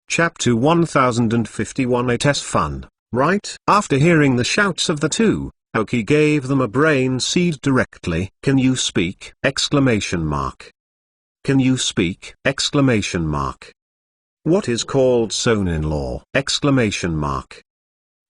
Chapter 1051. It is fun, right? After hearing the shouts of the two, Oki gave them a brain seed directly. Can you speak? Exclamation mark. Can you speak? Exclamation mark. What is called son-in-law? Exclamation mark.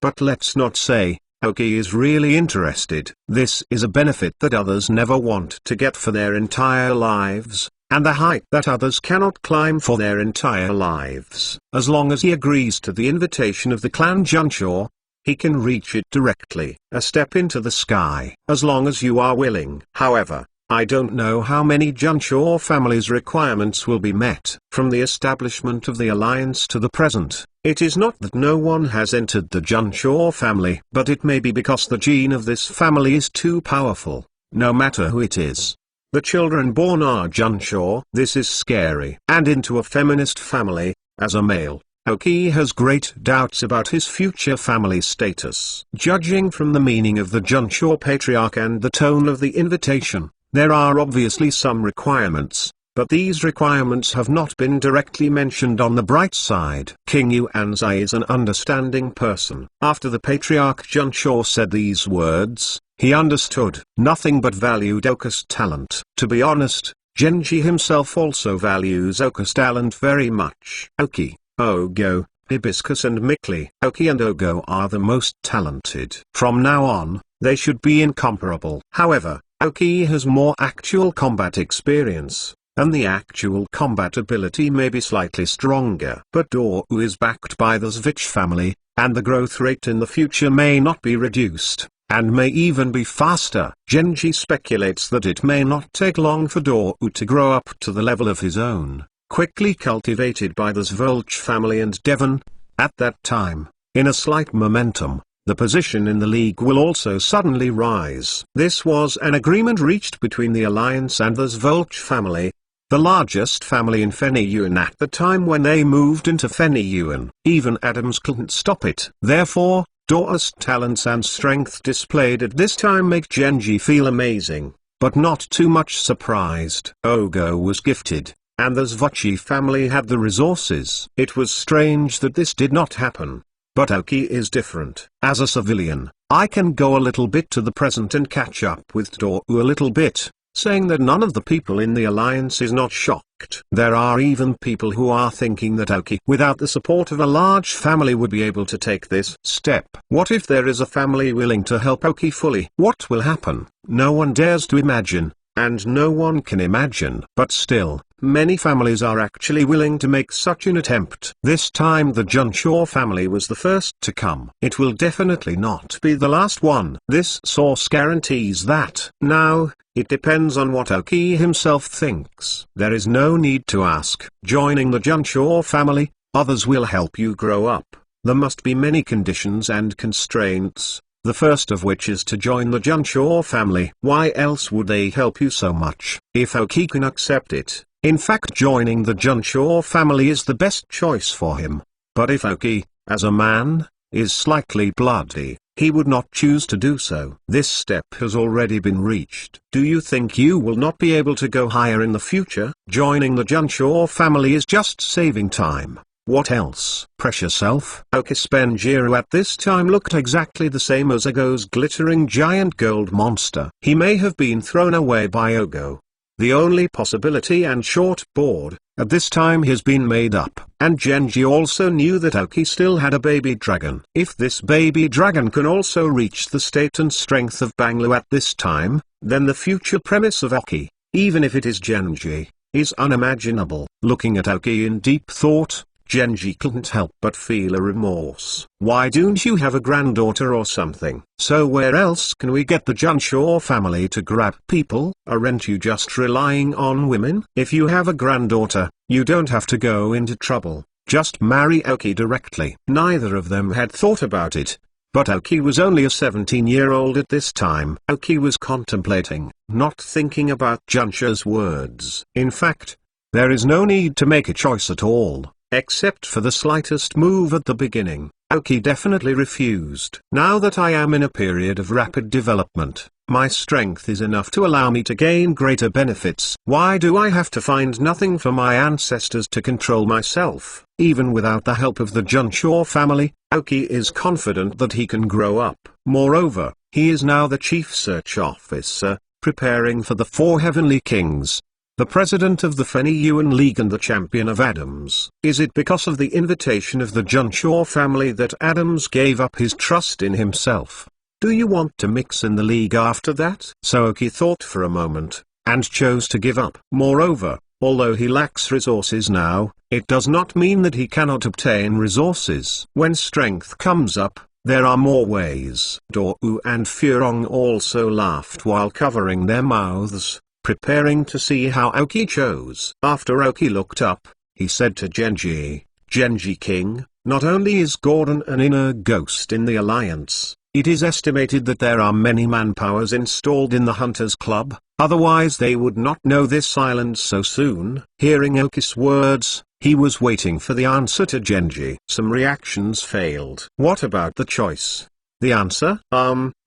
But let's not say, Oki is really interested. This is a benefit that others never want to get for their entire lives, and the height that others cannot climb for their entire lives. As long as he agrees to the invitation of the clan Junshaw, he can reach it directly. A step into the sky. As long as you are willing. However, I don't know how many Junshaw families' requirements will be met. From the establishment of the alliance to the present, it is not that no one has entered the Junshaw family, but it may be because the gene of this family is too powerful, no matter who it is. The children born are Junshaw. This is scary. And into a feminist family, as a male, Oki has great doubts about his future family status. Judging from the meaning of the Junshaw patriarch and the tone of the invitation, there are obviously some requirements, but these requirements have not been directly mentioned. On the bright side, King Yuanzai is an understanding person. After the patriarch Junshaw said these words, he understood. Nothing but valued Oka's talent. To be honest, Genji himself also values Oka's talent very much. Oki, Ogo, Hibiscus and Mikli. Oki and Ogo are the most talented. From now on, they should be incomparable. However, Oki has more actual combat experience, and the actual combat ability may be slightly stronger. But Dou is backed by the Zvich family, and the growth rate in the future may not be reduced, and may even be faster. Genji speculates that it may not take long for Dou to grow up to the level of his own, quickly cultivated by the Zvolch family and Devon. At that time, in a slight momentum, the position in the league will also suddenly rise. This was an agreement reached between the Alliance and the Zvolch family, the largest family in Feniyuan at the time when they moved into Feniyuan. Even Adams couldn't stop it. Therefore, Dou's talents and strength displayed at this time make Genji feel amazing, but not too much surprised. Ogo was gifted, and the Zvochi family had the resources. It was strange that this did not happen. But Oki is different. As a civilian, I can go a little bit to the present and catch up with Dou a little bit, saying that none of the people in the alliance is not shocked. There are even people who are thinking that Oki, without the support of a large family, would be able to take this step. What if there is a family willing to help Oki fully? What will happen? No one dares to imagine, and no one can imagine. But still, many families are actually willing to make such an attempt. This time the Junshaw family was the first to come. It will definitely not be the last one. This source guarantees that. Now, it depends on what Oki himself thinks. There is no need to ask. Joining the Junshaw family, others will help you grow up. There must be many conditions and constraints, the first of which is to join the Junshaw family. Why else would they help you so much? If Oki can accept it, in fact joining the Junshaw family is the best choice for him. But if Oki, as a man, is slightly bloody, he would not choose to do so. This step has already been reached. Do you think you will not be able to go higher in the future? Joining the Junshaw family is just saving time. What else? Pressure self. Okispenjiro at this time looked exactly the same as Ogo's glittering giant gold monster. He may have been thrown away by Ogo. The only possibility and short board, at this time has been made up. And Genji also knew that Oki still had a baby dragon. If this baby dragon can also reach the state and strength of Banglu at this time, then the future premise of Oki, even if it is Genji, is unimaginable. Looking at Oki in deep thought, Genji couldn't help but feel a remorse. Why don't you have a granddaughter or something? So where else can we get the Junshaw family to grab people? Aren't you just relying on women? If you have a granddaughter, you don't have to go into trouble. Just marry Oki directly. Neither of them had thought about it. But Oki was only a 17-year-old at this time. Oki was contemplating, not thinking about Junsha's words. In fact, there is no need to make a choice at all. Except for the slightest move at the beginning, Oki definitely refused. Now that I am in a period of rapid development, My strength is enough to allow me to gain greater benefits. Why do I have to find nothing for my ancestors to control myself? Even without the help of the Junshaw family, Aoki is confident that he can grow up. Moreover, he is now the chief search officer, preparing for the 4 heavenly kings, the president of the Fenny-Yuan League and the champion of Adams. Is it because of the invitation of the Junshaw family that Adams gave up his trust in himself? Do you want to mix in the league after that? So Aoki thought for a moment, and chose to give up. Moreover, although he lacks resources now, it does not mean that he cannot obtain resources. When strength comes up, there are more ways. Dou and Furong also laughed while covering their mouths, preparing to see how Aoki chose. After Aoki looked up, he said to Genji, "Genji King, not only is Gordon an inner ghost in the Alliance, it is estimated that there are many manpowers installed in the Hunters Club, otherwise they would not know this island so soon." Hearing Aoki's words, he was waiting for the answer to Genji. Some reactions failed. What about the choice? The answer?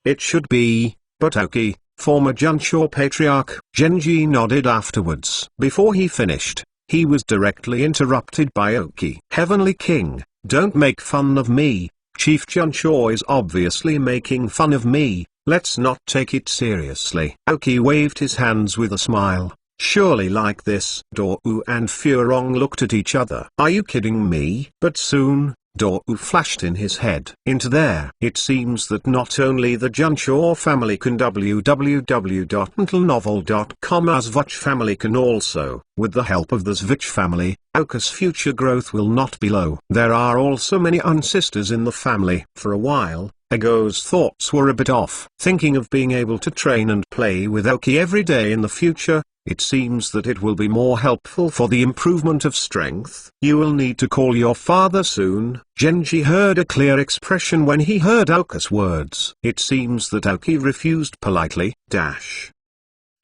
It should be, but Aoki, former Junshaw patriarch. Genji nodded afterwards. Before he finished, he was directly interrupted by Aoki. "Heavenly King, don't make fun of me. Chief Junshaw is obviously making fun of me, let's not take it seriously." Aoki waved his hands with a smile. "Surely like this." Dou and Furong looked at each other. "Are you kidding me?" But soon, Dou flashed in his head. Into there. It seems that not only the Junshaw family can www.untlenovel.com as Vuch family can also, with the help of the Zvich family, Aoki's future growth will not be low. There are also many unsisters in the family. For a while, Ago's thoughts were a bit off. Thinking of being able to train and play with Aoki every day in the future, it seems that it will be more helpful for the improvement of strength. "You will need to call your father soon." Genji heard a clear expression when he heard Aoki's words. It seems that Aoki refused politely.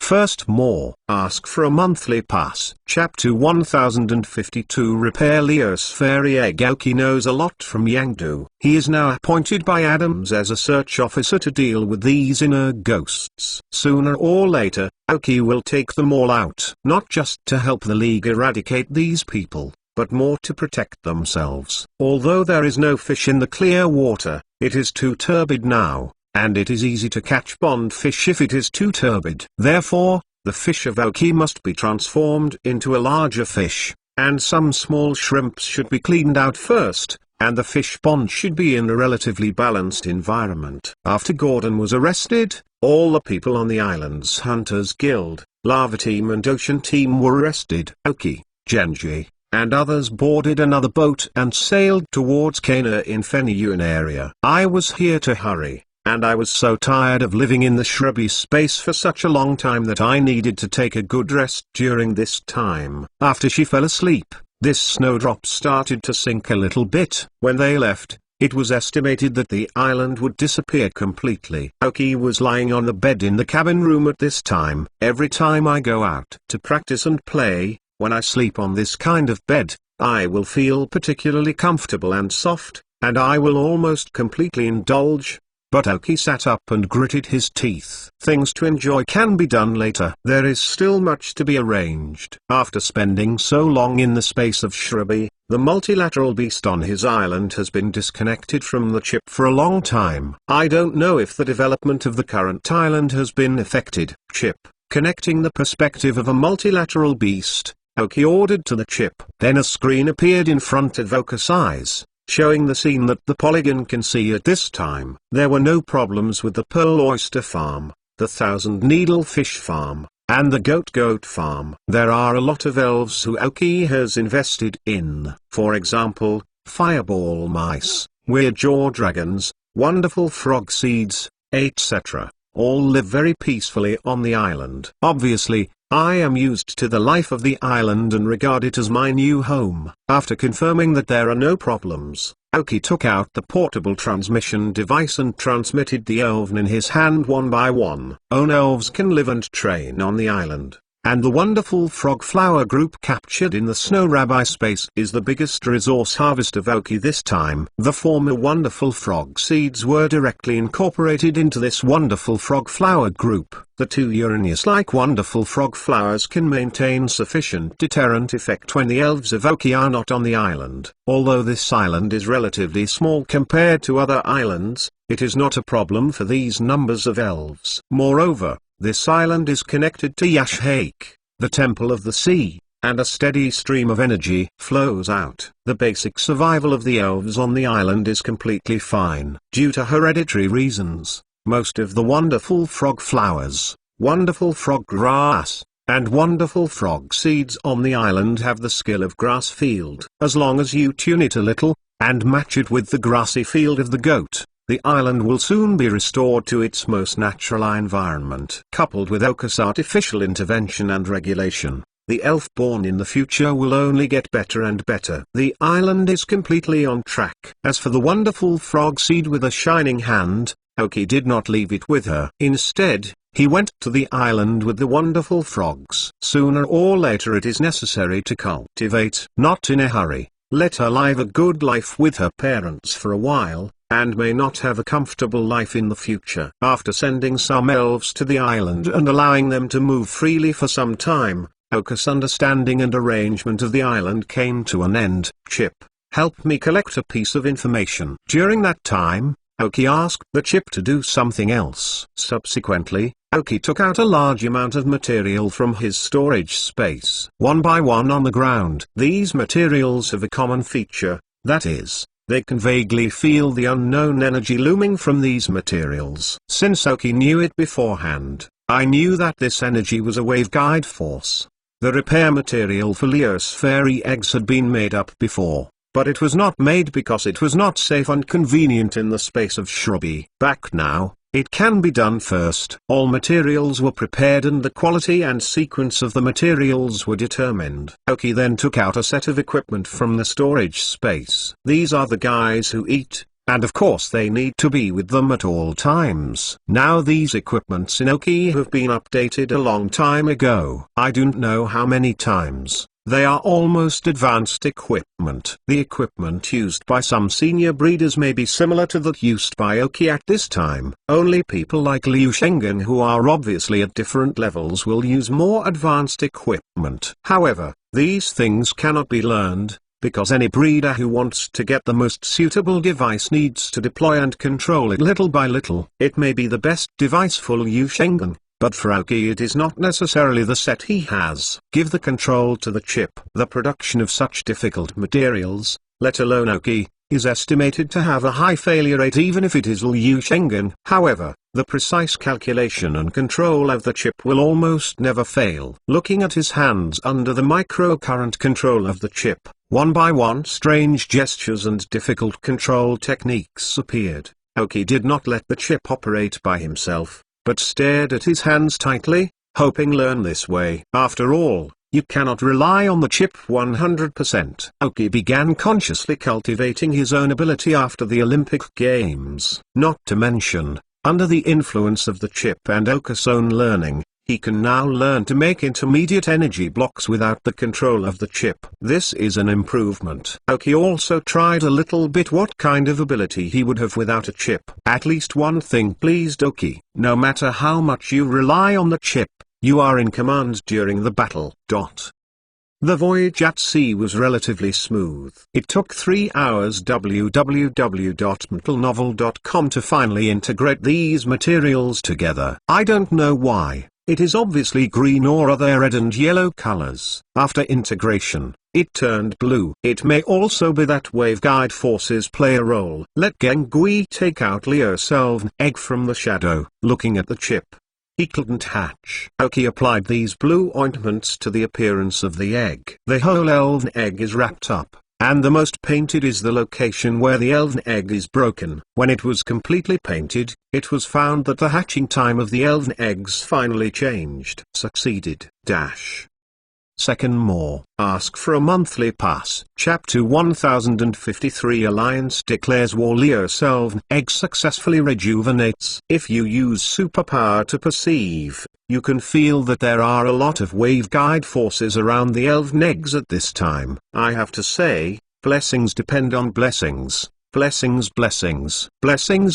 First more. Ask for a monthly pass. Chapter 1052 Repair Leo's Fairy Egg. Aoki knows a lot from Yangdu. He is now appointed by Adams as a search officer to deal with these inner ghosts. Sooner or later, Aoki will take them all out. Not just to help the League eradicate these people, but more to protect themselves. Although there is no fish in the clear water, it is too turbid now. And it is easy to catch pond fish if it is too turbid. Therefore, the fish of Aoki must be transformed into a larger fish, and some small shrimps should be cleaned out first, and the fish pond should be in a relatively balanced environment. After Gordon was arrested, all the people on the island's Hunters Guild, Lava Team and Ocean Team were arrested. Aoki, Genji, and others boarded another boat and sailed towards Kana in Fenny-Yuan area. I was here to hurry. And I was so tired of living in the shrubby space for such a long time that I needed to take a good rest during this time. After she fell asleep, this snowdrop started to sink a little bit. When they left, it was estimated that the island would disappear completely. Aoki was lying on the bed in the cabin room at this time. Every time I go out to practice and play, when I sleep on this kind of bed, I will feel particularly comfortable and soft, and I will almost completely indulge. But Aoki sat up and gritted his teeth. Things to enjoy can be done later. There is still much to be arranged. After spending so long in the space of shrubby, the multilateral beast on his island has been disconnected from the chip for a long time. I don't know if the development of the current island has been affected. Chip, connecting the perspective of a multilateral beast, Aoki ordered to the chip. Then a screen appeared in front of Aoki's eyes, showing the scene that the polygon can see at this time. There were no problems with the Pearl Oyster Farm, the Thousand Needle Fish Farm, and the Goat Farm. There are a lot of elves who Aoki has invested in. For example, fireball mice, weird jaw dragons, wonderful frog seeds, etc. All live very peacefully on the island. Obviously, I am used to the life of the island and regard it as my new home. After confirming that there are no problems, Aoki took out the portable transmission device and transmitted the elves in his hand one by one. Own elves can live and train on the island. and the wonderful frog flower group captured in the Snow Rabbi space is the biggest resource harvest of Oki this time. The former wonderful frog seeds were directly incorporated into this wonderful frog flower group. The two Uranus-like wonderful frog flowers can maintain sufficient deterrent effect when the elves of Oki are not on the island. Although this island is relatively small compared to other islands, it is not a problem for these numbers of elves. Moreover, this island is connected to Yash-Hake, the Temple of the Sea, and a steady stream of energy flows out. The basic survival of the elves on the island is completely fine. Due to hereditary reasons, most of the wonderful frog flowers, wonderful frog grass, and wonderful frog seeds on the island have the skill of grass field. As long as you tune it a little, and match it with the grassy field of the goat, the island will soon be restored to its most natural environment. Coupled with Oka's artificial intervention and regulation, the elf born in the future will only get better and better. The island is completely on track. As for the wonderful frog seed with a shining hand, Oki did not leave it with her. Instead, he went to the island with the wonderful frogs. Sooner or later it is necessary to cultivate. Not in a hurry. Let her live a good life with her parents for a while, and may not have a comfortable life in the future. After sending some elves to the island and allowing them to move freely for some time, Oka's understanding and arrangement of the island came to an end. Chip, help me collect a piece of information. During that time, Oki asked the chip to do something else. Subsequently, Oki took out a large amount of material from his storage space. One by one on the ground. These materials have a common feature, that is, they can vaguely feel the unknown energy looming from these materials. Since Oki knew it beforehand, I knew that this energy was a waveguide force. The repair material for Leo's fairy eggs had been made up before, but it was not made because it was not safe and convenient in the space of Shrubby. Back now, it can be done first. All materials were prepared and the quality and sequence of the materials were determined. Oki then took out a set of equipment from the storage space. These are the guys who eat, and of course they need to be with them at all times. Now these equipments in Oki have been updated a long time ago. I don't know how many times. They are almost advanced equipment. The equipment used by some senior breeders may be similar to that used by Oki at this time. Only people like Liu Shengen who are obviously at different levels will use more advanced equipment. However, these things cannot be learned, because any breeder who wants to get the most suitable device needs to deploy and control it little by little. It may be the best device for Liu Shengen, but for Oki it is not necessarily the set he has. Give the control to the chip. The production of such difficult materials, let alone Oki, is estimated to have a high failure rate even if it is Liu Shengen. However, the precise calculation and control of the chip will almost never fail. Looking at his hands under the microcurrent control of the chip, one by one strange gestures and difficult control techniques appeared. Oki did not let the chip operate by himself, but stared at his hands tightly, hoping learn this way. After all, you cannot rely on the chip 100%. Oki began consciously cultivating his own ability after the Olympic Games. Not to mention, under the influence of the chip and Oka's own learning, he can now learn to make intermediate energy blocks without the control of the chip. This is an improvement. Oki also tried a little bit what kind of ability he would have without a chip. At least one thing pleased Oki: no matter how much you rely on the chip, you are in command during the battle. The voyage at sea was relatively smooth. It took 3 hours www.mtlnovel.com to finally integrate these materials together. I don't know why. It is obviously green or other red and yellow colors. After integration, it turned blue. It may also be that waveguide forces play a role. Let Gengui take out Leo's elven egg from the shadow. Looking at the chip, he couldn't hatch. Oki applied these blue ointments to the appearance of the egg. The whole elven egg is wrapped up, and the most painted is the location where the elven egg is broken. When it was completely painted, it was found that the hatching time of the elven eggs finally changed. Succeeded. Second more. Ask for a monthly pass. Chapter 1053 Alliance declares war. Leo Selven Egg successfully rejuvenates. If you use superpower to perceive, you can feel that there are a lot of waveguide forces around the elven eggs at this time. I have to say, blessings depend on blessings. Blessings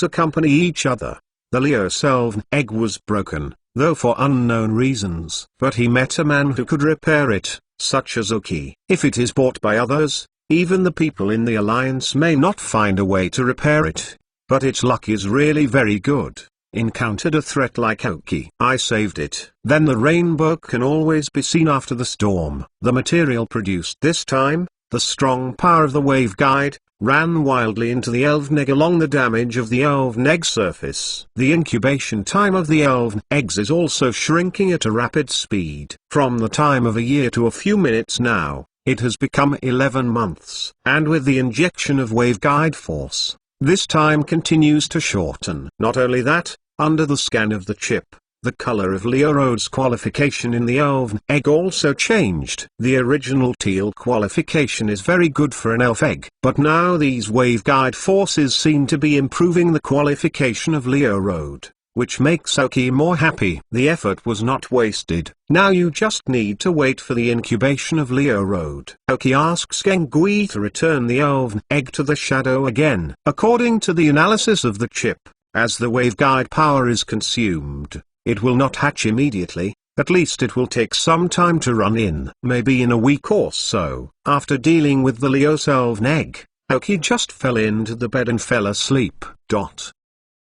accompany each other. The Leo Selven egg was broken, though for unknown reasons. But he met a man who could repair it, such as Oki. If it is bought by others, even the people in the Alliance may not find a way to repair it. But its luck is really very good. Encountered a threat like Oki. I saved it. Then the rainbow can always be seen after the storm. The material produced this time, the strong power of the waveguide, ran wildly into the elven egg along the damage of the elven egg surface. The incubation time of the elven eggs is also shrinking at a rapid speed. From the time of a year to a few minutes now, it has become 11 months. And with the injection of waveguide force, this time continues to shorten. Not only that, under the scan of the chip, the color of Leorod's qualification in the elven egg also changed. The original teal qualification is very good for an elf egg, but now these waveguide forces seem to be improving the qualification of Leorod, which makes Oki more happy. The effort was not wasted. Now you just need to wait for the incubation of Leorod. Oki asks Gengui to return the elven egg to the shadow again. According to the analysis of the chip, as the waveguide power is consumed, it will not hatch immediately. At least it will take some time to run in. Maybe in a week or so. After dealing with the Leo Selven egg, Oki just fell into the bed and fell asleep.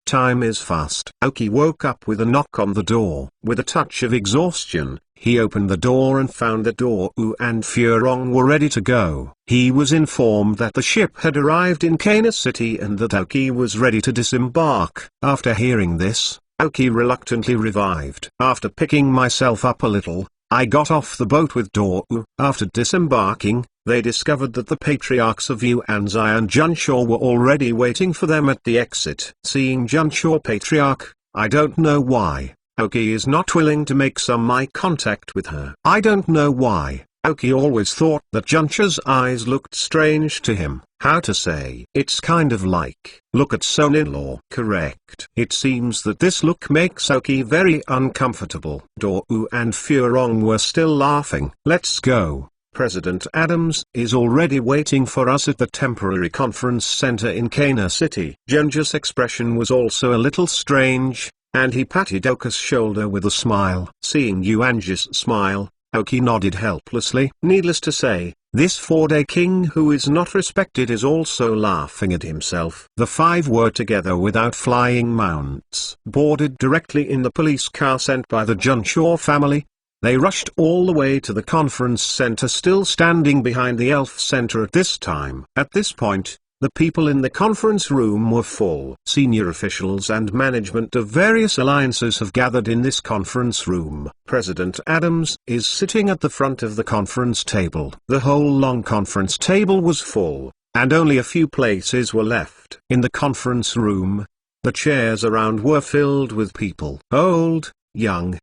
Time is fast. Oki woke up with a knock on the door. With a touch of exhaustion, he opened the door and found that Dou and Furong were ready to go. He was informed that the ship had arrived in Kana City and that Oki was ready to disembark. After hearing this, Oki reluctantly revived. After picking myself up a little, I got off the boat with Dou. After disembarking, they discovered that the patriarchs of Yuanzai and Junshaw were already waiting for them at the exit. Seeing Junshaw patriarch, I don't know why, Oki is not willing to make some eye contact with her. I don't know why. Oki always thought that Junshaw's eyes looked strange to him. How to say? It's kind of like, look at son-in-law. Correct. It seems that this look makes Oki very uncomfortable. Dou and Furong were still laughing. Let's go. President Adams is already waiting for us at the temporary conference center in Kana City. Junja's expression was also a little strange, and he patted Oka's shoulder with a smile. Seeing Yuanji's smile, Oki nodded helplessly. Needless to say, this 4-day king who is not respected is also laughing at himself. The five were together without flying mounts. Boarded directly in the police car sent by the Junshaw family, they rushed all the way to the conference center, still standing behind the elf center at this time. At this point, the people in the conference room were full. Senior officials and management of various alliances have gathered in this conference room. President Adams is sitting at the front of the conference table. The whole long conference table was full, and only a few places were left. In the conference room, the chairs around were filled with people. Old, young,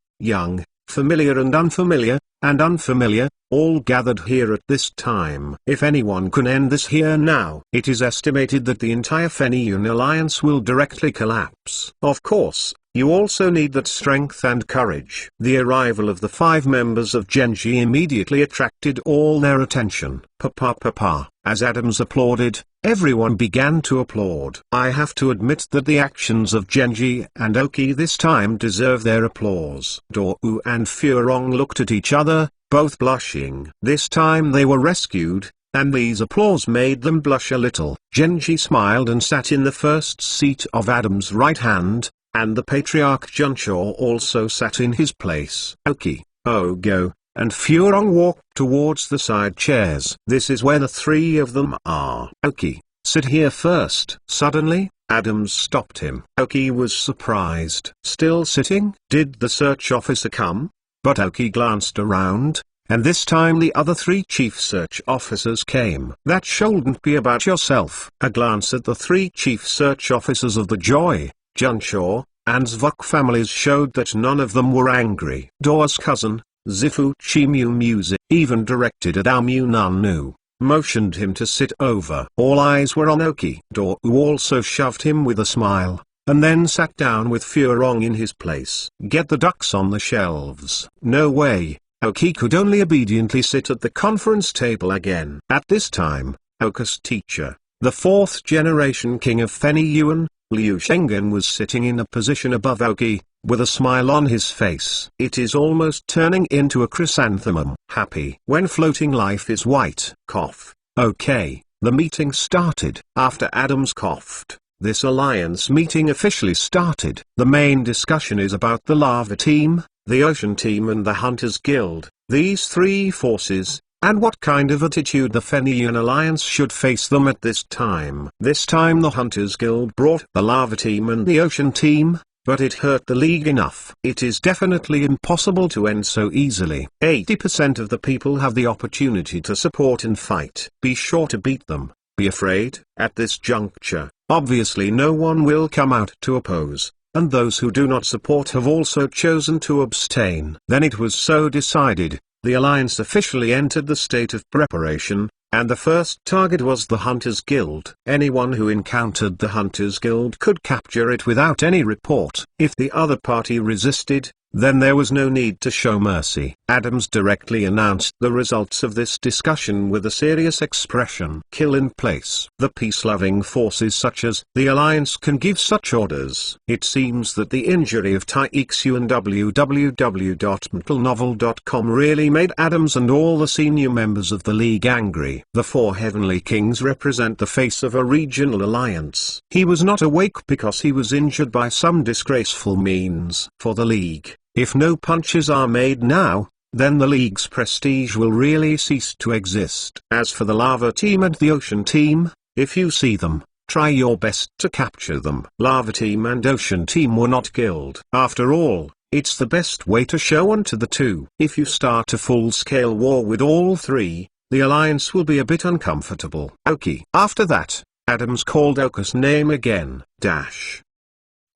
familiar and unfamiliar, all gathered here at this time. If anyone can end this here now, it is estimated that the entire Fenian alliance will directly collapse. Of course, you also need that strength and courage. The arrival of the 5 members of Genji immediately attracted all their attention. Papa. As Adams applauded, everyone began to applaud. I have to admit that the actions of Genji and Oki this time deserve their applause. Dou and Furong looked at each other, both blushing. This time they were rescued, and these applause made them blush a little. Genji smiled and sat in the first seat of Adam's right hand, and the patriarch Junshaw also sat in his place. Oki, Ogo, and Furong walked towards the side chairs. This is where the 3 of them are. Oki, sit here first. Suddenly, Adams stopped him. Oki was surprised. Still sitting? Did the search officer come? But Oki glanced around, and this time the other 3 chief search officers came. That shouldn't be about yourself. A glance at the 3 chief search officers of the Joy, Junshaw, and Zvok families showed that none of them were angry. Dou's cousin, Zifuchi Music even directed at Aomu Nanu, motioned him to sit over. All eyes were on Oki. Dou also shoved him with a smile, and then sat down with Furong in his place. Get the ducks on the shelves. No way, Oki could only obediently sit at the conference table again. At this time, Oka's teacher, the fourth generation king of Fenyuan, Liu Shengen, was sitting in a position above Oki, with a smile on his face. It is almost turning into a chrysanthemum. Happy when floating life is white. Cough. Okay, the meeting started. After Adams coughed, this alliance meeting officially started. The main discussion is about the Lava Team, the Ocean Team and the Hunters Guild, these three forces, and what kind of attitude the Fenyuan Alliance should face them at this time. This time the Hunters Guild brought the Lava Team and the Ocean Team, but it hurt the League enough. It is definitely impossible to end so easily. 80% of the people have the opportunity to support and fight. Be sure to beat them. Be afraid. At this juncture, obviously no one will come out to oppose, and those who do not support have also chosen to abstain. Then it was so decided. The alliance officially entered the state of preparation, and the first target was the Hunters Guild. Anyone who encountered the Hunters Guild could capture it without any report. If the other party resisted, then there was no need to show mercy. Adams directly announced the results of this discussion with a serious expression. Kill in place. The peace-loving forces such as the Alliance can give such orders. It seems that the injury of Taixu and www.mentalnovel.com really made Adams and all the senior members of the League angry. The four Heavenly Kings represent the face of a regional alliance. He was not awake because he was injured by some disgraceful means. For the League, if no punches are made now, then the League's prestige will really cease to exist. As for the Lava Team and the Ocean Team, if you see them, try your best to capture them. Lava Team and Ocean Team were not killed. After all, it's the best way to show on to the two. If you start a full-scale war with all three, the alliance will be a bit uncomfortable. Oki. After that, Adams called Oka's name again.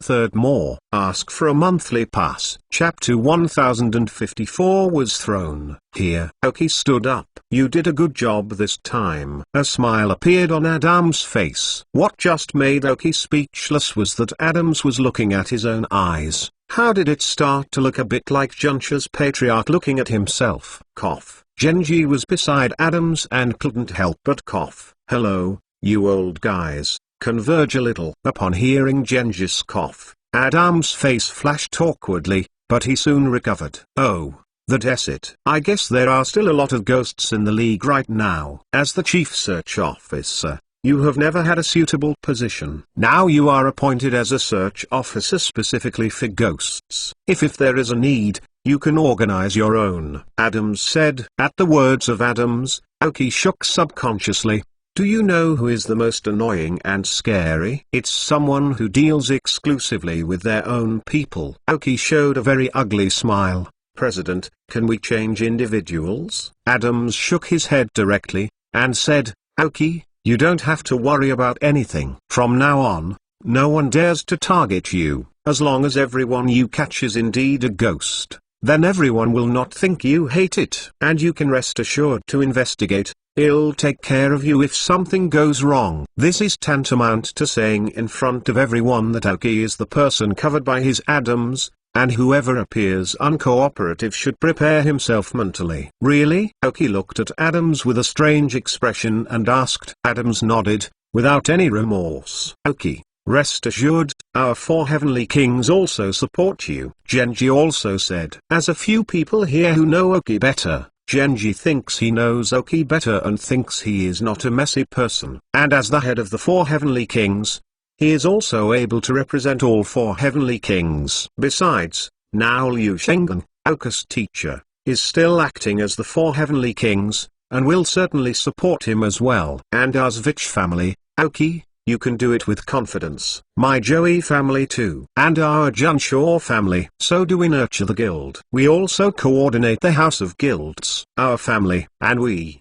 Third more. Ask for a monthly pass. Chapter 1054 was thrown. Here. Oki stood up. You did a good job this time. A smile appeared on Adams' face. What just made Oki speechless was that Adams was looking at his own eyes. How did it start to look a bit like Junsha's patriarch looking at himself? Cough. Genji was beside Adams and couldn't help but cough. Hello, you old guys. Converge a little. Upon hearing Genji's cough, Adams' face flashed awkwardly, but he soon recovered. Oh, that's it. I guess there are still a lot of ghosts in the League right now. As the chief search officer, you have never had a suitable position. Now you are appointed as a search officer specifically for ghosts. If there is a need, you can organize your own. Adams said. At the words of Adams, Oki shook subconsciously. Do you know who is the most annoying and scary? It's someone who deals exclusively with their own people. Oki showed a very ugly smile. President, can we change individuals? Adams shook his head directly, and said, Oki, you don't have to worry about anything. From now on, no one dares to target you. As long as everyone you catch is indeed a ghost, then everyone will not think you hate it. And you can rest assured to investigate. I'll take care of you if something goes wrong. This is tantamount to saying in front of everyone that Oki is the person covered by his Adams, and whoever appears uncooperative should prepare himself mentally. Really? Oki looked at Adams with a strange expression and asked. Adams nodded, without any remorse. Oki, rest assured, our four Heavenly Kings also support you. Genji also said. As a few people here who know Oki better, Genji thinks he knows Oki better and thinks he is not a messy person. And as the head of the four Heavenly Kings, he is also able to represent all four Heavenly Kings. Besides, now Liu Shengen, Oka's teacher, is still acting as the four Heavenly Kings, and will certainly support him as well. And as Vich family, Oki, you can do it with confidence. My Joey family too. And our Junshaw family. So do we nurture the guild. We also coordinate the House of Guilds. Our family, and we.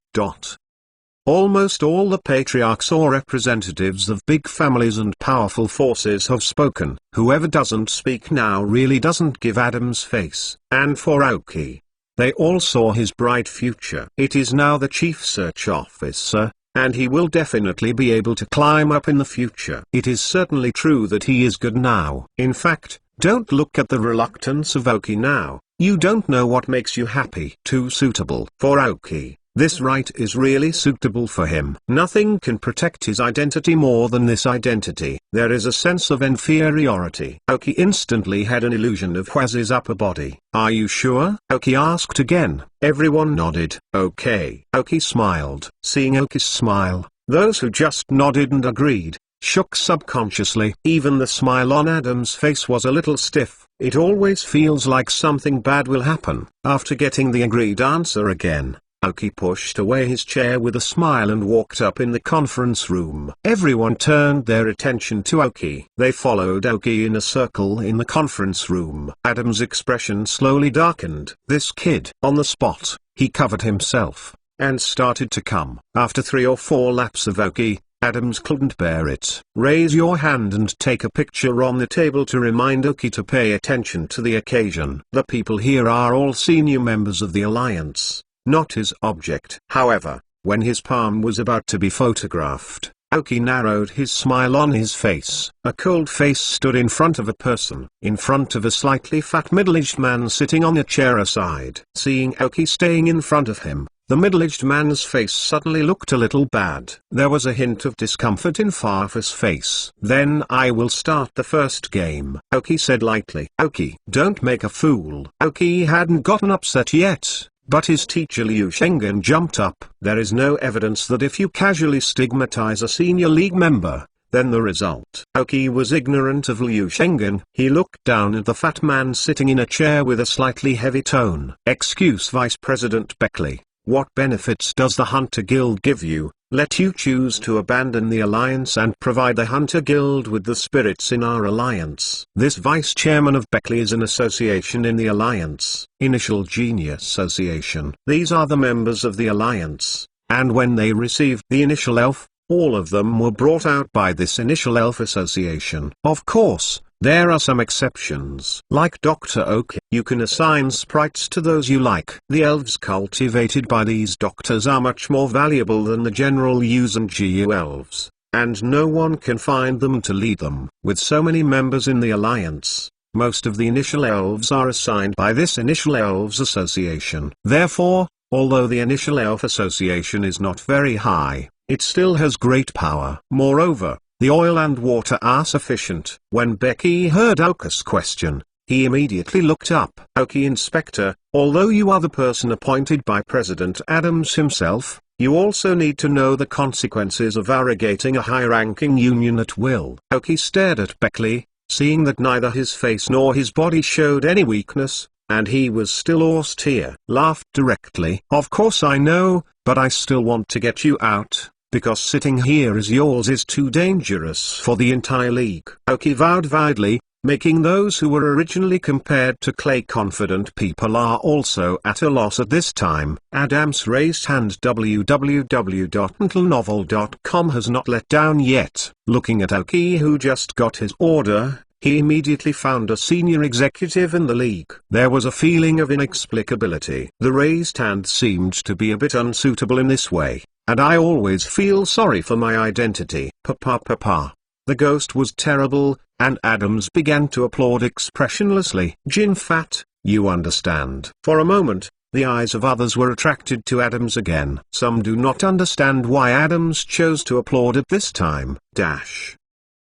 Almost all the patriarchs or representatives of big families and powerful forces have spoken. Whoever doesn't speak now really doesn't give Adam's face. And for Oki, They all saw his bright future. It is now the chief search officer, and he will definitely be able to climb up in the future. It is certainly true that he is good now. In fact, don't look at the reluctance of Aoki now. You don't know what makes you happy. Too suitable for Aoki. This right is really suitable for him. Nothing can protect his identity more than this identity. There is a sense of inferiority. Aoki instantly had an illusion of Hwaz's upper body. Are you sure? Aoki asked again. Everyone nodded. Okay. Aoki smiled. Seeing Aoki's smile, those who just nodded and agreed, shook subconsciously. Even the smile on Adam's face was a little stiff. It always feels like something bad will happen. After getting the agreed answer again, Aoki pushed away his chair with a smile and walked up in the conference room. Everyone turned their attention to Aoki. They followed Aoki in a circle in the conference room. Adam's expression slowly darkened. This kid. On the spot, he covered himself, and started to come. After 3 or 4 laps of Aoki, Adams couldn't bear it. Raise your hand and take a picture on the table to remind Aoki to pay attention to the occasion. The people here are all senior members of the Alliance, not his object. However, when his palm was about to be photographed, Aoki narrowed his smile on his face. A cold face stood in front of a person, in front of a slightly fat middle-aged man sitting on a chair aside. Seeing Aoki staying in front of him, the middle-aged man's face suddenly looked a little bad. There was a hint of discomfort in Farfa's face. Then I will start the first game, Aoki said lightly. Aoki, don't make a fool. Aoki hadn't gotten upset yet, but his teacher Liu Shengen jumped up. There is no evidence that if you casually stigmatize a senior league member, then the result. Aoki was ignorant of Liu Shengen. He looked down at the fat man sitting in a chair with a slightly heavy tone. Excuse Vice President Beckley. What benefits does the Hunter Guild give you? Let you choose to abandon the Alliance and provide the Hunter Guild with the spirits in our Alliance. This Vice Chairman of Beckley is an association in the Alliance, Initial Genius Association. These are the members of the Alliance, and when they received the Initial Elf, all of them were brought out by this Initial Elf Association. Of course, there are some exceptions. Like Dr. Oak, you can assign sprites to those you like. The elves cultivated by these doctors are much more valuable than the general use and GU elves, and no one can find them to lead them. With so many members in the Alliance, most of the Initial Elves are assigned by this Initial Elves Association. Therefore, although the Initial Elf Association is not very high, it still has great power. Moreover, the oil and water are sufficient. When Becky heard Aoki's question, he immediately looked up. Aoki Inspector, although you are the person appointed by President Adams himself, you also need to know the consequences of arrogating a high-ranking union at will. Aoki stared at Beckley, seeing that neither his face nor his body showed any weakness, and he was still austere. Laughed directly. Of course I know, but I still want to get you out, because sitting here as yours is too dangerous for the entire league. Aoki vowed wildly, making those who were originally compared to Clay confident people are also at a loss at this time. Adam's raised hand. www.untilnovel.com has not let down yet. Looking at Aoki, who just got his order, he immediately found a senior executive in the league. There was a feeling of inexplicability. The raised hand seemed to be a bit unsuitable in this way, and I always feel sorry for my identity. Papa. The ghost was terrible, and Adams began to applaud expressionlessly. Jin Fat, you understand. For a moment, the eyes of others were attracted to Adams again. Some do not understand why Adams chose to applaud at this time.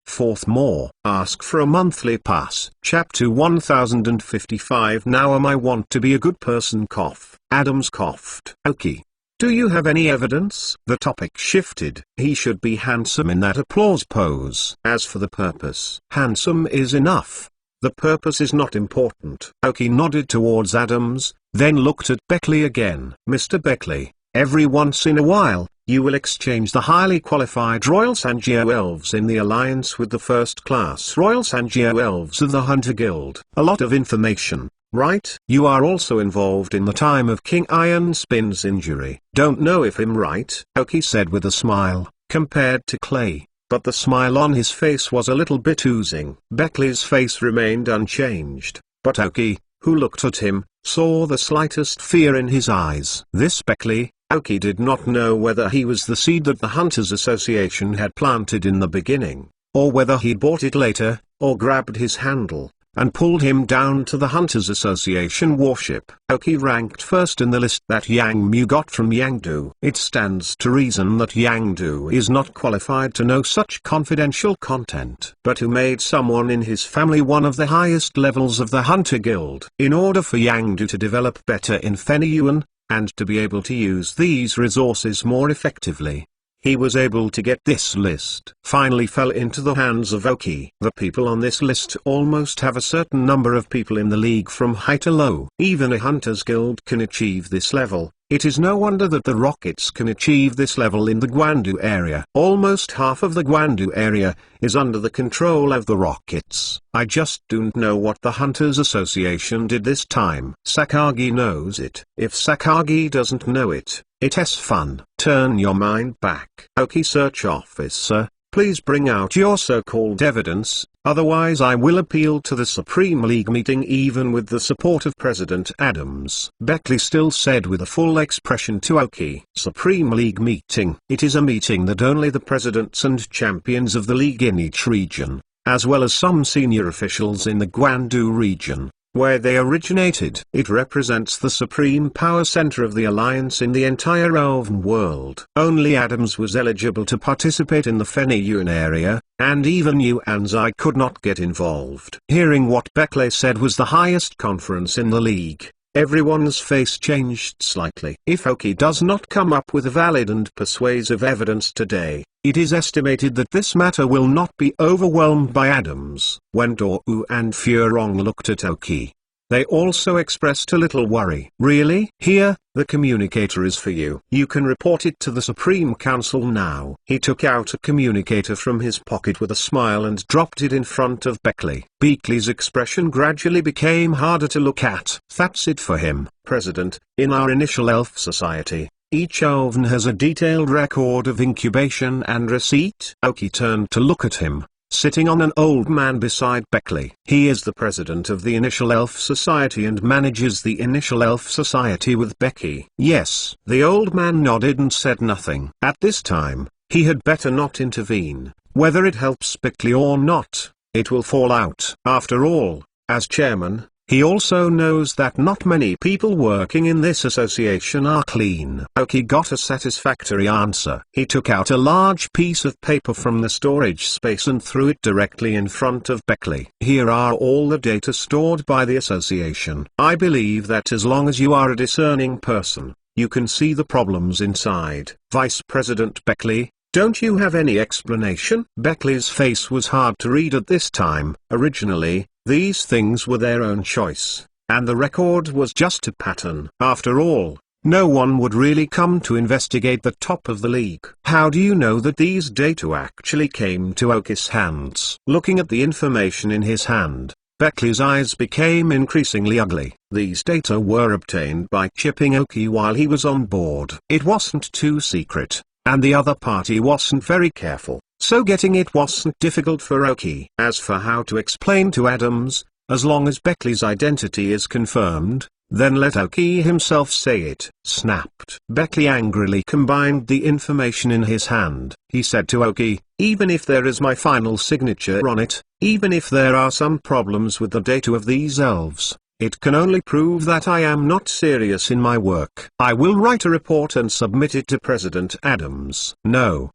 Fourth more. Ask for a monthly pass. Chapter 1055. Now am I want to be a good person? Cough. Adams coughed. Aoki, do you have any evidence? The topic shifted. He should be handsome in that applause pose. As for the purpose, handsome is enough. The purpose is not important. Aoki nodded towards Adams, then looked at Beckley again. Mr. Beckley, every once in a while, you will exchange the highly qualified Royal Sangio Elves in the Alliance with the first-class Royal Sangio Elves of the Hunter Guild. A lot of information, right? You are also involved in the time of King Iron Spin's injury. Don't know if I'm right, Aoki said with a smile, compared to Clay, but the smile on his face was a little bit oozing. Beckley's face remained unchanged, but Aoki, who looked at him, saw the slightest fear in his eyes. This Beckley, Aoki did not know whether he was the seed that the Hunters Association had planted in the beginning, or whether he bought it later, or grabbed his handle and pulled him down to the Hunters Association warship. Aoki ranked first in the list that Yang Mu got from Yangdu. It stands to reason that Yangdu is not qualified to know such confidential content, but who made someone in his family one of the highest levels of the Hunter Guild. In order for Yangdu to develop better in Fenyuan, and to be able to use these resources more effectively, he was able to get this list. Finally fell into the hands of Aoki. The people on this list almost have a certain number of people in the league from high to low. Even a Hunters Guild can achieve this level. It is no wonder that the Rockets can achieve this level in the Guandu area. Almost half of the Guandu area is under the control of the Rockets. I just don't know what the Hunters Association did this time. Sakagi knows it. If Sakagi doesn't know it, it's fun. Turn your mind back. Aoki Search Officer, please bring out your so-called evidence, otherwise I will appeal to the Supreme League meeting even with the support of President Adams. Beckley still said with a full expression to Aoki. Supreme League meeting. It is a meeting that only the presidents and champions of the league in each region, as well as some senior officials in the Guandu region, where they originated. It represents the supreme power center of the alliance in the entire elven world. Only Adams was eligible to participate in the Fenyuan area, and even you and I could not get involved. Hearing what Beckley said was the highest conference in the league, everyone's face changed slightly. If Aoki does not come up with a valid and persuasive evidence today, it is estimated that this matter will not be overwhelmed by Adams. When Dou and Furong looked at Aoki, they also expressed a little worry. Really? Here, the communicator is for you. You can report it to the Supreme Council now. He took out a communicator from his pocket with a smile and dropped it in front of Beckley. Beckley's expression gradually became harder to look at. That's it for him, President. In our initial elf society, each elven has a detailed record of incubation and receipt. Aoki turned to look at him, sitting on an old man beside Beckley. He is the president of the Initial Elf Society and manages the Initial Elf Society with Becky. Yes. The old man nodded and said nothing. At this time, he had better not intervene. Whether it helps Beckley or not, it will fall out. After all, as chairman, he also knows that not many people working in this association are clean. Aoki got a satisfactory answer. He took out a large piece of paper from the storage space and threw it directly in front of Beckley. Here are all the data stored by the association. I believe that as long as you are a discerning person, you can see the problems inside. Vice President Beckley, don't you have any explanation? Beckley's face was hard to read at this time. Originally, these things were their own choice, and the record was just a pattern. After all, no one would really come to investigate the top of the league. How do you know that these data actually came to Aoki's hands? Looking at the information in his hand, Beckley's eyes became increasingly ugly. These data were obtained by chipping Aoki while he was on board. It wasn't too secret, and the other party wasn't very careful, so getting it wasn't difficult for Aoki. As for how to explain to Adams, as long as Beckley's identity is confirmed, then let Aoki himself say it. Snapped. Beckley angrily combined the information in his hand. He said to Aoki, even if there is my final signature on it, even if there are some problems with the data of these elves, it can only prove that I am not serious in my work. I will write a report and submit it to President Adams. No,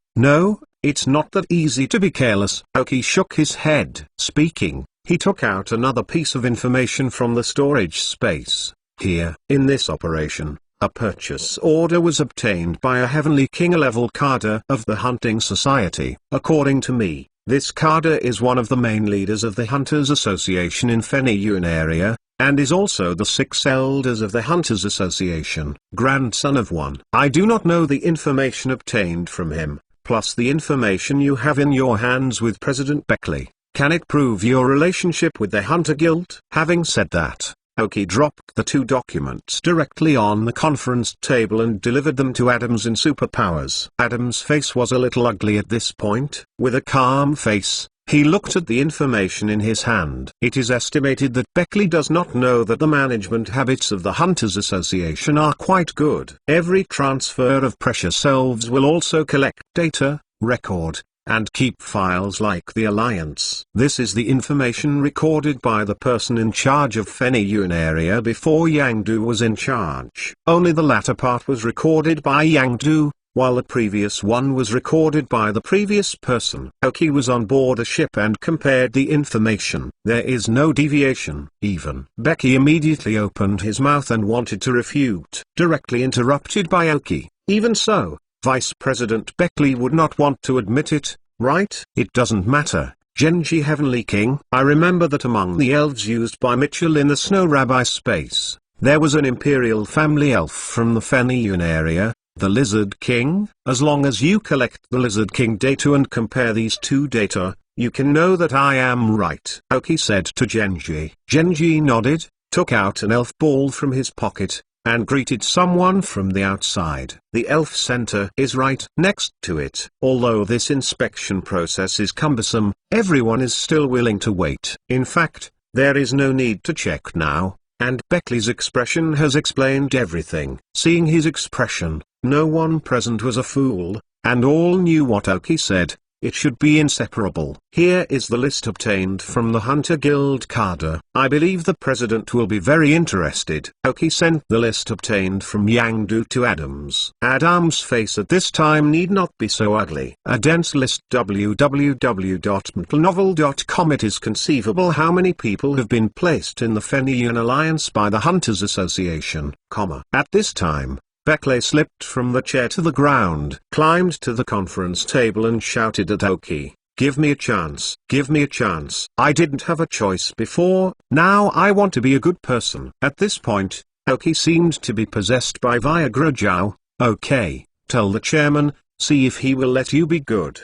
it's not that easy to be careless. Aoki shook his head. Speaking, he took out another piece of information from the storage space. Here, in this operation, a purchase order was obtained by a Heavenly King, a level cadre of the Hunting Society. According to me, this cadre is one of the main leaders of the Hunters Association in Fenyuan area, and is also the 6 elders of the Hunters Association, grandson of one. I do not know the information obtained from him, plus the information you have in your hands with President Beckley. Can it prove your relationship with the Hunter Guild? Having said that, Aoki dropped the 2 documents directly on the conference table and delivered them to Adams in superpowers. Adams' face was a little ugly at this point. With a calm face, He looked at the information in his hand. It is estimated that Beckley does not know that the management habits of the Hunters Association are quite good. Every transfer of precious elves will also collect data, record, and keep files like the Alliance. This is the information recorded by the person in charge of Feniyun area before Yangdu was in charge. Only the latter part was recorded by Yangdu, while the previous one was recorded by the previous person. Oki was on board a ship and compared the information. There is no deviation, even. Becky immediately opened his mouth and wanted to refute, directly interrupted by Oki. Even so, Vice President Beckley would not want to admit it, right? It doesn't matter, Genji Heavenly King. I remember that among the elves used by Mitchell in the Snow Rabbi space, there was an Imperial family elf from the Feniyun area, the Lizard King. As long as you collect the Lizard King data and compare these two data, you can know that I am right, Oki said to Genji. Genji nodded, took out an elf ball from his pocket, and greeted someone from the outside. The elf center is right next to it. Although this inspection process is cumbersome, everyone is still willing to wait. In fact, there is no need to check now, and Beckley's expression has explained everything. Seeing his expression, no one present was a fool, and all knew what Oki said. It should be inseparable. Here is the list obtained from the Hunter Guild cadre. I believe the president will be very interested. Oki sent the list obtained from Yangdu to Adams. Adams' face at this time need not be so ugly. A dense list. www.mentalnovel.com. It is conceivable how many people have been placed in the Feniyun Alliance by the Hunters Association, At this time, Beckley slipped from the chair to the ground, climbed to the conference table and shouted at Oki, "Give me a chance, give me a chance. I didn't have a choice before, now I want to be a good person." At this point, Oki seemed to be possessed by Viagra Jiao. "Okay, tell the chairman, see if he will let you be good."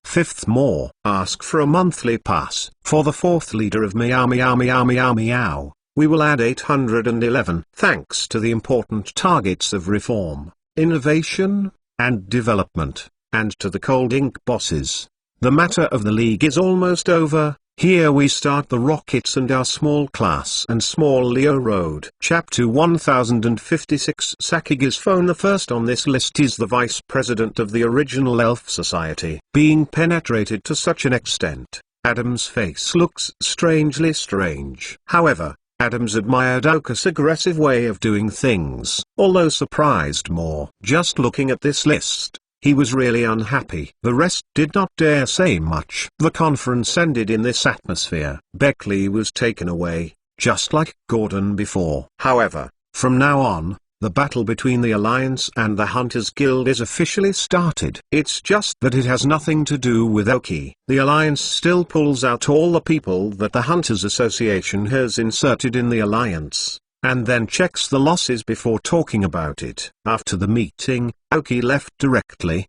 Fifth more, ask for a monthly pass. For the fourth leader of Meow Meow Meow Meow Meow, we will add 811. Thanks to the important targets of reform, innovation, and development, and to the Cold Ink bosses. The matter of the League is almost over. Here we start the rockets and our small class and small Leo Road. Chapter 1056. Sakiga's phone. The first on this list is the vice president of the original Elf Society. Being penetrated to such an extent, Adam's face looks strangely strange. However, Adams admired Oka's aggressive way of doing things, although surprised more. Just looking at this list, he was really unhappy. The rest did not dare say much. The conference ended in this atmosphere. Beckley was taken away, just like Gordon before. However, from now on, the battle between the Alliance and the Hunters Guild is officially started. It's just that it has nothing to do with Oki. The Alliance still pulls out all the people that the Hunters Association has inserted in the Alliance, and then checks the losses before talking about it. After the meeting, Oki left directly.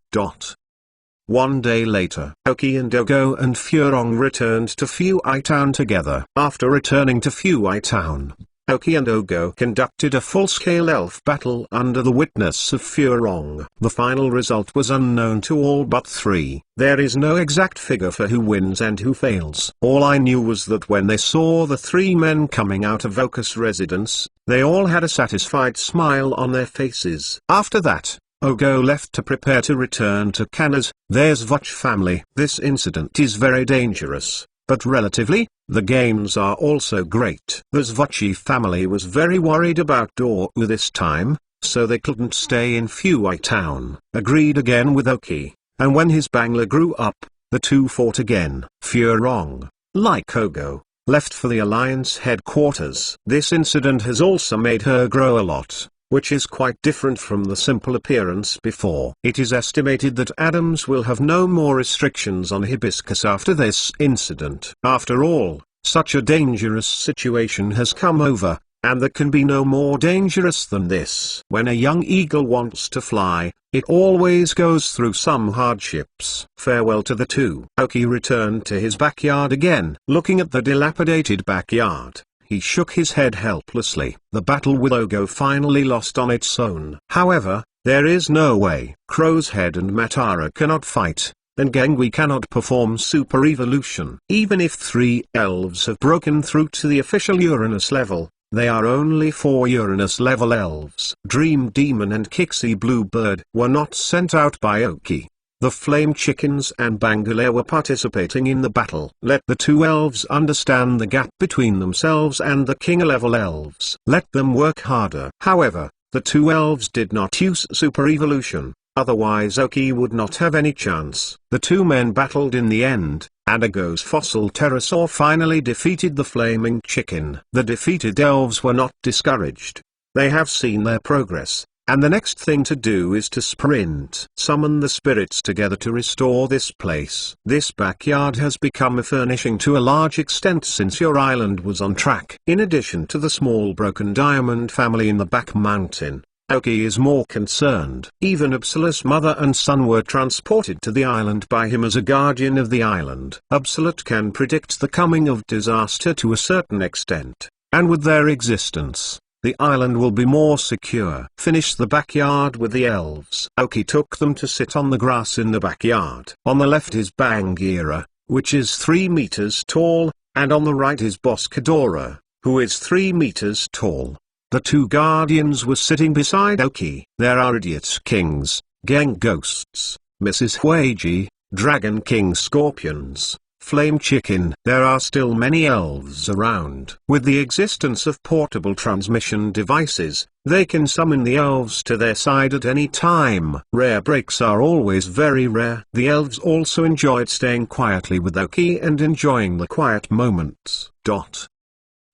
One day later, Oki and Ogo and Furong returned to Fuai Town together. After returning to Fuai Town, Oki and Ogo conducted a full-scale elf battle under the witness of Furong. The final result was unknown to all but three. There is no exact figure for who wins and who fails. All I knew was that when they saw the three men coming out of Oka's residence, they all had a satisfied smile on their faces. After that, Ogo left to prepare to return to Kana's. There's Vuch family. This incident is very dangerous, but relatively, the games are also great. The Zvuchi family was very worried about Doru this time, so they couldn't stay in Fuai Town. Agreed again with Oki, and when his bangler grew up, the two fought again. Furong, like Ogo, left for the Alliance headquarters. This incident has also made her grow a lot, which is quite different from the simple appearance before. It is estimated that Adams will have no more restrictions on Hibiscus after this incident. After all, such a dangerous situation has come over, and there can be no more dangerous than this. When a young eagle wants to fly, it always goes through some hardships. Farewell to the two. Oki returned to his backyard again. Looking at the dilapidated backyard, he shook his head helplessly. The battle with Ogo finally lost on its own. However, there is no way. Crow's Head and Matara cannot fight, and Gengui cannot perform super evolution. Even if 3 elves have broken through to the official Uranus level, they are only 4 Uranus level elves. Dream Demon and Kixie Bluebird were not sent out by Oki. The Flame Chickens and Bangalore were participating in the battle. Let the 2 elves understand the gap between themselves and the king level elves. Let them work harder. However, the 2 elves did not use super evolution, otherwise Oki would not have any chance. The 2 men battled in the end, and Ago's fossil pterosaur finally defeated the flaming chicken. The defeated elves were not discouraged. They have seen their progress, and the next thing to do is to sprint. Summon the spirits together to restore this place. This backyard has become a furnishing to a large extent since your island was on track. In addition to the small broken diamond family in the back mountain, Oki is more concerned. Even Upsala's mother and son were transported to the island by him as a guardian of the island. Upsalat can predict the coming of disaster to a certain extent, and with their existence, the island will be more secure. Finish the backyard with the elves. Oki took them to sit on the grass in the backyard. On the left is Bagheera, which is 3 meters tall, and on the right is Boss Kadora, who is 3 meters tall. The 2 guardians were sitting beside Oki. There are Idiot Kings, Gang Ghosts, Mrs. Huiji, Dragon King Scorpions, Flame Chicken. There are still many elves around. With the existence of portable transmission devices, they can summon the elves to their side at any time. Rare breaks are always very rare. The elves also enjoyed staying quietly with Oki and enjoying the quiet moments.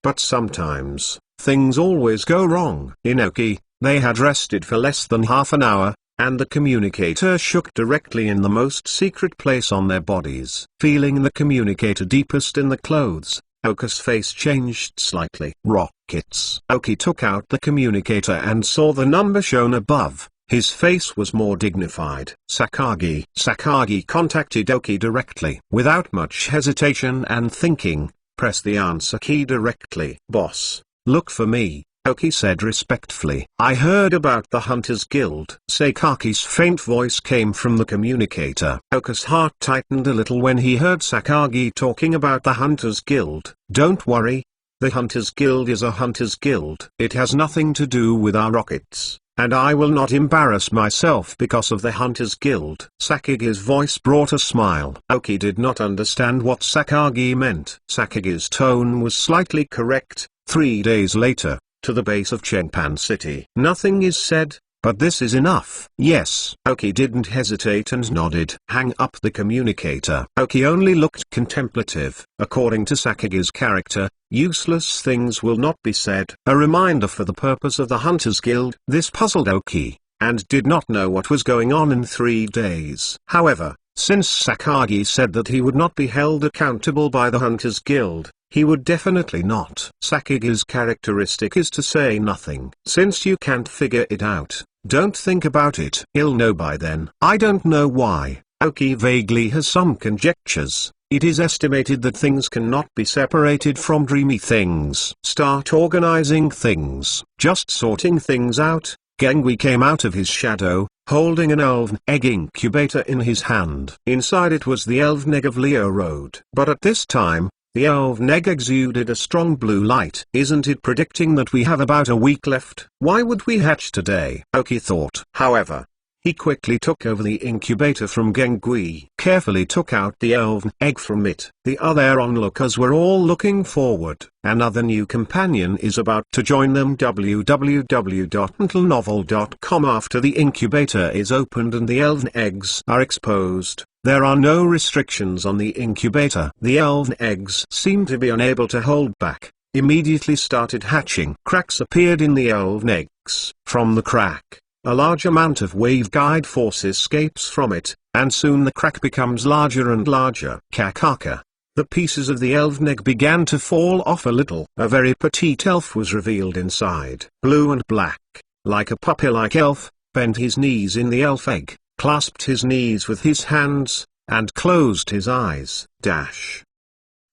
But sometimes, things always go wrong. In Oki, they had rested for less than half an hour, and the communicator shook directly in the most secret place on their bodies. Feeling the communicator deepest in the clothes, Oka's face changed slightly. Rockets. Oki took out the communicator and saw the number shown above. His face was more dignified. Sakagi. Sakagi contacted Oki directly. Without much hesitation and thinking, press the answer key directly. Boss, look for me, Oki said respectfully. I heard about the Hunters Guild. Sakagi's faint voice came from the communicator. Oka's heart tightened a little when he heard Sakagi talking about the Hunters Guild. Don't worry. The Hunters Guild is a Hunters Guild. It has nothing to do with our rockets, and I will not embarrass myself because of the Hunters Guild. Sakagi's voice brought a smile. Oki did not understand what Sakagi meant. Sakagi's tone was slightly correct. 3 days later, to the base of Chengpan City. Nothing is said, but this is enough. Yes. Oki didn't hesitate and nodded. Hang up the communicator. Oki only looked contemplative. According to Sakagi's character, useless things will not be said. A reminder for the purpose of the Hunters Guild. This puzzled Oki, and did not know what was going on in 3 days. However, since Sakagi said that he would not be held accountable by the Hunters Guild, he would definitely not. Sakagi's characteristic is to say nothing. Since you can't figure it out, don't think about it. He'll know by then. I don't know why. Oki vaguely has some conjectures. It is estimated that things cannot be separated from dreamy things. Start organizing things. Just sorting things out. Gengui came out of his shadow, holding an elven egg incubator in his hand. Inside it was the elven egg of Leo Road. But at this time, the elven egg exuded a strong blue light. Isn't it predicting that we have about a week left? Why would we hatch today? Oki thought. However, he quickly took over the incubator from Gengui, carefully took out the elven egg from it. The other onlookers were all looking forward. Another new companion is about to join them. www.mentalnovel.com. After the incubator is opened and the elven eggs are exposed, there are no restrictions on the incubator. The elven eggs seem to be unable to hold back, immediately started hatching. Cracks appeared in the elven eggs. From the crack, a large amount of waveguide force escapes from it, and soon the crack becomes larger and larger. Kakaka. The pieces of the elven egg began to fall off a little. A very petite elf was revealed inside. Blue and black, like a puppy-like elf, bent his knees in the elf egg, clasped his knees with his hands, and closed his eyes.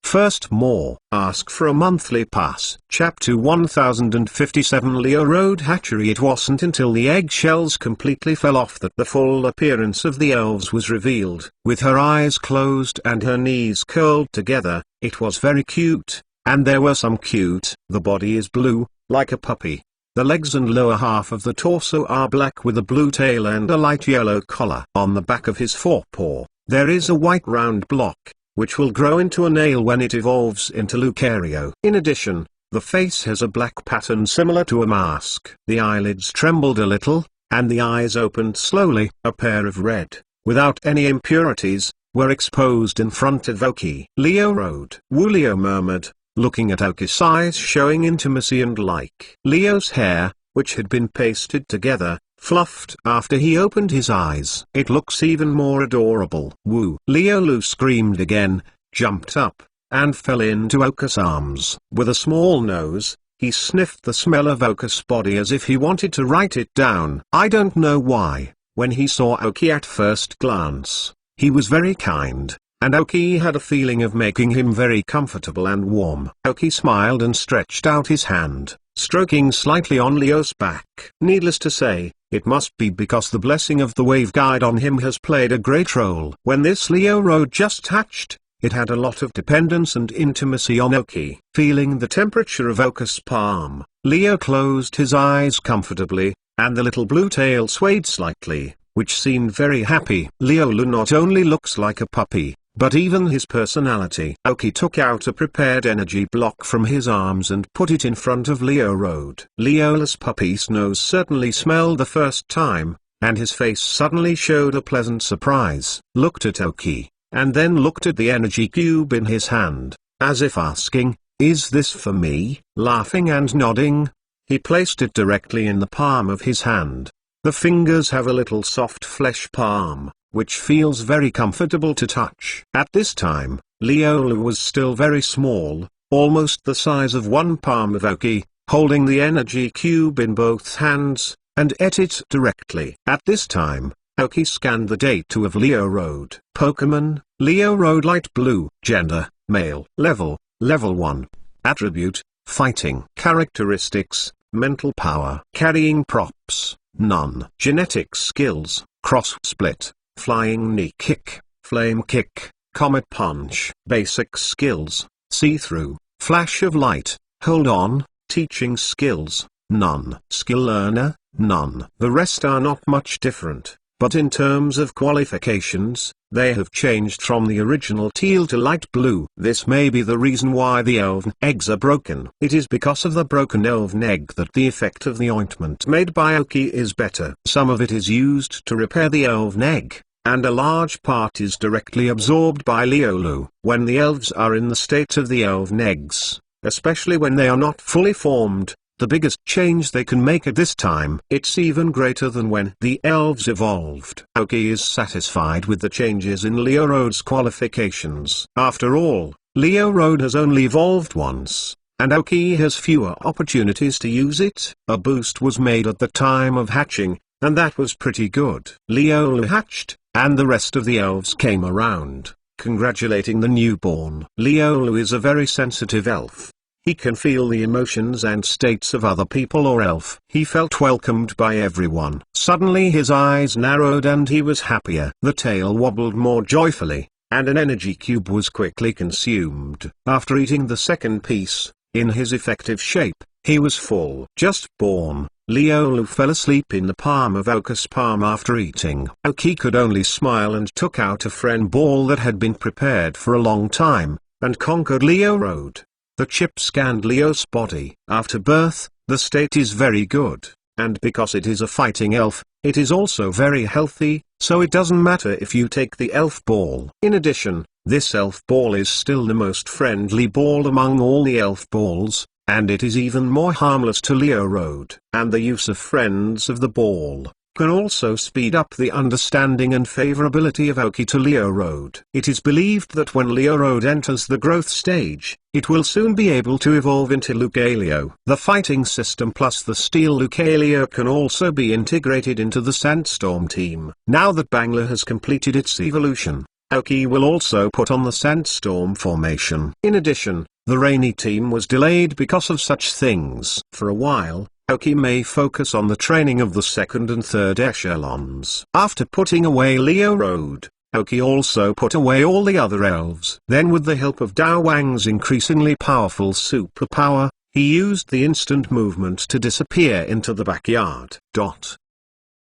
First more. Ask for a monthly pass. Chapter 1057 Leo Road Hatchery. It wasn't until the eggshells completely fell off that the full appearance of the elves was revealed. With her eyes closed and her knees curled together, it was very cute, and there were some cute. The body is blue, like a puppy. The legs and lower half of the torso are black with a blue tail and a light yellow collar. On the back of his forepaw, there is a white round block, which will grow into a nail when it evolves into Lucario. In addition, the face has a black pattern similar to a mask. The eyelids trembled a little, and the eyes opened slowly. A pair of red, without any impurities, were exposed in front of Oki. Leo Road. Leo murmured, looking at Oki's eyes showing intimacy and like. Leo's hair, which had been pasted together, fluffed after he opened his eyes. It looks even more adorable. Woo! Leo screamed again, jumped up, and fell into Oka's arms. With a small nose, he sniffed the smell of Oka's body as if he wanted to write it down. I don't know why, when he saw Oki at first glance, he was very kind, and Oki had a feeling of making him very comfortable and warm. Oki smiled and stretched out his hand, stroking slightly on Leo's back. Needless to say, it must be because the blessing of the wave guide on him has played a great role. When this Leo Road just hatched, it had a lot of dependence and intimacy on Oki. Feeling the temperature of Oka's palm, Leo closed his eyes comfortably, and the little blue tail swayed slightly, which seemed very happy. Leo not only looks like a puppy, but even his personality. Oki took out a prepared energy block from his arms and put it in front of Leo Road. Leo's puppy's nose certainly smelled the first time, and his face suddenly showed a pleasant surprise. Looked at Oki, and then looked at the energy cube in his hand, as if asking, "Is this for me?" Laughing and nodding, he placed it directly in the palm of his hand. The fingers have a little soft flesh palm, which feels very comfortable to touch. At this time, Leo was still very small, almost the size of one palm of Oki, holding the energy cube in both hands, and ate it directly. At this time, Oki scanned the data of Leo Road. Pokemon, Leo Road light blue. Gender, male. Level 1. Attribute, fighting. Characteristics, mental power. Carrying props, none. Genetic skills, cross split, flying knee kick, flame kick, comet punch. Basic skills, see-through, flash of light, hold on. Teaching skills, none. Skill learner, none. The rest are not much different, but in terms of qualifications, they have changed from the original teal to light blue. This may be the reason why the elven eggs are broken. It is because of the broken elven egg that the effect of the ointment made by Oki is better. Some of it is used to repair the elven egg, and a large part is directly absorbed by Leolu. When the elves are in the state of the elven eggs, especially when they are not fully formed, the biggest change they can make at this time, it's even greater than when the elves evolved. Oki is satisfied with the changes in Leo Road's qualifications. After all, Leo Road has only evolved once, and Oki has fewer opportunities to use it. A boost was made at the time of hatching, and that was pretty good. Leo hatched, and the rest of the elves came around, congratulating the newborn. Leo is a very sensitive elf. He can feel the emotions and states of other people or elf. He felt welcomed by everyone. Suddenly his eyes narrowed and he was happier. The tail wobbled more joyfully, and an energy cube was quickly consumed. After eating the second piece, in his effective shape, he was full. Just born, Leo fell asleep in the palm of Oka's palm after eating. Oki could only smile and took out a friend ball that had been prepared for a long time, and conquered Leo Road. The chip scanned Leo's body. After birth, the state is very good, and because it is a fighting elf, it is also very healthy, so it doesn't matter if you take the elf ball. In addition, this elf ball is still the most friendly ball among all the elf balls, and it is even more harmless to Leo Road. And the use of friends of the ball can also speed up the understanding and favorability of Oki to Leo Road. It is believed that when Leo Road enters the growth stage, it will soon be able to evolve into Lucario. The fighting system plus the steel Lucario can also be integrated into the Sandstorm team. Now that Bangla has completed its evolution, Aoki will also put on the sandstorm formation. In addition, the rainy team was delayed because of such things. For a while, Aoki may focus on the training of the second and third echelons. After putting away Leo Road, Aoki also put away all the other elves. Then with the help of Dao Wang's increasingly powerful superpower, he used the instant movement to disappear into the backyard.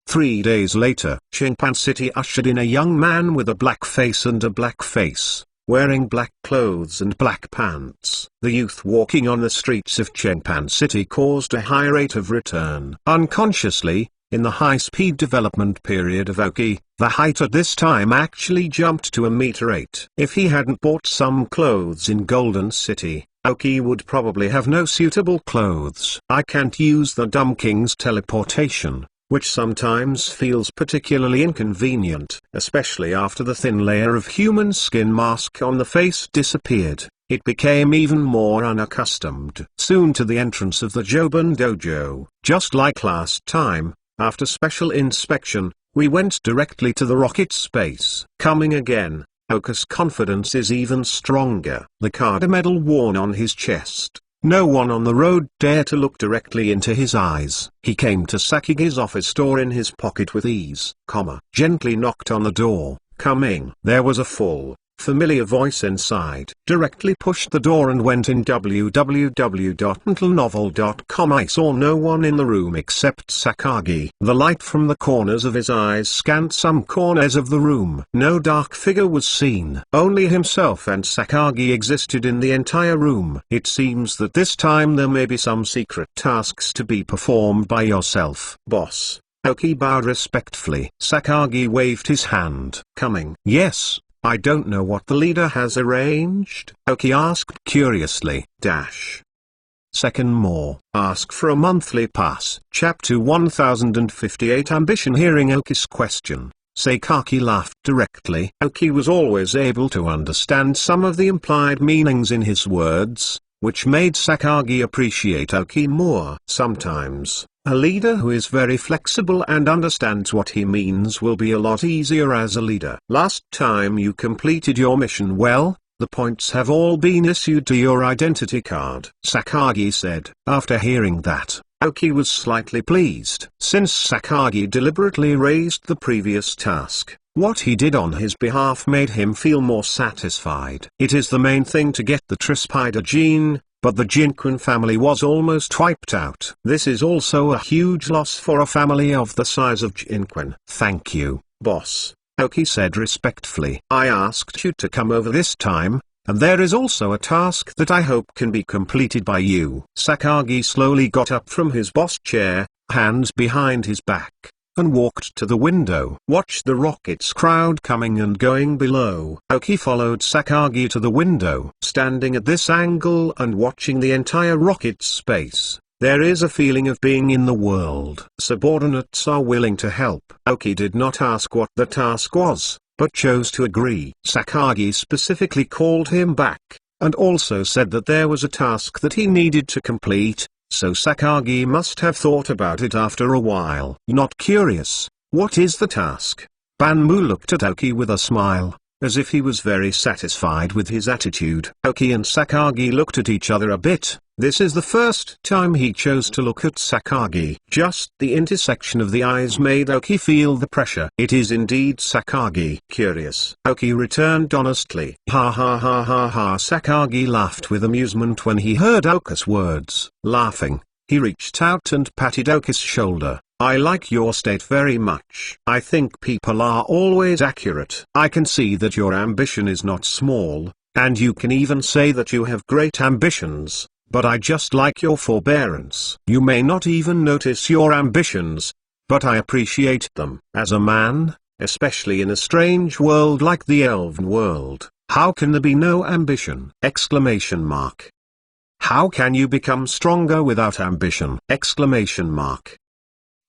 3 days later, Chengpan City ushered in a young man with a black face and a black face, wearing black clothes and black pants. The youth walking on the streets of Chengpan City caused a high rate of return. Unconsciously, in the high-speed development period of Aoki, the height at this time actually jumped to 1.8 meters. If he hadn't bought some clothes in Golden City, Aoki would probably have no suitable clothes. I can't use the Dumb King's teleportation, which sometimes feels particularly inconvenient, especially after the thin layer of human skin mask on the face disappeared. It became even more unaccustomed. Soon to the entrance of the Joban Dojo, just like last time, after special inspection, we went directly to the rocket space. Coming again, Aoki's confidence is even stronger. The Kada medal worn on his chest. No one on the road dared to look directly into his eyes. He came to Sakigi's office door in his pocket with ease, gently knocked on the door. Coming. There was a full, familiar voice inside. Directly pushed the door and went in. www.mentalnovel.com. I saw no one in the room except Sakagi. The light from the corners of his eyes scanned some corners of the room. No dark figure was seen. Only himself and Sakagi existed in the entire room. It seems that this time there may be some secret tasks to be performed by yourself. Boss. Aoki bowed respectfully. Sakagi waved his hand. Coming. Yes. I don't know what the leader has arranged, Aoki asked curiously. Second more. Ask for a monthly pass. Chapter 1058. Ambition. Hearing Aoki's question, Sakagi laughed directly. Aoki was always able to understand some of the implied meanings in his words, which made Sakagi appreciate Aoki more. Sometimes, a leader who is very flexible and understands what he means will be a lot easier as a leader. Last time you completed your mission well, the points have all been issued to your identity card, Sakagi said. After hearing that, Aoki was slightly pleased. Since Sakagi deliberately raised the previous task, what he did on his behalf made him feel more satisfied. It is the main thing to get the Trispider gene, but the Jinquin family was almost wiped out. This is also a huge loss for a family of the size of Jinquin. Thank you, boss, Aoki said respectfully. I asked you to come over this time, and there is also a task that I hope can be completed by you. Sakagi slowly got up from his boss chair, hands behind his back, and walked to the window. Watched the rockets crowd coming and going below. Aoki followed Sakagi to the window. Standing at this angle and watching the entire rocket space, there is a feeling of being in the world. Subordinates are willing to help. Aoki did not ask what the task was, but chose to agree. Sakagi specifically called him back, and also said that there was a task that he needed to complete. So Sakagi must have thought about it after a while. Not curious, what is the task? Banmu looked at Aoki with a smile, as if he was very satisfied with his attitude. Aoki and Sakagi looked at each other a bit. This is the first time he chose to look at Sakagi. Just the intersection of the eyes made Aoki feel the pressure. It is indeed Sakagi. Curious. Aoki returned honestly. Ha ha ha ha ha. Sakagi laughed with amusement when he heard Aoki's words. Laughing, he reached out and patted Aoki's shoulder. I like your state very much. I think people are always accurate. I can see that your ambition is not small, and you can even say that you have great ambitions. But I just like your forbearance. You may not even notice your ambitions, but I appreciate them. As a man, especially in a strange world like the Elven world, how can there be no ambition? Exclamation mark. How can you become stronger without ambition? Exclamation mark.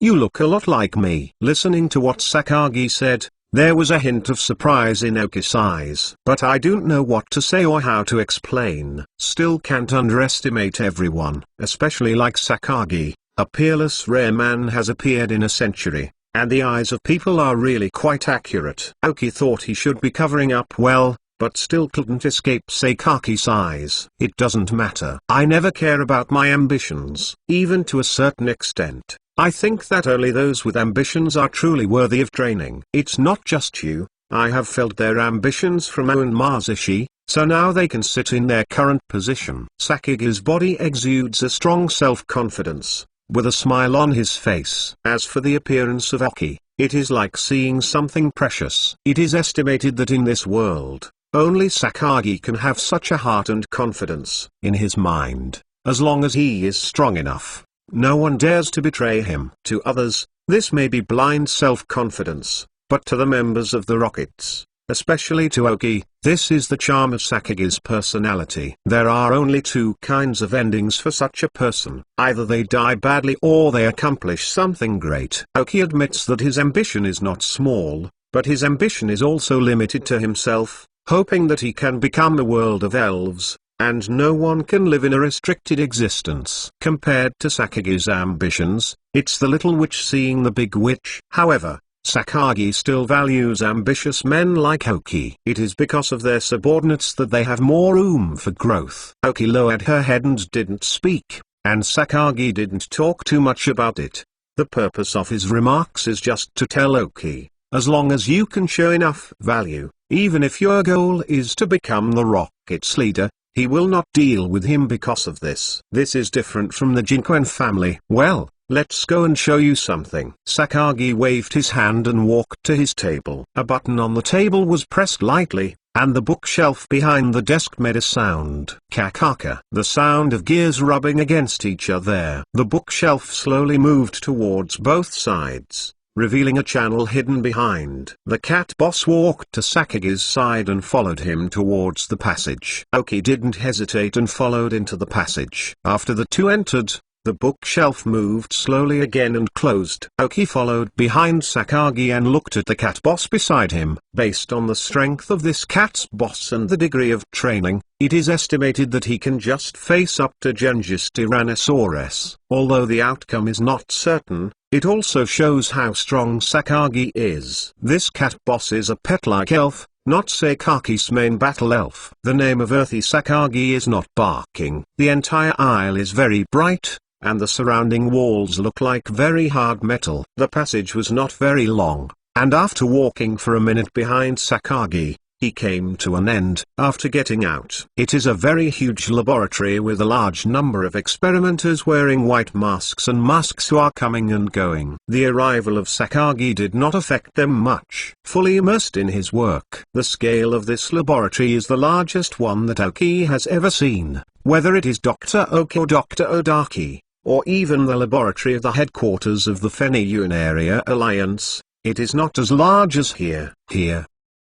You look a lot like me. Listening to what Sakagi said, there was a hint of surprise in Aoki's eyes. But I don't know what to say or how to explain. Still can't underestimate everyone, especially like Sakagi. A peerless rare man has appeared in a century. and the eyes of people are really quite accurate. Aoki thought he should be covering up well, but still couldn't escape Sakaki's eyes. It doesn't matter. I never care about my ambitions, even to a certain extent. I think that only those with ambitions are truly worthy of training. It's not just you. I have felt their ambitions from Owen Masashi, so now they can sit in their current position. Sakage's body exudes a strong self-confidence, with a smile on his face. As for the appearance of Aoki, it is like seeing something precious. It is estimated that in this world, only Sakagi can have such a heart and confidence in his mind. As long as he is strong enough, no one dares to betray him. To others, this may be blind self-confidence, but to the members of the Rockets, especially to Aoki, this is the charm of Sakage's personality. There are only two kinds of endings for such a person. Either they die badly or they accomplish something great. Aoki admits that his ambition is not small, but his ambition is also limited to himself, hoping that he can become a world of elves, and no one can live in a restricted existence. Compared to Sakage's ambitions, it's the little witch seeing the big witch. However, Sakagi still values ambitious men like Aoki. It is because of their subordinates that they have more room for growth. Aoki lowered her head and didn't speak, and Sakagi didn't talk too much about it. The purpose of his remarks is just to tell Aoki, as long as you can show enough value, even if your goal is to become the Rocket's leader, he will not deal with him because of this. This is different from the Jinkwen family. Well, let's go and show you something. Sakagi waved his hand and walked to his table. A button on the table was pressed lightly, and the bookshelf behind the desk made a sound. Kakaka. The sound of gears rubbing against each other. The bookshelf slowly moved towards both sides, revealing a channel hidden behind. The cat boss walked to Sakage's side and followed him towards the passage. Aoki didn't hesitate and followed into the passage. After the two entered, the bookshelf moved slowly again and closed. Aoki followed behind Sakagi and looked at the cat boss beside him. Based on the strength of this cat's boss and the degree of training, it is estimated that he can just face up to Genghis Tyrannosaurus. Although the outcome is not certain, it also shows how strong Sakagi is. This cat boss is a pet-like elf, not Sakagi's main battle elf. The name of earthy Sakagi is not barking. The entire aisle is very bright, and the surrounding walls look like very hard metal. The passage was not very long, and after walking for a minute behind Sakagi, he came to an end. After getting out, it is a very huge laboratory with a large number of experimenters wearing white masks and masks who are coming and going. The arrival of Sakagi did not affect them much. Fully immersed in his work, the scale of this laboratory is the largest one that Aoki has ever seen. Whether it is Dr. Oki or Dr. Odaki, or even the laboratory of the headquarters of the Feniyun Area Alliance, it is not as large as here.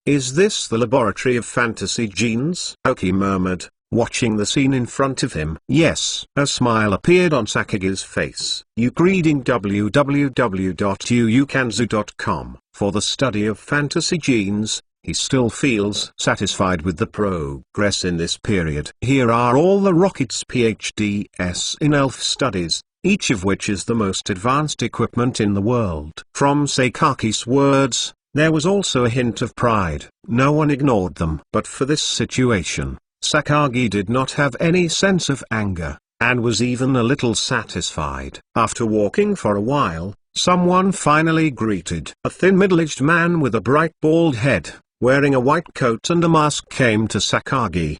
Is this the laboratory of fantasy genes? Aoki murmured, watching the scene in front of him. Yes. A smile appeared on Sakage's face. Reading www.uukanzu.com. For the study of fantasy genes, he still feels satisfied with the progress in this period. Here are all the Rockets' PhDs in elf studies, each of which is the most advanced equipment in the world. From Sakagi's words, there was also a hint of pride. No one ignored them. But for this situation, Sakagi did not have any sense of anger, and was even a little satisfied. After walking for a while, someone finally greeted. A thin middle-aged man with a bright bald head, wearing a white coat and a mask came to Sakagi.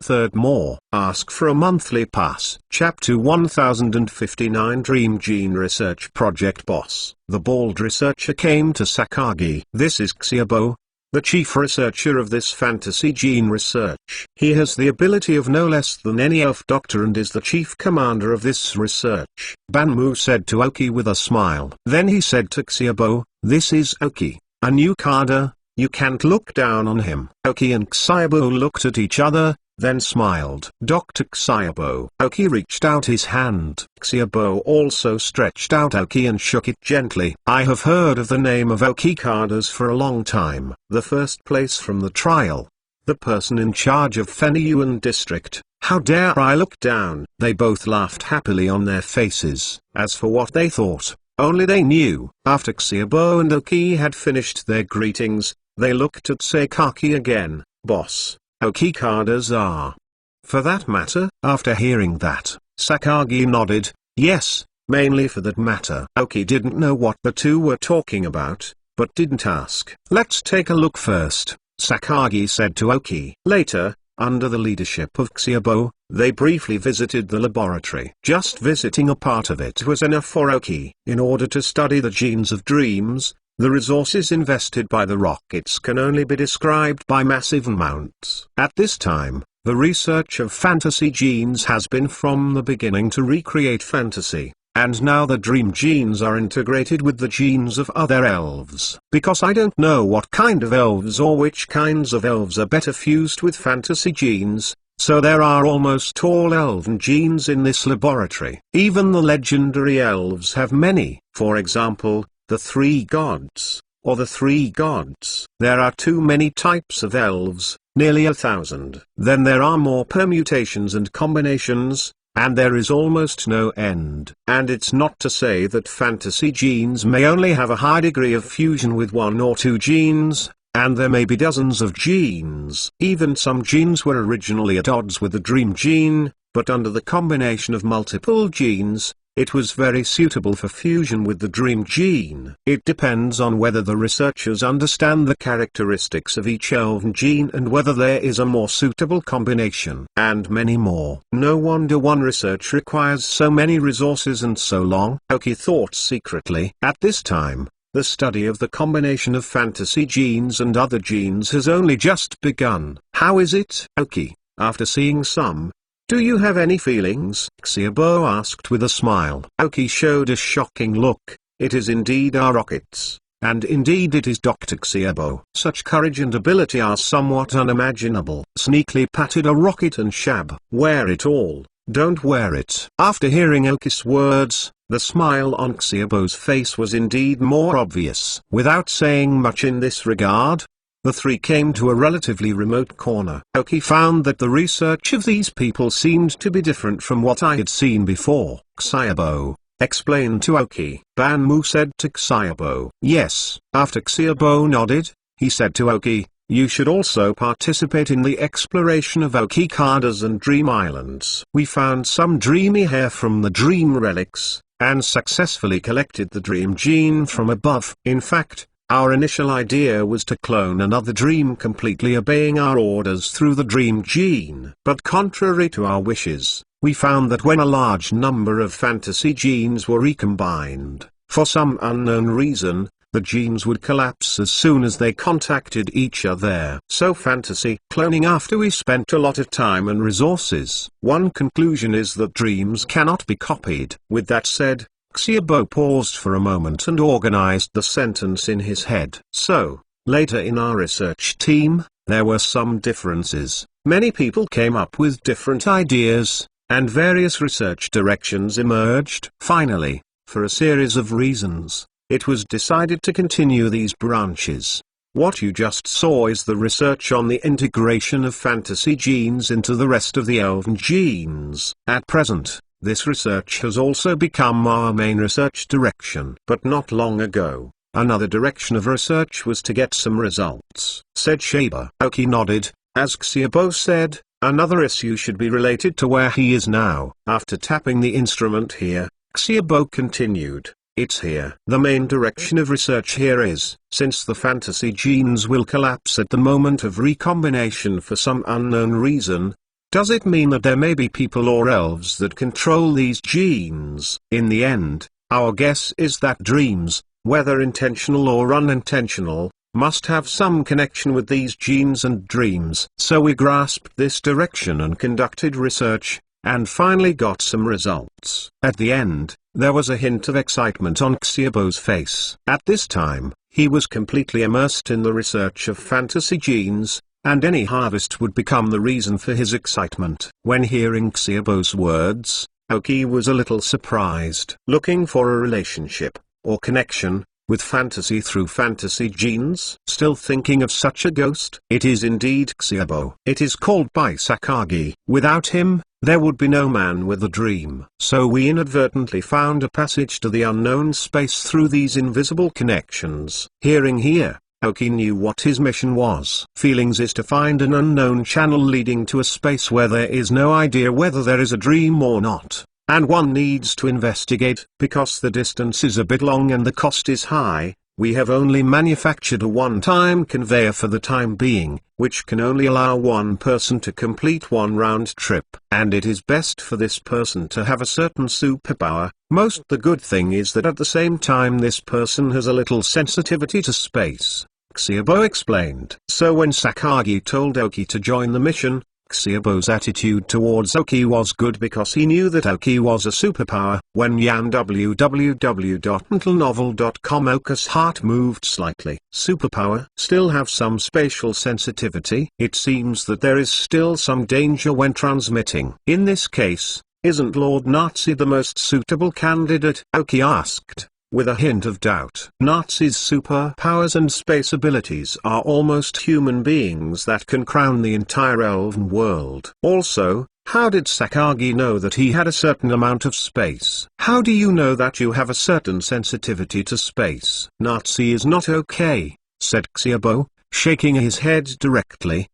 Third more. Ask for a monthly pass. Chapter 1059 Dream Gene Research Project Boss. The bald researcher came to Sakagi. This is Xiaobo, the chief researcher of this fantasy gene research. He has the ability of no less than any elf doctor and is the chief commander of this research. Banmu said to Aoki with a smile. Then he said to Xiaobo, this is Aoki, a new cadre, you can't look down on him. Aoki and Xiaobo looked at each other, then smiled. Dr. Xiaobo. Aoki reached out his hand. Xiaobo also stretched out Aoki and shook it gently. I have heard of the name of Aoki cadres for a long time. The first place from the trial. The person in charge of Feniyuan district. How dare I look down? They both laughed happily on their faces. As for what they thought, Only they knew. After Xiaobo and Oki had finished their greetings, they looked at Sakaki again. Boss, Okikadas are. For that matter? After hearing that, Sakagi nodded. Yes, mainly for that matter. Oki didn't know what the two were talking about, but didn't ask. Let's take a look first, Sakagi said to Oki. Later, under the leadership of Xiaobo, they briefly visited the laboratory. Just visiting a part of it was enough for Oki. In order to study the genes of dreams, the resources invested by the rockets can only be described by massive amounts. At this time, the research of fantasy genes has been from the beginning to recreate fantasy. And now the dream genes are integrated with the genes of other elves. Because I don't know what kind of elves or which kinds of elves are better fused with fantasy genes, so there are almost all elven genes in this laboratory. Even the legendary elves have many. For example, the three gods, or the three gods. There are too many types of elves, nearly 1,000. Then there are more permutations and combinations, and there is almost no end. And it's not to say that fantasy genes may only have a high degree of fusion with one or two genes, and there may be dozens of genes. Even some genes were originally at odds with the dream gene, but under the combination of multiple genes, it was very suitable for fusion with the dream gene. It depends on whether the researchers understand the characteristics of each elven gene and whether there is a more suitable combination. And many more. No wonder one research requires so many resources and so long. Oki thought secretly. At this time, the study of the combination of fantasy genes and other genes has only just begun. How is it, Oki, after seeing some? Do you have any feelings? Xiaobo asked with a smile. Oki showed a shocking look. It is indeed our rockets, and indeed it is Dr. Xiaobo. Such courage and ability are somewhat unimaginable. Sneakily patted a rocket and shab. Wear it all, don't wear it. After hearing Oki's words, the smile on Xiaobo's face was indeed more obvious. Without saying much in this regard, the three came to a relatively remote corner. Oki found that the research of these people seemed to be different from what I had seen before. Xiaobo explained to Oki. Banmu said to Xiaobo. Yes. After Xiaobo nodded, he said to Oki, you should also participate in the exploration of Okikadas and Dream Islands. We found some dreamy hair from the dream relics, and successfully collected the dream gene from above. In fact, our initial idea was to clone another dream completely obeying our orders through the dream gene. But contrary to our wishes, we found that when a large number of fantasy genes were recombined, for some unknown reason, the genes would collapse as soon as they contacted each other. So fantasy cloning after we spent a lot of time and resources. One conclusion is that dreams cannot be copied. With that said, Xiaobo paused for a moment and organized the sentence in his head. So, later in our research team, there were some differences. Many people came up with different ideas, and various research directions emerged. Finally, for a series of reasons, it was decided to continue these branches. What you just saw is the research on the integration of fantasy genes into the rest of the elven genes. At present, this research has also become our main research direction. But not long ago, another direction of research was to get some results, said Shaba. Oki nodded. As Xiaobo said, another issue should be related to where he is now. After tapping the instrument here, Xiaobo continued. It's here. The main direction of research here is, since the fantasy genes will collapse at the moment of recombination for some unknown reason, does it mean that there may be people or elves that control these genes? In the end, our guess is that dreams, whether intentional or unintentional, must have some connection with these genes and dreams. So we grasped this direction and conducted research, and finally got some results. At the end, there was a hint of excitement on Xiaobo's face. At this time, he was completely immersed in the research of fantasy genes, and any harvest would become the reason for his excitement. When hearing Xiaobo's words, Oki was a little surprised. Looking for a relationship, or connection, with fantasy through fantasy genes? Still thinking of such a ghost? It is indeed Xiaobo. It is called by Sakagi. Without him, there would be no man with a dream. So we inadvertently found a passage to the unknown space through these invisible connections. Hearing here, Oki knew what his mission was. Feelings is to find an unknown channel leading to a space where there is no idea whether there is a dream or not. And one needs to investigate. Because the distance is a bit long and the cost is high, we have only manufactured a one-time conveyor for the time being, which can only allow one person to complete one round trip. And it is best for this person to have a certain superpower. The good thing is that at the same time this person has a little sensitivity to space, Xiaobo explained. So when Sakagi told Oki to join the mission, Xiaobo's attitude towards Oki was good because he knew that Oki was a superpower. When Yan www.mentalnovel.com Oka's heart moved slightly. Superpower still have some spatial sensitivity. It seems that there is still some danger when transmitting. In this case, isn't Lord Nazi the most suitable candidate? Oki asked, with a hint of doubt. Nazi's superpowers and space abilities are almost human beings that can crown the entire elven world. Also, how did Sakagi know that he had a certain amount of space? How do you know that you have a certain sensitivity to space? Nazi is not okay, said Xiaobo, shaking his head directly.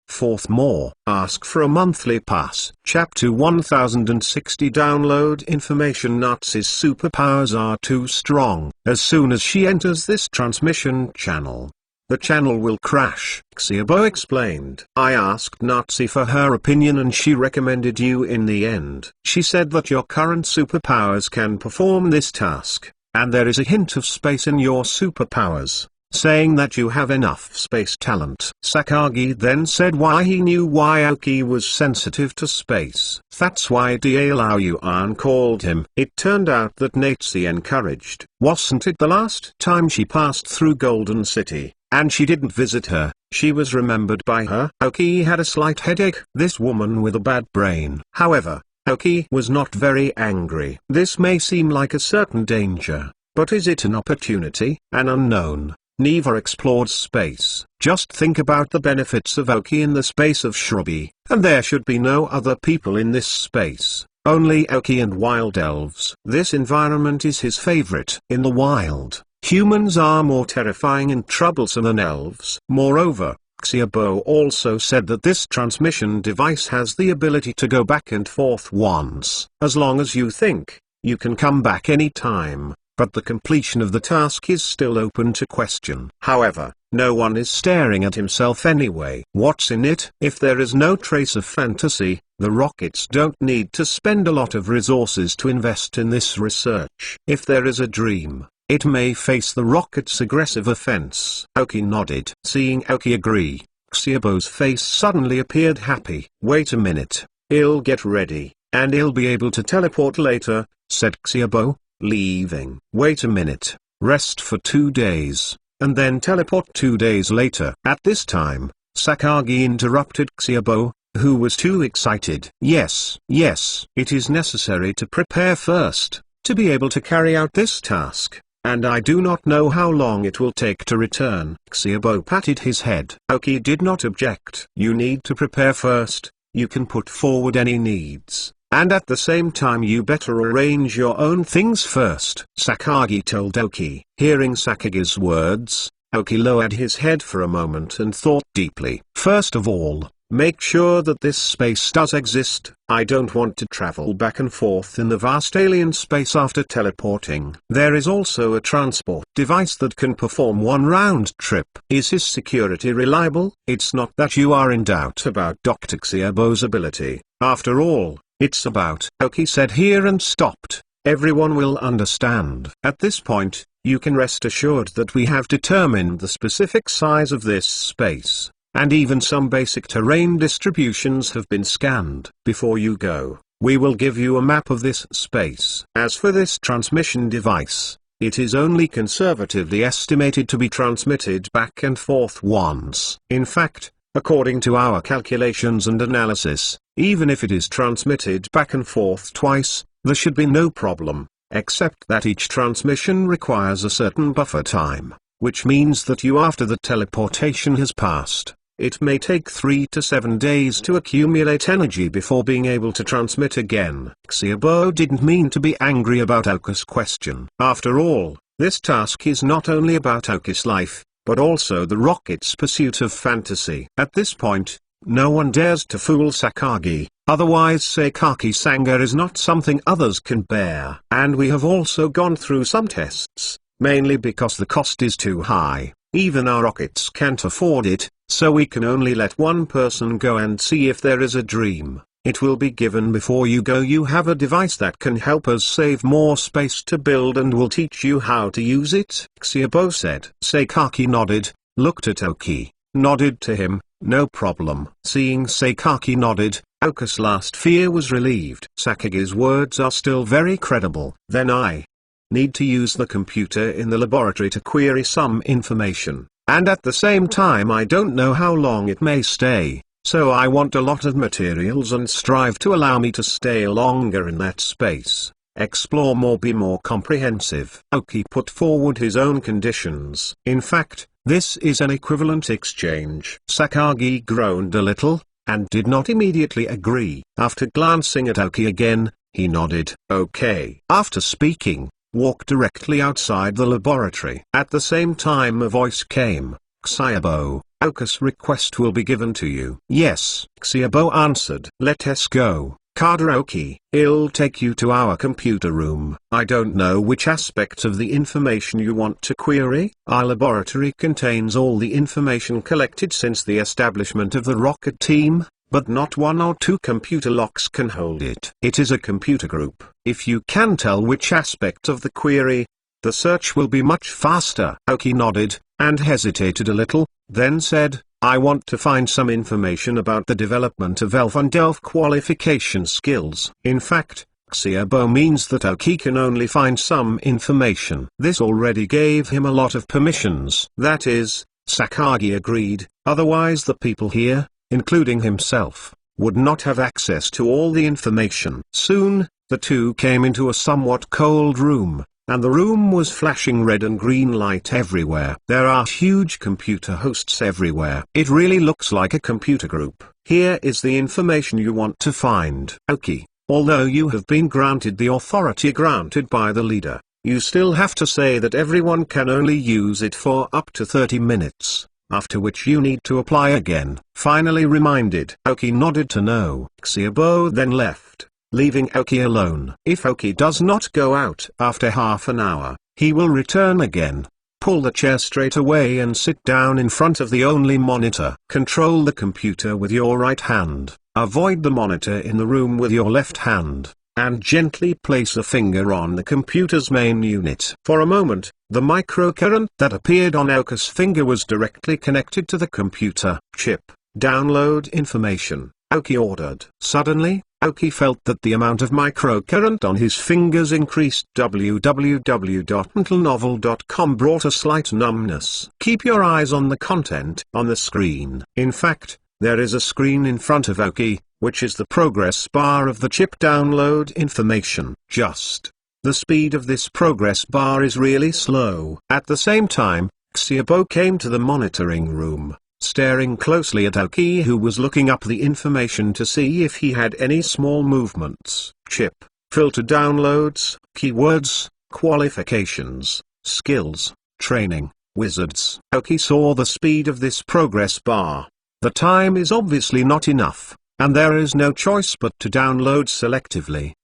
Fourth more. Ask for a monthly pass. Chapter 1060. Download information. Nazi's superpowers are too strong. As soon as she enters this transmission channel, the channel will crash, Xiaobo explained. I asked Nazi for her opinion and she recommended you in the end. She said that your current superpowers can perform this task, and there is a hint of space in your superpowers, saying that you have enough space talent. Sakagi then said why he knew why Oki was sensitive to space. That's why Lao Yuan called him. It turned out that Nazi encouraged. Wasn't it the last time she passed through Golden City, and she didn't visit her, she was remembered by her? Oki had a slight headache. This woman with a bad brain. However, Oki was not very angry. This may seem like a certain danger, but is it an opportunity? An unknown, never explored space. Just think about the benefits of Oki in the space of Shrubi, and there should be no other people in this space, only Oki and wild elves. This environment is his favorite. In the wild, humans are more terrifying and troublesome than elves. Moreover, Xiaobo also said that this transmission device has the ability to go back and forth once. As long as you think, you can come back any time. But the completion of the task is still open to question. However, no one is staring at himself anyway. What's in it? If there is no trace of fantasy, the rockets don't need to spend a lot of resources to invest in this research. If there is a dream, it may face the rocket's aggressive offense. Oki nodded. Seeing Oki agree, Xiaobo's face suddenly appeared happy. Wait a minute, I'll get ready, and I'll be able to teleport later, said Xiaobo. Leaving. Wait a minute, rest for 2 days, and then teleport 2 days later. At this time, Sakagi interrupted Xiaobo, who was too excited. Yes, it is necessary to prepare first, to be able to carry out this task, and I do not know how long it will take to return. Xiaobo patted his head. Oki did not object. You need to prepare first, you can put forward any needs, and at the same time you better arrange your own things first, Sakagi told Oki. Hearing Sakagi's words, Oki lowered his head for a moment and thought deeply. First of all, make sure that this space does exist. I don't want to travel back and forth in the vast alien space after teleporting. There is also a transport device that can perform one round trip. Is his security reliable? It's not that you are in doubt about Dr. Xiaobo's ability. After all, it's about, Oki said here and stopped. Everyone will understand. At this point, you can rest assured that we have determined the specific size of this space, and even some basic terrain distributions have been scanned. Before you go, we will give you a map of this space. As for this transmission device, it is only conservatively estimated to be transmitted back and forth once. In fact, according to our calculations and analysis, even if it is transmitted back and forth twice, there should be no problem, except that each transmission requires a certain buffer time, which means that you after the teleportation has passed, It may take 3 to 7 days to accumulate energy before being able to transmit again. Xiaobo didn't mean to be angry about Aoki's question. After all, this task is not only about Aoki's life, but also the rocket's pursuit of fantasy. At this point, no one dares to fool Sakagi, otherwise Sakaki Sanga is not something others can bear. And we have also gone through some tests, mainly because the cost is too high. Even our rockets can't afford it, so we can only let one person go and see if there is a dream. It will be given before you go. You have a device that can help us save more space to build and will teach you how to use it, Xiaobo said. Sakaki nodded, looked at Aoki, nodded to him, no problem. Seeing Sakaki nodded, Aoki's last fear was relieved. Sakagi's words are still very credible. Then I need to use the computer in the laboratory to query some information, and at the same time I don't know how long it may stay, so I want a lot of materials and strive to allow me to stay longer in that space, explore more, be more comprehensive. Aoki put forward his own conditions. In fact, this is an equivalent exchange. Sakagi groaned a little, and did not immediately agree. After glancing at Aoki again, he nodded. Okay. After speaking, walk directly outside the laboratory. At the same time a voice came, Xiaobo, Aoki's request will be given to you. Yes, Xiaobo answered. Let us go, Kadaoki. I'll take you to our computer room. I don't know which aspect of the information you want to query. Our laboratory contains all the information collected since the establishment of the rocket team, but not 1 or 2 computer locks can hold it. It is a computer group. If you can tell which aspect of the query, the search will be much faster. Aoki nodded, and hesitated a little, then said, I want to find some information about the development of elf and elf qualification skills. In fact, Xiaobo means that Aoki can only find some information. This already gave him a lot of permissions. That is, Sakagi agreed, otherwise the people here, including himself, would not have access to all the information. Soon, the two came into a somewhat cold room, and the room was flashing red and green light everywhere. There are huge computer hosts everywhere. It really looks like a computer group. Here is the information you want to find. Aoki, although you have been granted the authority granted by the leader, you still have to say that everyone can only use it for up to 30 minutes. After which you need to apply again. Finally reminded. Aoki nodded to no. Xiaobo then left, leaving Aoki alone. If Aoki does not go out after half an hour, he will return again. Pull the chair straight away and sit down in front of the only monitor. Control the computer with your right hand. Avoid the monitor in the room with your left hand, and gently place a finger on the computer's main unit. For a moment, the microcurrent that appeared on Aoki's finger was directly connected to the computer chip. Download information, Aoki ordered. Suddenly, Aoki felt that the amount of microcurrent on his fingers increased. www.mentalnovel.com brought a slight numbness. Keep your eyes on the content on the screen. In fact, there is a screen in front of Aoki, which is the progress bar of the chip. Download information. Just the speed of this progress bar is really slow. At the same time, Xiaobo came to the monitoring room, staring closely at Aoki, who was looking up the information to see if he had any small movements. Chip, filter downloads, keywords, qualifications, skills, training, wizards. Aoki saw the speed of this progress bar. The time is obviously not enough, and there is no choice but to download selectively.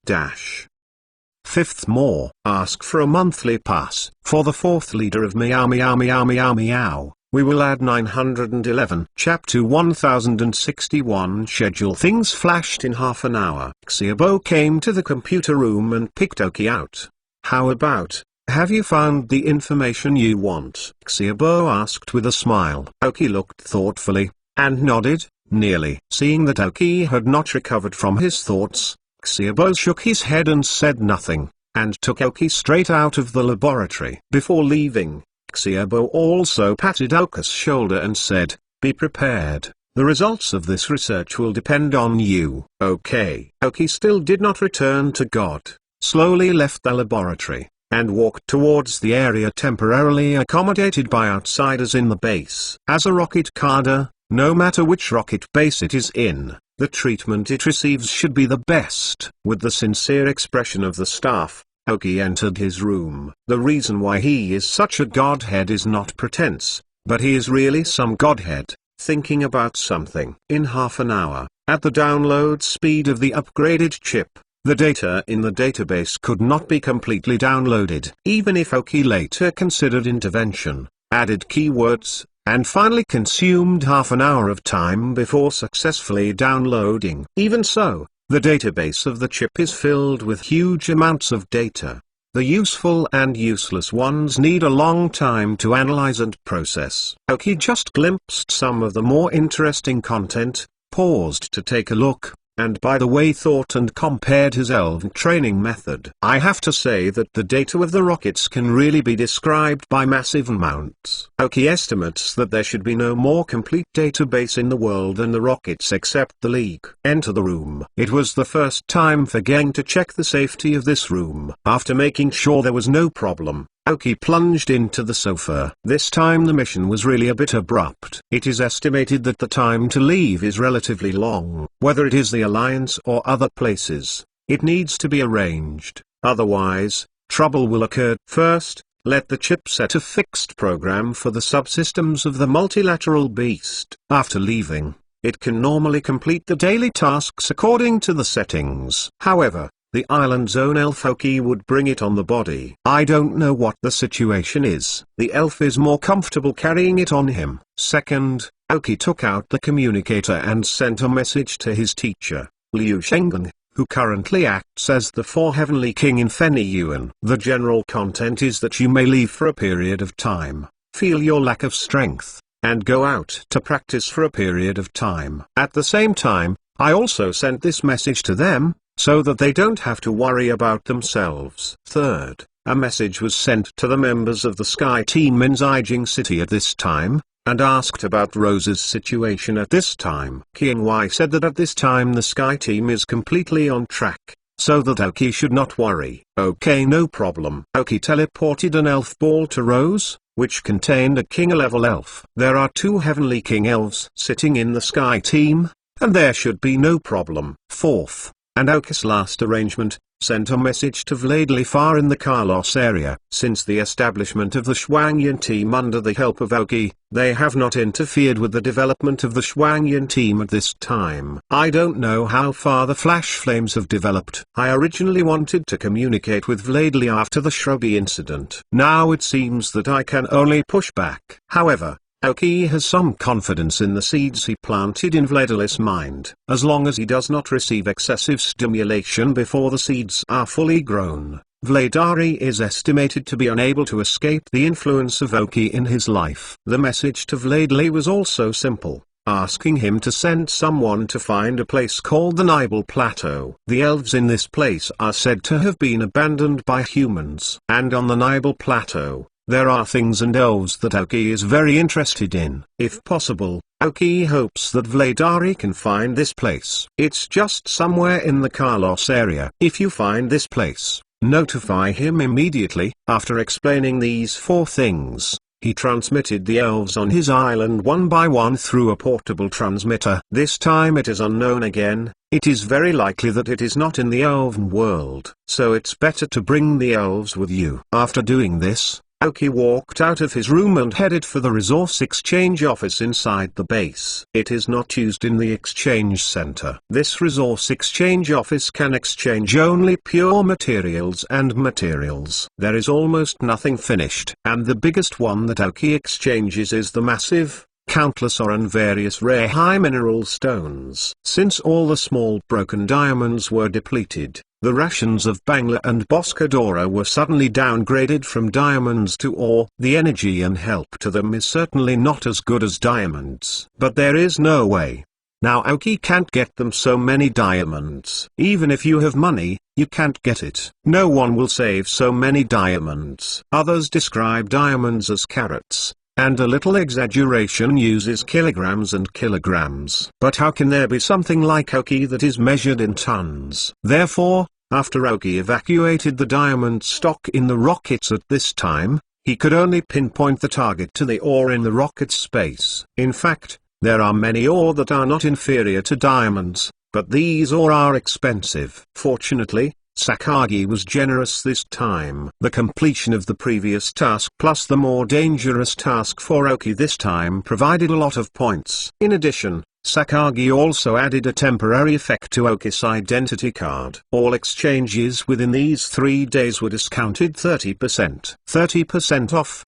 Fifth, more. Ask for a monthly pass. For the 4th leader of Meow Meow Meow Meow Meow, we will add 911. Chapter 1061. Schedule. Things flashed in half an hour. Xiaobo came to the computer room and picked Aoki out. How about, have you found the information you want? Xiaobo asked with a smile. Aoki looked thoughtfully, and nodded, nearly. Seeing that Aoki had not recovered from his thoughts, Xiaobo shook his head and said nothing, and took Aoki straight out of the laboratory. Before leaving, Xiaobo also patted Aoki's shoulder and said, be prepared, the results of this research will depend on you. Okay. Aoki still did not return to God, slowly left the laboratory, and walked towards the area temporarily accommodated by outsiders in the base. As a rocket carder, No matter which rocket base it is in, the treatment it receives should be the best. With the sincere expression of the staff, Aoki entered his room. The reason why he is such a godhead is not pretense, but he is really some godhead, thinking about something. In half an hour, at the download speed of the upgraded chip, the data in the database could not be completely downloaded. Even if Aoki later considered intervention, added keywords, and finally consumed half an hour of time before successfully downloading. Even so, the database of the chip is filled with huge amounts of data. The useful and useless ones need a long time to analyze and process. Aoki just glimpsed some of the more interesting content, paused to take a look, and by the way thought and compared his elven training method. I have to say that the data of the rockets can really be described by massive amounts. Aoki estimates that there should be no more complete database in the world than the rockets except the League. Enter the room. It was the first time for Gang to check the safety of this room. After making sure there was no problem, Aoki plunged into the sofa. This time the mission was really a bit abrupt. It is estimated that the time to leave is relatively long. Whether it is the Alliance or other places, it needs to be arranged, otherwise, trouble will occur. First, let the chip set a fixed program for the subsystems of the multilateral beast. After leaving, it can normally complete the daily tasks according to the settings. However, the island's own elf Aoki would bring it on the body. I don't know what the situation is. The elf is more comfortable carrying it on him. Second, Aoki took out the communicator and sent a message to his teacher, Liu Shengang, who currently acts as the Four-Heavenly King in Fenyuan. The general content is that you may leave for a period of time, feel your lack of strength, and go out to practice for a period of time. At the same time, I also sent this message to them, so that they don't have to worry about themselves. Third, a message was sent to the members of the Sky Team in Zijing City at this time, and asked about Rose's situation at this time. Qianghua said that at this time the Sky Team is completely on track, so that Aoki should not worry. Okay, no problem. Aoki teleported an elf ball to Rose, which contained a king-level elf. There are 2 Heavenly King elves sitting in the Sky Team, and there should be no problem. Fourth, and Aoki's last arrangement, sent a message to Vladely far in the Carlos area. Since the establishment of the Shuangyan team under the help of Aoki, they have not interfered with the development of the Shuangyan team at this time. I don't know how far the flash flames have developed. I originally wanted to communicate with Vladely after the Shrubby incident. Now it seems that I can only push back. However, Aoki has some confidence in the seeds he planted in Vladely's mind. As long as he does not receive excessive stimulation before the seeds are fully grown, Vladary is estimated to be unable to escape the influence of Aoki in his life. The message to Vladely was also simple, asking him to send someone to find a place called the Nibel Plateau. The elves in this place are said to have been abandoned by humans. And on the Nibel Plateau, there are things and elves that Aoki is very interested in. If possible, Aoki hopes that Vladary can find this place. It's just somewhere in the Carlos area. If you find this place, notify him immediately. After explaining these 4 things, he transmitted the elves on his island one by one through a portable transmitter. This time it is unknown again. It is very likely that it is not in the elven world, so it's better to bring the elves with you. After doing this, Aoki walked out of his room and headed for the resource exchange office inside the base. It is not used in the exchange center. This resource exchange office can exchange only pure materials and materials. There is almost nothing finished. And the biggest one that Aoki exchanges is the massive, countless and various rare high mineral stones. Since all the small broken diamonds were depleted, the rations of Bangla and Boscadora were suddenly downgraded from diamonds to ore. The energy and help to them is certainly not as good as diamonds. But there is no way. Now Aoki can't get them so many diamonds. Even if you have money, you can't get it. No one will save so many diamonds. Others describe diamonds as carats, and a little exaggeration uses kilograms and kilograms. But how can there be something like Aoki that is measured in tons? Therefore, after Aoki evacuated the diamond stock in the rockets at this time, he could only pinpoint the target to the ore in the rocket's space. In fact, There are many ore that are not inferior to diamonds, but these ore are expensive. Fortunately, Sakagi was generous this time. The completion of the previous task plus the more dangerous task for Oki this time provided a lot of points. In addition, Sakagi also added a temporary effect to Oki's identity card. All exchanges within these 3 days were discounted 30%. 30% off?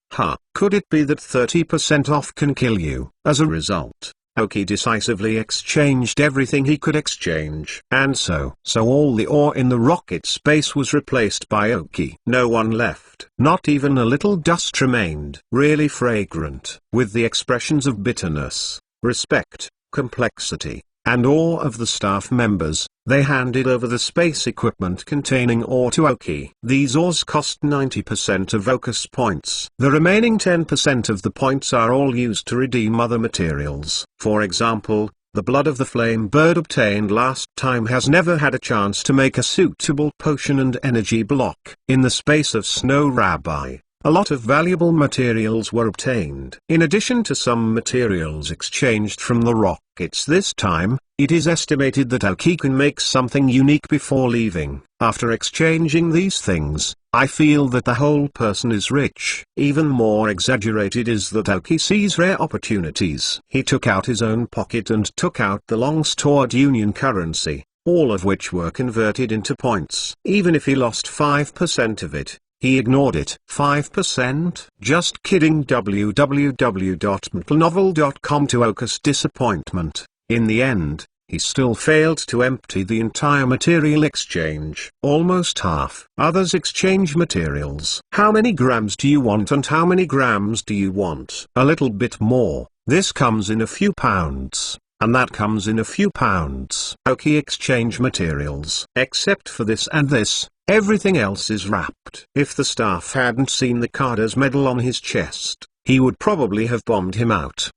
Could it be that 30% off can kill you? As a result, Oki decisively exchanged everything he could exchange. And so all the ore in the rocket space was replaced by Oki. No one left. Not even a little dust remained. Really fragrant. With the expressions of bitterness, respect, complexity, and awe of the staff members, they handed over the space equipment containing ore to Oki. These ores cost 90% of Oki's points. The remaining 10% of the points are all used to redeem other materials. For example, the blood of the flame bird obtained last time has never had a chance to make a suitable potion and energy block. In the space of Snow Rabbi, a lot of valuable materials were obtained. In addition to some materials exchanged from the rockets this time, it is estimated that Oki can make something unique before leaving. After exchanging these things, I feel that the whole person is rich. Even more exaggerated is that Oki sees rare opportunities. He took out his own pocket and took out the long-stored Union currency, all of which were converted into points. Even if he lost 5% of it, he ignored it. 5%? Just kidding. www.mtlnovel.com. To Oki's disappointment, in the end, he still failed to empty the entire material exchange. Almost half. Others exchange materials. How many grams do you want and how many grams do you want? A little bit more. This comes in a few pounds. And that comes in a few pounds. Oki exchange materials. Except for this and this, everything else is wrapped. If the staff hadn't seen the Carter's medal on his chest, he would probably have bombed him out.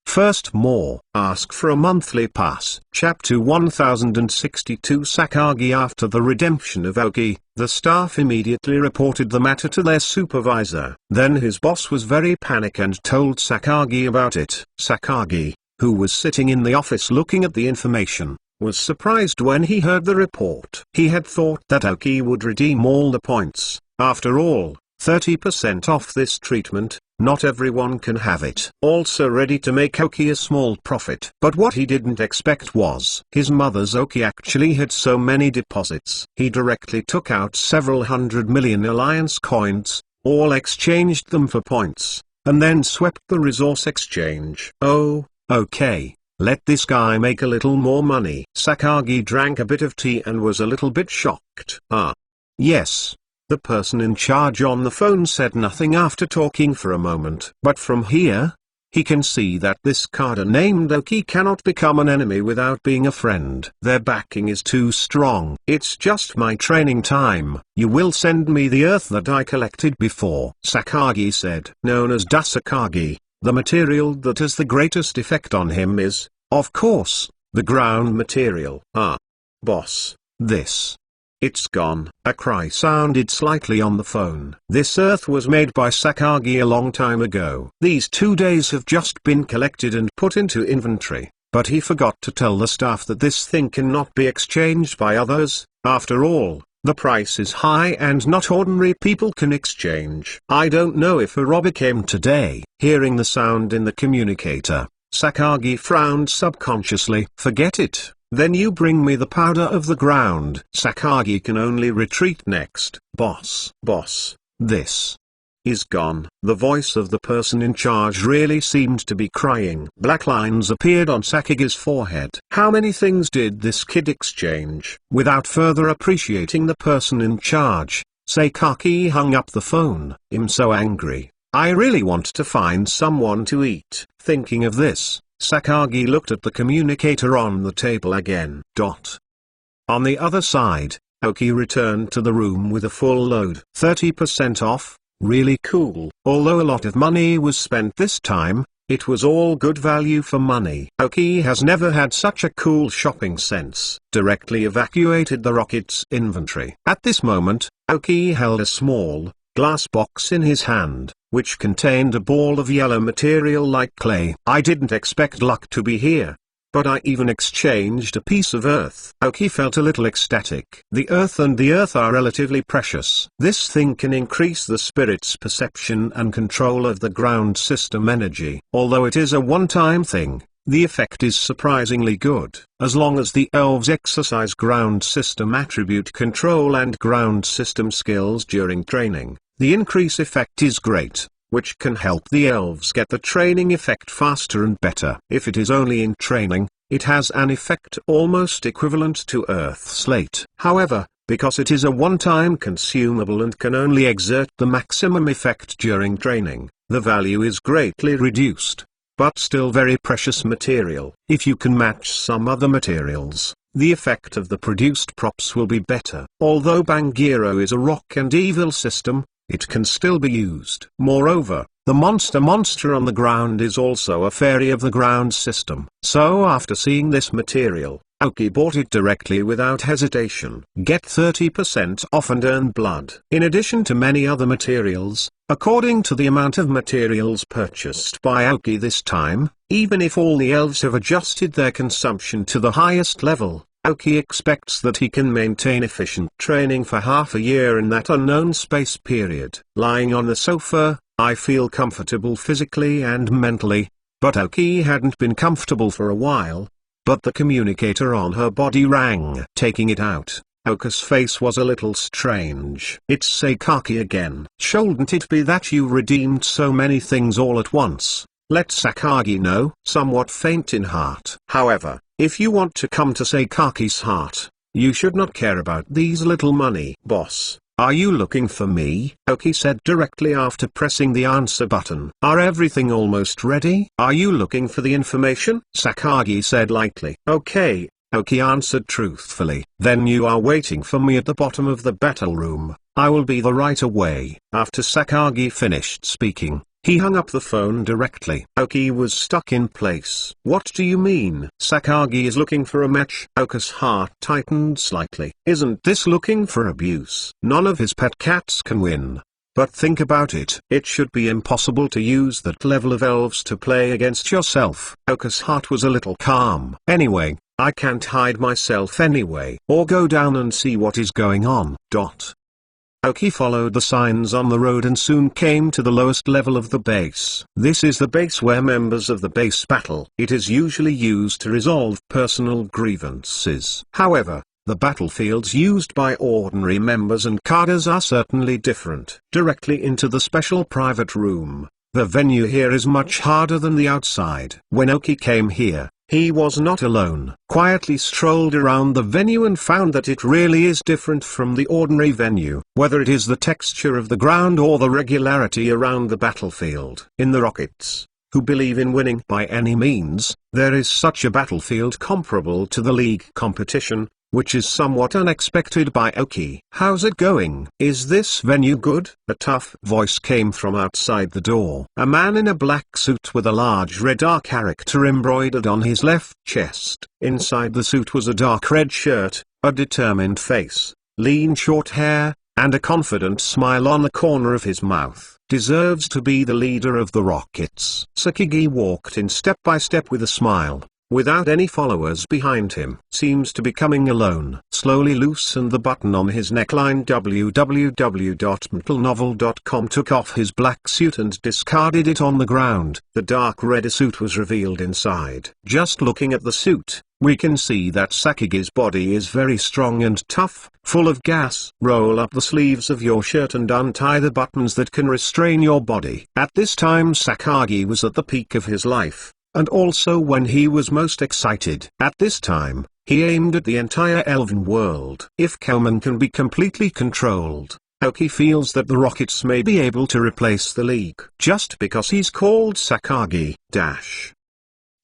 First more. Ask for a monthly pass. Chapter 1062. Sakagi. After the redemption of Oki, the staff immediately reported the matter to their supervisor. Then his boss was very panicked and told Sakagi about it. Sakagi, who was sitting in the office looking at the information, was surprised when he heard the report. He had thought that Oki would redeem all the points. After all, 30% off this treatment, not everyone can have it. Also ready to make Oki a small profit. But what he didn't expect was his mother's Oki actually had so many deposits. He directly took out several 100 million alliance coins, all exchanged them for points, and then swept the resource exchange. Oh, okay. Let this guy make a little more money. Sakagi drank a bit of tea and was a little bit shocked. Yes. The person in charge on the phone said nothing after talking for a moment. But from here, he can see that this Carter named Oki cannot become an enemy without being a friend. Their backing is too strong. It's just my training time. You will send me the earth that I collected before, Sakagi said. Known as Dasakagi, the material that has the greatest effect on him is, of course, the ground material. Boss, this. It's gone. A cry sounded slightly on the phone. This earth was made by Sakagi a long time ago. These 2 days have just been collected and put into inventory, but he forgot to tell the staff that this thing cannot be exchanged by others. After all, the price is high and not ordinary people can exchange. I don't know if a robber came today. Hearing the sound in the communicator, Sakagi frowned subconsciously. Forget it. Then you bring me the powder of the ground. Sakagi can only retreat next. Boss, this is gone. The voice of the person in charge really seemed to be crying. Black lines appeared on Sakagi's forehead. How many things did this kid exchange? Without further appreciating the person in charge, Sakagi hung up the phone. I'm so angry. I really want to find someone to eat. Thinking of this, Sakagi looked at the communicator on the table again. On the other side, Oki returned to the room with a full load. 30% off, really cool. Although a lot of money was spent this time, it was all good value for money. Oki has never had such a cool shopping sense. Directly evacuated the rocket's inventory. At this moment, Oki held a small, glass box in his hand. which contained a ball of yellow material like clay. I didn't expect luck to be here. But I even exchanged a piece of earth. Aoki felt a little ecstatic. The earth and the earth are relatively precious. This thing can increase the spirit's perception and control of the ground system energy. Although it is a one-time thing, the effect is surprisingly good. As long as the elves exercise ground system attribute control and ground system skills during training, the increase effect is great, which can help the elves get the training effect faster and better. If it is only in training, it has an effect almost equivalent to Earth Slate. However, because it is a one-time consumable and can only exert the maximum effect during training, the value is greatly reduced. But still very precious material. If you can match some other materials, the effect of the produced props will be better. Although Bangiro is a rock and evil system, it can still be used. Moreover, the monster on the ground is also a fairy of the ground system. So after seeing this material, Aoki bought it directly without hesitation. Get 30% off and earn blood. In addition to many other materials, according to the amount of materials purchased by Aoki this time, even if all the elves have adjusted their consumption to the highest level, Aoki expects that he can maintain efficient training for half a year in that unknown space period. Lying on the sofa, I feel comfortable physically and mentally, but Aoki hadn't been comfortable for a while. But the communicator on her body rang. Taking it out, Aoki's face was a little strange. It's Sakaki again. Shouldn't it be that you redeemed so many things all at once? Let Sakagi know. Somewhat faint in heart. However, if you want to come to Sakaki's heart, you should not care about these little money. Boss, are you looking for me? Aoki said directly after pressing the answer button. Are everything almost ready? Are you looking for the information? Sakagi said lightly. Okay, Aoki answered truthfully. Then you are waiting for me at the bottom of the battle room. I will be there right away. After Sakagi finished speaking, he hung up the phone directly. Aoki was stuck in place. What do you mean? Sakagi is looking for a match. Aoki's heart tightened slightly. Isn't this looking for abuse? None of his pet cats can win. But think about it. It should be impossible to use that level of elves to play against yourself. Aoki's heart was a little calm. Anyway, I can't hide myself anyway. Or go down and see what is going on. Aoki followed the signs on the road and soon came to the lowest level of the base. This is the base where members of the base battle. It is usually used to resolve personal grievances. However, the battlefields used by ordinary members and cadres are certainly different. Directly into the special private room. The venue here is much harder than the outside. When Aoki came here, he was not alone. Quietly strolled around the venue and found that it really is different from the ordinary venue, whether it is the texture of the ground or the regularity around the battlefield. In the Rockets, who believe in winning by any means, there is such a battlefield comparable to the league competition, which is somewhat unexpected by Aoki. How's it going? Is this venue good? A tough voice came from outside the door. A man in a black suit with a large red R character embroidered on his left chest. Inside the suit was a dark red shirt, a determined face, lean short hair, and a confident smile on the corner of his mouth. Deserves to be the leader of the Rockets. Sakagi walked in step by step with a smile. Without any followers behind him. Seems to be coming alone. Slowly loosened the button on his neckline. www.metalnovel.com took off his black suit and discarded it on the ground. The dark red suit was revealed inside. Just looking at the suit, we can see that Sakagi's body is very strong and tough, full of gas. Roll up the sleeves of your shirt and untie the buttons that can restrain your body. At this time Sakagi was at the peak of his life. And also when he was most excited. At this time, he aimed at the entire elven world. If Kelman can be completely controlled, Aoki feels that the Rockets may be able to replace the league. Just because he's called Sakagi.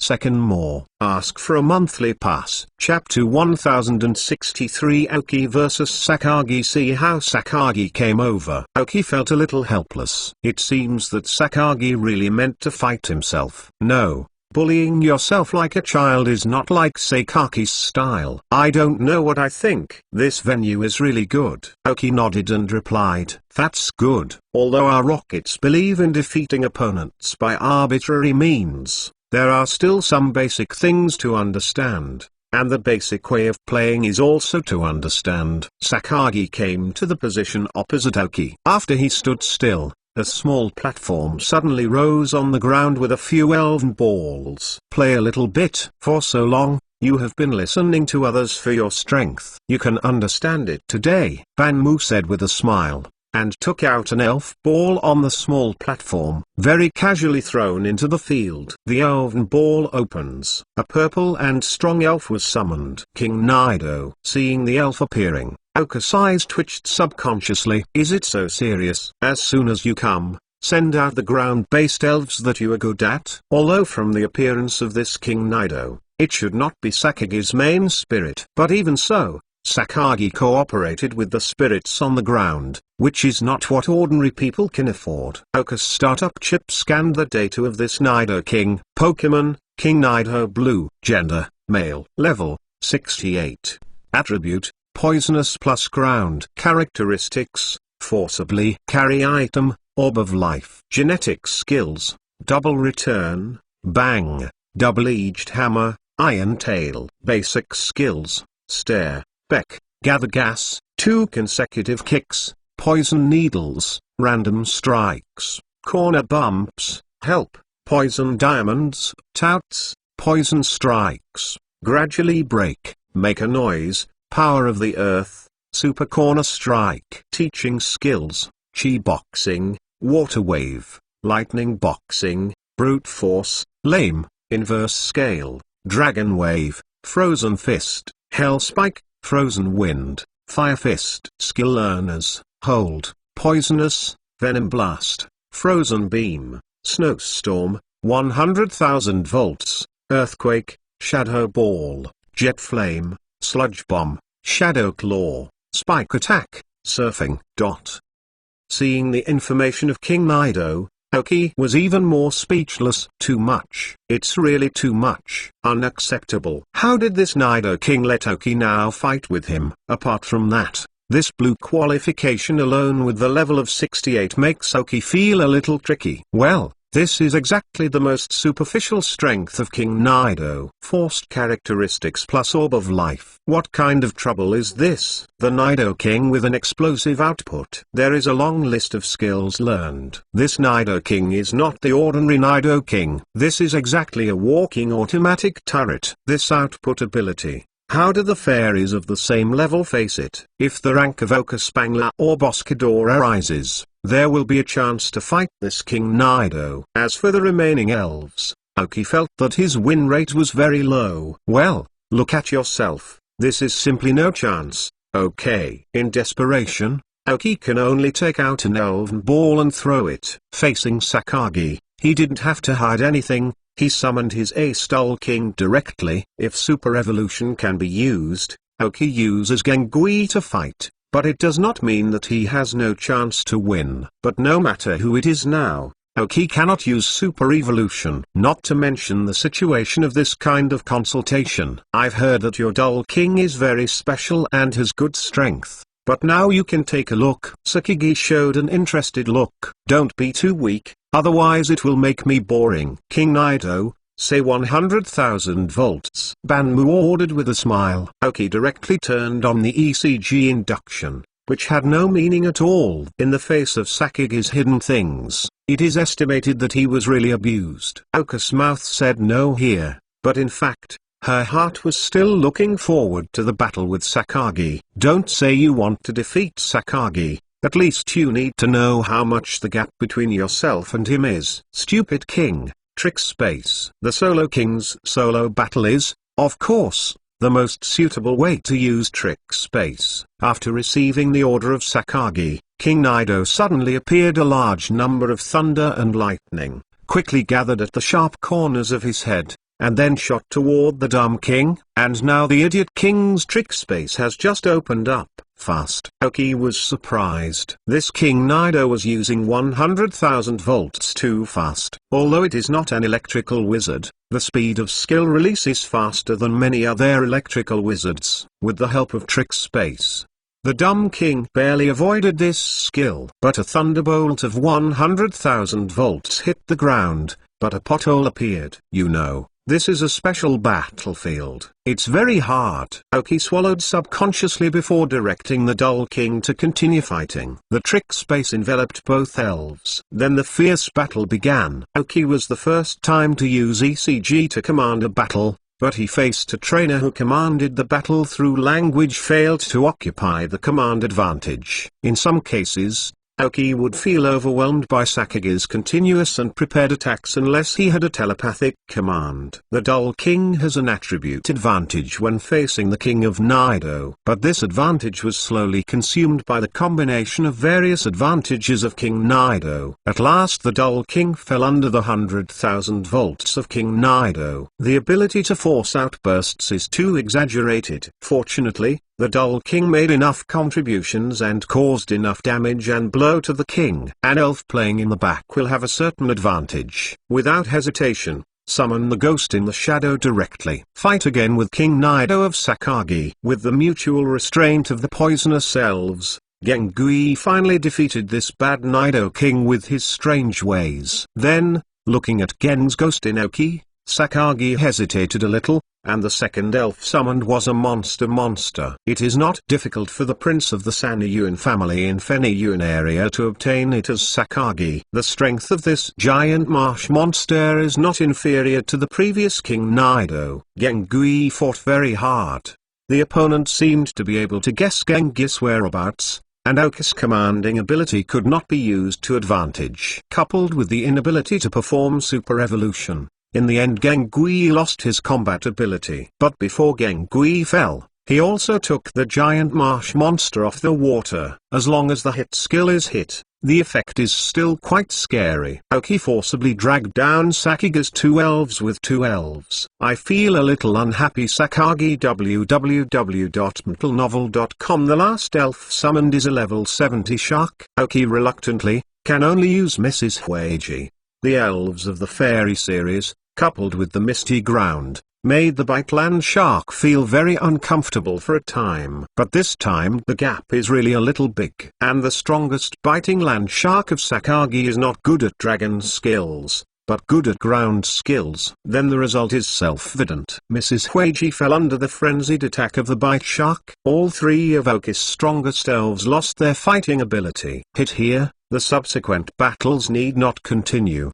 Second more. Ask for a monthly pass. Chapter 1063 Aoki vs Sakagi. See how Sakagi came over. Aoki felt a little helpless. It seems that Sakagi really meant to fight himself. No. Bullying yourself like a child is not like Sakaki's style. I don't know what I think. This venue is really good. Oki nodded and replied, that's good. Although our rockets believe in defeating opponents by arbitrary means, there are still some basic things to understand. And the basic way of playing is also to understand. Sakagi came to the position opposite Oki. After he stood still, a small platform suddenly rose on the ground with a few elven balls. Play a little bit. For so long, you have been listening to others for your strength. You can understand it today, Banmu said with a smile, and took out an elf ball on the small platform, very casually thrown into the field. The elven ball opens. A purple and strong elf was summoned. King Nido, seeing the elf appearing, Oka's eyes twitched subconsciously. Is it so serious? As soon as you come, send out the ground-based elves that you are good at. Although from the appearance of this King Nido, it should not be Sakagi's main spirit. But even so, Sakagi cooperated with the spirits on the ground, which is not what ordinary people can afford. Oka's startup chip scanned the data of this Nido King. Pokemon, King Nido Blue. Gender, male. Level, 68. Attribute, poisonous plus ground. Characteristics, forcibly carry item, orb of life. Genetic skills, double return, bang, double-edged hammer, iron tail. Basic skills, stare, beck, gather gas, 2 consecutive kicks, poison needles, random strikes, corner bumps, help, poison diamonds, touts, poison strikes, gradually break, make a noise, power of the earth, super corner strike. Teaching skills, chi boxing, water wave, lightning boxing, brute force, lame, inverse scale, dragon wave, frozen fist, hell spike, frozen wind, fire fist. Skill learners, hold, poisonous, venom blast, frozen beam, snowstorm, 100,000 volts, earthquake, shadow ball, jet flame, sludge bomb, shadow claw, spike attack, surfing. Seeing the information of King Nido, Oki was even more speechless. Too much. It's really too much. Unacceptable. How did this Nido King let Oki now fight with him? Apart from that, this blue qualification alone with the level of 68 makes Oki feel a little tricky. Well, this is exactly the most superficial strength of King Nido. Forced characteristics plus orb of life. What kind of trouble is this? The Nido King with an explosive output. There is a long list of skills learned. This Nido King is not the ordinary Nido King. This is exactly a walking automatic turret. This output ability. How do the fairies of the same level face it? If the rank of Oka Spangler or Boscador arises, there will be a chance to fight this King Nido. As for the remaining elves, Oki felt that his win rate was very low. Well, look at yourself. This is simply no chance. Okay. In desperation, Oki can only take out an elven ball and throw it. Facing Sakagi, he didn't have to hide anything. He summoned his Ace-Dull King directly. If Super Evolution can be used, Oki uses Gengui to fight, but it does not mean that he has no chance to win. But no matter who it is now, Oki cannot use Super Evolution. Not to mention the situation of this kind of consultation. I've heard that your Dull King is very special and has good strength, but now you can take a look. Sakagi showed an interested look. Don't be too weak, otherwise it will make me boring. King Nido, say 100,000 volts. Banmu ordered with a smile. Oki directly turned on the ECG induction, which had no meaning at all. In the face of Sakagi's hidden things, it is estimated that he was really abused. Oka's mouth said no here, but in fact, her heart was still looking forward to the battle with Sakagi. Don't say you want to defeat Sakagi. At least you need to know how much the gap between yourself and him is. Stupid King, Trick Space. The Solo King's solo battle is, of course, the most suitable way to use Trick Space. After receiving the order of Sakagi, King Nido suddenly appeared. A large number of thunder and lightning quickly gathered at the sharp corners of his head, and then shot toward the dumb king. And now the idiot king's trick space has just opened up. fast. Oki was surprised. This King Nido was using 100,000 volts too fast. Although it is not an electrical wizard, the speed of skill release is faster than many other electrical wizards. With the help of trick space, the dumb king barely avoided this skill. But a thunderbolt of 100,000 volts hit the ground, but a pothole appeared. You know, this is a special battlefield. It's very hard. Oki swallowed subconsciously before directing the dull king to continue fighting. The trick space enveloped both elves. Then the fierce battle began. Oki was the first time to use ECG to command a battle, but he faced a trainer who commanded the battle through language failed to occupy the command advantage. In some cases, Oki would feel overwhelmed by Sakage's continuous and prepared attacks unless he had a telepathic command. The dull king has an attribute advantage when facing the king of Nido. But this advantage was slowly consumed by the combination of various advantages of King Nido. At last the dull king fell under the 100,000 volts of King Nido. The ability to force outbursts is too exaggerated. Fortunately, the dull king made enough contributions and caused enough damage and blow to the king. An elf playing in the back will have a certain advantage. Without hesitation, summon the ghost in the shadow directly. Fight again with King Nido of Sakagi. With the mutual restraint of the poisonous elves, Gengui finally defeated this bad Nido king with his strange ways. Then, looking at Gen's ghost in Oki, Sakagi hesitated a little, and the second elf summoned was a monster. It is not difficult for the prince of the Saniyuan family in Feniyuan area to obtain it as Sakagi. The strength of this giant marsh monster is not inferior to the previous King Nido. Gengui fought very hard. The opponent seemed to be able to guess Genghis' whereabouts, and Oki's commanding ability could not be used to advantage. Coupled with the inability to perform super evolution, in the end Gengui lost his combat ability. But before Gengui fell, he also took the giant marsh monster off the water. As long as the hit skill is hit, the effect is still quite scary. Oki forcibly dragged down Sakage's two elves with two elves. I feel a little unhappy. Sakagi www.mentalnovel.com. The last elf summoned is a level 70 shark. Oki reluctantly can only use Mrs. Hueji. The elves of the fairy series, coupled with the misty ground, made the bite land shark feel very uncomfortable for a time. But this time the gap is really a little big. And the strongest biting land shark of Sakagi is not good at dragon skills, but good at ground skills. Then the result is self-evident. Mrs. Hueji fell under the frenzied attack of the bite shark. All three of Oki's strongest elves lost their fighting ability. Hit here, the subsequent battles need not continue.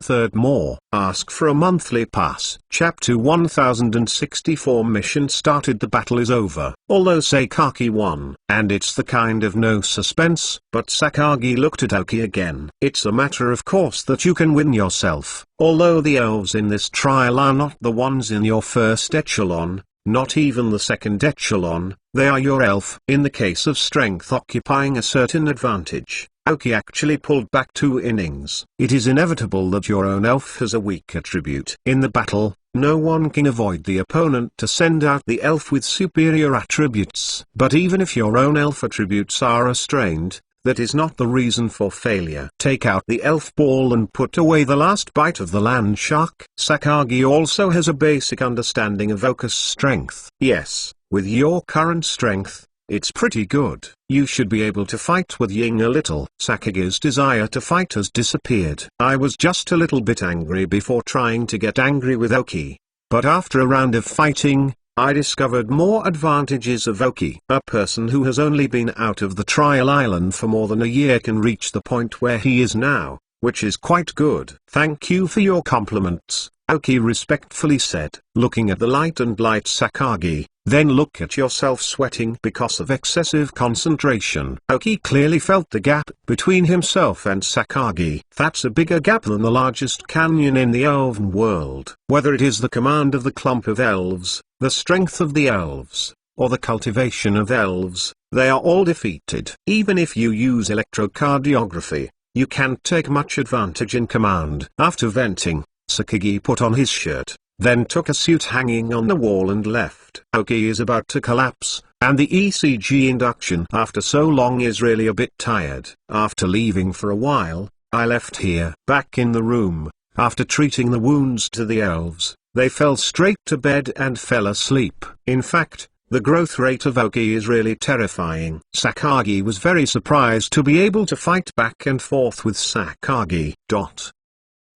Third more. Ask for a monthly pass. Chapter 1064 mission started. The battle is over. Although Sakagi won, and it's the kind of no suspense, but Sakagi looked at Oki again. It's a matter of course that you can win yourself. Although the elves in this trial are not the ones in your first echelon, not even the second echelon, they are your elf. In the case of strength occupying a certain advantage, Oki actually pulled back 2 innings. It is inevitable that your own elf has a weak attribute. In the battle, no one can avoid the opponent to send out the elf with superior attributes. But even if your own elf attributes are restrained, that is not the reason for failure. Take out the elf ball and put away the last bite of the land shark. Sakagi also has a basic understanding of Oka's strength. Yes, with your current strength, it's pretty good. You should be able to fight with Ying a little. Sakage's desire to fight has disappeared. I was just a little bit angry before trying to get angry with Oki. But after a round of fighting, I discovered more advantages of Oki. A person who has only been out of the trial island for more than a year can reach the point where he is now, which is quite good. Thank you for your compliments, Oki respectfully said. Looking at the light Sakagi, then look at yourself sweating because of excessive concentration. Oki clearly felt the gap between himself and Sakagi. That's a bigger gap than the largest canyon in the elven world. Whether it is the command of the clump of elves, the strength of the elves, or the cultivation of elves, they are all defeated. Even if you use electrocardiography, you can't take much advantage in command. After venting, Sakagi put on his shirt, then took a suit hanging on the wall and left. arrived. Aoki is about to collapse, and the ECG induction after so long is really a bit tired. After leaving for a while, I left here. Back in the room, after treating the wounds to the elves, they fell straight to bed and fell asleep. In fact, the growth rate of Aoki is really terrifying. Sakagi was very surprised to be able to fight back and forth with Sakagi.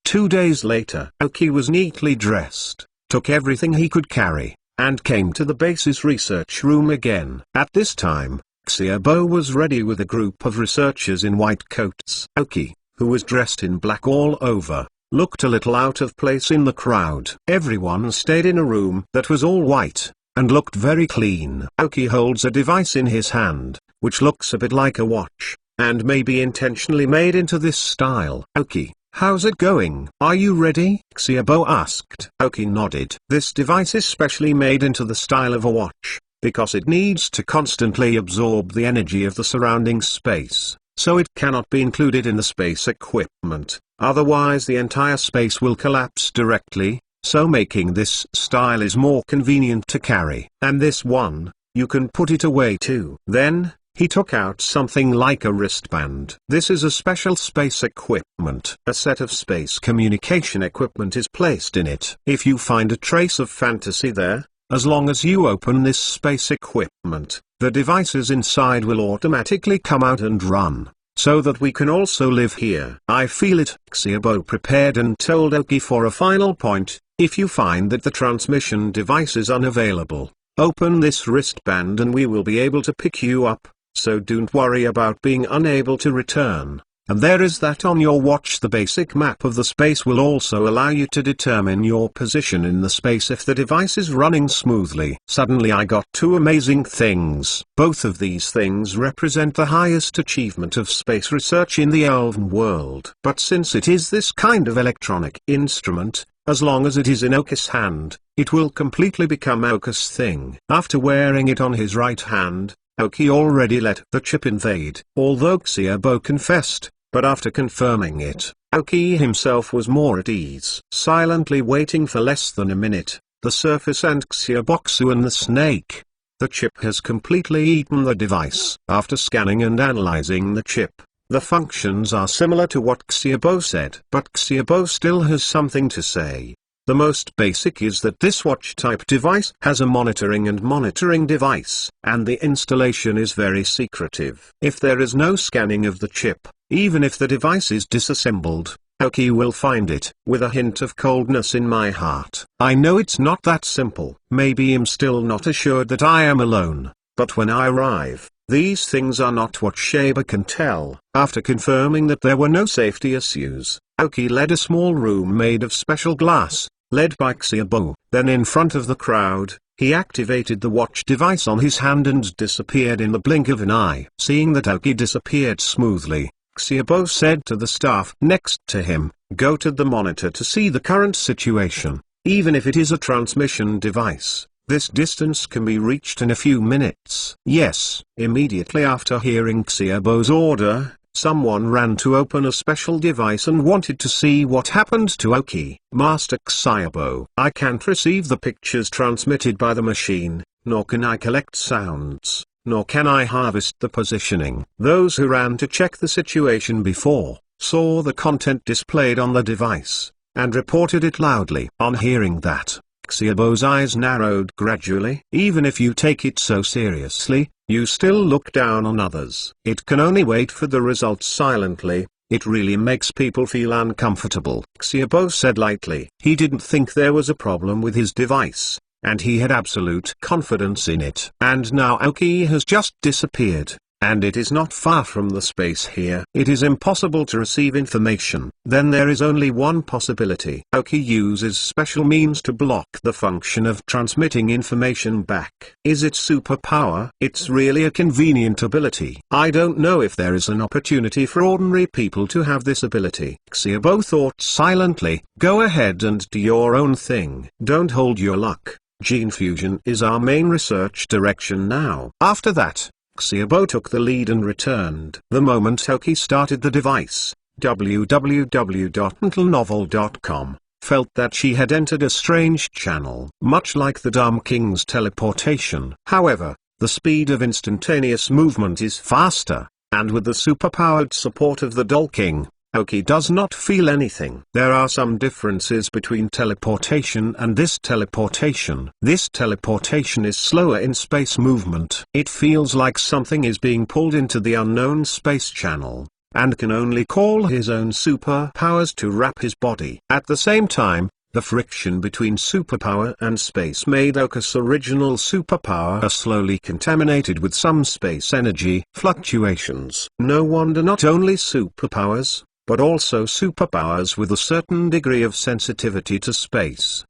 2 days later, Aoki was neatly dressed, took everything he could carry, and came to the base's research room again. At this time, Xiaobo was ready with a group of researchers in white coats. Aoki, who was dressed in black all over, looked a little out of place in the crowd. Everyone stayed in a room that was all white, and looked very clean. Aoki holds a device in his hand, which looks a bit like a watch, and may be intentionally made into this style. Aoki, how's it going? Are you ready? Xiaobo asked. Aoki nodded. This device is specially made into the style of a watch, because it needs to constantly absorb the energy of the surrounding space, so it cannot be included in the space equipment, otherwise the entire space will collapse directly, so making this style is more convenient to carry. And this one, you can put it away too. Then, he took out something like a wristband. This is a special space equipment. A set of space communication equipment is placed in it. If you find a trace of fantasy there, as long as you open this space equipment, the devices inside will automatically come out and run, so that we can also live here. I feel it. Xiaobo prepared and told Aoki for a final point. If you find that the transmission device is unavailable, open this wristband and we will be able to pick you up, so don't worry about being unable to return. And there is that on your watch. The basic map of the space will also allow you to determine your position in the space if the device is running smoothly. Suddenly I got two amazing things. Both of these things represent the highest achievement of space research in the elven world. But since it is this kind of electronic instrument, as long as it is in Aoki's hand, it will completely become Aoki's thing. After wearing it on his right hand, Aoki already let the chip invade. Although Xiaobo confessed, but after confirming it, Aoki himself was more at ease. Silently waiting for less than a minute, the surface and Xiaoboxu and the snake. The chip has completely eaten the device. After scanning and analyzing the chip, the functions are similar to what Xiaobo said. But Xiaobo still has something to say. The most basic is that this watch-type device has a monitoring device, and the installation is very secretive. If there is no scanning of the chip, even if the device is disassembled, Aoki will find it. With a hint of coldness in my heart, I know it's not that simple. Maybe I'm still not assured that I am alone, but when I arrive, these things are not what Shaba can tell. After confirming that there were no safety issues, Aoki led a small room made of special glass, led by Xiaobo. Then in front of the crowd, he activated the watch device on his hand and disappeared in the blink of an eye. Seeing that Aoki disappeared smoothly, Xiaobo said to the staff next to him, "Go to the monitor to see the current situation. Even if it is a transmission device, this distance can be reached in a few minutes." Yes. Immediately after hearing Xiaobo's order, someone ran to open a special device and wanted to see what happened to Aoki. "Master Xiaobo, I can't receive the pictures transmitted by the machine, nor can I collect sounds, nor can I harvest the positioning." Those who ran to check the situation before, saw the content displayed on the device, and reported it loudly. On hearing that, Xiaobo's eyes narrowed gradually. Even if you take it so seriously, you still look down on others. It can only wait for the results silently. It really makes people feel uncomfortable. Xiaobo said lightly. He didn't think there was a problem with his device, and he had absolute confidence in it. And now Aoki has just disappeared, and it is not far from the space here. It is impossible to receive information. Then there is only one possibility. Aoki uses special means to block the function of transmitting information back. Is it superpower? It's really a convenient ability. I don't know if there is an opportunity for ordinary people to have this ability. Xiaobo thought silently. Go ahead and do your own thing. Don't hold your luck. Gene fusion is our main research direction now. After that, Xiaobo took the lead and returned. The moment Aoki started the device, www.mentalnovel.com, felt that she had entered a strange channel, much like the Dumb King's teleportation. However, the speed of instantaneous movement is faster, and with the superpowered support of the Doll King, Aoki does not feel anything. There are some differences between teleportation and this teleportation. This teleportation is slower in space movement. It feels like something is being pulled into the unknown space channel, and can only call his own superpowers to wrap his body. At the same time, the friction between superpower and space made Oku's original superpower slowly contaminated with some space energy fluctuations. No wonder not only superpowers, but also superpowers with a certain degree of sensitivity to space.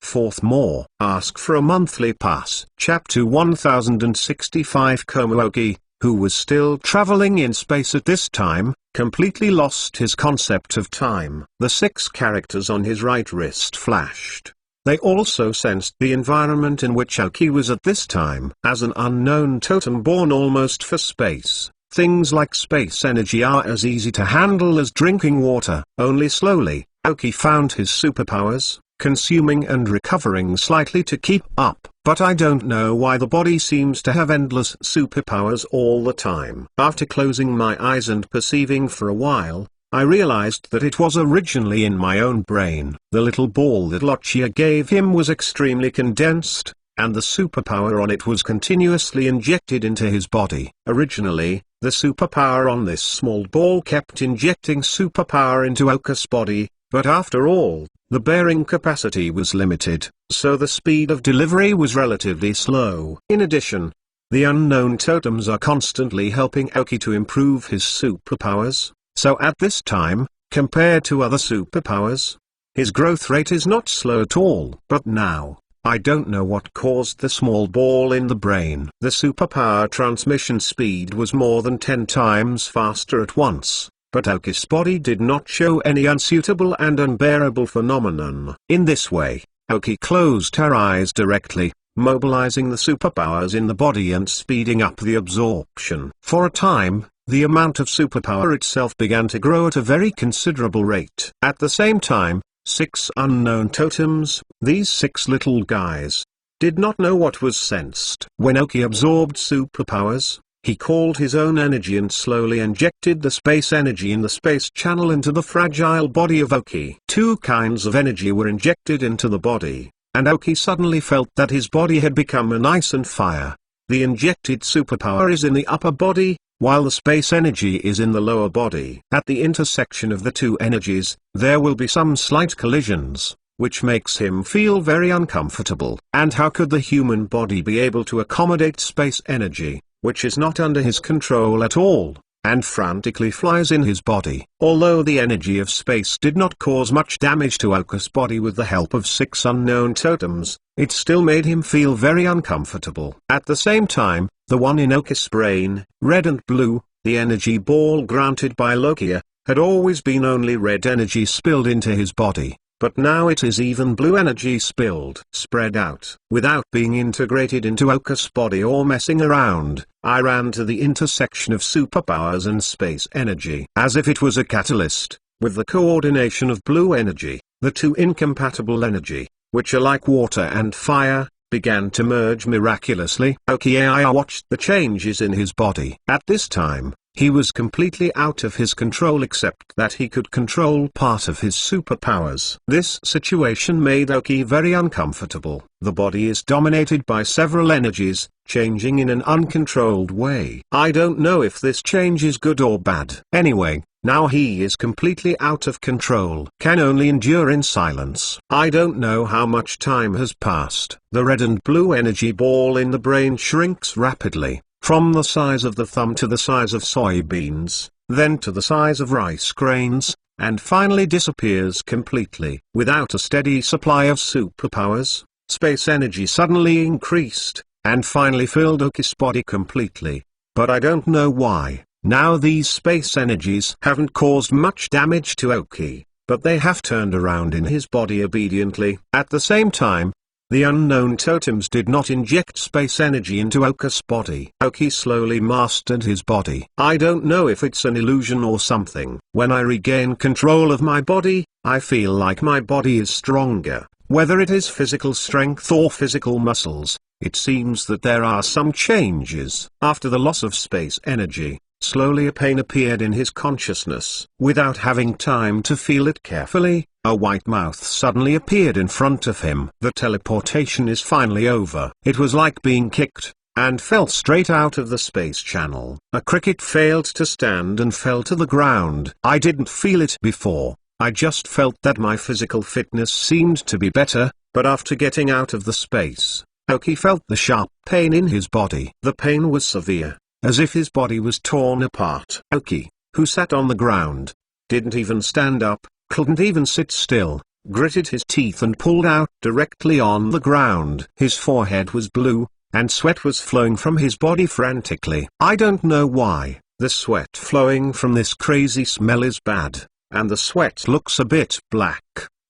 Fourth more. Ask for a monthly pass. Chapter 1065. Komuoki, who was still traveling in space at this time, completely lost his concept of time. The 6 characters on his right wrist flashed. They also sensed the environment in which Aoki was at this time. As an unknown totem born almost for space, things like space energy are as easy to handle as drinking water. Only slowly, Aoki found his superpowers, consuming and recovering slightly to keep up. But I don't know why the body seems to have endless superpowers all the time. After closing my eyes and perceiving for a while, I realized that it was originally in my own brain. The little ball that Lochia gave him was extremely condensed, and the superpower on it was continuously injected into his body. Originally, the superpower on this small ball kept injecting superpower into Oku's body, but after all, the bearing capacity was limited, so the speed of delivery was relatively slow. In addition, the unknown totems are constantly helping Aoki to improve his superpowers, so at this time, compared to other superpowers, his growth rate is not slow at all. But now, I don't know what caused the small ball in the brain. The superpower transmission speed was more than 10 times faster at once. But Aoki's body did not show any unsuitable and unbearable phenomenon. In this way, Aoki closed her eyes directly, mobilizing the superpowers in the body and speeding up the absorption. For a time, the amount of superpower itself began to grow at a very considerable rate. At the same time, 6 unknown totems, these 6 little guys, did not know what was sensed. When Aoki absorbed superpowers, he called his own energy and slowly injected the space energy in the space channel into the fragile body of Aoki. 2 kinds of energy were injected into the body, and Aoki suddenly felt that his body had become an ice and fire. The injected superpower is in the upper body, while the space energy is in the lower body. At the intersection of the 2 energies, there will be some slight collisions, which makes him feel very uncomfortable. And how could the human body be able to accommodate space energy, which is not under his control at all, and frantically flies in his body? Although the energy of space did not cause much damage to Oku's body with the help of 6 unknown totems, it still made him feel very uncomfortable. At the same time, the one in Oku's brain, red and blue, the energy ball granted by Lokia, had always been only red energy spilled into his body. But now it is even blue energy spread out. Without being integrated into Oku's body or messing around, I ran to the intersection of superpowers and space energy. As if it was a catalyst, with the coordination of blue energy, the 2 incompatible energy, which are like water and fire, began to merge miraculously. Aoki watched the changes in his body. At this time, he was completely out of his control except that he could control part of his superpowers. This situation made Aoki very uncomfortable. The body is dominated by several energies, changing in an uncontrolled way. I don't know if this change is good or bad. Anyway, now he is completely out of control. Can only endure in silence. I don't know how much time has passed. The red and blue energy ball in the brain shrinks rapidly, from the size of the thumb to the size of soybeans, then to the size of rice grains, and finally disappears completely. Without a steady supply of superpowers, space energy suddenly increased, and finally filled Oku's body completely. But I don't know why. Now these space energies haven't caused much damage to Aoki, but they have turned around in his body obediently. At the same time, the unknown totems did not inject space energy into Oku's body. Aoki slowly mastered his body. I don't know if it's an illusion or something. When I regain control of my body, I feel like my body is stronger, whether it is physical strength or physical muscles. It seems that there are some changes. After the loss of space energy, slowly a pain appeared in his consciousness. Without having time to feel it carefully, a white mouth suddenly appeared in front of him. The teleportation is finally over. It was like being kicked, and fell straight out of the space channel. A cricket failed to stand and fell to the ground. I didn't feel it before, I just felt that my physical fitness seemed to be better, but after getting out of the space, Aoki felt the sharp pain in his body. The pain was severe, as if his body was torn apart. Aoki, who sat on the ground, didn't even stand up, couldn't even sit still, gritted his teeth and pulled out directly on the ground. His forehead was blue, and sweat was flowing from his body frantically. I don't know why, the sweat flowing from this crazy smell is bad, and the sweat looks a bit black,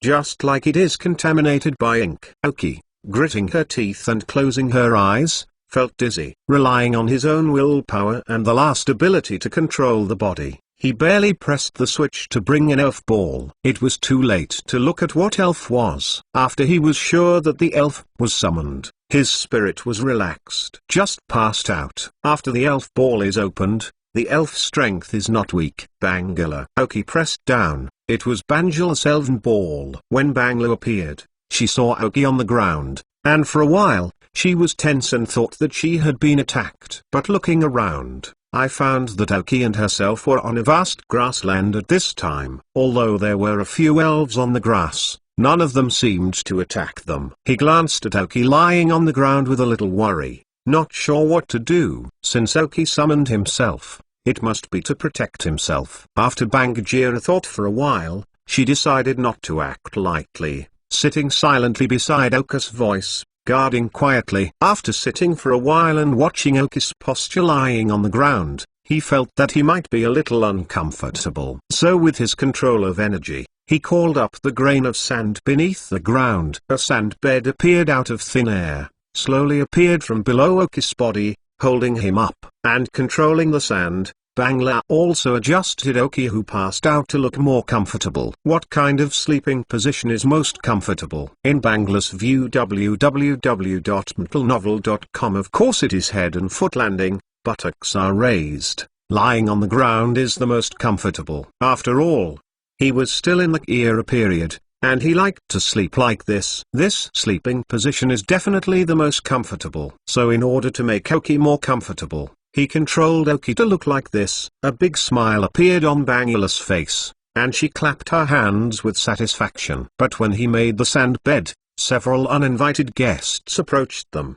just like it is contaminated by ink. Aoki, gritting her teeth and closing her eyes, felt dizzy. Relying on his own willpower and the last ability to control the body, he barely pressed the switch to bring an elf ball. It was too late to look at what elf was. After he was sure that the elf was summoned, his spirit was relaxed. Just passed out. After the elf ball is opened, the elf strength is not weak. Bangla. Aoki pressed down. It was Bangla's elven ball. When Bangla appeared, she saw Aoki on the ground, and for a while, she was tense and thought that she had been attacked. But looking around, I found that Aoki and herself were on a vast grassland at this time. Although there were a few elves on the grass, none of them seemed to attack them. He glanced at Aoki lying on the ground with a little worry, not sure what to do. Since Aoki summoned himself, it must be to protect himself. After Bangjira thought for a while, she decided not to act lightly, sitting silently beside Aoki's voice, guarding quietly. After sitting for a while and watching Aoki's posture lying on the ground, he felt that he might be a little uncomfortable. So with his control of energy, he called up the grain of sand beneath the ground. A sand bed appeared out of thin air, slowly appeared from below Aoki's body, holding him up, and controlling the sand. Bangla also adjusted Aoki, who passed out, to look more comfortable. What kind of sleeping position is most comfortable? In Bangla's view, www.mentalnovel.com, of course it is head and foot landing, buttocks are raised, lying on the ground is the most comfortable. After all, he was still in the era period, and he liked to sleep like this. This sleeping position is definitely the most comfortable. So in order to make Aoki more comfortable, he controlled Aoki to look like this. A big smile appeared on Bangla's face, and she clapped her hands with satisfaction. But when he made the sand bed, several uninvited guests approached them.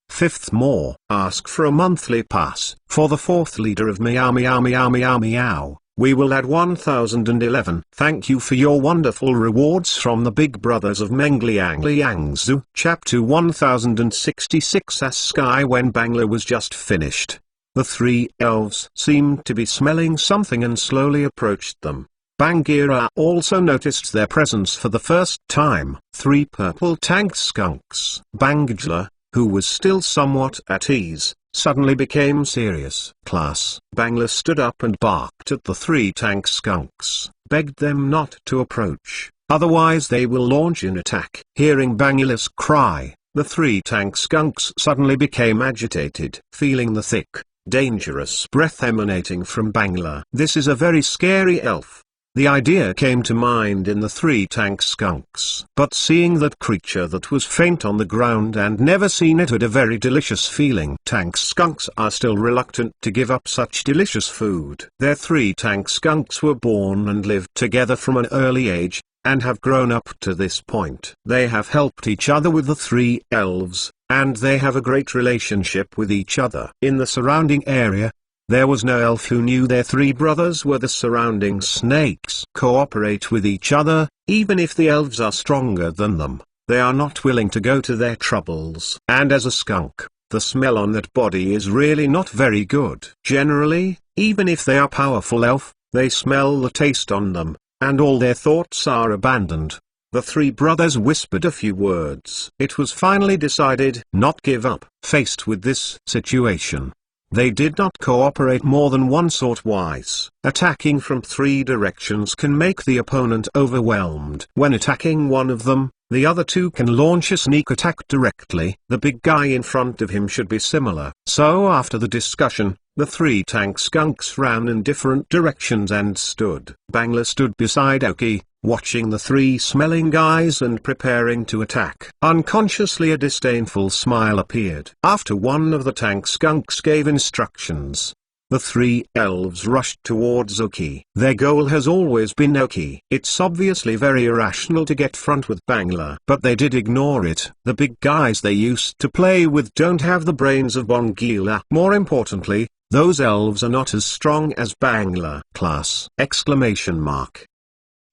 Fifth more. Ask for a monthly pass. For the fourth leader of Meow Meow Meow Meow Meow, we will add 1011. Thank you for your wonderful rewards from the Big Brothers of Mengliangzu. Chapter 1066. As Sky. When Bangla was just finished, the three elves seemed to be smelling something and slowly approached them. Bangira also noticed their presence for the first time. Three purple tank skunks. Bangla, who was still somewhat at ease, suddenly became serious. Class. Bangla stood up and barked at the three tank skunks, begged them not to approach, otherwise they will launch an attack. Hearing Bangla's cry, the three tank skunks suddenly became agitated, feeling the thick, dangerous breath emanating from Bangla. This is a very scary elf. The idea came to mind in the three tank skunks. But seeing that creature that was faint on the ground and never seen it had a very delicious feeling. Tank skunks are still reluctant to give up such delicious food. Their three tank skunks were born and lived together from an early age, and have grown up to this point. They have helped each other with the three elves, and they have a great relationship with each other. In the surrounding area, there was no elf who knew their three brothers were the surrounding snakes. Cooperate with each other, even if the elves are stronger than them, they are not willing to go to their troubles. And as a skunk, the smell on that body is really not very good. Generally, even if they are powerful elf, they smell the taste on them, and all their thoughts are abandoned. The three brothers whispered a few words. It was finally decided not give up. Faced with this situation, They did not cooperate more than once or twice. Attacking from 3 directions can make the opponent overwhelmed. When attacking one of them, the other 2 can launch a sneak attack directly. The big guy in front of him should be similar. So after the discussion, the 3 tank skunks ran in different directions and stood. Bangla stood beside Oki, watching the 3 smelling guys and preparing to attack. Unconsciously a disdainful smile appeared. After one of the tank skunks gave instructions, the 3 elves rushed towards Oki. Their goal has always been Oki. It's obviously very irrational to get front with Bangla, but they did ignore it. The big guys they used to play with don't have the brains of Bongila. More importantly, those elves are not as strong as Bangla. Class! Exclamation mark.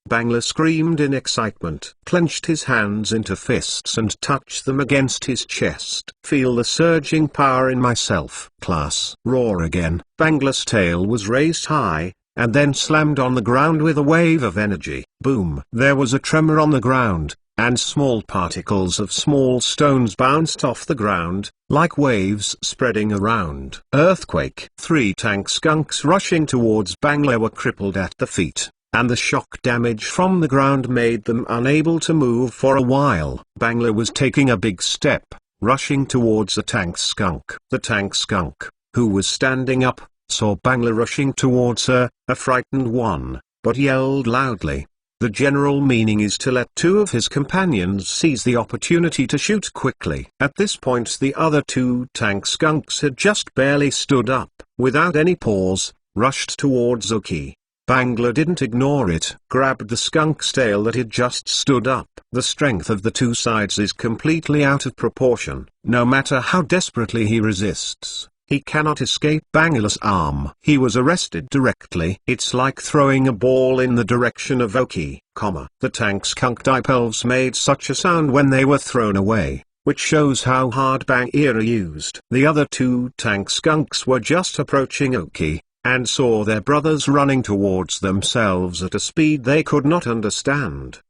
Bangla screamed in excitement, clenched his hands into fists and touched them against his chest. Feel the surging power in myself. Class. Roar again. Bangla's tail was raised high, and then slammed on the ground with a wave of energy. Boom. There was a tremor on the ground, and small particles of small stones bounced off the ground, like waves spreading around. Earthquake. 3 tank skunks rushing towards Bangla were crippled at the feet, and the shock damage from the ground made them unable to move for a while. Bangla was taking a big step, rushing towards the tank skunk. The tank skunk, who was standing up, saw Bangla rushing towards her, a frightened one, but yelled loudly. The general meaning is to let 2 of his companions seize the opportunity to shoot quickly. At this point the other 2 tank skunks had just barely stood up, without any pause, rushed towards Oki. Bangla didn't ignore it, grabbed the skunk's tail that had just stood up. The strength of the 2 sides is completely out of proportion. No matter how desperately he resists, he cannot escape Bangla's arm. He was arrested directly. It's like throwing a ball in the direction of Oki, The tank skunk type elves made such a sound when they were thrown away, which shows how hard Bangla used. The other 2 tank skunks were just approaching Oki, and saw their brothers running towards themselves at a speed they could not understand,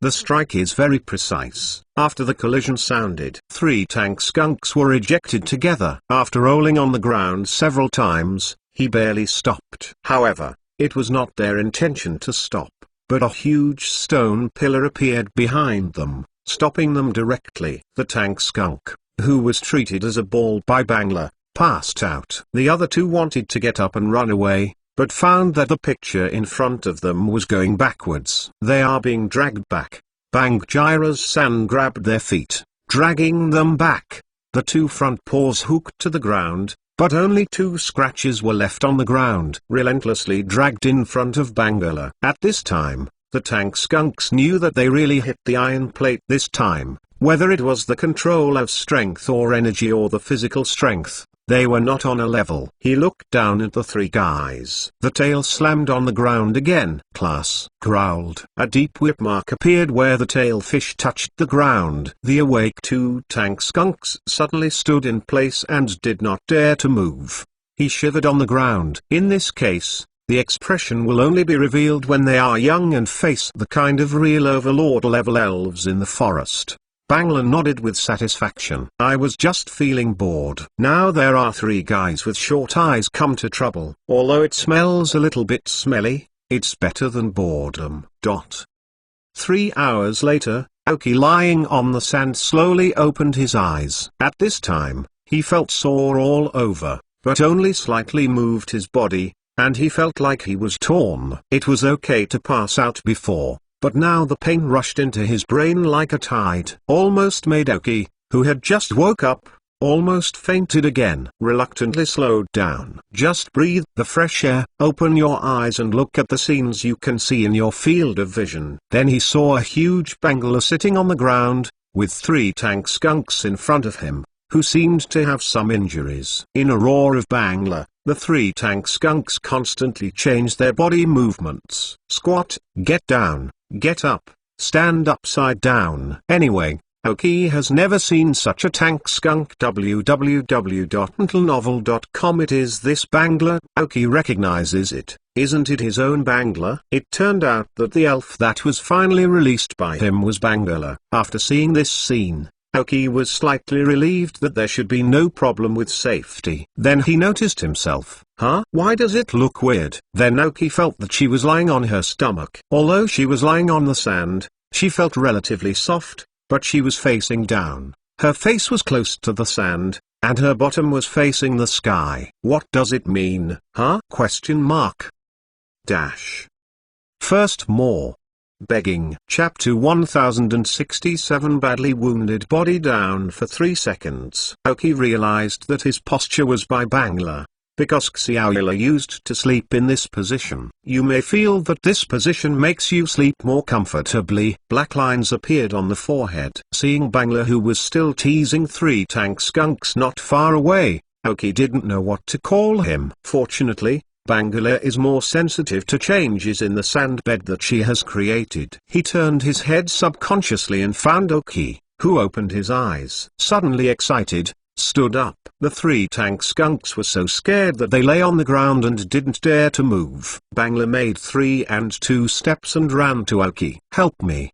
The strike is very precise. After the collision sounded, 3 tank skunks were ejected together. After rolling on the ground several times, he barely stopped. However, it was not their intention to stop, but a huge stone pillar appeared behind them, stopping them directly. The tank skunk, who was treated as a ball by Bangla, passed out. The other 2 wanted to get up and run away, but found that the picture in front of them was going backwards. They are being dragged back. Bangjira's San grabbed their feet, dragging them back. The 2 front paws hooked to the ground, but only 2 scratches were left on the ground. Relentlessly dragged in front of Bangala. At this time, the tank skunks knew that they really hit the iron plate this time. Whether it was the control of strength or energy or the physical strength, they were not on a level. He looked down at the 3 guys. The tail slammed on the ground again. Class. Growled. A deep whip mark appeared where the tail fish touched the ground. The awake 2 tank skunks suddenly stood in place and did not dare to move. He shivered on the ground. In this case, the expression will only be revealed when they are young and face the kind of real overlord-level elves in the forest. Bangla nodded with satisfaction. I was just feeling bored. Now there are 3 guys with short eyes come to trouble. Although it smells a little bit smelly, it's better than boredom. 3 hours later, Oki lying on the sand slowly opened his eyes. At this time, he felt sore all over, but only slightly moved his body, and he felt like he was torn. It was okay to pass out before, but now the pain rushed into his brain like a tide. Almost made Oki, who had just woke up, almost fainted again. Reluctantly slowed down. Just breathe the fresh air, open your eyes and look at the scenes you can see in your field of vision. Then he saw a huge Bangla sitting on the ground, with 3 tank skunks in front of him, who seemed to have some injuries. In a roar of Bangla, the 3 tank skunks constantly changed their body movements. Squat, get down, get up, stand upside down. Anyway, Oki has never seen such a tank skunk. www.mentalnovel.com. It is this Bangla. Oki recognizes it. Isn't it his own Bangla? It turned out that the elf that was finally released by him was Bangala. After seeing this scene, Aoki was slightly relieved that there should be no problem with safety. Then he noticed himself. Huh? Why does it look weird? Then Aoki felt that she was lying on her stomach. Although she was lying on the sand, she felt relatively soft, but she was facing down. Her face was close to the sand, and her bottom was facing the sky. What does it mean? Huh? Question mark. Dash. First more. Begging. Chapter 1067. Badly wounded. Body down for 3 seconds. Aoki realized that his posture was by Bangla, because Xiaoyula used to sleep in this position. You may feel that this position makes you sleep more comfortably. Black lines appeared on the forehead. Seeing Bangla, who was still teasing 3 tank skunks not far away, Aoki didn't know what to call him. Fortunately, Bangla is more sensitive to changes in the sand bed that she has created. He turned his head subconsciously and found Aoki, who opened his eyes. Suddenly excited, stood up. The 3 tank skunks were so scared that they lay on the ground and didn't dare to move. Bangla made 3 and 2 steps and ran to Aoki. Help me.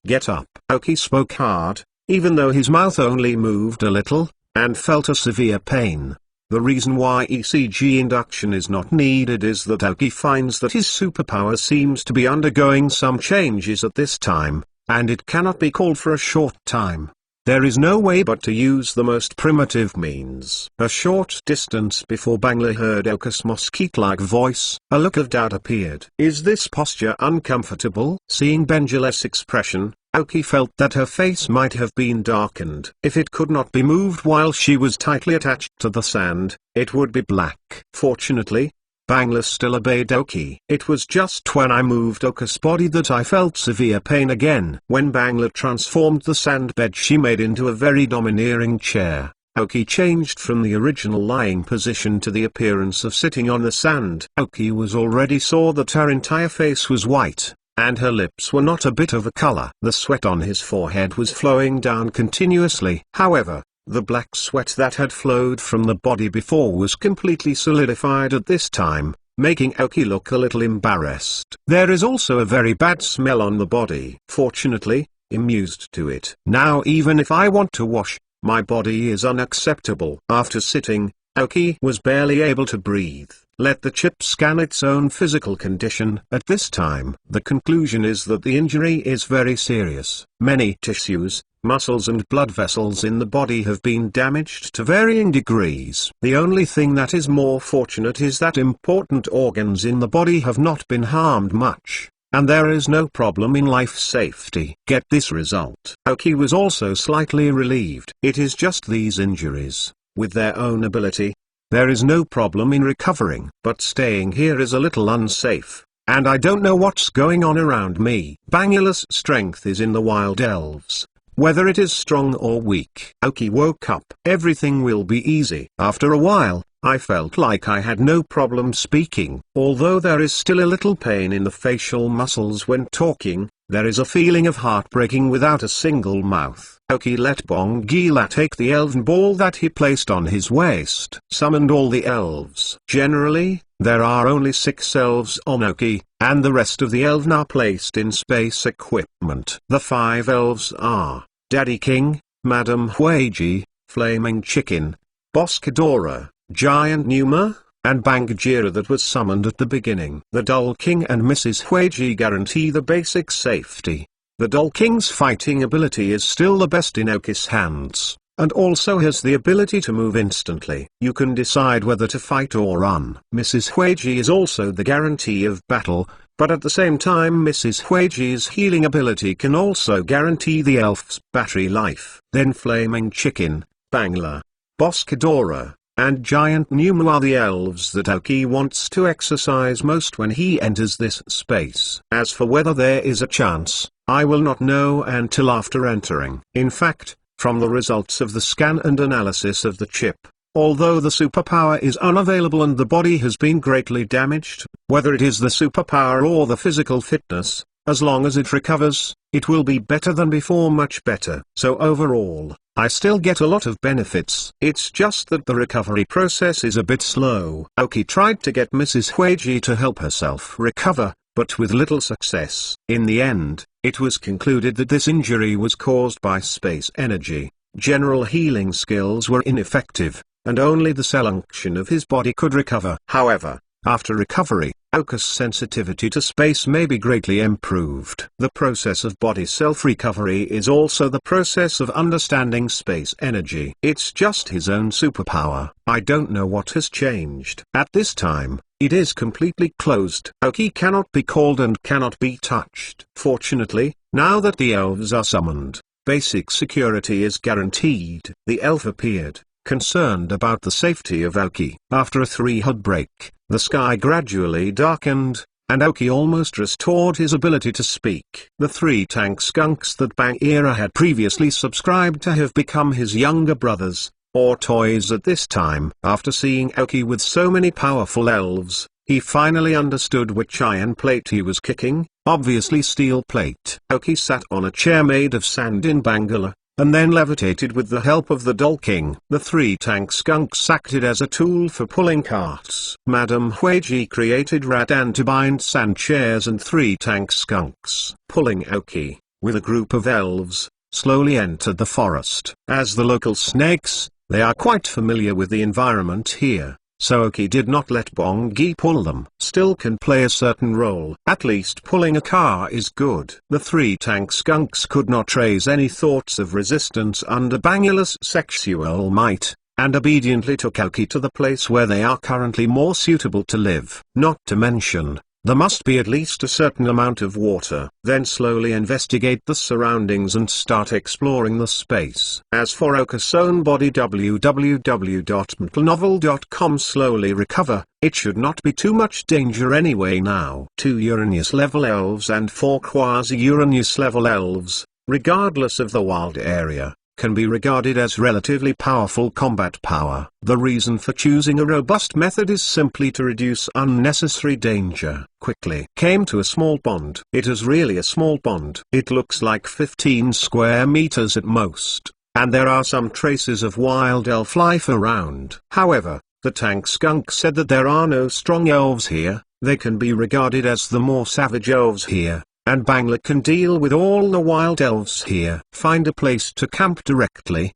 Get up. Aoki spoke hard, even though his mouth only moved a little, and felt a severe pain. The reason why ECG induction is not needed is that Aoki finds that his superpower seems to be undergoing some changes at this time, and it cannot be called for a short time. There is no way but to use the most primitive means. A short distance before Bangla heard Aoki's mosquito-like voice, a look of doubt appeared. Is this posture uncomfortable? Seeing Bangla's expression, Aoki felt that her face might have been darkened. If it could not be moved while she was tightly attached to the sand, it would be black. Fortunately, Bangla still obeyed Aoki. It was just when I moved Aoki's body that I felt severe pain again. When Bangla transformed the sand bed she made into a very domineering chair, Aoki changed from the original lying position to the appearance of sitting on the sand. Aoki already saw that her entire face was white, and her lips were not a bit of a color. The sweat on his forehead was flowing down continuously. However, the black sweat that had flowed from the body before was completely solidified at this time, making Aoki look a little embarrassed. There is also a very bad smell on the body. Fortunately, I'm used to it. Now even if I want to wash, my body is unacceptable. After sitting, Aoki was barely able to breathe. Let the chip scan its own physical condition. At this time, the conclusion is that the injury is very serious. Many tissues, muscles and blood vessels in the body have been damaged to varying degrees. The only thing that is more fortunate is that important organs in the body have not been harmed much, and there is no problem in life safety. Get this result. Aoki was also slightly relieved. It is just these injuries, with their own ability. There is no problem in recovering. But staying here is a little unsafe, and I don't know what's going on around me. Bangla's strength is in the wild elves, whether it is strong or weak. Aoki woke up. Everything will be easy. After a while, I felt like I had no problem speaking. Although there is still a little pain in the facial muscles when talking, there is a feeling of heartbreaking without a single mouth. Aoki let Bongila take the elven ball that he placed on his waist. Summoned all the elves. Generally, there are only 6 elves on Aoki, and the rest of the elven are placed in space equipment. The 5 elves are Daddy King, Madam Huiji, Flaming Chicken, Boss Kedora, Giant Numa, and Bangajira that was summoned at the beginning. The Dull King and Mrs. Huiji guarantee the basic safety. The Dull King's fighting ability is still the best in Aoki's hands, and also has the ability to move instantly. You can decide whether to fight or run. Mrs. Huiji is also the guarantee of battle, but at the same time Mrs. Huiji's healing ability can also guarantee the elf's battery life. Then Flaming Chicken, Bangla, Boss Kedora, and Giant Numu are the elves that Aoki wants to exercise most when he enters this space. As for whether there is a chance, I will not know until after entering. In fact, from the results of the scan and analysis of the chip, although the superpower is unavailable and the body has been greatly damaged, whether it is the superpower or the physical fitness, as long as it recovers, it will be better than before, much better. So overall, I still get a lot of benefits. It's just that the recovery process is a bit slow. Aoki tried to get Mrs. Huiji to help herself recover, but with little success. In the end, it was concluded that this injury was caused by space energy. general healing skills were ineffective, and only the cell unction of his body could recover. However, after recovery, Aoki's sensitivity to space may be greatly improved. The process of body self-recovery is also the process of understanding space energy. It's just his own superpower. I don't know what has changed. At this time, it is completely closed. Aoki cannot be called and cannot be touched. Fortunately, now that the elves are summoned, basic security is guaranteed. The elf appeared, concerned about the safety of Aoki. After a 3-HUD break, the sky gradually darkened, and Aoki almost restored his ability to speak. The 3 tank skunks that Bagheera had previously subscribed to have become his younger brothers, or toys at this time. After seeing Aoki with so many powerful elves, he finally understood which iron plate he was kicking, obviously steel plate. Aoki sat on a chair made of sand in Bangalore, and then levitated with the help of the Doll King. The 3 tank skunks acted as a tool for pulling carts. Madame Huiji created rattan to bind sand chairs, and 3 tank skunks, pulling Aoki, with a group of elves, slowly entered the forest. As the local snakes, they are quite familiar with the environment here, so Aoki did not let Bongi pull them. Still can play a certain role. At least pulling a car is good. The 3 tank skunks could not raise any thoughts of resistance under Bangula's sexual might, and obediently took Aoki to the place where they are currently more suitable to live. Not to mention, there must be at least a certain amount of water. Then slowly investigate the surroundings and start exploring the space. As for Aoki's own body, www.mentalnovel.com, slowly recover. It should not be too much danger anyway now. 2 Uranus level elves and 4 quasi-Uranus level elves, regardless of the wild area, can be regarded as relatively powerful combat power. The reason for choosing a robust method is simply to reduce unnecessary danger. Quickly came to a small pond. It is really a small pond. It looks like 15 square meters at most, and there are some traces of wild elf life around. However, the tank skunk said that there are no strong elves here. They can be regarded as the more savage elves here, and Bangla can deal with all the wild elves here. Find a place to camp directly.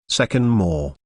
Second more.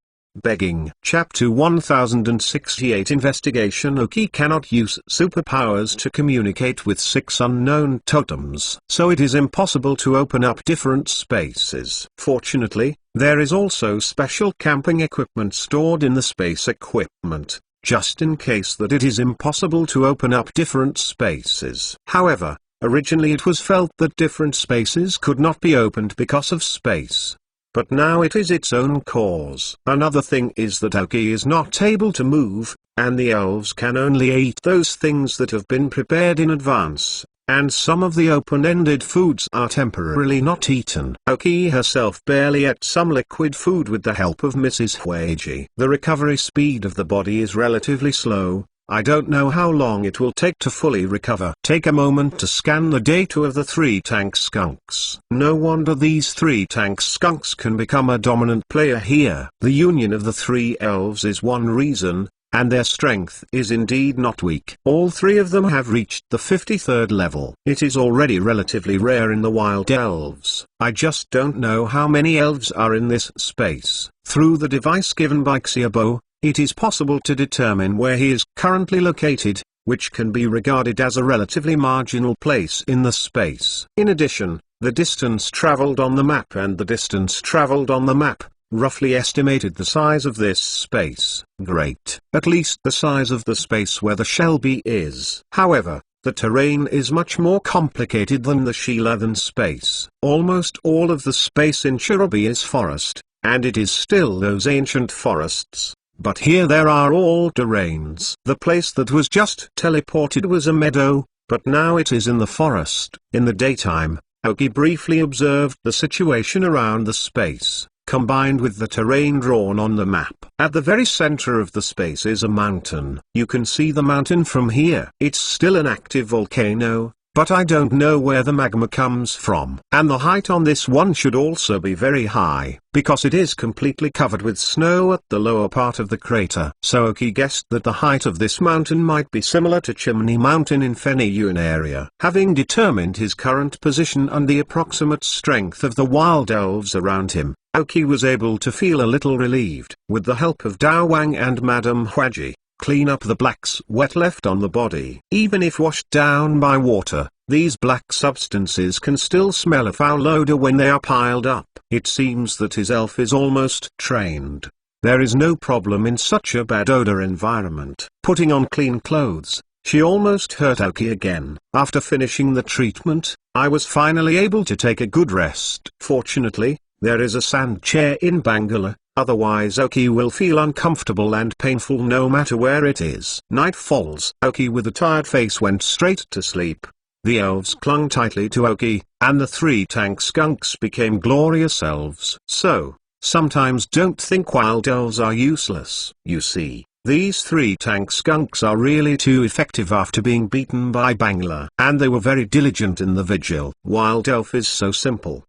Begging. Chapter 1068. Investigation. Aoki cannot use superpowers to communicate with 6 unknown totems, so it is impossible to open up different spaces. Fortunately, there is also special camping equipment stored in the space equipment, just in case that it is impossible to open up different spaces. However, originally it was felt that different spaces could not be opened because of space. But now it is its own cause. Another thing is that Aoki is not able to move, and the elves can only eat those things that have been prepared in advance, and some of the open-ended foods are temporarily not eaten. Aoki herself barely ate some liquid food with the help of Mrs. Huiji. The recovery speed of the body is relatively slow. I don't know how long it will take to fully recover. Take a moment to scan the data of the 3 tank skunks. No wonder these 3 tank skunks can become a dominant player here. The union of the 3 elves is one reason, and their strength is indeed not weak. All 3 of them have reached the 53rd level. It is already relatively rare in the wild elves. I just don't know how many elves are in this space. Through the device given by Xiaobo, it is possible to determine where he is currently located, which can be regarded as a relatively marginal place in the space. In addition, the distance traveled on the map and the distance traveled on the map roughly estimated the size of this space. Great. At least the size of the space where the Shelby is. However, the terrain is much more complicated than the Sheelathan space. Almost all of the space in Cherubi is forest, and it is still those ancient forests. But here there are all terrains. The place that was just teleported was a meadow, but now it is in the forest. In the daytime, Aoki briefly observed the situation around the space, combined with the terrain drawn on the map. At the very center of the space is a mountain. You can see the mountain from here. It's still an active volcano, but I don't know where the magma comes from. And the height on this one should also be very high, because it is completely covered with snow at the lower part of the crater. So Oki guessed that the height of this mountain might be similar to Chimney Mountain in Feniyun area. Having determined his current position and the approximate strength of the wild elves around him, Oki was able to feel a little relieved. With the help of Dao Wang and Madame Huaji, clean up the black sweat left on the body. Even if washed down by water, these black substances can still smell a foul odor when they are piled up. It seems that his elf is almost trained. There is no problem in such a bad odor environment. Putting on clean clothes, she almost hurt Oki again. After finishing the treatment, I was finally able to take a good rest. Fortunately, there is a sand chair in Bangalore, otherwise Oki will feel uncomfortable and painful no matter where it is. Night falls. Oki with a tired face went straight to sleep. The elves clung tightly to Oki, and the 3 tank skunks became glorious elves. So, sometimes don't think wild elves are useless. You see, these 3 tank skunks are really too effective after being beaten by Bangalore. And they were very diligent in the vigil. Wild elf is so simple.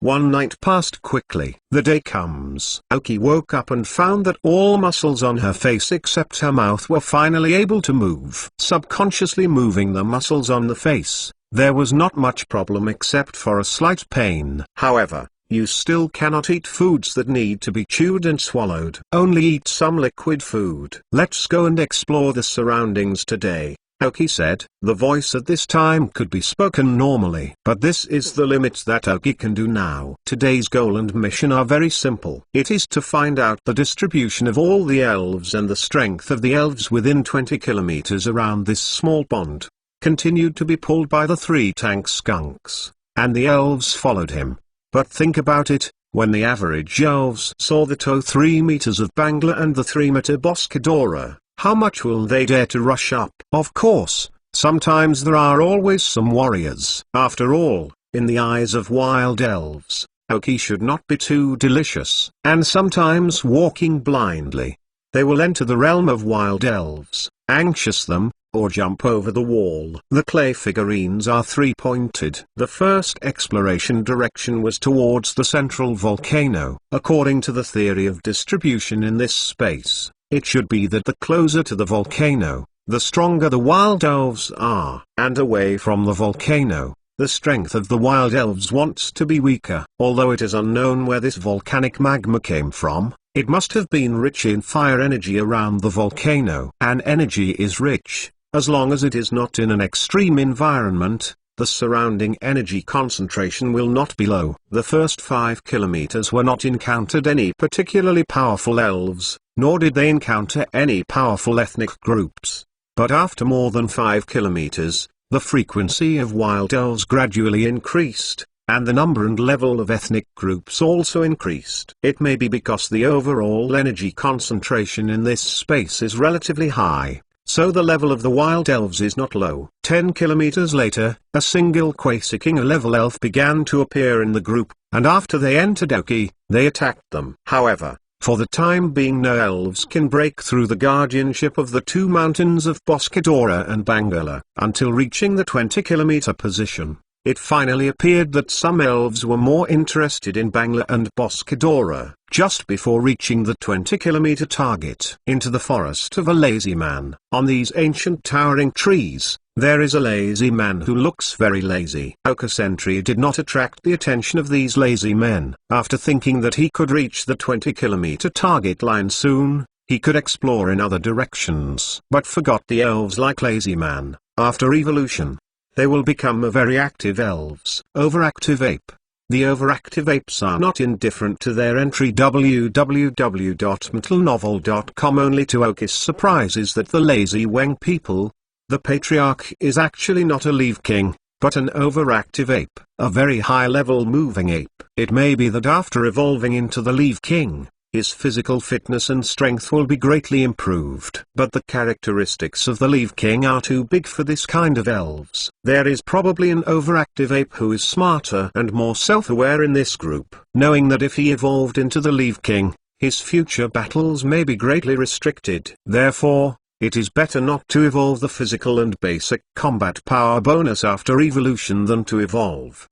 One night passed quickly. The day comes. Oki woke up and found that all muscles on her face except her mouth were finally able to move. Subconsciously moving the muscles on the face, there was not much problem except for a slight pain. However, you still cannot eat foods that need to be chewed and swallowed. Only eat some liquid food. Let's go and explore the surroundings today, Oki said. The voice at this time could be spoken normally. But this is the limit that Oki can do now. Today's goal and mission are very simple. It is to find out the distribution of all the elves and the strength of the elves within 20 kilometers around this small pond. Continued to be pulled by the 3 tank skunks, and the elves followed him. But think about it. When the average elves saw the 3 meters of Bangalore and the 3 meter Boscadora, how much will they dare to rush up? Of course, sometimes there are always some warriors. After all, in the eyes of wild elves, Oki should not be too delicious. And sometimes walking blindly, they will enter the realm of wild elves, anxious them, or jump over the wall. The clay figurines are 3-pointed. The first exploration direction was towards the central volcano. According to the theory of distribution in this space, it should be that the closer to the volcano, the stronger the wild elves are. And away from the volcano, the strength of the wild elves wants to be weaker. Although it is unknown where this volcanic magma came from, it must have been rich in fire energy around the volcano. And energy is rich, as long as it is not in an extreme environment. The surrounding energy concentration will not be low. The first 5 kilometers were not encountered any particularly powerful elves, nor did they encounter any powerful ethnic groups. But after more than 5 kilometers, the frequency of wild elves gradually increased, and the number and level of ethnic groups also increased. It may be because the overall energy concentration in this space is relatively high, so the level of the wild elves is not low. 10 kilometers later, a single Quasiking level elf began to appear in the group, and after they entered Oki, they attacked them. However, for the time being no elves can break through the guardianship of the 2 mountains of Boscadora and Bangalore. Until reaching the 20-kilometer position, it finally appeared that some elves were more interested in Bangalore and Boscadora. Just before reaching the 20-kilometer target, into the forest of a lazy man. On these ancient towering trees, there is a lazy man who looks very lazy. Oki's entry did not attract the attention of these lazy men. After thinking that he could reach the 20-kilometer target line soon, he could explore in other directions. But forgot the elves like lazy man. After evolution, they will become a very active elves. Overactive ape. The overactive apes are not indifferent to their entry. www.mentalnovel.com. Only to Oki's surprise is that the lazy Weng people, the patriarch is actually not a Leaf King, but an overactive ape, a very high-level moving ape. It may be that after evolving into the Leaf King, his physical fitness and strength will be greatly improved. But the characteristics of the Leaf King are too big for this kind of elves. There is probably an overactive ape who is smarter and more self-aware in this group, knowing that if he evolved into the Leaf King, his future battles may be greatly restricted. Therefore, It is better not to evolve the physical and basic combat power bonus after evolution than to evolve.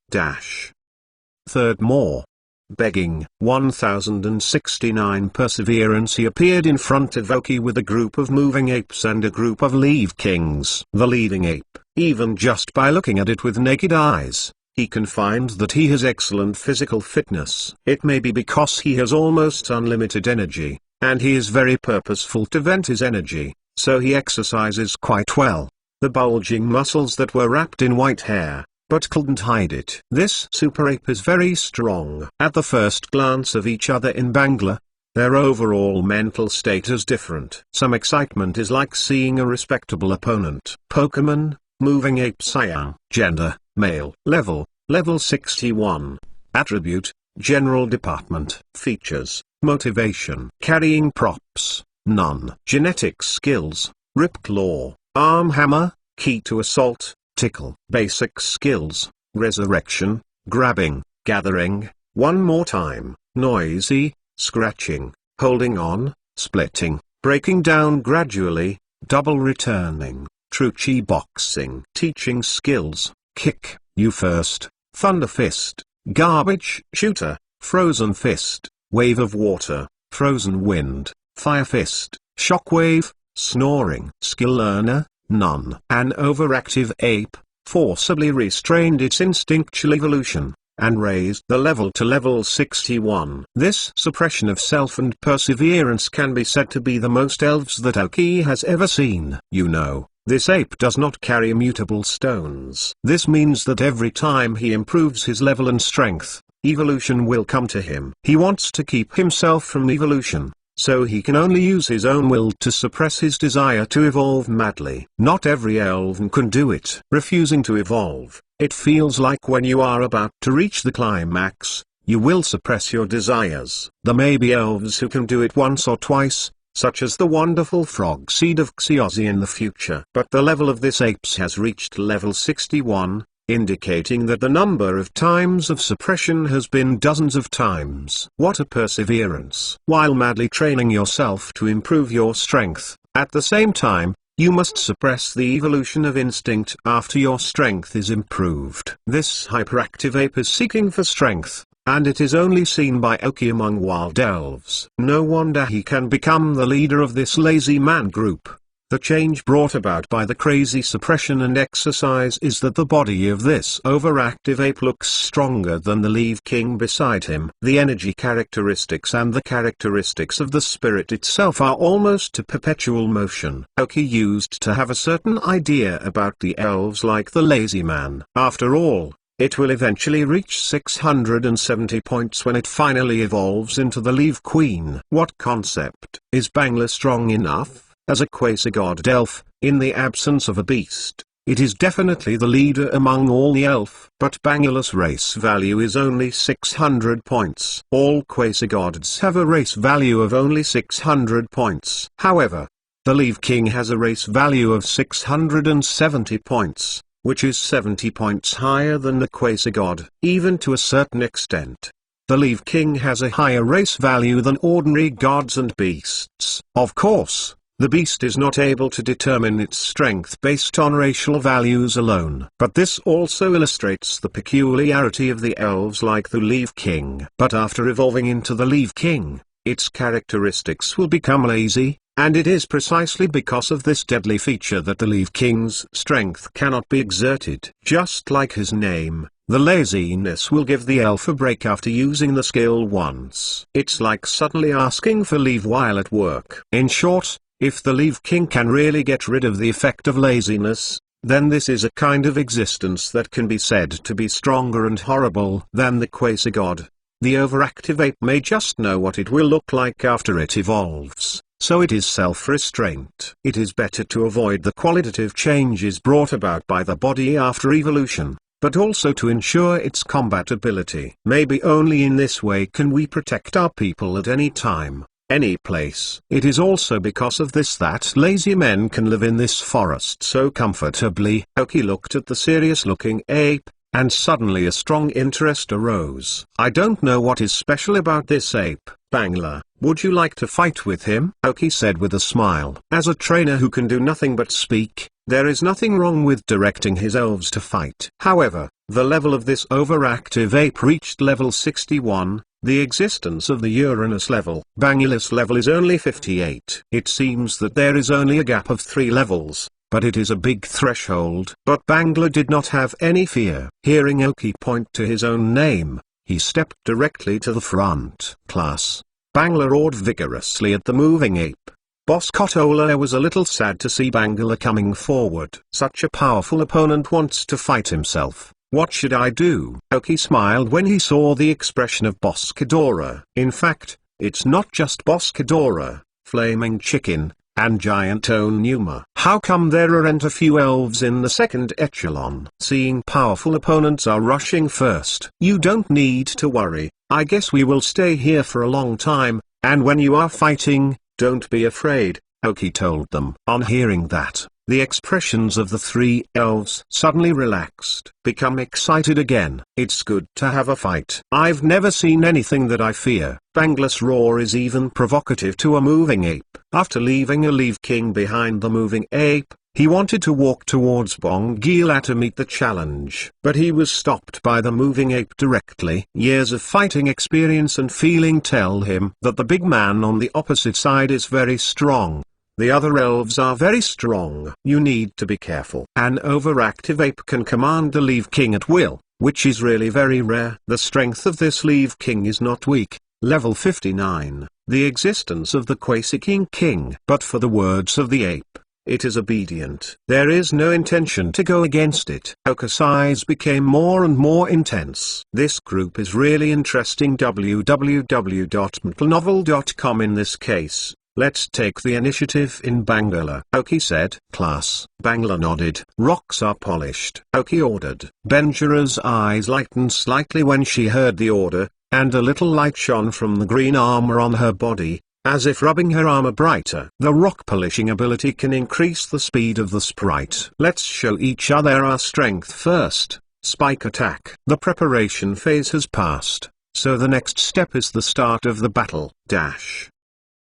Third more. Begging 1069 Perseverance. He appeared in front of Oki with a group of moving apes and a group of Leve Kings. The leading ape, even just by looking at it with naked eyes, he can find that he has excellent physical fitness. It may be because he has almost unlimited energy, and he is very purposeful to vent his energy, so he exercises quite well. The bulging muscles that were wrapped in white hair, but couldn't hide it. This super ape is very strong. At the first glance of each other in Bangla, their overall mental state is different. Some excitement is like seeing a respectable opponent. Pokemon, moving ape Siam. Gender, male. Level 61. Attribute, general department. Features, motivation. Carrying props, none. Genetic skills, rip claw, arm hammer, key to assault, tickle. Basic skills, resurrection, grabbing, gathering, one more time, noisy, scratching, holding on, splitting, breaking down gradually, double returning, true chi boxing. Teaching skills, kick, you first, thunder fist, garbage shooter, frozen fist, wave of water, frozen wind, fire fist, shockwave, snoring. Skill learner, none. An overactive ape, forcibly restrained its instinctual evolution, and raised the level to level 61. This suppression of self and perseverance can be said to be the most elves that Oki has ever seen. You know, this ape does not carry immutable stones. This means that every time he improves his level and strength, evolution will come to him. He wants to keep himself from evolution, so he can only use his own will to suppress his desire to evolve madly. Not every elven can do it. Refusing to evolve, it feels like when you are about to reach the climax, you will suppress your desires. There may be elves who can do it once or twice, such as the wonderful frog seed of Xiozi in the future. But the level of this apes has reached level 61, indicating that the number of times of suppression has been dozens of times. What a perseverance! While madly training yourself to improve your strength, at the same time, you must suppress the evolution of instinct after your strength is improved. This hyperactive ape is seeking for strength, and it is only seen by Oki among wild elves. No wonder he can become the leader of this lazy man group. The change brought about by the crazy suppression and exercise is that the body of this overactive ape looks stronger than the Leve King beside him. The energy characteristics and the characteristics of the spirit itself are almost to perpetual motion. Oki used to have a certain idea about the elves like the lazy man. After all, it will eventually reach 670 points when it finally evolves into the Leve Queen. What concept? Is Bangla strong enough? As a quasi-god elf, in the absence of a beast, it is definitely the leader among all the elf. But Bangla's race value is only 600 points. All quasi-gods have a race value of only 600 points. However, the Leve King has a race value of 670 points, which is 70 points higher than the quasi-god. Even to a certain extent, the Leve King has a higher race value than ordinary gods and beasts. Of course, the beast is not able to determine its strength based on racial values alone. But this also illustrates the peculiarity of the elves like the Leve King. But after evolving into the Leve King, its characteristics will become lazy, and it is precisely because of this deadly feature that the Leve King's strength cannot be exerted. Just like his name, the laziness will give the elf a break after using the skill once. It's like suddenly asking for leave while at work. In short, if the Leve King can really get rid of the effect of laziness, then this is a kind of existence that can be said to be stronger and horrible than the quasi-god. The overactive ape may just know what it will look like after it evolves, so it is self-restraint. It is better to avoid the qualitative changes brought about by the body after evolution, but also to ensure its combatability. Maybe only in this way can we protect our people at any time, any place. It is also because of this that lazy men can live in this forest so comfortably. Oki looked at the serious-looking ape, and suddenly a strong interest arose. I don't know what is special about this ape, Bangla, would you like to fight with him? Aoki said with a smile. As a trainer who can do nothing but speak, there is nothing wrong with directing his elves to fight. However, the level of this overactive ape reached level 61, the existence of the Uranus level. Bangla's level is only 58. It seems that there is only a gap of 3 levels, but it is a big threshold. But Bangla did not have any fear. Hearing Aoki point to his own name, he stepped directly to the front. Class. Bangla roared vigorously at the moving ape. Boss Kotola was a little sad to see Bangla coming forward. Such a powerful opponent wants to fight himself. What should I do? Aoki smiled when he saw the expression of Boss Ghidorah. In fact, it's not just Boss Ghidorah, Flaming Chicken, and Giant Onuma. How come there aren't a few elves in the second echelon? Seeing powerful opponents are rushing first. You don't need to worry, I guess we will stay here for a long time, and when you are fighting, don't be afraid, Aoki told them. On hearing that, the expressions of the 3 elves suddenly relaxed. Become excited again. It's good to have a fight. I've never seen anything that I fear. Bangla's roar is even provocative to a moving ape. After leaving a Leaf King behind the moving ape, he wanted to walk towards Bongila to meet the challenge. But he was stopped by the moving ape directly. Years of fighting experience and feeling tell him that the big man on the opposite side is very strong. The other elves are very strong. You need to be careful. An overactive ape can command the Leaf King at will, which is really very rare. The strength of this Leaf King is not weak. Level 59, the existence of the Quasiking King. But for the words of the ape, it is obedient. There is no intention to go against it. Aoki's eyes became more and more intense. This group is really interesting. www.mplnovel.com. In this case, let's take the initiative in Bangla, Aoki said. Class. Bangla nodded. Rocks are polished, Aoki ordered. Benjira's eyes lightened slightly when she heard the order, and a little light shone from the green armor on her body, as if rubbing her armor brighter. The rock polishing ability can increase the speed of the sprite. Let's show each other our strength first. Spike attack. The preparation phase has passed, so the next step is the start of the battle. Dash.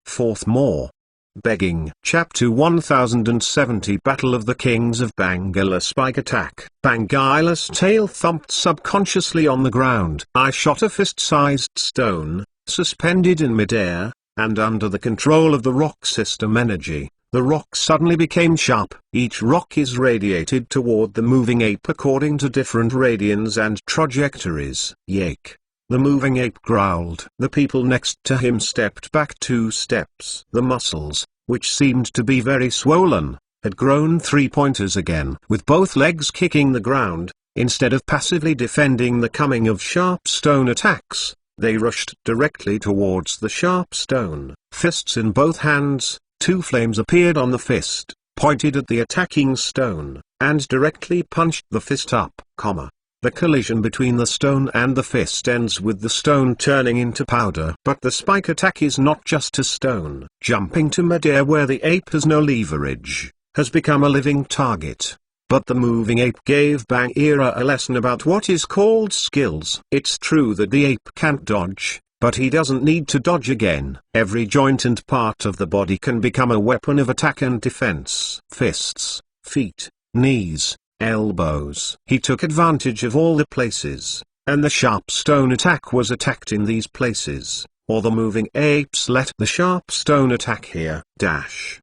Fourth more. Begging. Chapter 1070 Battle of the Kings of Bangla. Spike attack. Bangila's tail thumped subconsciously on the ground. I shot a fist-sized stone, suspended in midair, and under the control of the rock system energy, the rock suddenly became sharp. Each rock is radiated toward the moving ape according to different radians and trajectories. Yake. The moving ape growled. The people next to him stepped back 2 steps. The muscles, which seemed to be very swollen, had grown 3-pointers again. With both legs kicking the ground, instead of passively defending the coming of sharp stone attacks, they rushed directly towards the sharp stone. Fists in both hands, 2 flames appeared on the fist, pointed at the attacking stone, and directly punched the fist up, The collision between the stone and the fist ends with the stone turning into powder. But the spike attack is not just a stone. Jumping to midair where the ape has no leverage, has become a living target. But the moving ape gave Bagheera a lesson about what is called skills. It's true that the ape can't dodge, but he doesn't need to dodge again. Every joint and part of the body can become a weapon of attack and defense. Fists, feet, knees, elbows. He took advantage of all the places, and the sharp stone attack was attacked in these places, or the moving apes let the sharp stone attack here. Dash,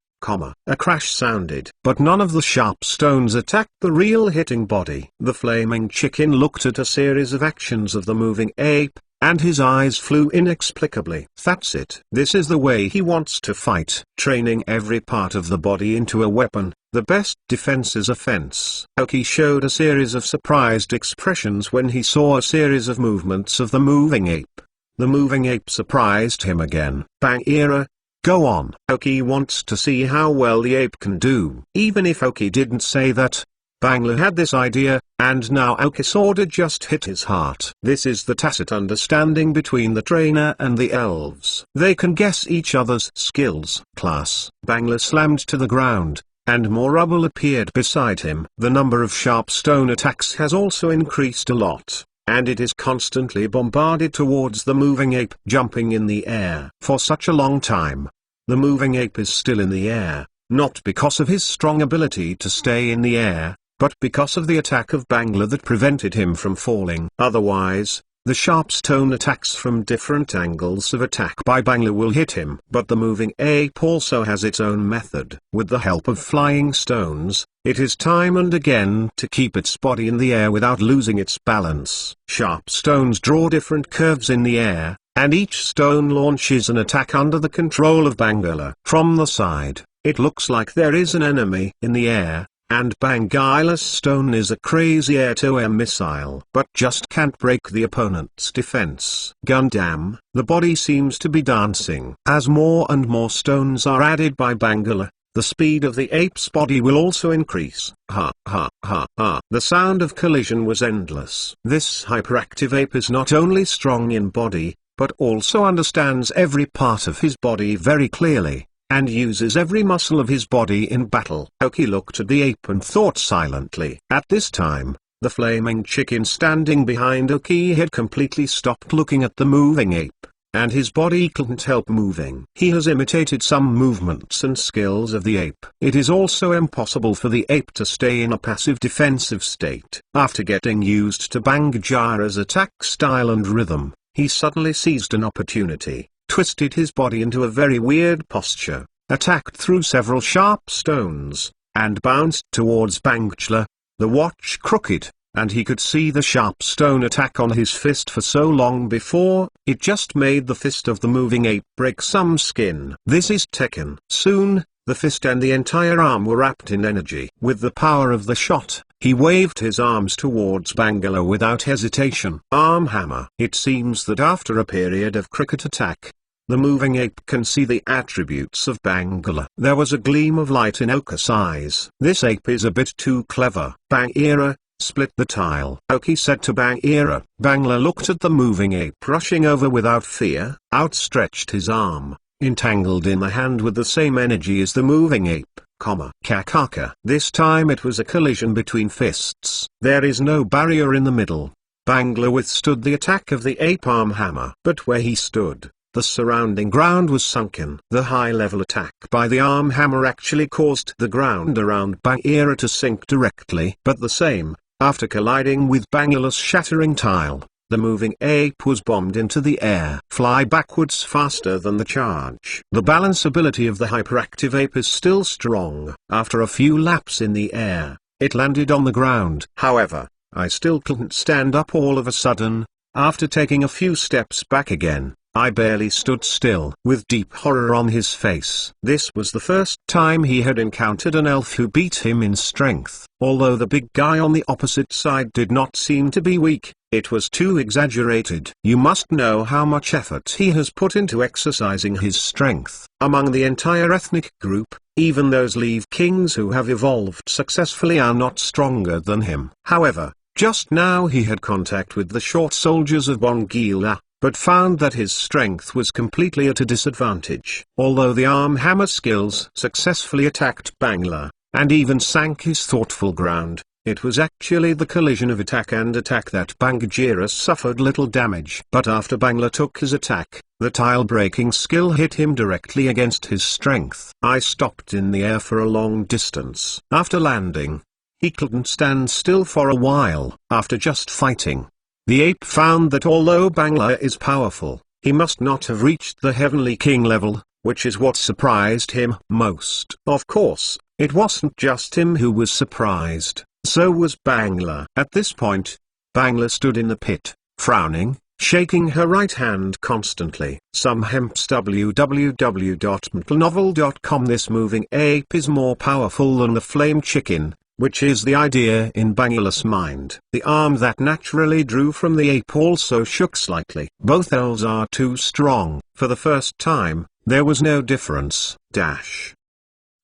a crash sounded, but none of the sharp stones attacked the real hitting body. The flaming chicken looked at a series of actions of the moving ape, and his eyes flew inexplicably. That's it. This is the way he wants to fight. Training every part of the body into a weapon. The best defense is offense. Aoki showed a series of surprised expressions when he saw a series of movements of the moving ape. The moving ape surprised him again. Bagheera, go on. Aoki wants to see how well the ape can do. Even if Aoki didn't say that, Bangla had this idea, and now Aoki's order just hit his heart. This is the tacit understanding between the trainer and the elves. They can guess each other's skills. Class. Bangla slammed to the ground, and more rubble appeared beside him. The number of sharp stone attacks has also increased a lot. and it is constantly bombarded towards the moving ape jumping in the air. For such a long time, the moving ape is still in the air, not because of his strong ability to stay in the air, but because of the attack of Bangla that prevented him from falling. Otherwise, the sharp stone attacks from different angles of attack by Bangla will hit him. But the moving ape also has its own method. With the help of flying stones, it is time and again to keep its body in the air without losing its balance. Sharp stones draw different curves in the air, and each stone launches an attack under the control of Bangla. From the side, it looks like there is an enemy in the air, and Bangila's stone is a crazy air-to-air missile, but just can't break the opponent's defense. Gundam, the body seems to be dancing. As more and more stones are added by Bangla, the speed of the ape's body will also increase. Ha ha ha ha. The sound of collision was endless. This hyperactive ape is not only strong in body, but also understands every part of his body very clearly, and uses every muscle of his body in battle. Oki looked at the ape and thought silently. At this time, the flaming chicken standing behind Oki had completely stopped looking at the moving ape, and his body couldn't help moving. He has imitated some movements and skills of the ape. It is also impossible for the ape to stay in a passive defensive state. After getting used to Bangjira's attack style and rhythm, he suddenly seized an opportunity, twisted his body into a very weird posture, attacked through several sharp stones, and bounced towards Bangla, the watch crooked, and he could see the sharp stone attack on his fist for so long before, it just made the fist of the moving ape break some skin. This is Tekken. Soon, the fist and the entire arm were wrapped in energy. With the power of the shot, he waved his arms towards Bangla without hesitation. Arm hammer. It seems that after a period of cricket attack, the moving ape can see the attributes of Bangla. There was a gleam of light in Oka's eyes. This ape is a bit too clever. Bagheera, split the tile. Oki said to Bagheera. Bangla looked at the moving ape rushing over without fear, outstretched his arm, entangled in the hand with the same energy as the moving ape, kakaka. This time it was a collision between fists. There is no barrier in the middle. Bangla withstood the attack of the ape arm hammer. But where he stood, the surrounding ground was sunken. The high-level attack by the arm hammer actually caused the ground around Bagheera to sink directly. But the same, after colliding with Bangla's shattering tile, the moving ape was bombed into the air. Fly backwards faster than the charge. The balance ability of the hyperactive ape is still strong. After a few laps in the air, it landed on the ground. However, I still couldn't stand up all of a sudden. After taking a few steps back again, I barely stood still. With deep horror on his face. This was the first time he had encountered an elf who beat him in strength. Although the big guy on the opposite side did not seem to be weak, it was too exaggerated. You must know how much effort he has put into exercising his strength. Among the entire ethnic group, even those Leve kings who have evolved successfully are not stronger than him. However, just now he had contact with the short soldiers of Bongila, but found that his strength was completely at a disadvantage. Although the arm hammer skills successfully attacked Bangla, and even sank his thoughtful ground, it was actually the collision of attack and attack that Bagheera suffered little damage. But after Bangla took his attack, the tile-breaking skill hit him directly against his strength. I stopped in the air for a long distance. After landing, he couldn't stand still for a while. After just fighting, the ape found that although Bangla is powerful, he must not have reached the Heavenly King level, which is what surprised him most. Of course, it wasn't just him who was surprised, so was Bangla. At this point, Bangla stood in the pit, frowning, shaking her right hand constantly. Some hemps www.mtlnovel.com. This moving ape is more powerful than the flame chicken, which is the idea in Bangla's mind. The arm that naturally drew from the ape also shook slightly. Both elves are too strong. For the first time, there was no difference.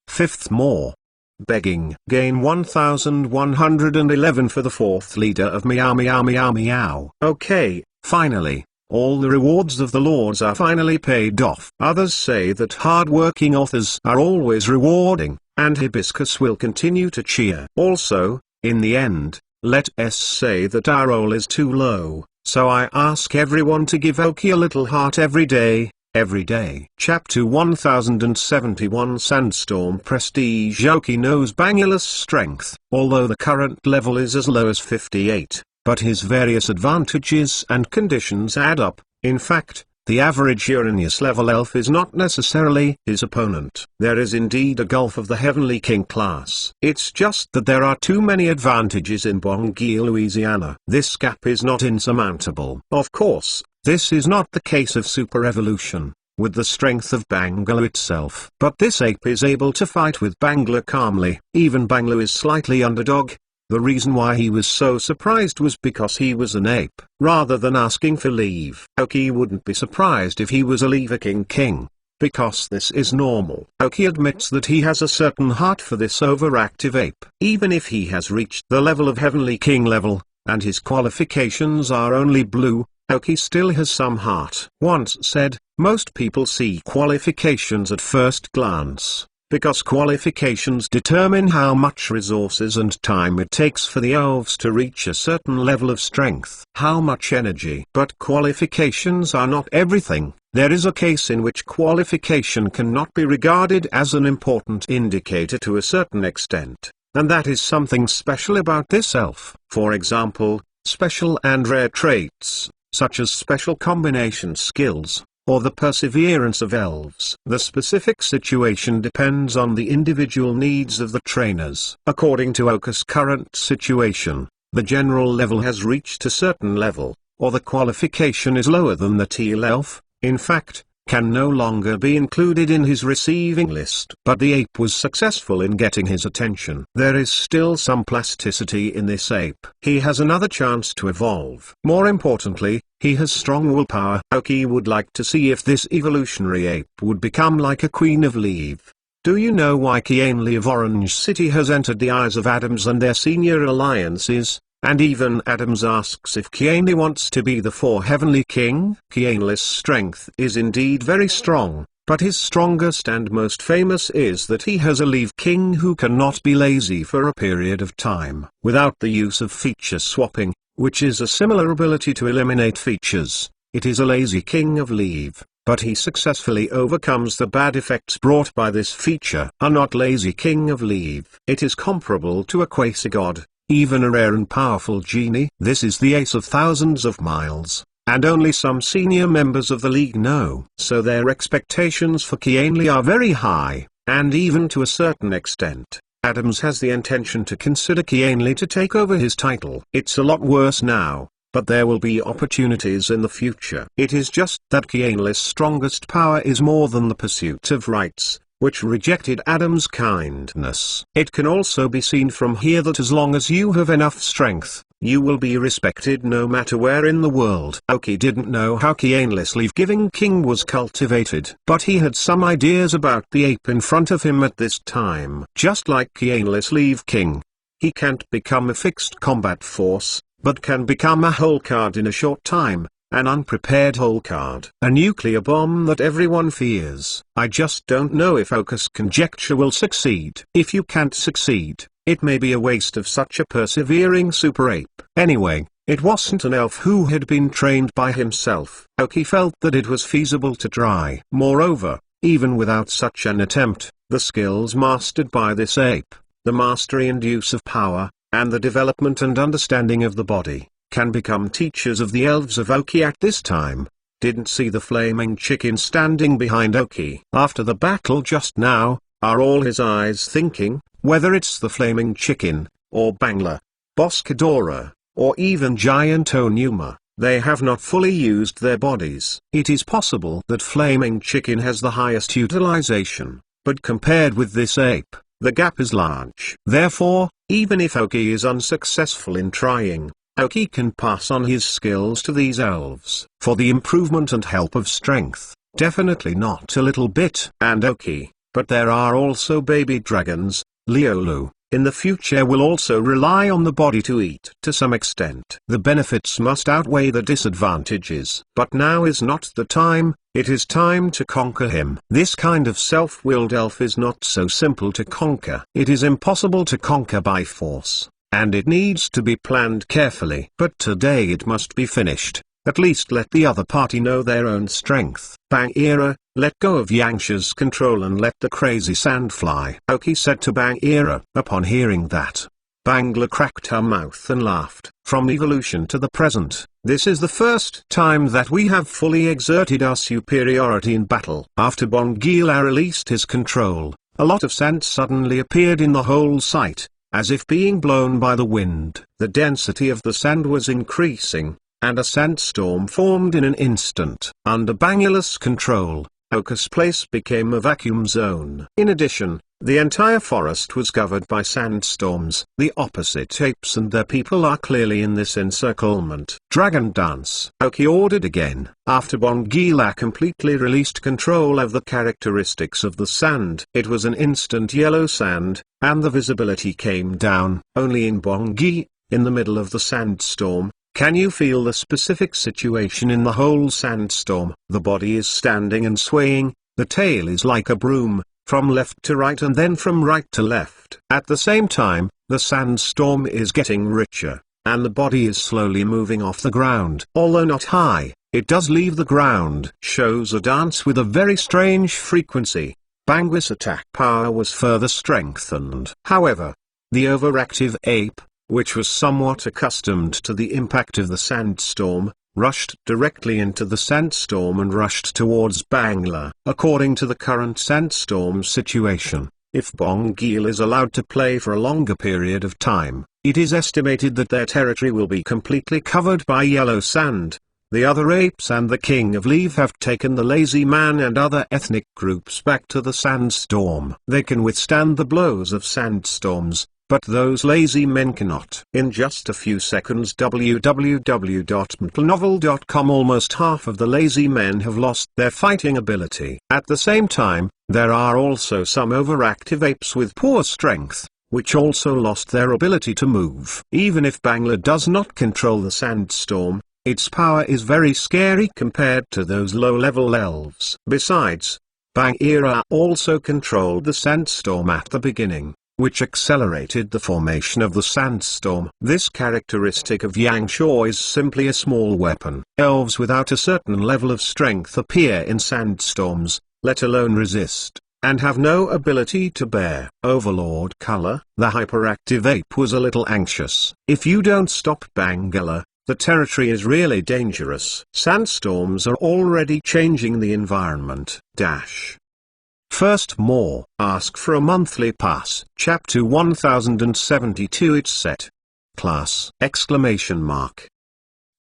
Fifth more. Begging. Gain 1111 for the fourth leader of Meow Meow Meow Meow. Okay, finally, all the rewards of the lords are finally paid off. Others say that hard-working authors are always rewarding, and Hibiscus will continue to cheer. Also, in the end, Let us say that our roll is too low, so I ask everyone to give Oki a little heart every day. Every day. Chapter 1071 Sandstorm Prestige. Oki knows Bangula's strength, although the current level is as low as 58, but his various advantages and conditions add up. In fact, the average Uranus level elf is not necessarily his opponent. There is indeed a gulf of the Heavenly King class. It's just that there are too many advantages in Bongi, Louisiana. This gap is not insurmountable. Of course, this is not the case of super evolution, with the strength of Bangla itself. But this ape is able to fight with Bangla calmly. Even Bangla is slightly underdog. The reason why he was so surprised was because he was an ape, rather than asking for leave. Oki wouldn't be surprised if he was a Lever King, because this is normal. Oki admits that he has a certain heart for this overactive ape. Even if he has reached the level of Heavenly King level, and his qualifications are only blue, Oki still has some heart. Once said, most people see qualifications at first glance, because qualifications determine how much resources and time it takes for the elves to reach a certain level of strength. How much energy. But qualifications are not everything. There is a case in which qualification cannot be regarded as an important indicator to a certain extent, and that is something special about this elf. For example, special and rare traits, such as special combination skills, or the perseverance of elves. The specific situation depends on the individual needs of the trainers. According to Oka's current situation, the general level has reached a certain level, or the qualification is lower than the teal elf, in fact, can no longer be included in his receiving list. But the ape was successful in getting his attention. There is still some plasticity in this ape. He has another chance to evolve. More importantly, he has strong willpower. Oki would like to see if this evolutionary ape would become like a queen of leave. Do you know why Kianli of Orange City has entered the eyes of Adams and their senior alliances? And even Adams asks if Kianli wants to be the 4 Heavenly King. Kianli's strength is indeed very strong, but his strongest and most famous is that he has a Leave King who cannot be lazy for a period of time. Without the use of feature swapping, which is a similar ability to eliminate features, it is a lazy King of Leave, but he successfully overcomes the bad effects brought by this feature. A not lazy King of Leave. It is comparable to a quasi-god, even a rare and powerful genie. This is the ace of thousands of miles, and only some senior members of the league know. So their expectations for Kianli are very high, and even to a certain extent, Adams has the intention to consider Kianli to take over his title. It's a lot worse now, but there will be opportunities in the future. It is just that Kianli's strongest power is more than the pursuit of rights, which rejected Adam's kindness. It can also be seen from here that as long as you have enough strength, you will be respected no matter where in the world. Oki didn't know how Kianli's leave-giving king was cultivated, but he had some ideas about the ape in front of him at this time. Just like Kianli's leave king, he can't become a fixed combat force, but can become a whole card in a short time. An unprepared whole card. A nuclear bomb that everyone fears. I just don't know if Oka's conjecture will succeed. If you can't succeed, it may be a waste of such a persevering super ape. Anyway, it wasn't an elf who had been trained by himself. Oki felt that it was feasible to try. Moreover, even without such an attempt, the skills mastered by this ape, the mastery and use of power, and the development and understanding of the body, can become teachers of the elves of Oki at this time. Didn't see the flaming chicken standing behind Oki. After the battle just now, are all his eyes thinking, whether it's the flaming chicken, or Bangla, Boscadora, or even Giant Onuma, they have not fully used their bodies. It is possible that flaming chicken has the highest utilization, but compared with this ape, the gap is large. Therefore, even if Oki is unsuccessful in trying, Oki can pass on his skills to these elves, for the improvement and help of strength, definitely not a little bit. And Oki, but there are also baby dragons, Liolu, in the future will also rely on the body to eat. To some extent, the benefits must outweigh the disadvantages. But now is not the time, it is time to conquer him. This kind of self-willed elf is not so simple to conquer. It is impossible to conquer by force. and it needs to be planned carefully. But today it must be finished. At least let the other party know their own strength. Bagheera, let go of Yangsha's control and let the crazy sand fly, Oki said to Bagheera. Upon hearing that, Bangla cracked her mouth and laughed. From evolution to the present, this is the first time that we have fully exerted our superiority in battle. After Bongila released his control, a lot of sand suddenly appeared in the whole site, as if being blown by the wind. The density of the sand was increasing, and a sandstorm formed in an instant. Under Bangila's control, Oka's place became a vacuum zone. In addition, the entire forest was covered by sandstorms. The opposite apes and their people are clearly in this encirclement. Dragon dance, Oki ordered again. After Bongila completely released control of the characteristics of the sand, it was an instant yellow sand, and the visibility came down. Only in Bongi, in the middle of the sandstorm, can you feel the specific situation in the whole sandstorm. The body is standing and swaying, the tail is like a broom, from left to right and then from right to left. At the same time, the sandstorm is getting richer, and the body is slowly moving off the ground. Although not high, it does leave the ground. Shows a dance with a very strange frequency. Bangla's attack power was further strengthened. However, the overactive ape, which was somewhat accustomed to the impact of the sandstorm, rushed directly into the sandstorm and rushed towards Bangla. According to the current sandstorm situation, if Bongil is allowed to play for a longer period of time, it is estimated that their territory will be completely covered by yellow sand. The other apes and the King of Leaf have taken the lazy man and other ethnic groups back to the sandstorm. They can withstand the blows of sandstorms, but those lazy men cannot. In just a few seconds www.mtlnovel.com almost half of the lazy men have lost their fighting ability. At the same time, there are also some overactive apes with poor strength, which also lost their ability to move. Even if Bangla does not control the sandstorm, its power is very scary compared to those low-level elves. Besides, Bagheera also controlled the sandstorm at the beginning, which accelerated the formation of the sandstorm. This characteristic of Yangsha is simply a small weapon. Elves without a certain level of strength appear in sandstorms, let alone resist, and have no ability to bear. Overlord Color, the hyperactive ape, was a little anxious. If you don't stop Bangala, the territory is really dangerous. Sandstorms are already changing the environment. First more. Ask for a monthly pass. Chapter 1072. It's set. Class! Exclamation mark.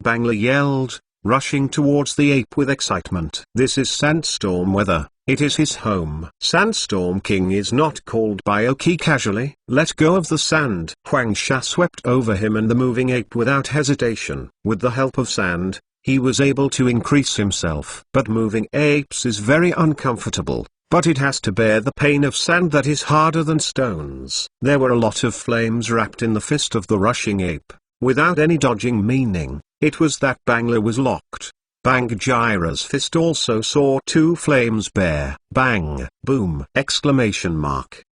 Bangla yelled, rushing towards the ape with excitement. This is sandstorm weather. It is his home. Sandstorm King is not called by Oki casually. Let go of the sand. Huangsha swept over him and the moving ape without hesitation. With the help of sand, he was able to increase himself. But moving apes is very uncomfortable. But it has to bear the pain of sand that is harder than stones. There were a lot of flames wrapped in the fist of the rushing ape, without any dodging meaning. It was that Bangla was locked. Bagheera's fist also saw two flames bear. Bang! Boom! Exclamation mark.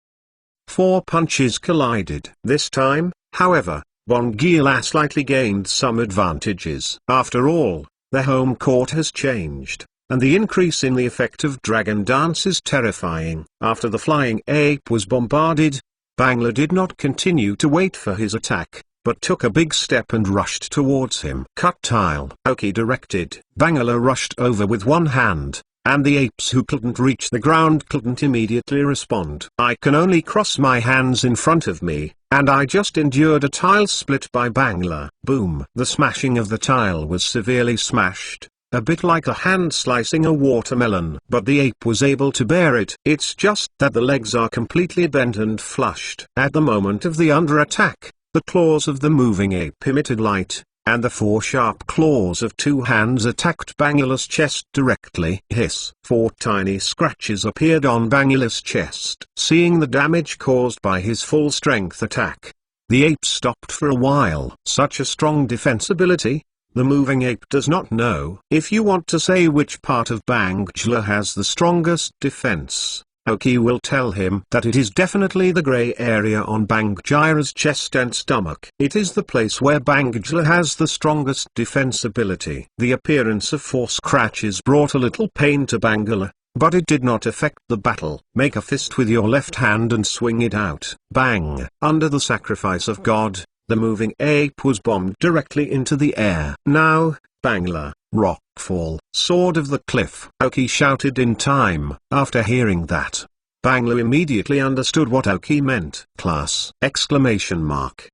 4 punches collided. This time, however, Bongila slightly gained some advantages. After all, the home court has changed, and the increase in the effect of Dragon Dance is terrifying. After the flying ape was bombarded, Bangla did not continue to wait for his attack, but took a big step and rushed towards him. Cut tile. Oki directed. Bangla rushed over with one hand, and the apes who couldn't reach the ground couldn't immediately respond. I can only cross my hands in front of me, and I just endured a tile split by Bangla. Boom! The smashing of the tile was severely smashed, a bit like a hand slicing a watermelon. But the ape was able to bear it. It's just that the legs are completely bent and flushed. At the moment of the under attack, the claws of the moving ape emitted light, and the 4 sharp claws of 2 hands attacked Bangila's chest directly. Hiss! 4 tiny scratches appeared on Bangila's chest. Seeing the damage caused by his full strength attack, the ape stopped for a while. Such a strong defense ability? The moving ape does not know. If you want to say which part of Bangla has the strongest defense, Oki will tell him that it is definitely the grey area on Bangira's chest and stomach. It is the place where Bangira has the strongest defense ability. The appearance of 4 scratches brought a little pain to Bangira, but it did not affect the battle. Make a fist with your left hand and swing it out. Bang! Under the sacrifice of God, the moving ape was bombed directly into the air. Now, Bangla, rockfall. Sword of the cliff. Oki shouted in time. After hearing that, Bangla immediately understood what Oki meant. Class! Exclamation mark.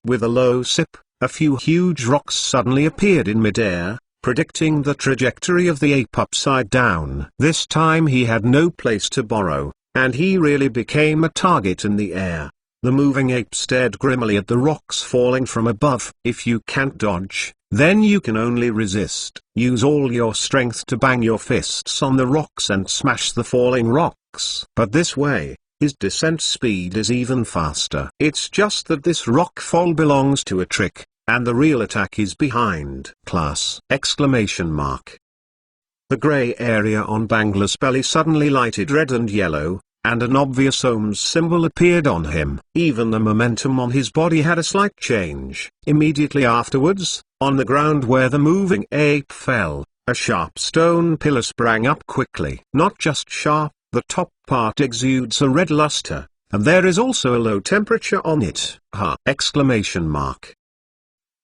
With a low sip, a few huge rocks suddenly appeared in midair, predicting the trajectory of the ape upside down. This time he had no place to borrow, and he really became a target in the air. The moving ape stared grimly at the rocks falling from above. If you can't dodge, then you can only resist. Use all your strength to bang your fists on the rocks and smash the falling rocks. But this way, his descent speed is even faster. It's just that this rock fall belongs to a trick, and the real attack is behind. Class! Exclamation mark. The grey area on Bangla's belly suddenly lighted red and yellow, and an obvious ohms symbol appeared on him. Even the momentum on his body had a slight change. Immediately afterwards, on the ground where the moving ape fell, a sharp stone pillar sprang up quickly. Not just sharp, the top part exudes a red luster, and there is also a low temperature on it. Ha! Exclamation mark.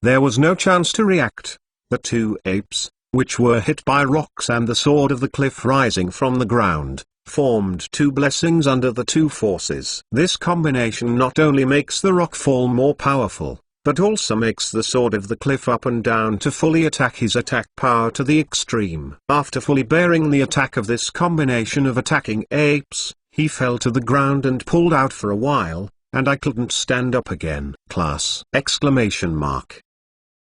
There was no chance to react. The 2 apes, which were hit by rocks and the sword of the cliff rising from the ground, formed 2 blessings under the 2 forces. This combination not only makes the rock fall more powerful, but also makes the sword of the cliff up and down to fully attack his attack power to the extreme. After fully bearing the attack of this combination of attacking apes, he fell to the ground and pulled out for a while, and I couldn't stand up again. Class! Exclamation mark.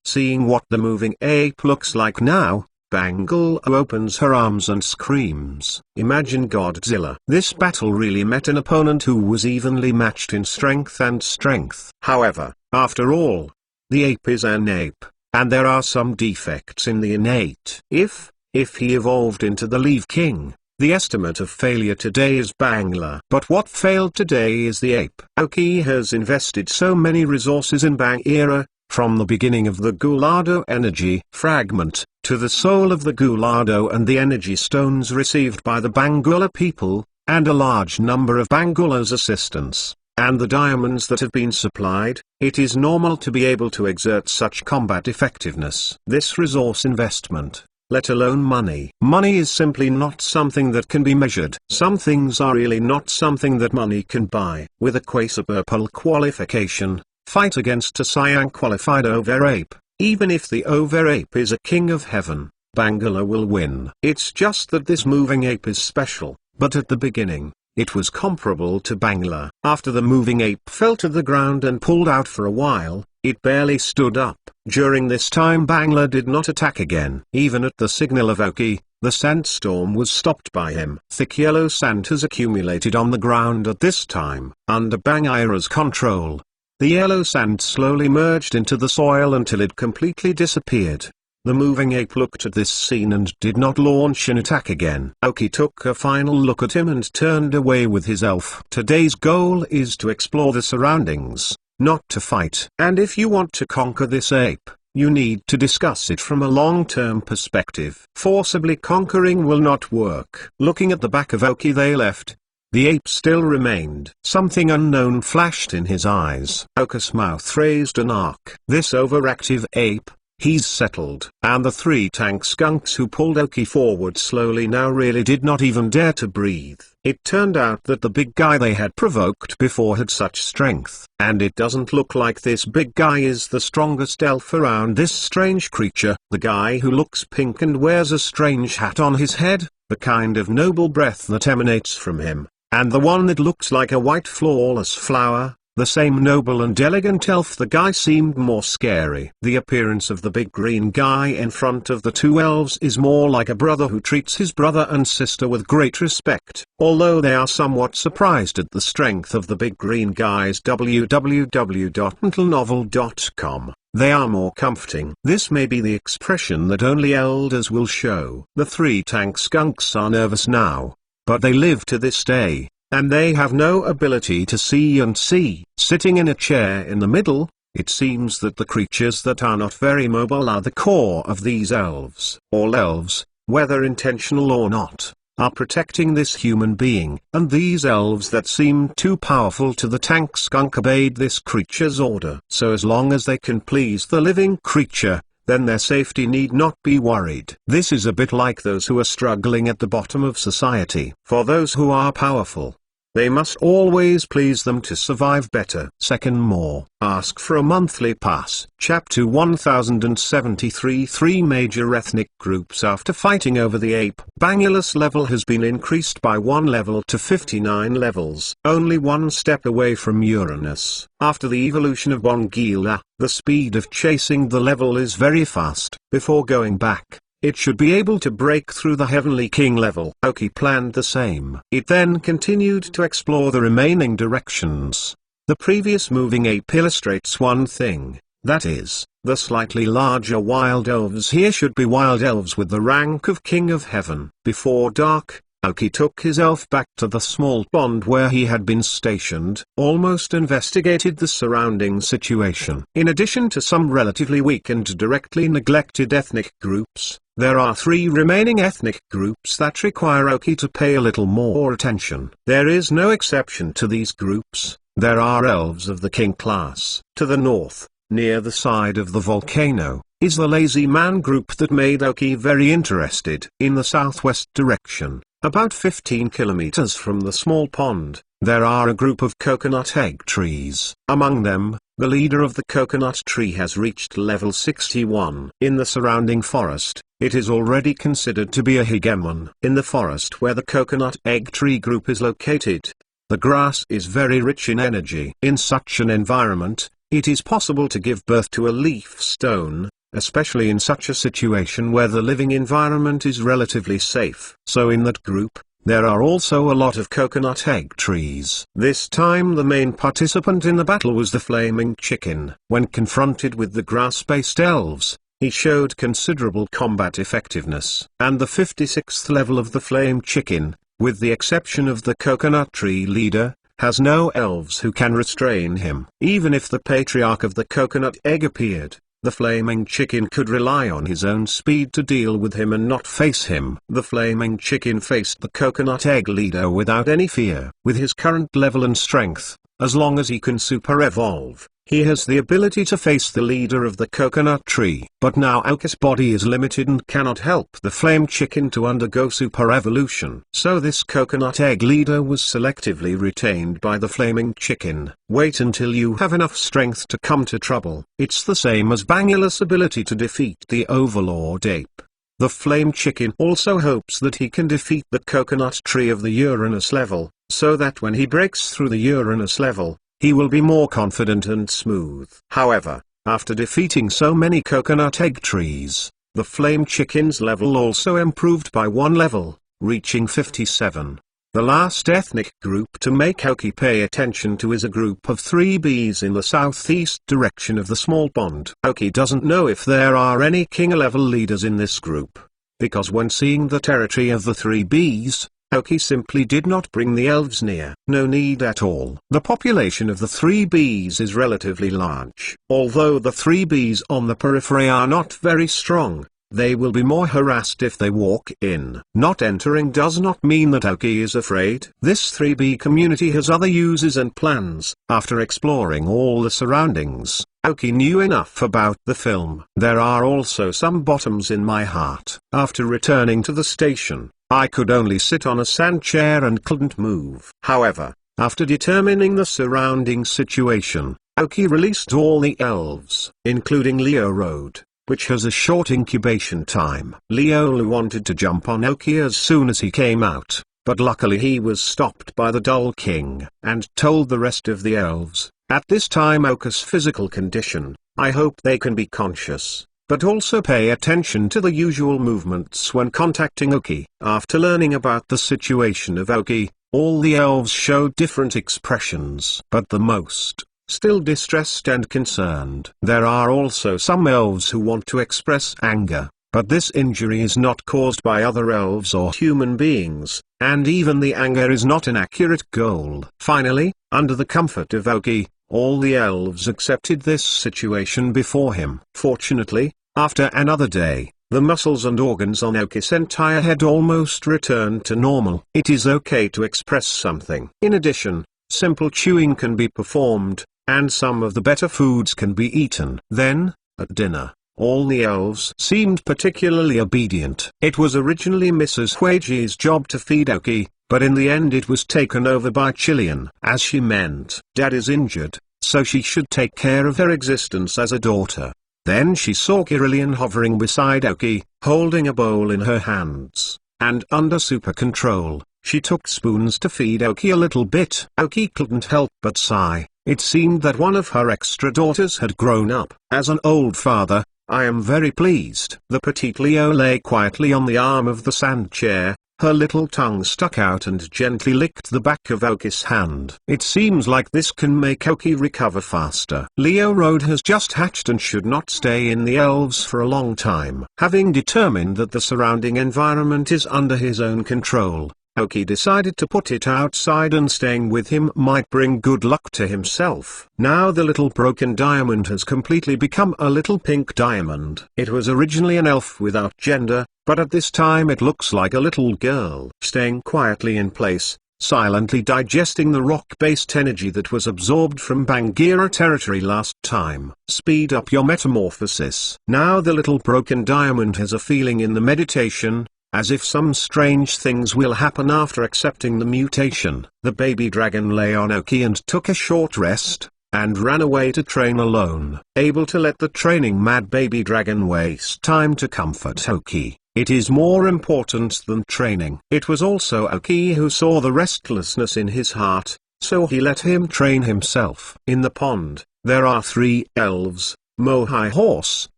Seeing what the moving ape looks like now, Bangle opens her arms and screams. Imagine Godzilla. This battle really met an opponent who was evenly matched in strength and strength. However, after all, the ape is an ape, and there are some defects in the innate. If he evolved into the Leaf King, the estimate of failure today is Bangla. But what failed today is the ape. Oki has invested so many resources in Bangira, from the beginning of the Gulado energy fragment, to the soul of the Gulado and the energy stones received by the Bangula people, and a large number of Bangula's assistants, and the diamonds that have been supplied, it is normal to be able to exert such combat effectiveness. This resource investment, let alone money. Money is simply not something that can be measured. Some things are really not something that money can buy. With a quasi-purple qualification, fight against a cyan qualified overape. Even if the overape is a king of heaven, Bangala will win. It's just that this moving ape is special, but at the beginning, it was comparable to Bangla. After the moving ape fell to the ground and pulled out for a while, it barely stood up. During this time Bangla did not attack again. Even at the signal of Oki, the sandstorm was stopped by him. Thick yellow sand has accumulated on the ground at this time. Under Bangira's control, the yellow sand slowly merged into the soil until it completely disappeared. The moving ape looked at this scene and did not launch an attack again. Oki took a final look at him and turned away with his elf. Today's goal is to explore the surroundings, not to fight. And if you want to conquer this ape, you need to discuss it from a long-term perspective. Forcibly conquering will not work. Looking at the back of Oki they left, the ape still remained. Something unknown flashed in his eyes. Oka's mouth raised an arc. This overactive ape, he's settled. And the 3 tank skunks who pulled Oki forward slowly now really did not even dare to breathe. It turned out that the big guy they had provoked before had such strength. And it doesn't look like this big guy is the strongest elf around this strange creature. The guy who looks pink and wears a strange hat on his head, the kind of noble breath that emanates from him. And the one that looks like a white flawless flower, the same noble and elegant elf. The guy seemed more scary. The appearance of the big green guy in front of the 2 elves is more like a brother who treats his brother and sister with great respect. Although they are somewhat surprised at the strength of the big green guy's www.mentalnovel.com, they are more comforting. This may be the expression that only elders will show. The 3 tank skunks are nervous now, but they live to this day, and they have no ability to see and see. Sitting in a chair in the middle, it seems that the creatures that are not very mobile are the core of these elves. All elves, whether intentional or not, are protecting this human being, and these elves that seemed too powerful to the tank skunk obeyed this creature's order. So as long as they can please the living creature, then their safety need not be worried. This is a bit like those who are struggling at the bottom of society. For those who are powerful, they must always please them to survive better. Second more. Ask for a monthly pass. Chapter 1073. 3 major ethnic groups. After fighting over the ape, Bangulus level has been increased by 1 level to 59 levels. Only 1 step away from Uranus. After the evolution of Bongila, the speed of chasing the level is very fast. Before going back, it should be able to break through the Heavenly King level. Aoki planned the same. It then continued to explore the remaining directions. The previous moving ape illustrates one thing, that is, the slightly larger wild elves here should be wild elves with the rank of King of Heaven. Before dark, Aoki took his elf back to the small pond where he had been stationed, almost investigated the surrounding situation. In addition to some relatively weak and directly neglected ethnic groups, there are 3 remaining ethnic groups that require Aoki to pay a little more attention. There is no exception to these groups. There are elves of the king class. To the north, near the side of the volcano, is the lazy man group that made Aoki very interested. In the southwest direction, about 15 kilometers from the small pond, there are a group of coconut egg trees. Among them, the leader of the coconut tree has reached level 61. In the surrounding forest, it is already considered to be a hegemon. In the forest where the coconut egg tree group is located, the grass is very rich in energy. In such an environment, it is possible to give birth to a leaf stone, especially in such a situation where the living environment is relatively safe. So in that group, there are also a lot of coconut egg trees. This time the main participant in the battle was the flaming chicken. When confronted with the grass-based elves, he showed considerable combat effectiveness. And the 56th level of the flame chicken, with the exception of the coconut tree leader, has no elves who can restrain him. Even if the patriarch of the coconut egg appeared, the flaming chicken could rely on his own speed to deal with him and not face him. The flaming chicken faced the coconut egg leader without any fear. With his current level and strength, as long as he can super evolve, he has the ability to face the leader of the coconut tree. But now Aoki's body is limited and cannot help the flame chicken to undergo super evolution. So this coconut egg leader was selectively retained by the flaming chicken. Wait until you have enough strength to come to trouble. It's the same as Bangulus' ability to defeat the overlord ape. The flame chicken also hopes that he can defeat the coconut tree of the Uranus level, so that when he breaks through the Uranus level, he will be more confident and smooth. However, after defeating so many coconut egg trees, the flame chicken's level also improved by 1 level, reaching 57. The last ethnic group to make Aoki pay attention to is a group of 3 bees in the southeast direction of the small pond. Aoki doesn't know if there are any king level leaders in this group, because when seeing the territory of the 3 bees, Aoki simply did not bring the elves near. No need at all. The population of the 3 bees is relatively large. Although the 3 bees on the periphery are not very strong, they will be more harassed if they walk in. Not entering does not mean that Aoki is afraid. This 3B community has other uses and plans. After exploring all the surroundings, Aoki knew enough about the film. There are also some bottoms in my heart. After returning to the station, I could only sit on a sand chair and couldn't move. However, after determining the surrounding situation, Aoki released all the elves, including Leo Road, which has a short incubation time. Leo wanted to jump on Aoki as soon as he came out, but luckily he was stopped by the Dull King, and told the rest of the elves, at this time Aoki's physical condition, I hope they can be conscious, but also pay attention to the usual movements when contacting Aoki. After learning about the situation of Aoki, all the elves showed different expressions, but the most, still distressed and concerned. There are also some elves who want to express anger, But this injury is not caused by other elves or human beings, and even the anger is not an accurate goal. Finally, under the comfort of Aoki, all the elves accepted this situation before him. Fortunately, after another day, the muscles and organs on Aoki's entire head almost returned to normal. It is okay to express something. In addition, simple chewing can be performed, and some of the better foods can be eaten. Then, at dinner, all the elves seemed particularly obedient. It was originally Mrs. Huiji's job to feed Aoki, but in the end it was taken over by Chilean, as she meant Dad is injured, so she should take care of her existence as a daughter. Then she saw Kirilian hovering beside Aoki, holding a bowl in her hands, and under super control, she took spoons to feed Aoki a little bit. Aoki couldn't help but sigh. It seemed that one of her extra daughters had grown up. As an old father, I am very pleased. The petite Leo lay quietly on the arm of the sand chair, her little tongue stuck out and gently licked the back of Aoki's hand. It seems like this can make Aoki recover faster. Leo Road has just hatched and should not stay in the elves for a long time. Having determined that the surrounding environment is under his own control, Aoki decided to put it outside, and staying with him might bring good luck to himself. Now the little broken diamond has completely become a little pink diamond. It was originally an elf without gender, but at this time it looks like a little girl. Staying quietly in place, silently digesting the rock-based energy that was absorbed from Bangira territory last time. Speed up your metamorphosis. Now the little broken diamond has a feeling in the meditation, as if some strange things will happen after accepting the mutation. The baby dragon lay on Aoki and took a short rest, and ran away to train alone. Able to let the training mad baby dragon waste time to comfort Aoki, it is more important than training. It was also Aoki who saw the restlessness in his heart, so he let him train himself. In the pond, there are 3 elves, Mohai Horse,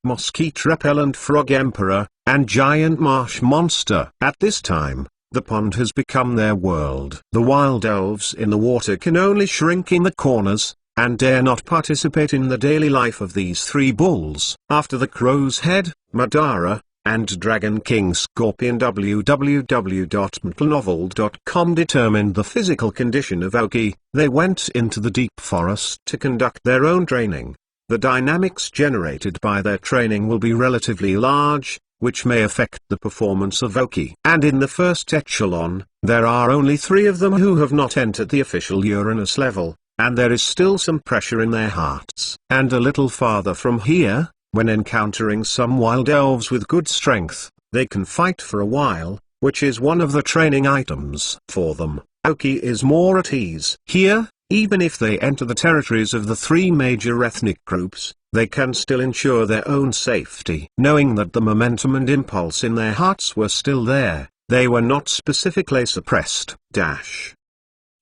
Mosquito Repellent Frog Emperor, and Giant Marsh Monster. At this time, the pond has become their world. The wild elves in the water can only shrink in the corners, and dare not participate in the daily life of these 3 bulls. After the Crow's Head, Madara, and Dragon King Scorpion www.mtnovel.com determined the physical condition of Aoki, they went into the deep forest to conduct their own training. The dynamics generated by their training will be relatively large, which may affect the performance of Aoki. And in the first echelon, there are only 3 of them who have not entered the official Uranus level, and there is still some pressure in their hearts. And a little farther from here, when encountering some wild elves with good strength, they can fight for a while, which is one of the training items for them. Aoki is more at ease. Here, even if they enter the territories of the 3 major ethnic groups, they can still ensure their own safety. Knowing that the momentum and impulse in their hearts were still there, they were not specifically suppressed.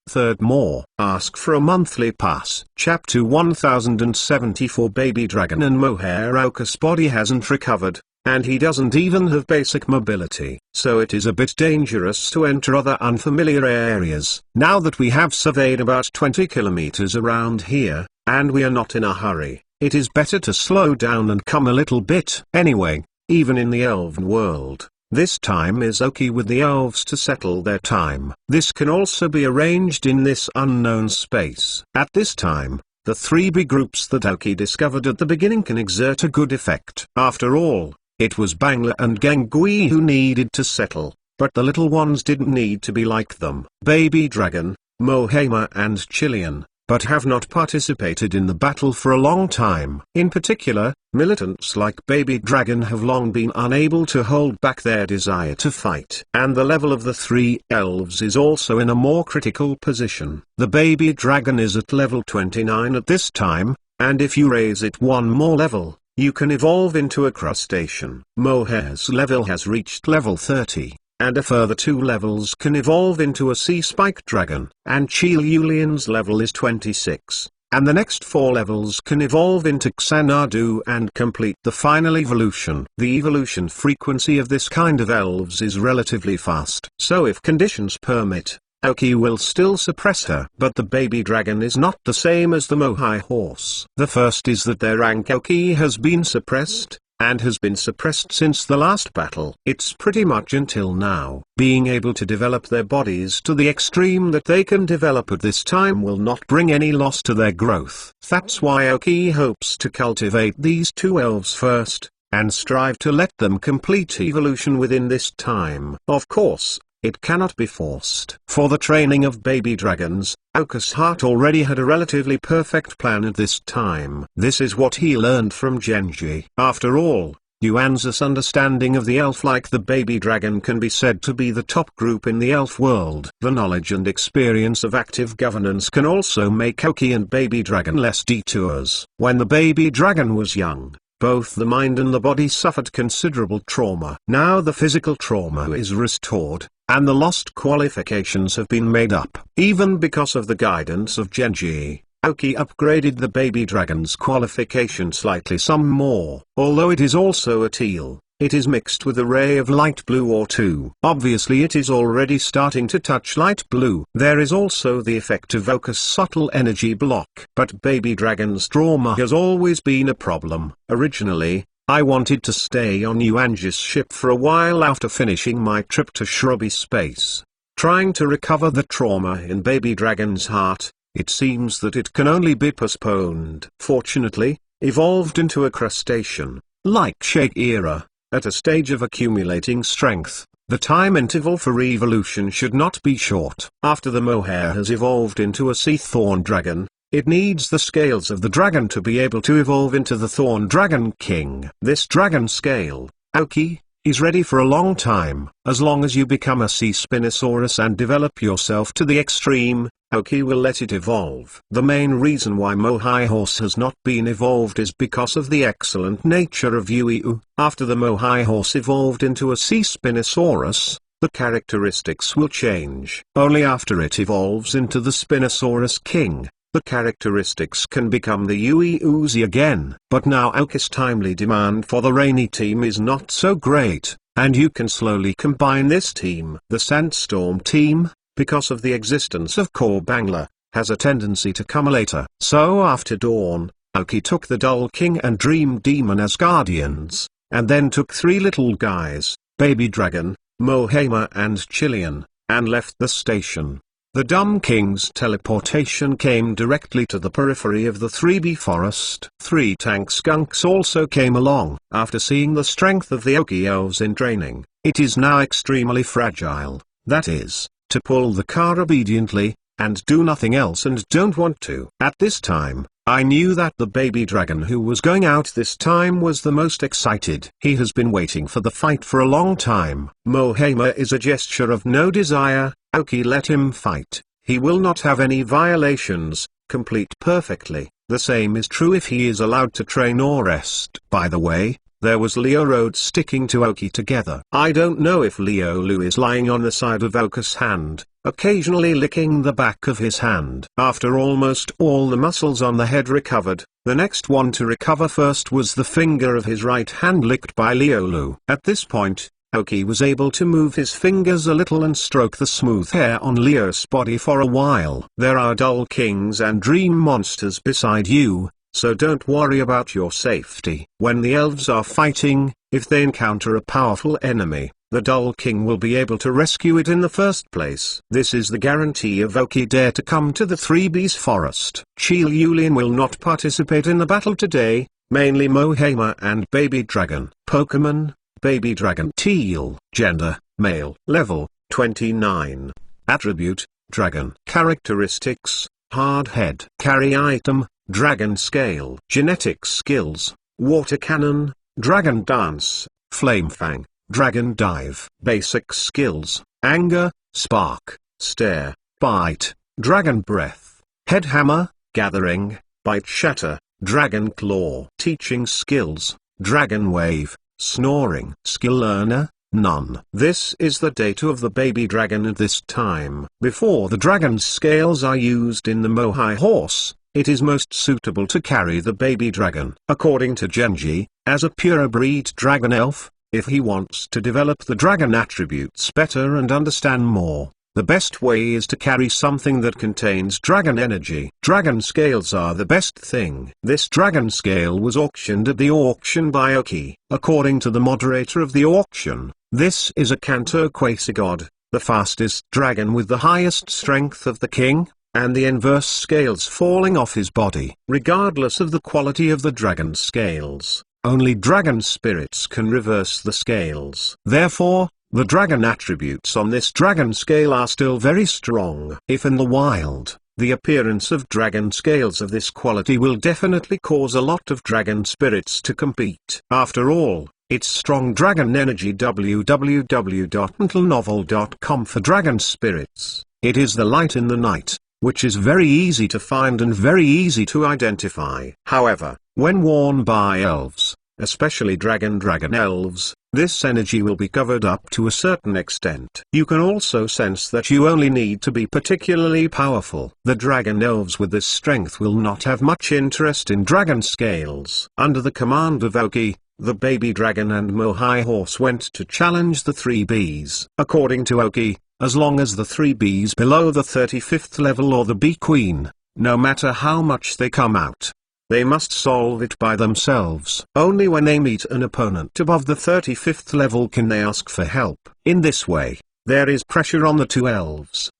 Third more. Ask for a monthly pass. Chapter 1074. Baby Dragon and Mohair Aoki's body hasn't recovered, and he doesn't even have basic mobility, so it is a bit dangerous to enter other unfamiliar areas. Now that we have surveyed about 20 kilometers around here, and we are not in a hurry, it is better to slow down and come a little bit. Anyway, even in the elven world, this time is Aoki with the elves to settle their time. This can also be arranged in this unknown space. At this time, the 3 big groups that Aoki discovered at the beginning can exert a good effect. After all, it was Bangla and Gengui who needed to settle, but the little ones didn't need to be like them. Baby Dragon, Mohama and Chilean, but have not participated in the battle for a long time. In particular, militants like Baby Dragon have long been unable to hold back their desire to fight. And the level of the 3 elves is also in a more critical position. The Baby Dragon is at level 29 at this time, and if you raise it 1 more level, you can evolve into a crustacean. Mohair's level has reached level 30. And a further 2 levels can evolve into a sea-spike dragon. And Chilean's level is 26, and the next 4 levels can evolve into Xanadu and complete the final evolution. The evolution frequency of this kind of elves is relatively fast, so if conditions permit, Aoki will still suppress her. But the baby dragon is not the same as the Mohai horse. The first is that their rank Aoki has been suppressed, and has been suppressed since the last battle. It's pretty much until now. Being able to develop their bodies to the extreme that they can develop at this time will not bring any loss to their growth. That's why Aoki hopes to cultivate these two elves first, and strive to let them complete evolution within this time. Of course, it cannot be forced. For the training of baby dragons, Arceus Heart already had a relatively perfect plan at this time. This is what he learned from Genji. After all, Yuan's understanding of the elf like the baby dragon can be said to be the top group in the elf world. The knowledge and experience of active governance can also make Aoki and baby dragon less detours. When the baby dragon was young, both the mind and the body suffered considerable trauma. Now the physical trauma is restored, and the lost qualifications have been made up. Even because of the guidance of Genji, Aoki upgraded the baby dragon's qualification slightly some more. Although it is also a teal, it is mixed with a ray of light blue or two. Obviously it is already starting to touch light blue. There is also the effect of Arceus' subtle energy block. But baby dragon's trauma has always been a problem. Originally, I wanted to stay on Yuan's ship for a while after finishing my trip to shrubby space. Trying to recover the trauma in baby dragon's heart, it seems that it can only be postponed. Fortunately, evolved into a crustacean, like Shake era, at a stage of accumulating strength, the time interval for evolution should not be short. After the mohair has evolved into a sea thorn dragon, it needs the scales of the dragon to be able to evolve into the Thorn Dragon King. This dragon scale, Aoki, is ready for a long time. As long as you become a sea Spinosaurus and develop yourself to the extreme, Aoki will let it evolve. The main reason why Mohai Horse has not been evolved is because of the excellent nature of Yuiu. After the Mohai Horse evolved into a sea Spinosaurus, the characteristics will change. Only after it evolves into the Spinosaurus King, the characteristics can become the Yui Uzi again. But now Aoki's timely demand for the rainy team is not so great, and you can slowly combine this team. The Sandstorm team, because of the existence of Core Bangla, has a tendency to come later. So after dawn, Aoki took the Dull King and Dream Demon as guardians, and then took three little guys, Baby Dragon, Mohama and Chilean, and left the station. The Dumb King's teleportation came directly to the periphery of the 3B forest. 3 tank skunks also came along. After seeing the strength of the Aoki elves in training, it is now extremely fragile. That is, to pull the car obediently, and do nothing else and don't want to. At this time, I knew that the baby dragon who was going out this time was the most excited. He has been waiting for the fight for a long time. Mohama is a gesture of no desire. Aoki let him fight. He will not have any violations, complete perfectly. The same is true if he is allowed to train or rest. By the way, there was Leo Road sticking to Aoki together. I don't know if Leo Lu is lying on the side of Aoki's hand, occasionally licking the back of his hand. After almost all the muscles on the head recovered, the next one to recover first was the finger of his right hand licked by Leo Lu. At this point, Aoki was able to move his fingers a little and stroke the smooth hair on Leo's body for a while. There are Dull Kings and Dream Monsters beside you, so don't worry about your safety. When the elves are fighting, if they encounter a powerful enemy, the Dull King will be able to rescue it in the first place. This is the guarantee of Aoki dare to come to the 3B's forest. Chil Yulin will not participate in the battle today, mainly Mohama and Baby Dragon. Pokemon, Baby Dragon. Teal. Gender, male. Level, 29. Attribute, Dragon. Characteristics, Hard Head. Carry item, Dragon Scale. Genetic skills, Water Cannon, Dragon Dance, Flame Fang, Dragon Dive. Basic skills, Anger, Spark, Stare, Bite, Dragon Breath, Head Hammer, Gathering, Bite Shatter, Dragon Claw. Teaching skills, Dragon Wave, Snoring. Skill learner, none. This is the data of the baby dragon at this time. Before the dragon's scales are used in the Mohai Horse, it is most suitable to carry the baby dragon. According to Genji, as a pure-breed dragon elf, if he wants to develop the dragon attributes better and understand more, The best way is to carry something that contains dragon energy. Dragon scales are the best thing. This dragon scale was auctioned at the auction by Oki. According to the moderator of the auction, this is a Kanto quasi-god, the fastest dragon with the highest strength of the king, and the inverse scales falling off his body. Regardless of the quality of the dragon scales, only dragon spirits can reverse the scales. Therefore, the dragon attributes on this dragon scale are still very strong. If in the wild, the appearance of dragon scales of this quality will definitely cause a lot of dragon spirits to compete. After all, it's strong dragon energy. www.mentalnovel.com for dragon spirits. It is the light in the night, which is very easy to find and very easy to identify. However, when worn by elves, especially dragon elves, this energy will be covered up to a certain extent. You can also sense that you only need to be particularly powerful. The dragon elves with this strength will not have much interest in dragon scales. Under the command of Oki, the baby dragon and Mohai horse went to challenge the 3 bees. According to Oki, as long as the 3 bees below the 35th level or the bee queen, no matter how much they come out, they must solve it by themselves. Only when they meet an opponent above the 35th level can they ask for help. In this way, there is pressure on the 2 elves.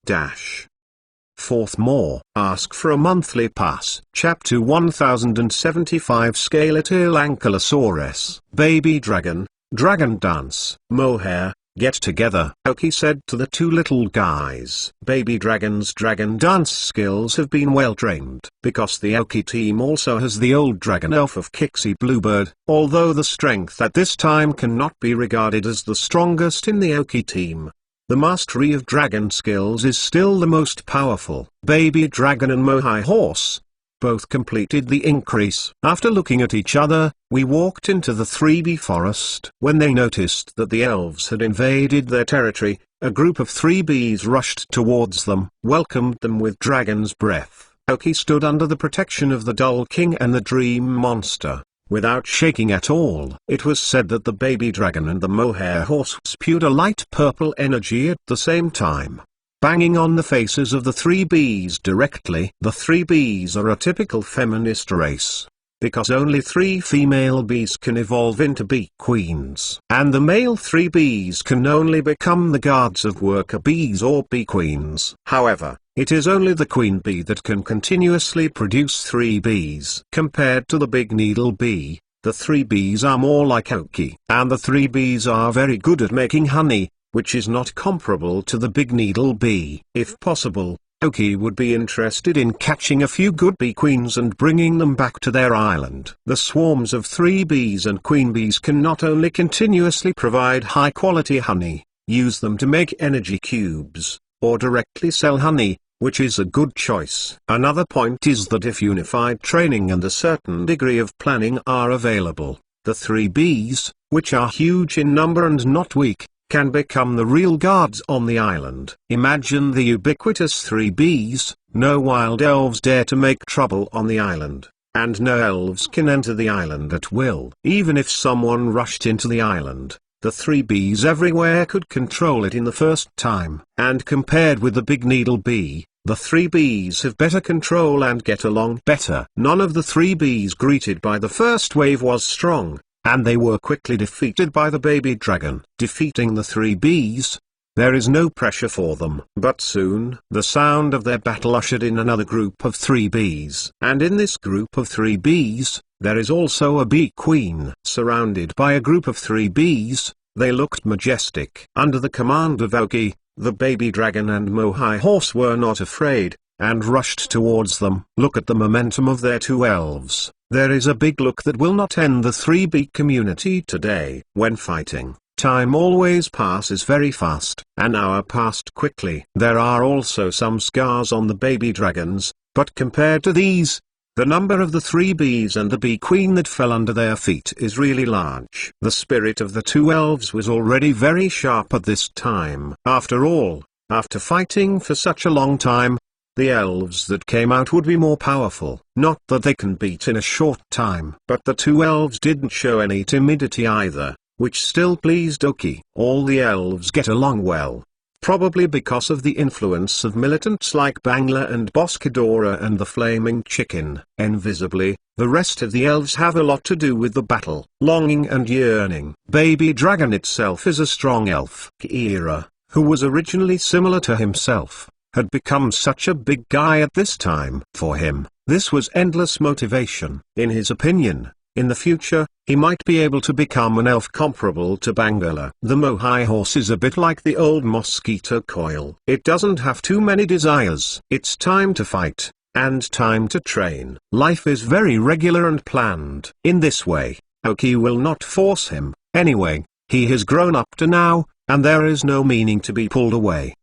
Fourth more, ask for a monthly pass. Chapter 1075 Scaletil Ankylosaurus. Baby Dragon, Dragon Dance. Mohair, get together. Oki said to the 2 little guys. Baby Dragon's dragon dance skills have been well trained. Because the Oki team also has the old dragon elf of Kixie Bluebird, although the strength at this time cannot be regarded as the strongest in the Oki team, the mastery of dragon skills is still the most powerful. Baby Dragon and Mohai Horse both completed the increase. After looking at each other, we walked into the 3B forest. When they noticed that the elves had invaded their territory, a group of 3Bs rushed towards them, welcomed them with dragon's breath. Oki stood under the protection of the Dull King and the Dream Monster, without shaking at all. It was said that the baby dragon and the mohair horse spewed a light purple energy at the same time, banging on the faces of the 3Bs directly. The 3Bs are a typical feminist race, because only 3 female bees can evolve into bee queens. And the male 3Bs can only become the guards of worker bees or bee queens. However, it is only the queen bee that can continuously produce 3 bees. Compared to the big needle bee, the 3Bs are more like Oki. And the 3Bs are very good at making honey, which is not comparable to the big needle bee. If possible, Oki would be interested in catching a few good bee queens and bringing them back to their island. The swarms of 3Bs and queen bees can not only continuously provide high-quality honey, use them to make energy cubes, or directly sell honey, which is a good choice. Another point is that if unified training and a certain degree of planning are available, the 3Bs, which are huge in number and not weak, can become the real guards on the island. Imagine the ubiquitous 3Bs. No wild elves dare to make trouble on the island, and no elves can enter the island at will. Even if someone rushed into the island, the 3Bs everywhere could control it in the first time. And compared with the big needle bee, the 3Bs have better control and get along better. None of the 3Bs greeted by the first wave was strong, and they were quickly defeated by the baby dragon. Defeating the 3Bs, there is no pressure for them. But soon, the sound of their battle ushered in another group of 3Bs. And in this group of 3Bs, there is also a bee queen. Surrounded by a group of 3Bs, they looked majestic. Under the command of Oki, the baby dragon and Mohai horse were not afraid, and rushed towards them. Look at the momentum of their 2 elves. There is a big look that will not end the 3B community today. When fighting, time always passes very fast. An hour passed quickly. There are also some scars on the baby dragons, but compared to these, the number of the 3Bs and the bee queen that fell under their feet is really large. The spirit of the 2 elves was already very sharp at this time. After all, after fighting for such a long time, the elves that came out would be more powerful. Not that they can beat in a short time. But the 2 elves didn't show any timidity either, which still pleased Oki. All the elves get along well. probably because of the influence of militants like Bangla and Boskadora and the Flaming Chicken. Invisibly, the rest of the elves have a lot to do with the battle. Longing and yearning. Baby Dragon itself is a strong elf. Kira, who was originally similar to himself, had become such a big guy at this time. For him, this was endless motivation. In his opinion, in the future, he might be able to become an elf comparable to Bangala. The Mohai horse is a bit like the old mosquito coil. It doesn't have too many desires. It's time to fight, and time to train. Life is very regular and planned. In this way, Oki will not force him. Anyway, he has grown up to now, and there is no meaning to be pulled away.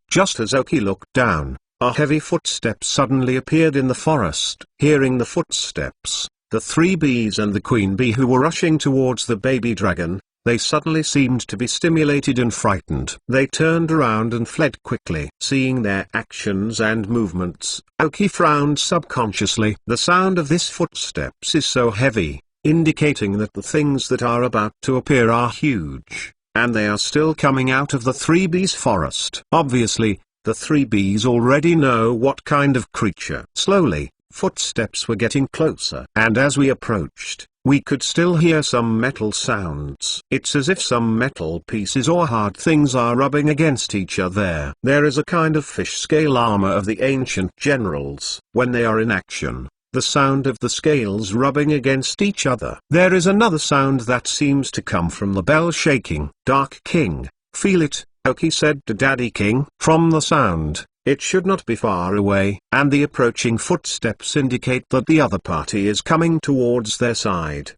Just as Oki looked down, a heavy footstep suddenly appeared in the forest. Hearing the footsteps, the three bees and the queen bee who were rushing towards the baby dragon, they suddenly seemed to be stimulated and frightened. They turned around and fled quickly. Seeing their actions and movements, Oki frowned subconsciously. The sound of this footsteps is so heavy, indicating that the things that are about to appear are huge, and they are still coming out of the three bees forest. Obviously, the three bees already know what kind of creature. Slowly, footsteps were getting closer, and as we approached, we could still hear some metal sounds. It's as if some metal pieces or hard things are rubbing against each other. There is a kind of fish scale armor of the ancient generals. When they are in action, the sound of the scales rubbing against each other. There is another sound that seems to come from the bell shaking. Dark King, feel it, Oki said to Daddy King. From the sound, it should not be far away, and the approaching footsteps indicate that the other party is coming towards their side.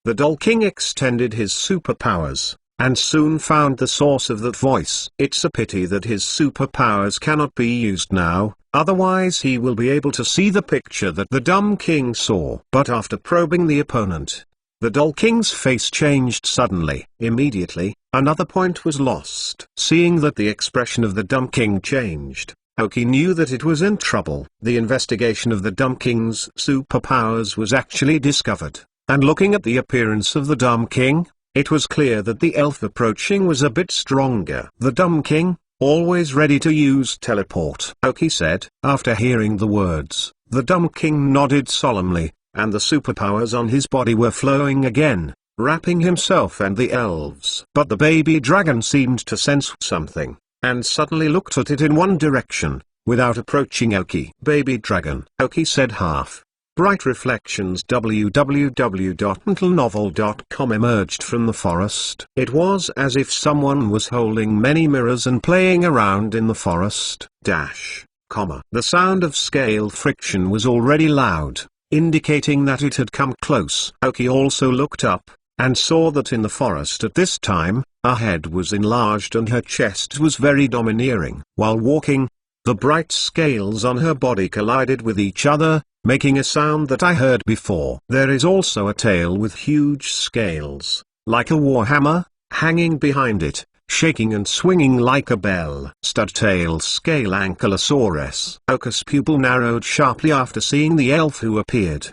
The Doll King extended his superpowers, and soon found the source of that voice. It's a pity that his superpowers cannot be used now, otherwise he will be able to see the picture that the dumb king saw. But after probing the opponent, the Doll King's face changed suddenly. Immediately, another point was lost. Seeing that the expression of the dumb king changed, Oki knew that it was in trouble. The investigation of the dumb king's superpowers was actually discovered, and looking at the appearance of the dumb king, it was clear that the elf approaching was a bit stronger. The dumb king, always ready to use teleport, Oki said. After hearing the words, the dumb king nodded solemnly, and the superpowers on his body were flowing again, wrapping himself and the elves. But the baby dragon seemed to sense something, and suddenly looked at it in one direction, without approaching Oki. Baby dragon, Oki said half. Bright reflections www.mentalnovel.com emerged from the forest. It was as if someone was holding many mirrors and playing around in the forest. The sound of scale friction was already loud, indicating that it had come close. Oki also looked up, and saw that in the forest at this time, her head was enlarged and her chest was very domineering. While walking, the bright scales on her body collided with each other, making a sound that I heard before. There is also a tail with huge scales, like a warhammer, hanging behind it, shaking and swinging like a bell. Stud-tail scale Ankylosaurus. Oka's pupil narrowed sharply after seeing the elf who appeared.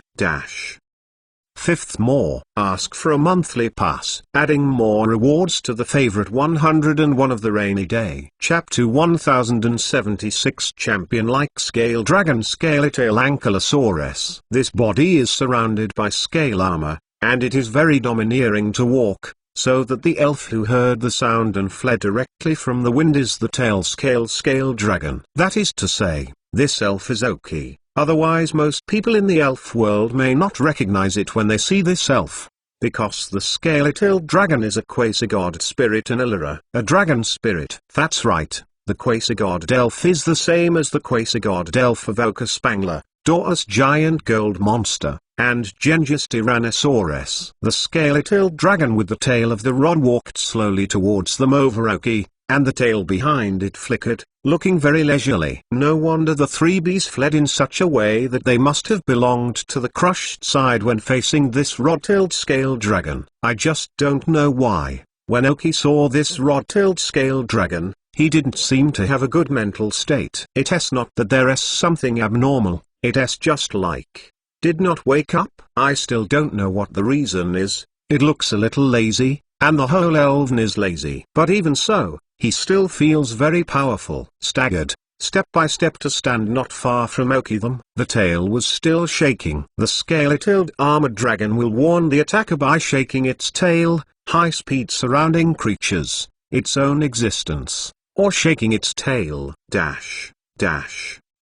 Fifth, more. Ask for a monthly pass, adding more rewards to the favorite 101 of the rainy day. Chapter 1076. Champion-like scale dragon Scaletail Ankylosaurus. This body is surrounded by scale armor, and it is very domineering to walk, so that the elf who heard the sound and fled directly from the wind is the tail scale dragon. That is to say, this elf is Oki. Otherwise most people in the elf world may not recognize it when they see this elf, because the scaletail dragon is a quasi-god spirit in Illyria, a dragon spirit. That's right, the quasi-god elf is the same as the quasi-god elf of Oka Spangler, Dora's giant gold monster, and Genghis Tyrannosaurus. The scaletail dragon with the tail of the rod walked slowly towards them over Oki, and the tail behind it flickered, looking very leisurely. No wonder the three bees fled in such a way that they must have belonged to the crushed side when facing this rod-tailed scale dragon. I just don't know why. When Oki saw this rod-tailed scale dragon, he didn't seem to have a good mental state. It's not that there's something abnormal, it's just like did not wake up. I still don't know what the reason is. It looks a little lazy, and the whole elven is lazy. But even so, he still feels very powerful. Staggered, step by step to stand not far from Okidham. The tail was still shaking. The scaly-tailed armored dragon will warn the attacker by shaking its tail, high-speed surrounding creatures, its own existence, or shaking its tail, dash,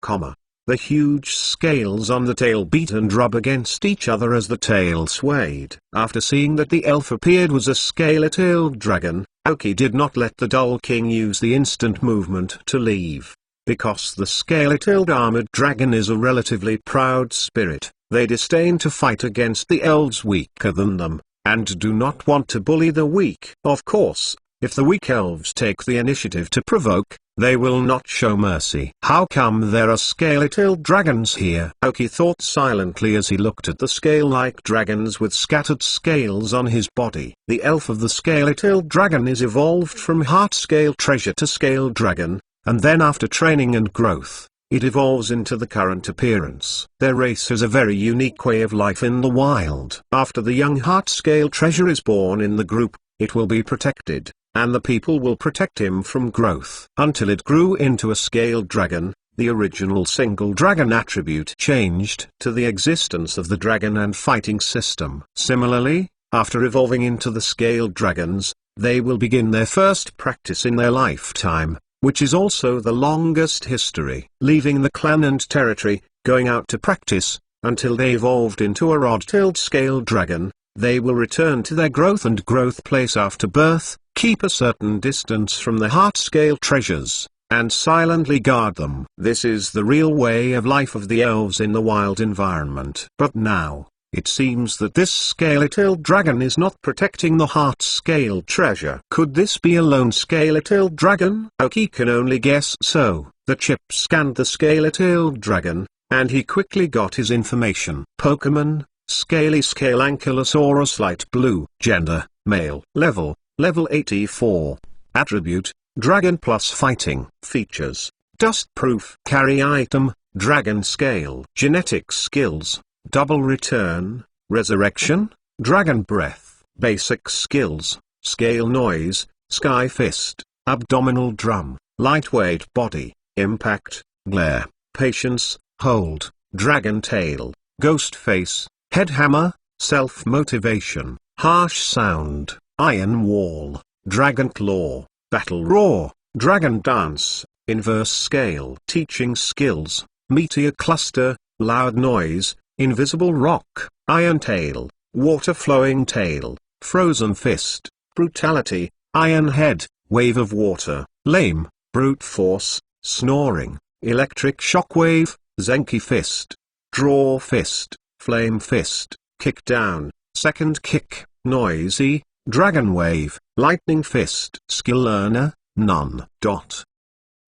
comma. The huge scales on the tail beat and rub against each other as the tail swayed. After seeing that the elf appeared was a scaly-tailed dragon, Aoki did not let the Dull King use the instant movement to leave. Because the scaly-tailed armored dragon is a relatively proud spirit, they disdain to fight against the elves weaker than them, and do not want to bully the weak. Of course, if the weak elves take the initiative to provoke, they will not show mercy. How come there are scaly-tailed dragons here? Aoki thought silently as he looked at the scale-like dragons with scattered scales on his body. The elf of the scaly-tailed dragon is evolved from heart-scale treasure to scale dragon, and then after training and growth, it evolves into the current appearance. Their race has a very unique way of life in the wild. After the young heart-scale treasure is born in the group, it will be protected, and the people will protect him from growth. Until it grew into a scaled dragon, the original single dragon attribute changed to the existence of the dragon and fighting system. Similarly, after evolving into the scaled dragons, they will begin their first practice in their lifetime, which is also the longest history. Leaving the clan and territory, going out to practice, until they evolved into a rod-tailed scaled dragon, they will return to their growth and growth place after birth, keep a certain distance from the heart-scale treasures, and silently guard them. This is the real way of life of the elves in the wild environment. But now, it seems that this scaly-tailed dragon is not protecting the heart-scale treasure. Could this be a lone scaly-tailed dragon? Aoki can only guess so. The chip scanned the scaly-tailed dragon, and he quickly got his information. Pokemon, Scaly Scale Ankylosaurus light blue. Gender, male. Level 84. Attribute, Dragon plus fighting. Features, Dustproof. Carry item, Dragon Scale. Genetic skills, Double Return, Resurrection, Dragon Breath. Basic skills, Scale Noise, Sky Fist, Abdominal Drum, Lightweight Body, Impact, Glare, Patience, Hold, Dragon Tail, Ghost Face, Head Hammer, Self-Motivation, Harsh Sound, Iron Wall, Dragon Claw, Battle Roar, Dragon Dance, Inverse Scale. Teaching skills, Meteor Cluster, Loud Noise, Invisible Rock, Iron Tail, Water Flowing Tail, Frozen Fist, Brutality, Iron Head, Wave of Water, Lame, Brute Force, Snoring, Electric Shockwave, Zenki Fist, Draw Fist, Flame Fist, Kick Down, Second Kick, Noisy, Dragon Wave, Lightning Fist. Skill Learner, none.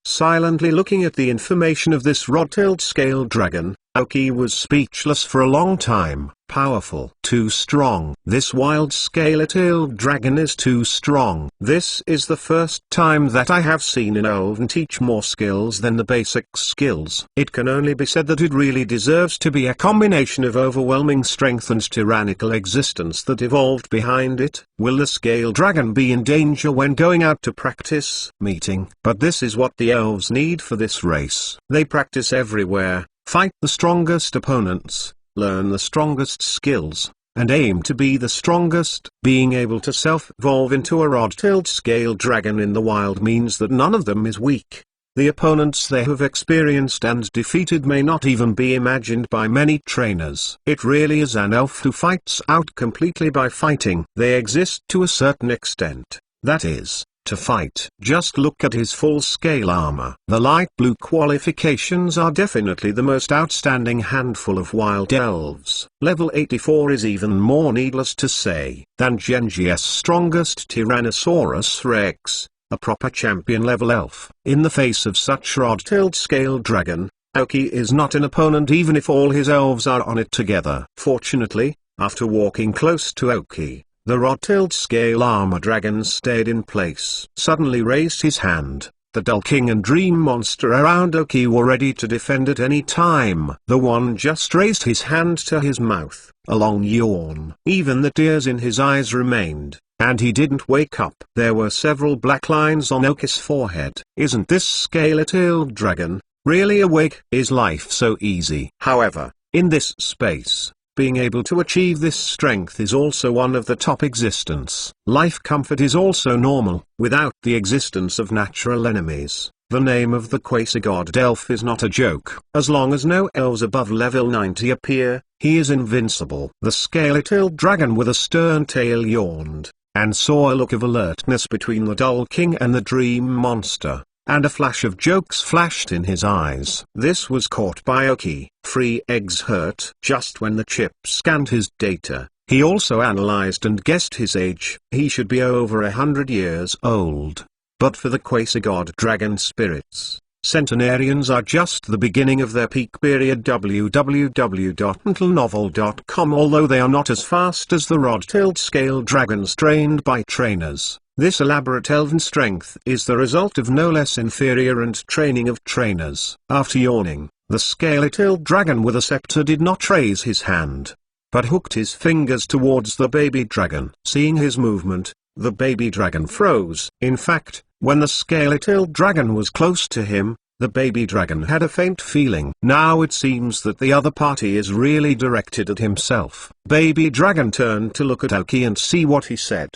Silently looking at the information of this rod-tailed scale dragon, Aoki was speechless for a long time. Powerful. Too strong. This wild scaly-tailed dragon is too strong. This is the first time that I have seen an elven teach more skills than the basic skills. It can only be said that it really deserves to be a combination of overwhelming strength and tyrannical existence that evolved behind it. Will the scale dragon be in danger when going out to practice? Meeting. But this is what the elves need for this race. They practice everywhere, fight the strongest opponents, learn the strongest skills, and aim to be the strongest. Being able to self-evolve into a rod-tailed scale dragon in the wild means that none of them is weak. The opponents they have experienced and defeated may not even be imagined by many trainers. It really is an elf who fights out completely by fighting. They exist to a certain extent, that is, to fight. Just look at his full-scale armor. The light blue qualifications are definitely the most outstanding handful of wild elves. Level 84 is even more needless to say than Genji's strongest Tyrannosaurus Rex, a proper champion-level elf. In the face of such rod-tailed scale dragon, Aoki is not an opponent even if all his elves are on it together. Fortunately, after walking close to Aoki, the rod-tailed scale armor dragon stayed in place. Suddenly raised his hand, The Dull King and Dream Monster around Oki were ready to defend at any time. The one just raised his hand to his mouth, a long yawn. Even the tears in his eyes remained, and he didn't wake up. There were several black lines on Oki's forehead. Isn't this scaly-tailed dragon really awake? Is life so easy? However, in this space, being able to achieve this strength is also one of the top existence. Life comfort is also normal, without the existence of natural enemies. The name of the quasi-god elf is not a joke. As long as no elves above level 90 appear, he is invincible. The scaly-tailed dragon with a stern tail yawned, and saw a look of alertness between the Dull King and the Dream Monster, and a flash of jokes flashed in his eyes. This was caught by Oki. Free eggs hurt. Just when the chip scanned his data, he also analyzed and guessed his age. He should be over 100 years old. But for the quasi-god dragon spirits, centenarians are just the beginning of their peak period. www.untilnovel.com. Although they are not as fast as the rod-tailed scale dragons trained by trainers, this elaborate elven strength is the result of no less inferior and training of trainers. After yawning, the scaly-tailed dragon with a scepter did not raise his hand, but hooked his fingers towards the baby dragon. Seeing his movement, the baby dragon froze. In fact, when the scaly-tailed dragon was close to him, the baby dragon had a faint feeling. Now it seems that the other party is really directed at himself. Baby dragon turned to look at Oki and see what he said.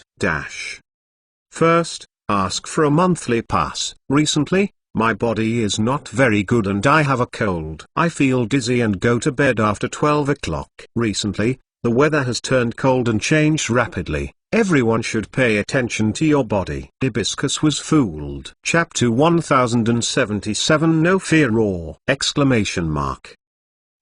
First, ask for a monthly pass. Recently, my body is not very good and I have a cold. I feel dizzy and go to bed after 12 o'clock. Recently, the weather has turned cold and changed rapidly. Everyone should pay attention to your body. Hibiscus was fooled. Chapter 1077. No fear roar! Exclamation mark.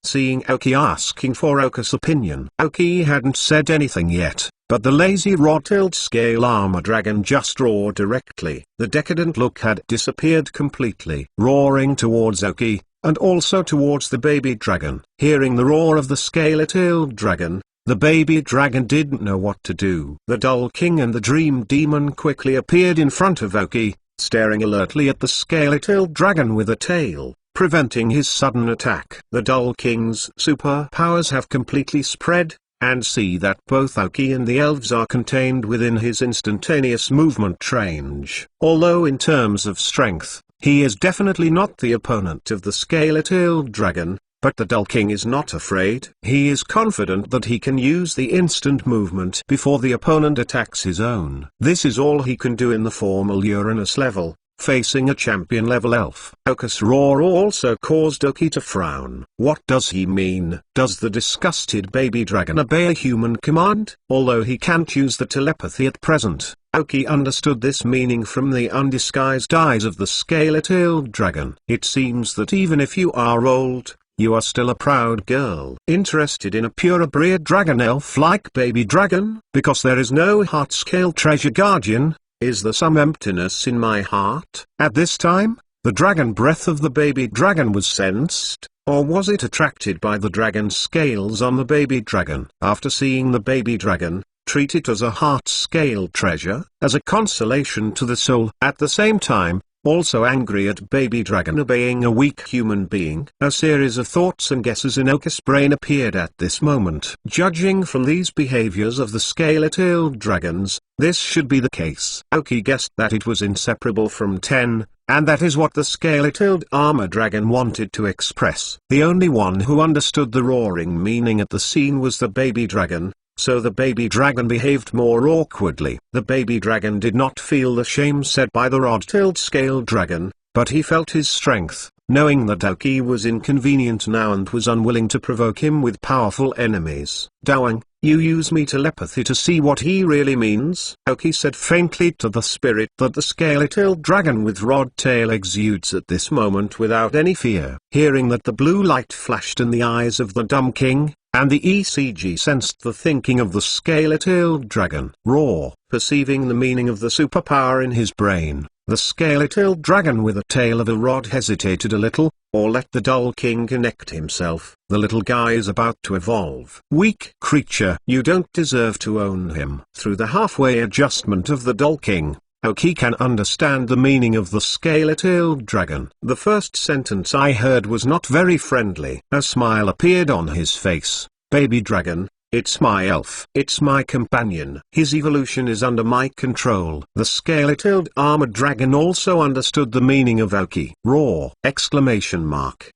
Seeing Oki asking for Oka's opinion, Oki hadn't said anything yet, but the lazy rod-tailed scale armor dragon just roared directly. The decadent look had disappeared completely, roaring towards Oki, and also towards the baby dragon. Hearing the roar of the scaly-tailed dragon, the baby dragon didn't know what to do. The Dull King and the Dream Demon quickly appeared in front of Oki, staring alertly at the scaly-tailed dragon with a tail, preventing his sudden attack. The Dull King's superpowers have completely spread, and see that both Oki and the elves are contained within his instantaneous movement range. Although in terms of strength, he is definitely not the opponent of the scaly-tailed dragon, but the Dull King is not afraid. He is confident that he can use the instant movement before the opponent attacks his own. This is all he can do in the formal Uranus level, facing a champion-level elf. Oka's roar also caused Oki to frown. What does he mean? Does the disgusted baby dragon obey a human command? Although he can't use the telepathy at present, Oki understood this meaning from the undisguised eyes of the scaly-tailed dragon. It seems that even if you are old, you are still a proud girl. Interested in a purebred dragon elf like baby dragon? Because there is no heart-scale treasure guardian, is there some emptiness in my heart? At this time, the dragon breath of the baby dragon was sensed, or was it attracted by the dragon scales on the baby dragon? After seeing the baby dragon, treat it as a heart-scale treasure, as a consolation to the soul. At the same time, also angry at baby dragon obeying a weak human being. A series of thoughts and guesses in Oka's brain appeared at this moment. Judging from these behaviors of the scaly-tailed dragons, this should be the case. Oki guessed that it was inseparable from 10, and that is what the scaly-tailed armor dragon wanted to express. The only one who understood the roaring meaning at the scene was the baby dragon, so the baby dragon behaved more awkwardly. The baby dragon did not feel the shame said by the rod-tailed scale dragon, but he felt his strength, knowing that Oki was inconvenient now and was unwilling to provoke him with powerful enemies. Dowang, you use me telepathy to see what he really means? Oki said faintly to the spirit that the scaly-tailed dragon with rod tail exudes at this moment without any fear. Hearing that the blue light flashed in the eyes of the dumb king, and the ECG sensed the thinking of the scaly-tailed dragon. Roar. Perceiving the meaning of the superpower in his brain, the scaly-tailed dragon with a tail of a rod hesitated a little, or let the Dull King connect himself. The little guy is about to evolve. Weak creature, you don't deserve to own him. Through the halfway adjustment of the Dull King, Oki can understand the meaning of the scaly-tailed dragon. The first sentence I heard was not very friendly. A smile appeared on his face. Baby dragon, it's my elf. It's my companion. His evolution is under my control. The scaly-tailed armored dragon also understood the meaning of Oki. Roar! Exclamation mark.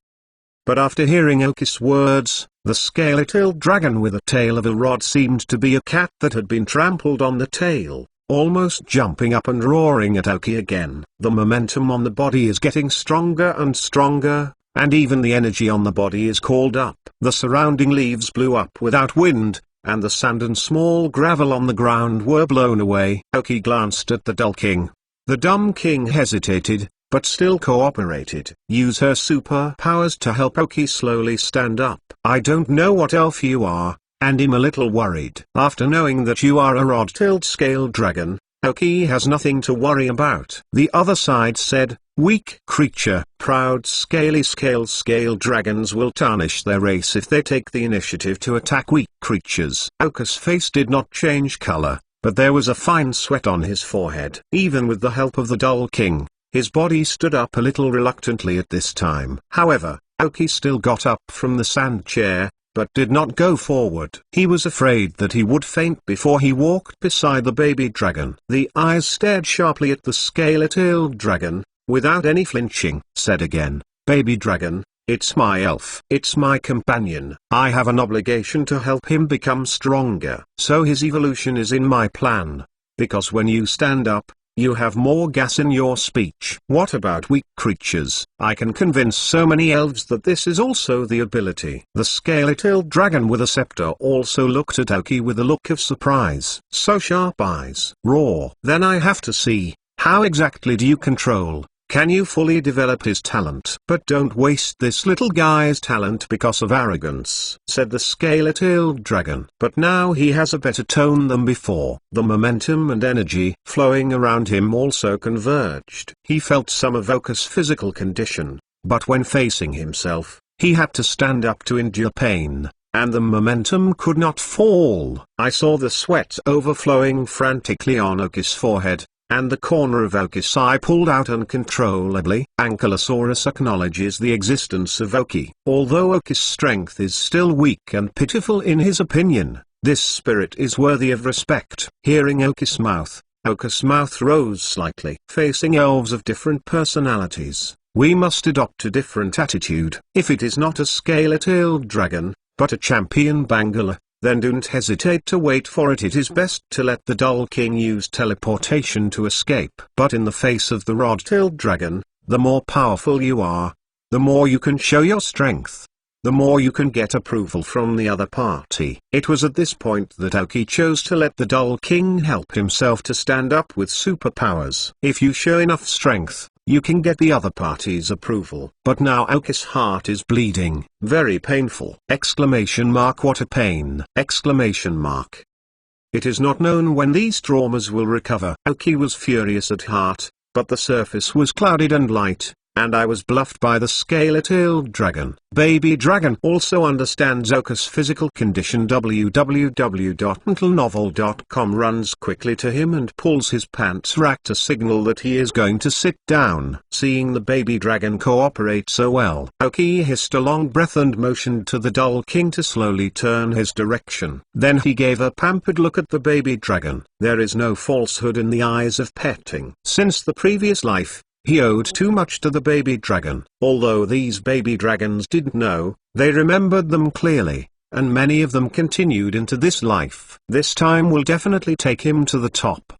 But after hearing Oki's words, the scaly-tailed dragon with a tail of a rod seemed to be a cat that had been trampled on the tail, almost jumping up and roaring at Oki again. The momentum on the body is getting stronger and stronger, and even the energy on the body is called up. The surrounding leaves blew up without wind, and the sand and small gravel on the ground were blown away. Oki glanced at the dull king. The dumb king hesitated, but still cooperated. Use her superpowers to help Oki slowly stand up. I don't know what elf you are, and I'm a little worried. After knowing that you are a rod-tailed scale dragon, Oki has nothing to worry about. The other side said, weak creature. Proud scale dragons will tarnish their race if they take the initiative to attack weak creatures. Oki's face did not change color, but there was a fine sweat on his forehead. Even with the help of the dull king, his body stood up a little reluctantly at this time. However, Oki still got up from the sand chair, but did not go forward. He was afraid that he would faint before he walked beside the baby dragon. The eyes stared sharply at the scaly-tailed dragon, without any flinching. Said again, baby dragon, it's my elf. It's my companion. I have an obligation to help him become stronger. So his evolution is in my plan. Because when you stand up, you have more gas in your speech. What about weak creatures? I can convince so many elves that this is also the ability. The scaly-tailed dragon with a scepter also looked at Oki with a look of surprise. So sharp eyes. Roar. Then I have to see, how exactly do you control? Can you fully develop his talent? But don't waste this little guy's talent because of arrogance, said the scaly-tailed dragon. But now he has a better tone than before. The momentum and energy flowing around him also converged. He felt some of Oki's physical condition, but when facing himself, he had to stand up to endure pain, and the momentum could not fall. I saw the sweat overflowing frantically on Oki's forehead, and the corner of Oki's eye pulled out uncontrollably. Ankylosaurus acknowledges the existence of Oki. Although Oki's strength is still weak and pitiful in his opinion, this spirit is worthy of respect. Hearing Oki's mouth rose slightly. Facing elves of different personalities, we must adopt a different attitude. If it is not a scaly-tailed dragon, but a champion Bangalore, then don't hesitate to wait for it. It is best to let the dull king use teleportation to escape. But in the face of the rod-tailed dragon, the more powerful you are, the more you can show your strength, the more you can get approval from the other party. It was at this point that Oki chose to let the dull king help himself to stand up with superpowers. If you show enough strength, you can get the other party's approval. But now Oki's heart is bleeding. Very painful. Exclamation mark. What a pain. Exclamation mark. It is not known when these traumas will recover. Oki was furious at heart, but the surface was clouded and light, and I was bluffed by the scaly-tailed dragon. Baby dragon also understands Oki's physical condition. www.mentalnovel.com runs quickly to him and pulls his pants rack to signal that he is going to sit down. Seeing the baby dragon cooperate so well, Oki hissed a long breath and motioned to the dull king to slowly turn his direction. Then he gave a pampered look at the baby dragon. There is no falsehood in the eyes of petting. Since the previous life, he owed too much to the baby dragon. Although these baby dragons didn't know, they remembered them clearly, and many of them continued into this life. This time will definitely take him to the top.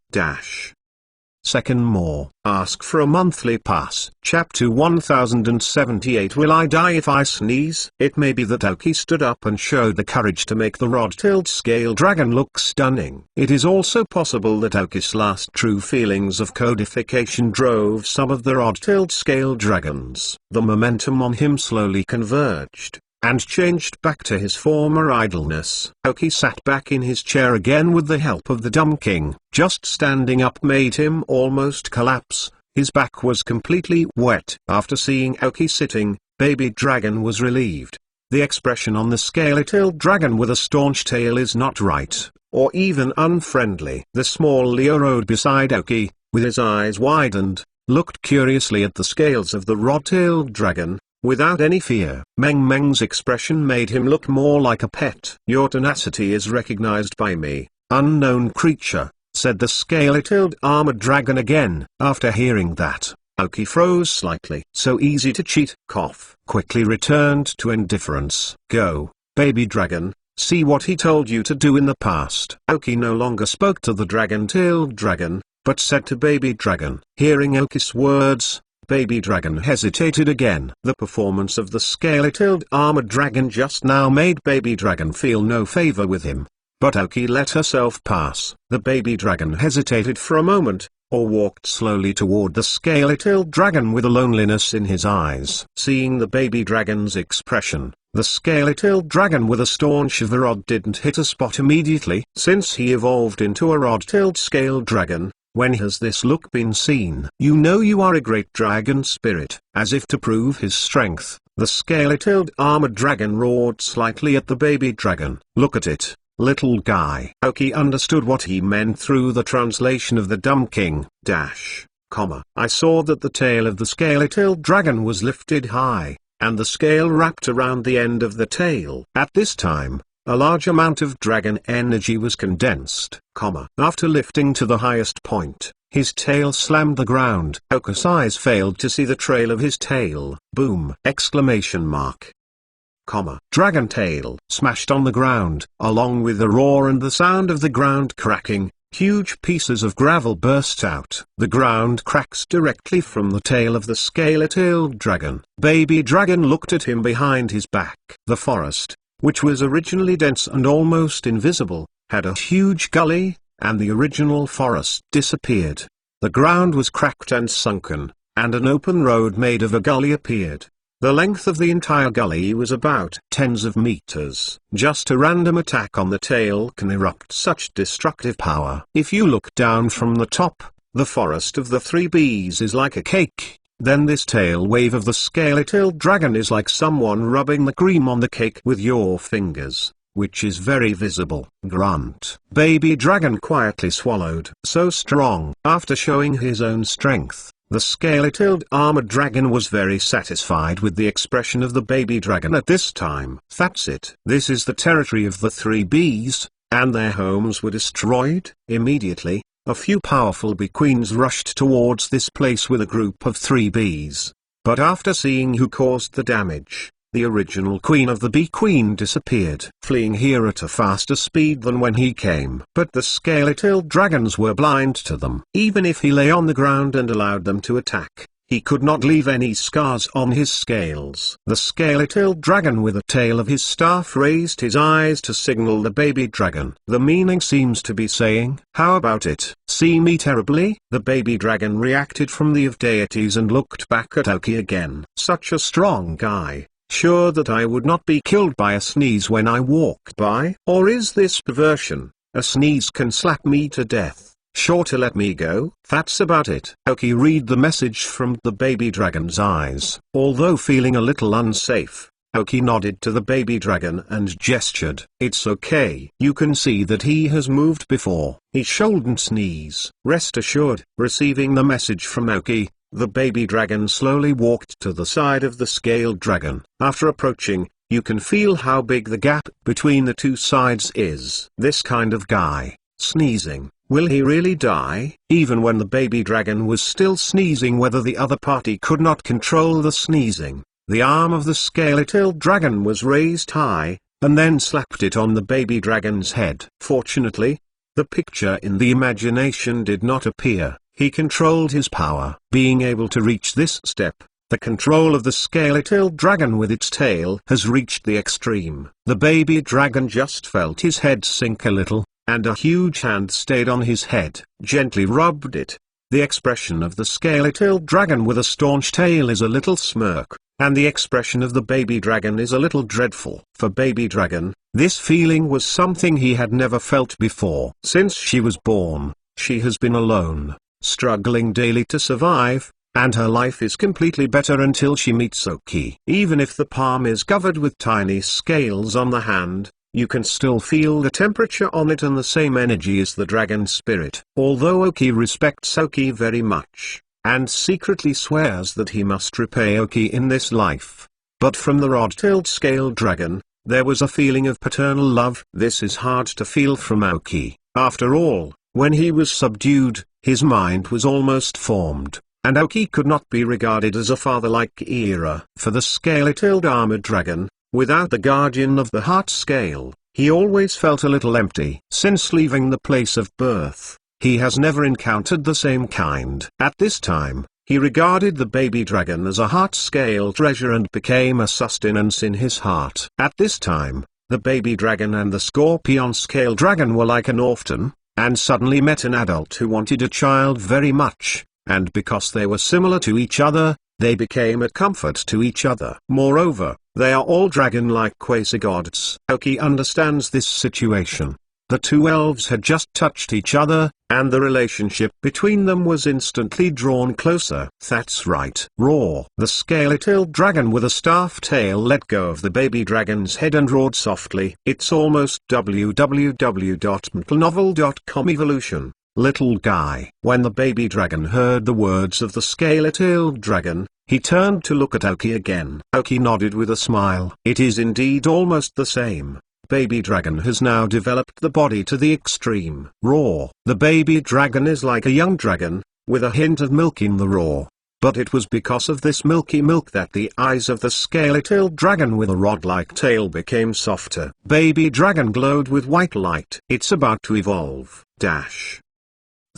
Second more. Ask for a monthly pass. Chapter 1078. Will I die if I sneeze? It may be that Oki stood up and showed the courage to make the rod-tailed scale dragon look stunning. It is also possible that Oki's last true feelings of codification drove some of the rod-tailed scale dragons. The momentum on him slowly converged, and changed back to his former idleness. Oki sat back in his chair again with the help of the dumb king. Just standing up made him almost collapse. His back was completely wet. After seeing Oki sitting, baby dragon was relieved. The expression on the scaly-tailed dragon with a staunch tail is not right, or even unfriendly. The small Leo rode beside Oki, with his eyes widened, looked curiously at the scales of the rod-tailed dragon, without any fear. Meng Meng's expression made him look more like a pet. "Your tenacity is recognized by me, unknown creature," said the scaly-tailed armored dragon again. After hearing that, Aoki froze slightly. "So easy to cheat," cough, quickly returned to indifference. "Go, baby dragon, see what he told you to do in the past." Aoki no longer spoke to the dragon-tailed dragon, but said to baby dragon. Hearing Aoki's words, baby dragon hesitated again. The performance of the scaly-tailed armored dragon just now made baby dragon feel no favor with him, but Aoki let herself pass. The baby dragon hesitated for a moment, or walked slowly toward the scaly-tailed dragon with a loneliness in his eyes. Seeing the baby dragon's expression, the scaly-tailed dragon with a staunch of a rod didn't hit a spot immediately. Since he evolved into a rod-tailed scale dragon, when has this look been seen? "You know you are a great dragon spirit." As if to prove his strength, the scaly-tailed armored dragon roared slightly at the baby dragon. "Look at it, little guy." Aoki understood what he meant through the translation of the dumb king. I saw that the tail of the scaly-tailed dragon was lifted high, and the scale wrapped around the end of the tail. At this time, a large amount of dragon energy was condensed, after lifting to the highest point, his tail slammed the ground. Aoki's eyes failed to see the trail of his tail. Boom! Dragon tail smashed on the ground. Along with the roar and the sound of the ground cracking, huge pieces of gravel burst out. The ground cracks directly from the tail of the scaly-tailed dragon. Baby dragon looked at him behind his back. The forest, which was originally dense and almost invisible, had a huge gully, and the original forest disappeared. The ground was cracked and sunken, and an open road made of a gully appeared. The length of the entire gully was about tens of meters. Just a random attack on the tail can erupt such destructive power. If you look down from the top, the forest of the three bees is like a cake. Then this tail wave of the scaly-tailed dragon is like someone rubbing the cream on the cake with your fingers, which is very visible. Grunt. Baby dragon quietly swallowed. So strong. After showing his own strength, the scaly-tailed armored dragon was very satisfied with the expression of the baby dragon at this time. That's it. This is the territory of the three bees, and their homes were destroyed. Immediately, a few powerful bee queens rushed towards this place with a group of three bees. But after seeing who caused the damage, the original queen of the bee queen disappeared, fleeing here at a faster speed than when he came. But the scaly-tailed dragons were blind to them. Even if he lay on the ground and allowed them to attack, he could not leave any scars on his scales. The scaly-tailed dragon with the tail of his staff raised his eyes to signal the baby dragon. The meaning seems to be saying, "How about it? See me terribly?" The baby dragon reacted from the of deities and looked back at Aoki again. Such a strong guy. Sure that I would not be killed by a sneeze when I walked by? Or is this perversion? A sneeze can slap me to death. Sure to let me go? That's about it. Aoki read the message from the baby dragon's eyes. Although feeling a little unsafe, Aoki nodded to the baby dragon and gestured. It's okay. You can see that he has moved before. He shouldn't sneeze. Rest assured. Receiving the message from Aoki, the baby dragon slowly walked to the side of the scaled dragon. After approaching, you can feel how big the gap between the two sides is. This kind of guy, sneezing. Will he really die? Even when the baby dragon was still sneezing, whether the other party could not control the sneezing, the arm of the scaly-tailed dragon was raised high, and then slapped it on the baby dragon's head. Fortunately, the picture in the imagination did not appear. He controlled his power. Being able to reach this step, the control of the scaly-tailed dragon with its tail has reached the extreme. The baby dragon just felt his head sink a little, and a huge hand stayed on his head, gently rubbed it. The expression of the scaly-tailed dragon with a staunch tail is a little smirk, and the expression of the baby dragon is a little dreadful. For baby dragon, this feeling was something he had never felt before. Since she was born, she has been alone, struggling daily to survive, and her life is completely better until she meets Aoki. Even if the palm is covered with tiny scales on the hand, you can still feel the temperature on it and the same energy as the dragon spirit. Although Oki respects Oki very much, and secretly swears that he must repay Oki in this life, but from the rod-tailed scale dragon, there was a feeling of paternal love. This is hard to feel from Oki. After all, when he was subdued, his mind was almost formed, and Oki could not be regarded as a father-like era. For the scale-tailed armored dragon, without the guardian of the heart scale, he always felt a little empty. Since leaving the place of birth, he has never encountered the same kind. At this time, he regarded the baby dragon as a heart scale treasure and became a sustenance in his heart. At this time, the baby dragon and the scorpion scale dragon were like an orphan, and suddenly met an adult who wanted a child very much, and because they were similar to each other, they became a comfort to each other. Moreover, they are all dragon-like quasi-gods. Oki understands this situation. The two elves had just touched each other, and the relationship between them was instantly drawn closer. That's right. Roar. The scaly-tailed dragon with a staff tail let go of the baby dragon's head and roared softly. It's almost www.mtlnovel.com evolution. Little guy. When the baby dragon heard the words of the scaly-tailed dragon, he turned to look at Oki again. Oki nodded with a smile. It is indeed almost the same. Baby dragon has now developed the body to the extreme. Roar. The baby dragon is like a young dragon, with a hint of milk in the roar. But it was because of this milky milk that the eyes of the scaly-tailed dragon with a rod-like tail became softer. Baby dragon glowed with white light. It's about to evolve.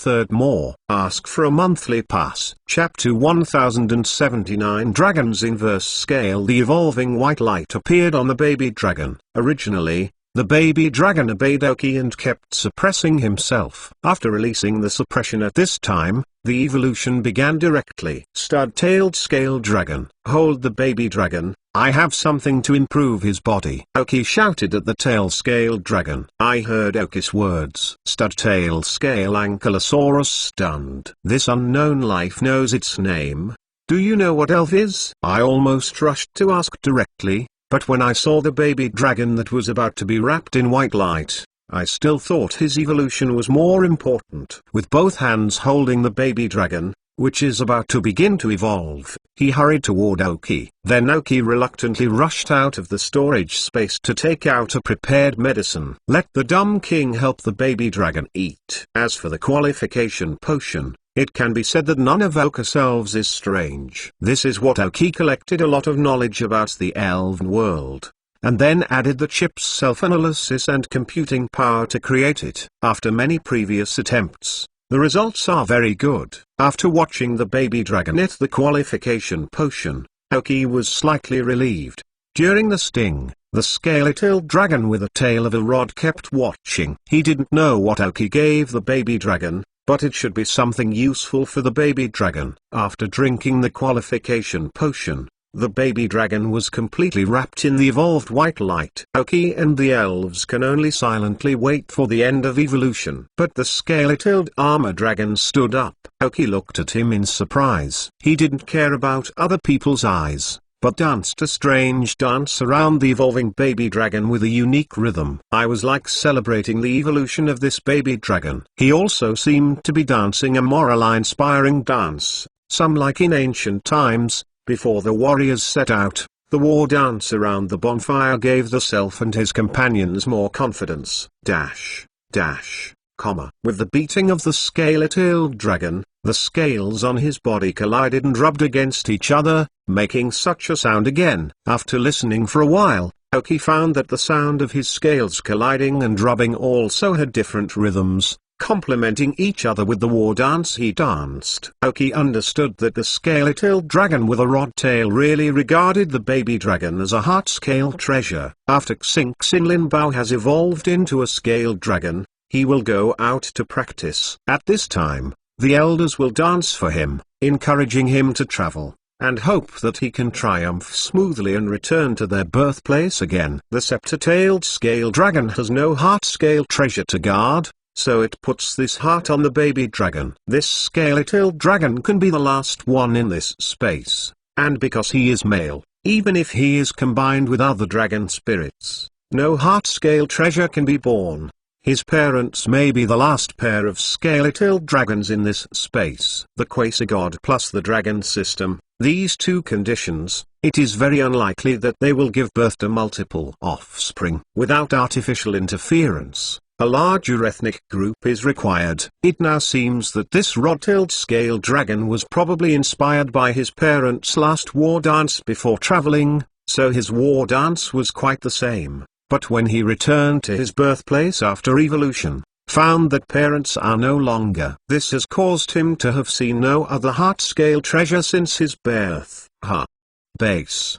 Third more. Ask for a monthly pass. Chapter 1079 Dragons Inverse Scale. The evolving white light appeared on the baby dragon. Originally, the baby dragon obeyed Oki and kept suppressing himself. After releasing the suppression at this time, the evolution began directly. Stud-tailed scale dragon. Hold the baby dragon, I have something to improve his body. Oki shouted at the tail scale dragon. I heard Oki's words. Stud-tail scale ankylosaurus stunned. This unknown life knows its name. Do you know what elf is? I almost rushed to ask directly, but when I saw the baby dragon that was about to be wrapped in white light, I still thought his evolution was more important. With both hands holding the baby dragon, which is about to begin to evolve, he hurried toward Oki. Then Oki reluctantly rushed out of the storage space to take out a prepared medicine. Let the dumb king help the baby dragon eat. As for the qualification potion, it can be said that none of Oka's elves is strange. This is what Oki collected a lot of knowledge about the elven world, and then added the chip's self-analysis and computing power to create it. After many previous attempts, the results are very good. After watching the baby dragon eat the qualification potion, Oki was slightly relieved. During the sting, the scaly-tailed dragon with a tail of a rod kept watching. He didn't know what Oki gave the baby dragon, but it should be something useful for the baby dragon. After drinking the qualification potion, the baby dragon was completely wrapped in the evolved white light. Oki and the elves can only silently wait for the end of evolution. But the scaly-tailed armor dragon stood up. Oki looked at him in surprise. He didn't care about other people's eyes, but danced a strange dance around the evolving baby dragon with a unique rhythm. I was like celebrating the evolution of this baby dragon. He also seemed to be dancing a morale-inspiring dance, some like in ancient times. Before the warriors set out, the war dance around the bonfire gave the self and his companions more confidence. With the beating of the scaly-tailed dragon, the scales on his body collided and rubbed against each other, making such a sound again. After listening for a while, Oki found that the sound of his scales colliding and rubbing also had different rhythms, complementing each other with the war dance he danced. Oki understood that the scaly-tailed dragon with a rod tail really regarded the baby dragon as a heart-scale treasure. After Xinxin Linbao has evolved into a scaled dragon, he will go out to practice. At this time, the elders will dance for him, encouraging him to travel, and hope that he can triumph smoothly and return to their birthplace again. The scepter-tailed scale dragon has no heart-scale treasure to guard, so it puts this heart on the baby dragon. This scaly-tailed dragon can be the last one in this space, and because he is male, even if he is combined with other dragon spirits, no heart-scale treasure can be born. His parents may be the last pair of scale-tailed dragons in this space. The quasi-god plus the dragon system, these two conditions, it is very unlikely that they will give birth to multiple offspring. Without artificial interference, a larger ethnic group is required. It now seems that this rod-tailed scale dragon was probably inspired by his parents' last war dance before traveling, so his war dance was quite the same. But when he returned to his birthplace after evolution, found that parents are no longer. This has caused him to have seen no other heart-scale treasure since his birth. Base.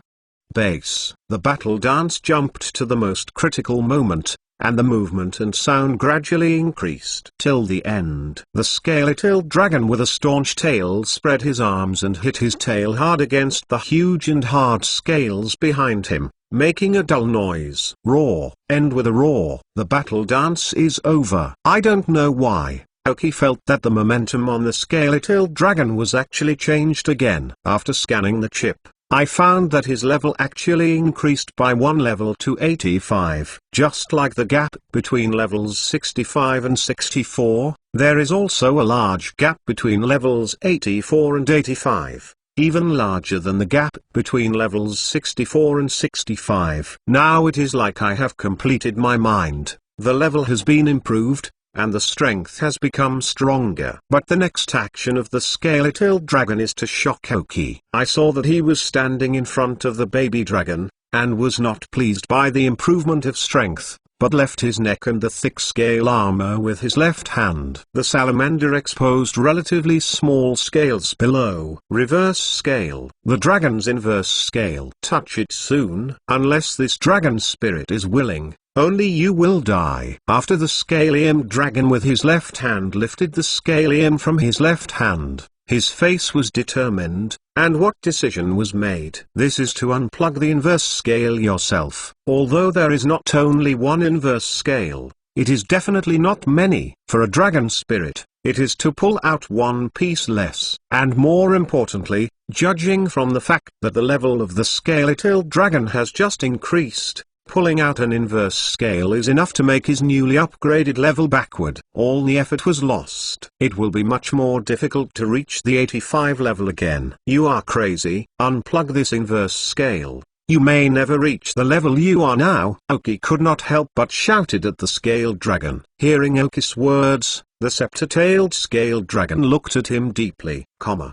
The battle dance jumped to the most critical moment, and the movement and sound gradually increased till the end. The scaly-tailed dragon with a staunch tail spread his arms and hit his tail hard against the huge and hard scales behind him, making a dull noise. Roar. End with a roar. The battle dance is over. I don't know why. Aoki felt that the momentum on the scaly-tailed dragon was actually changed again. After scanning the chip, I found that his level actually increased by 1 level to 85. Just like the gap between levels 65 and 64, there is also a large gap between levels 84 and 85. Even larger than the gap between levels 64 and 65. Now it is like I have completed my mind, the level has been improved, and the strength has become stronger. But the next action of the scaly-tailed dragon is to shock Aoki. I saw that he was standing in front of the baby dragon, and was not pleased by the improvement of strength, but left his neck and the thick scale armor with his left hand. The salamander exposed relatively small scales below. Reverse scale. The dragon's inverse scale. Touch it soon. Unless this dragon spirit is willing, only you will die. After the scalium dragon with his left hand lifted the scalium from his left hand, his face was determined, and what decision was made? This is to unplug the inverse scale yourself. Although there is not only one inverse scale, it is definitely not many. For a dragon spirit, it is to pull out one piece less. And more importantly, judging from the fact that the level of the scaly-tailed dragon has just increased, pulling out an inverse scale is enough to make his newly upgraded level backward. All the effort was lost. It will be much more difficult to reach the 85 level again. You are crazy. Unplug this inverse scale. You may never reach the level you are now. Aoki could not help but shouted at the scaled dragon. Hearing Aoki's words, the scepter-tailed scaled dragon looked at him deeply,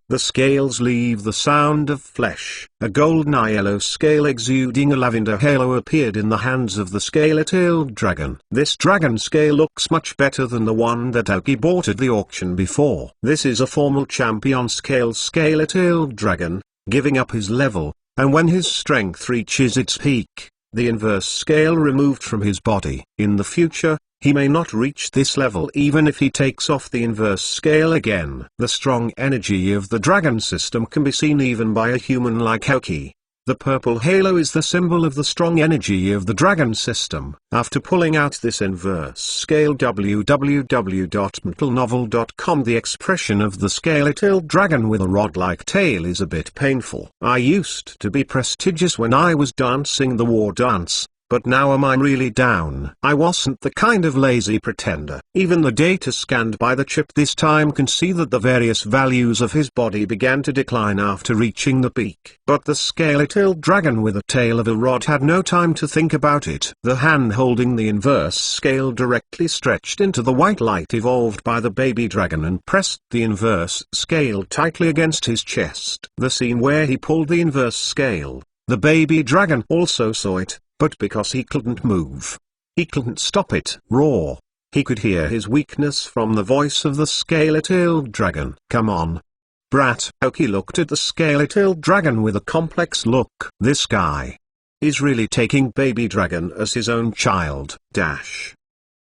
the scales leave the sound of flesh. A golden yellow scale exuding a lavender halo appeared in the hands of the scaly-tailed dragon. This dragon scale looks much better than the one that Aoki bought at the auction before. This is a formal champion scale scaly-tailed dragon, giving up his level, and when his strength reaches its peak, the inverse scale removed from his body. In the future, he may not reach this level even if he takes off the inverse scale again. The strong energy of the dragon system can be seen even by a human like Aoki. The purple halo is the symbol of the strong energy of the dragon system. After pulling out this inverse scale www.mentalnovel.com, the expression of the scaly-tailed dragon with a rod-like tail is a bit painful. I used to be prestigious when I was dancing the war dance, but now am I really down? I wasn't the kind of lazy pretender. Even the data scanned by the chip this time can see that the various values of his body began to decline after reaching the peak. But the scaly-tailed dragon with a tail of a rod had no time to think about it. The hand holding the inverse scale directly stretched into the white light evolved by the baby dragon and pressed the inverse scale tightly against his chest. The scene where he pulled the inverse scale, the baby dragon also saw it. But because he couldn't move, he couldn't stop it. Roar. He could hear his weakness from the voice of the scaly-tailed dragon. Come on, brat. Aoki looked at the scaly-tailed dragon with a complex look. This guy is really taking baby dragon as his own child.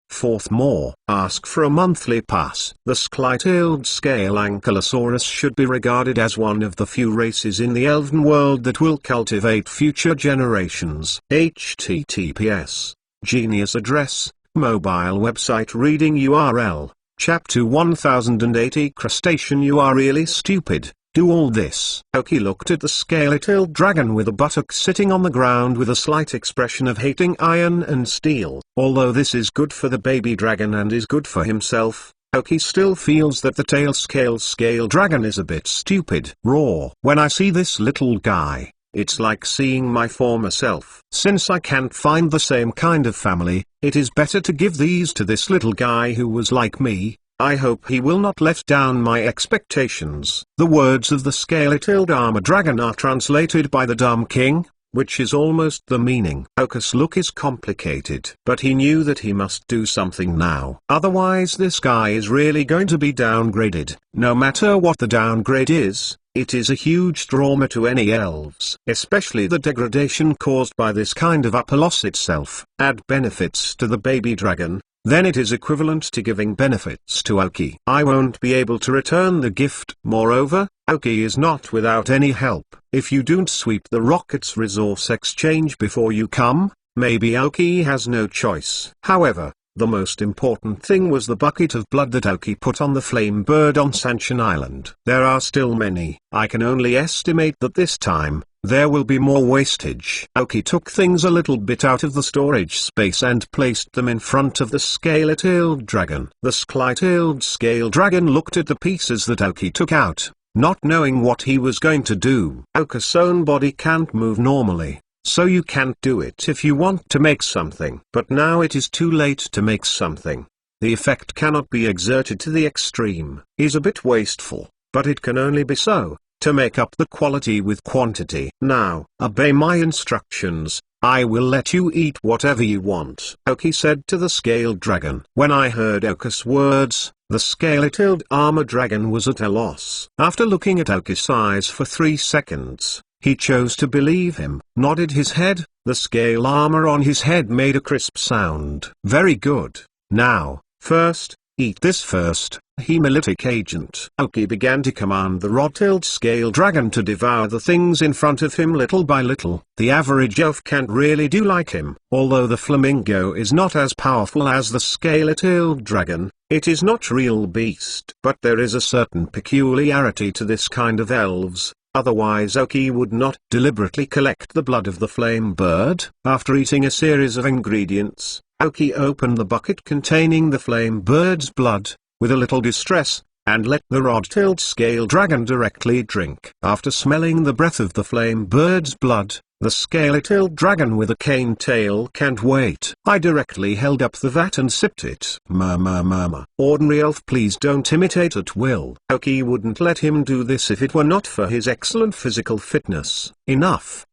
Fourth more. Ask for a monthly pass. The scaly-tailed scale ankylosaurus should be regarded as one of the few races in the elven world that will cultivate future generations. https. Genius address, mobile website reading URL, chapter 1080 crustacean. You are really stupid. do all this? Oki looked at the scaly-tailed dragon with a buttock sitting on the ground with a slight expression of hating iron and steel. Although this is good for the baby dragon and is good for himself, Oki still feels that the tail-scale dragon is a bit stupid. Raw. When I see this little guy, it's like seeing my former self. Since I can't find the same kind of family, it is better to give these to this little guy who was like me. I hope he will not let down my expectations. The words of the scaly-tailed armor dragon are translated by the dumb king, which is almost the meaning. Oku's look is complicated, but he knew that he must do something now. Otherwise this guy is really going to be downgraded. No matter what the downgrade is, it is a huge trauma to any elves. Especially the degradation caused by this kind of upper loss itself. Add benefits to the baby dragon, then it is equivalent to giving benefits to Oki. I won't be able to return the gift. Moreover, Oki is not without any help. If you don't sweep the rocket's resource exchange before you come, maybe Oki has no choice. However, the most important thing was the bucket of blood that Oki put on the flame bird on Sanchin Island. There are still many. I can only estimate that this time, there will be more wastage. Oki took things a little bit out of the storage space and placed them in front of the scaly-tailed dragon. The scaly-tailed scale dragon looked at the pieces that Oki took out, not knowing what he was going to do. Oku's own body can't move normally, so you can't do it if you want to make something. But now it is too late to make something. The effect cannot be exerted to the extreme. Is a bit wasteful, but it can only be so, to make up the quality with quantity. Now, obey my instructions, I will let you eat whatever you want, Oki said to the scaled dragon. When I heard Oku's words, the scaly-tailed armor dragon was at a loss. After looking at Oki's eyes for 3 seconds, he chose to believe him, nodded his head, the scale armor on his head made a crisp sound. Very good. Now, first, eat this first, hemolytic agent. Oki began to command the rod-tailed scale dragon to devour the things in front of him little by little. The average elf can't really do like him. Although the flamingo is not as powerful as the scaly-tailed dragon, it is not real beast. But there is a certain peculiarity to this kind of elves. Otherwise Oki would not deliberately collect the blood of the flame bird. After eating a series of ingredients, Oki opened the bucket containing the flame bird's blood, with a little distress, and let the rod-tailed scale dragon directly drink. After smelling the breath of the flame bird's blood, the scaly-tailed dragon with a cane tail can't wait. I directly held up the vat and sipped it. Murmur. Ordinary elf, please don't imitate at will. Oki wouldn't let him do this if it were not for his excellent physical fitness. Enough.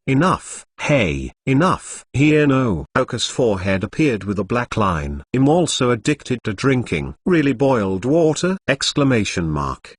Hey, enough. Here no. Oku's forehead appeared with a black line. I'm also addicted to drinking. Really boiled water? Exclamation mark.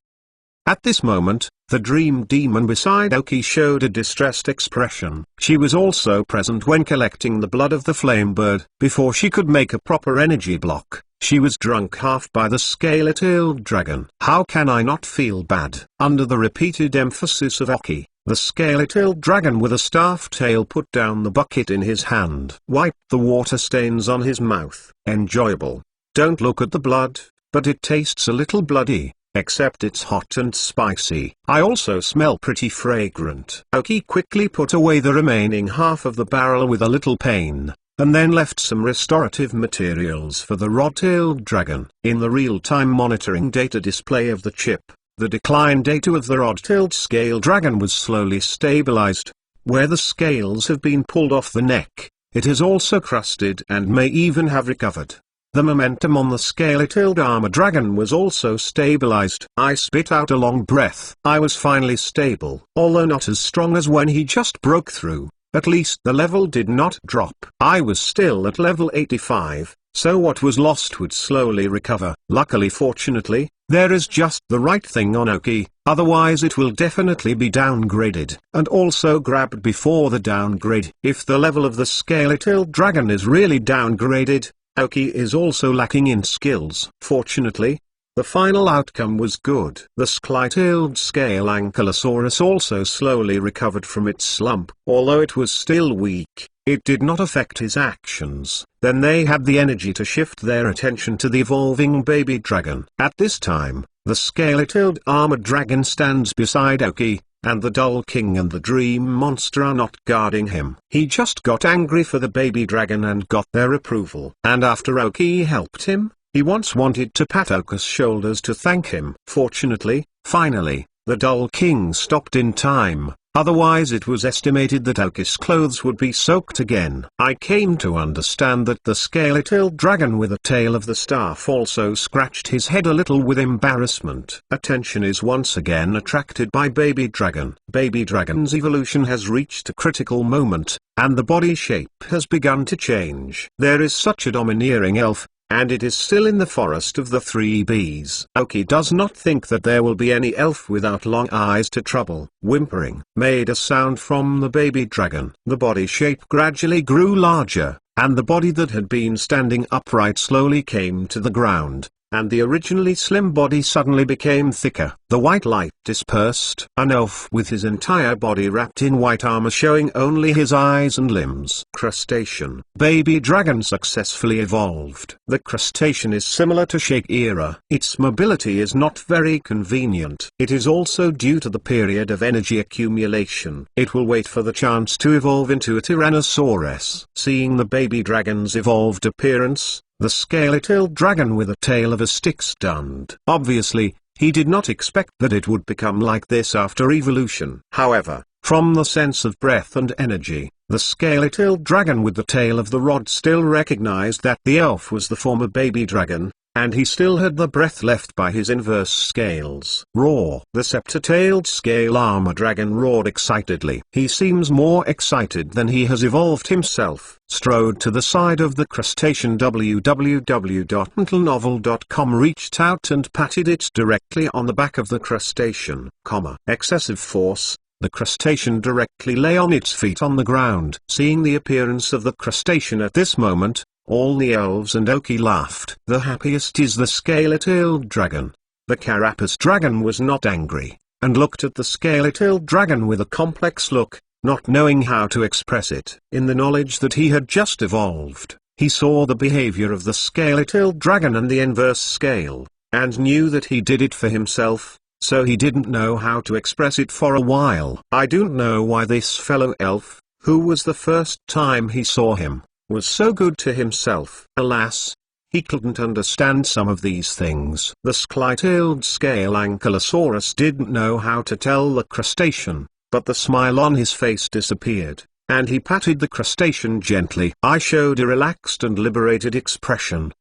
At this moment, the dream demon beside Oki showed a distressed expression. She was also present when collecting the blood of the flame bird. Before she could make a proper energy block, she was drunk half by the scaly-tailed dragon. How can I not feel bad? Under the repeated emphasis of Oki, the scaly-tailed dragon with a staff tail put down the bucket in his hand. Wiped the water stains on his mouth. Enjoyable. Don't look at the blood, but it tastes a little bloody. Except it's hot and spicy. I also smell pretty fragrant. Oki quickly put away the remaining half of the barrel with a little pain, and then left some restorative materials for the rod-tailed dragon. In the real-time monitoring data display of the chip, the decline data of the rod-tailed scale dragon was slowly stabilized. Where the scales have been pulled off the neck, it has also crusted and may even have recovered. The momentum on the scaly-tailed armor dragon was also stabilized. I spit out a long breath. I was finally stable. Although not as strong as when he just broke through, at least the level did not drop. I was still at level 85, so what was lost would slowly recover. Fortunately, there is just the right thing on Oki, otherwise it will definitely be downgraded, and also grabbed before the downgrade. If the level of the scaly-tailed dragon is really downgraded, Oki is also lacking in skills. Fortunately, the final outcome was good. The scaly-tailed scale ankylosaurus also slowly recovered from its slump. Although it was still weak, it did not affect his actions. Then they had the energy to shift their attention to the evolving baby dragon. At this time, The scaly-tailed armored dragon stands beside Oki, and the Doll King and the Dream Monster are not guarding him. He just got angry for the baby dragon and got their approval. And after Oki helped him, he wanted to pat Oka's shoulders to thank him. Fortunately, finally, the Doll King stopped in time. Otherwise it was estimated that Oki's clothes would be soaked again. I came to understand that the scaly-tailed dragon with a tail of the staff also scratched his head a little with embarrassment. Attention is once again attracted by Baby Dragon. Baby Dragon's evolution has reached a critical moment, and the body shape has begun to change. There is such a domineering elf, and it is still in the forest of the three bees. Oki does not think that there will be any elf without long eyes to trouble. Whimpering made a sound from the baby dragon. The body shape gradually grew larger, and the body that had been standing upright slowly came to the ground, and the originally slim body suddenly became thicker. The white light dispersed. An elf with his entire body wrapped in white armor showing only his eyes and limbs. Crustacean. Baby dragon successfully evolved. The crustacean is similar to Shake era. Its mobility is not very convenient. It is also due to the period of energy accumulation. It will wait for the chance to evolve into a Tyrannosaurus. Seeing the baby dragon's evolved appearance, the scaly-tailed dragon with a tail of a stick stunned. Obviously, he did not expect that it would become like this after evolution. However, from the sense of breath and energy, the scaly-tailed dragon with the tail of the rod still recognized that the elf was the former baby dragon, and he still had the breath left by his inverse scales. Roar! The scepter-tailed scale armor dragon roared excitedly. He seems more excited than he has evolved himself. Strode to the side of the crustacean. www.mentalnovel.com reached out and patted it directly on the back of the crustacean. Excessive force. The crustacean directly lay on its feet on the ground. Seeing the appearance of the crustacean at this moment, all the elves and Oki laughed. The happiest is the scaly-tailed dragon. The carapace dragon was not angry, and looked at the scaly-tailed dragon with a complex look, not knowing how to express it. In the knowledge that he had just evolved, he saw the behavior of the scaly-tailed dragon and the inverse scale, and knew that he did it for himself, so he didn't know how to express it for a while. I don't know why this fellow elf, who was the first time he saw him, was so good to himself. Alas, he couldn't understand some of these things. The scaly-tailed scale ankylosaurus didn't know how to tell the crustacean, but the smile on his face disappeared, and he patted the crustacean gently. I showed a relaxed and liberated expression.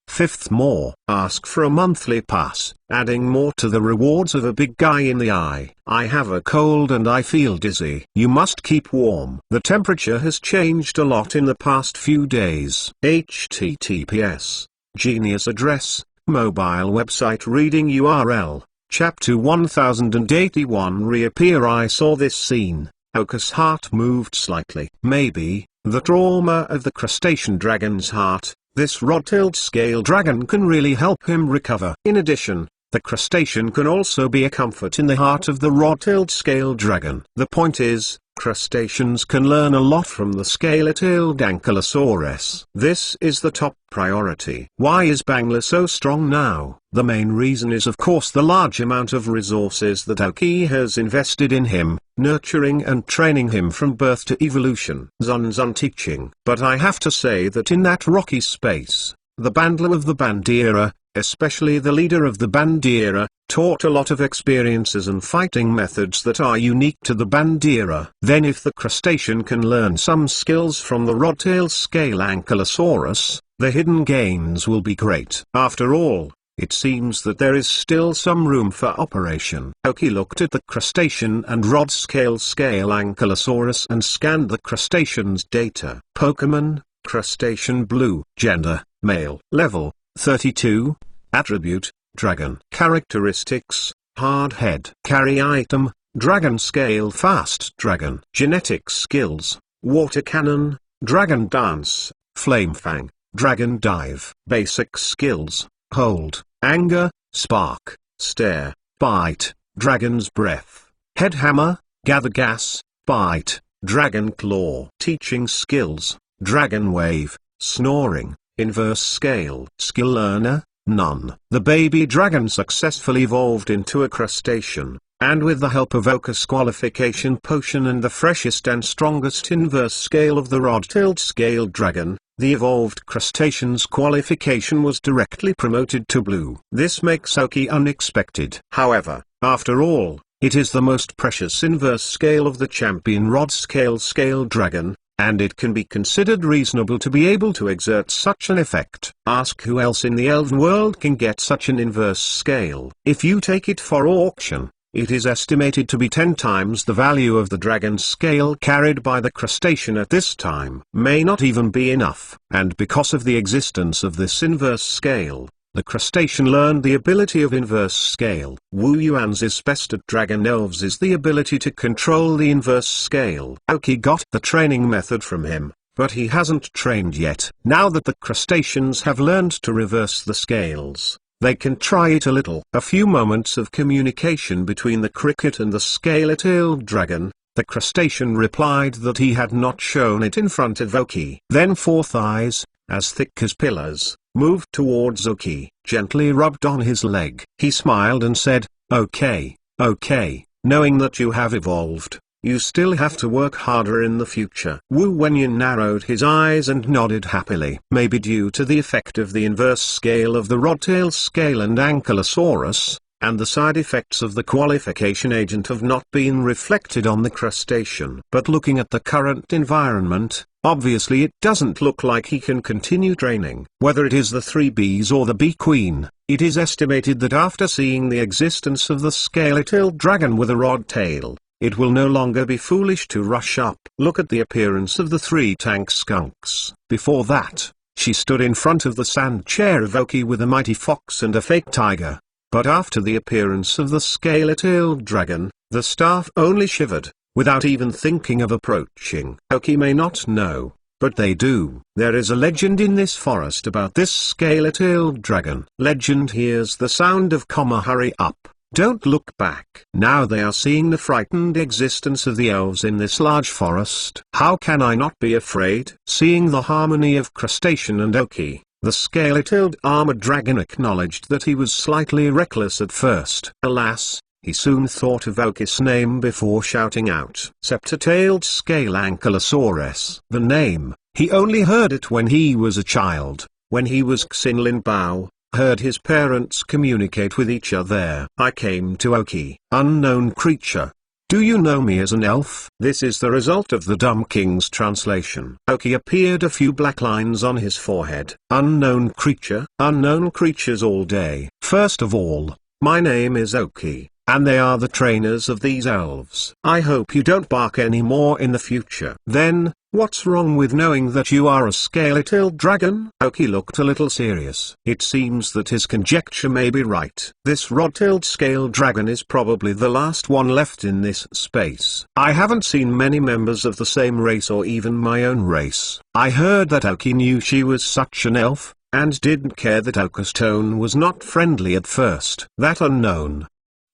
Fifth, more. Ask for a monthly pass, adding more to the rewards of a big guy in the eye. I have a cold and I feel dizzy. You must keep warm. The temperature has changed a lot in the past few days. https. Genius address, mobile website reading URL, chapter 1081 reappear. I saw this scene. Oka's heart moved slightly. Maybe, the trauma of the crustacean dragon's heart, this rod-tailed scale dragon can really help him recover. In addition, the crustacean can also be a comfort in the heart of the rod-tailed scale dragon. The point is, crustaceans can learn a lot from the scaly-tailed ankylosaurus. This is the top priority. Why is Bangla so strong now? The main reason is of course the large amount of resources that Oki has invested in him, nurturing and training him from birth to evolution. Zun teaching. But I have to say that in that rocky space, the Bandla of the Bandera, especially the leader of the Bandera, taught a lot of experiences and fighting methods that are unique to the Bandera. Then if the crustacean can learn some skills from the rod-tail scale ankylosaurus, the hidden gains will be great. After all, it seems that there is still some room for operation. Oki looked at the crustacean and rod-scale ankylosaurus and scanned the crustacean's data. Pokemon, crustacean blue. Gender, male. Level, 32. Attribute, dragon. Characteristics, hard head. Carry item, dragon scale fast dragon. Genetic skills, water cannon, dragon dance, flame fang, dragon dive. Basic skills, hold, anger, spark, stare, bite, dragon's breath. Head hammer, gather gas, bite, dragon claw. Teaching skills, dragon wave, snoring, inverse scale. Skill learner, None. The baby dragon successfully evolved into a crustacean, and with the help of Oka's qualification potion and the freshest and strongest inverse scale of the rod-tailed scale dragon, the evolved crustacean's qualification was directly promoted to blue. This makes Aoki unexpected. However, after all, it is the most precious inverse scale of the champion rod-scale dragon, and it can be considered reasonable to be able to exert such an effect. Ask who else in the elven world can get such an inverse scale. If you take it for auction, it is estimated to be 10 times the value of the dragon scale carried by the crustacean at this time. May not even be enough. And because of the existence of this inverse scale, the crustacean learned the ability of inverse scale. Wu Yuan's best at dragon elves is the ability to control the inverse scale. Aoki got the training method from him, but he hasn't trained yet. Now that the crustaceans have learned to reverse the scales, they can try it a little. A few moments of communication between the cricket and the scale-tailed dragon. The crustacean replied that he had not shown it in front of Aoki. Then 4 thighs, as thick as pillars, moved towards Aoki, gently rubbed on his leg. He smiled and said, "Okay, okay, knowing that you have evolved, you still have to work harder in the future." Wu Wenyan narrowed his eyes and nodded happily. Maybe due to the effect of the inverse scale of the rod-tail scale and ankylosaurus, and the side effects of the qualification agent have not been reflected on the crustacean. But looking at the current environment, obviously it doesn't look like he can continue training. Whether it is the 3 bees or the bee queen, it is estimated that after seeing the existence of the scale-tailed dragon with a rod tail, it will no longer be foolish to rush up. Look at the appearance of the 3 tank skunks. Before that, she stood in front of the sand chair of Aoki with a mighty fox and a fake tiger. But after the appearance of the scale-tailed dragon, the staff only shivered, without even thinking of approaching. Aoki may not know, but they do. There is a legend in this forest about this scale-tailed dragon. Legend hears the sound of hurry up. Don't look back. Now they are seeing the frightened existence of the elves in this large forest. How can I not be afraid? Seeing the harmony of crustacean and Aoki, the scale-tailed armored dragon acknowledged that he was slightly reckless at first. Alas, he soon thought of Aoki's name before shouting out. Scepter-tailed scale ankylosaurus. The name, he only heard it when he was a child, when he was Xinlin Bao, heard his parents communicate with each other. I came to Aoki. Unknown creature. Do you know me as an elf? This is the result of the Dumb King's translation. Aoki appeared a few black lines on his forehead. Unknown creature. Unknown creatures all day. First of all, my name is Aoki, and they are the trainers of these elves. I hope you don't bark anymore in the future. Then, what's wrong with knowing that you are a scale-tailed dragon? Aoki looked a little serious. It seems that his conjecture may be right. This rod-tailed scale dragon is probably the last one left in this space. I haven't seen many members of the same race or even my own race. I heard that Aoki knew she was such an elf, and didn't care that Aoki's tone was not friendly at first. That unknown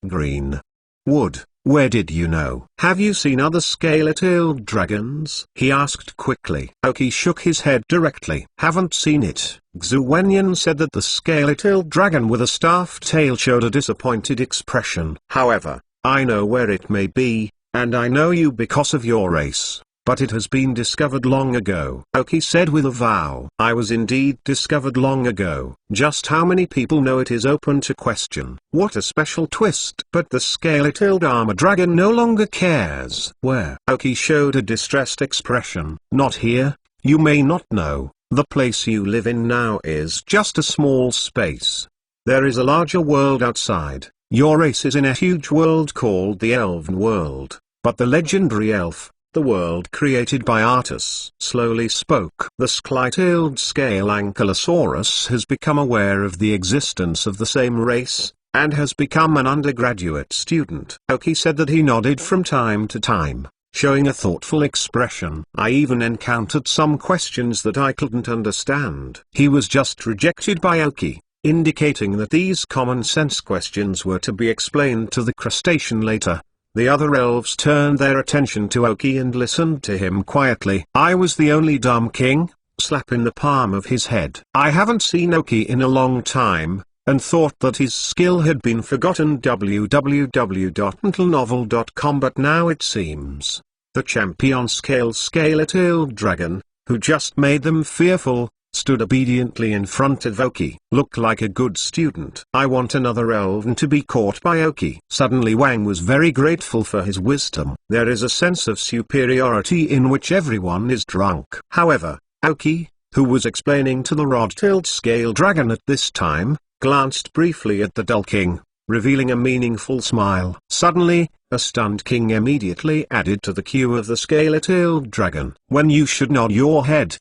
green wood. Where did you know? Have you seen other scale-tailed dragons? He asked quickly. Aoki shook his head directly. Haven't seen it. Xu Wenyan said that the scale-tailed dragon with a staff tail showed a disappointed expression. However, I know where it may be, and I know you because of your race. But it has been discovered long ago. Aoki said with a vow. I was indeed discovered long ago. Just how many people know it is open to question. What a special twist. But the scale-tailed armor dragon no longer cares. Where? Aoki showed a distressed expression. Not here. You may not know. The place you live in now is just a small space. There is a larger world outside. Your race is in a huge world called the Elven World. But the legendary elf, the world created by arceus, slowly spoke. The scale-tailed scale ankylosaurus has become aware of the existence of the same race, and has become an undergraduate student. Aoki said that he nodded from time to time, showing a thoughtful expression. I even encountered some questions that I couldn't understand. He was just rejected by Aoki, indicating that these common-sense questions were to be explained to the crustacean later. The other elves turned their attention to Aoki and listened to him quietly. I was the only dumb king, slap in the palm of his head. I haven't seen Oki in a long time, and thought that his skill had been forgotten. www.mentalnovel.com. But now it seems the champion scale-tailed dragon, who just made them fearful, stood obediently in front of Oki. Look like a good student. I want another elven to be caught by Oki. Suddenly Wang was very grateful for his wisdom. There is a sense of superiority in which everyone is drunk. However, Oki, who was explaining to the rod-tailed scale dragon at this time, glanced briefly at the dull king, revealing a meaningful smile. Suddenly, a stunned king immediately added to the queue of the scale-tailed dragon. When you should nod your head.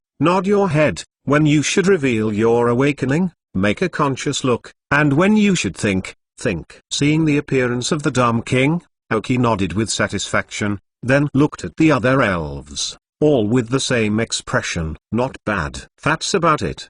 When you should reveal your awakening, make a conscious look, and when you should think. Seeing the appearance of the dumb king, Oki nodded with satisfaction, then looked at the other elves, all with the same expression. Not bad. That's about it.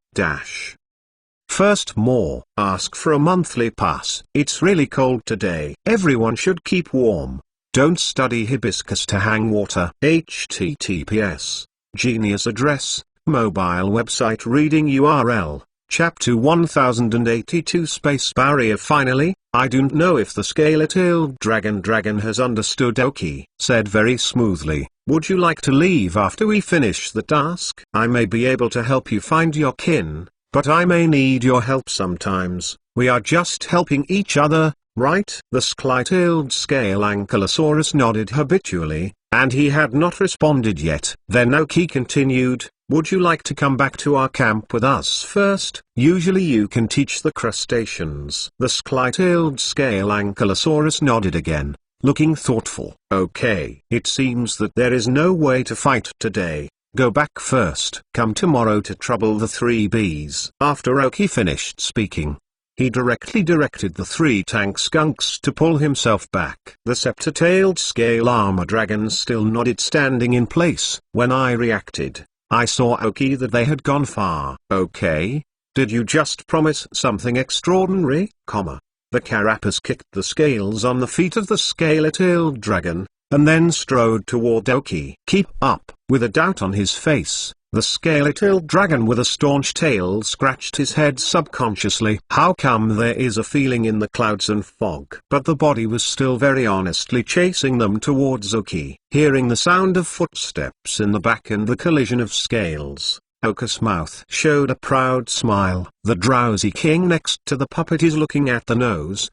First, more. Ask for a monthly pass. It's really cold today. Everyone should keep warm. Don't study hibiscus to hang water. https. Genius address, mobile website reading URL, chapter 1082 space barrier. Finally, I don't know if the scale-tailed dragon has understood. Oki said very smoothly, would you like to leave after we finish the task? I may be able to help you find your kin, but I may need your help sometimes. We are just helping each other, right? The scale-tailed scale ankylosaurus nodded habitually, and he had not responded yet. Then Oki continued, would you like to come back to our camp with us first? Usually you can teach the crustaceans. The scale-tailed scale ankylosaurus nodded again, looking thoughtful. Okay. It seems that there is no way to fight today. Go back first. Come tomorrow to trouble the 3 bees. After Oki finished speaking, he directed the 3 tank skunks to pull himself back. The scepter-tailed scale armor dragon still nodded, standing in place. When I reacted, I saw Oki that they had gone far. Okay? Did you just promise something extraordinary? The carapace kicked the scales on the feet of the scale-tailed dragon, and then strode toward Oki. Keep up. With a doubt on his face, the scale-tailed dragon with a staunch tail scratched his head subconsciously. How come there is a feeling in the clouds and fog? But the body was still very honestly chasing them towards Oki. Hearing the sound of footsteps in the back and the collision of scales, Oki's mouth showed a proud smile. The drowsy king next to the puppet is looking at the nose,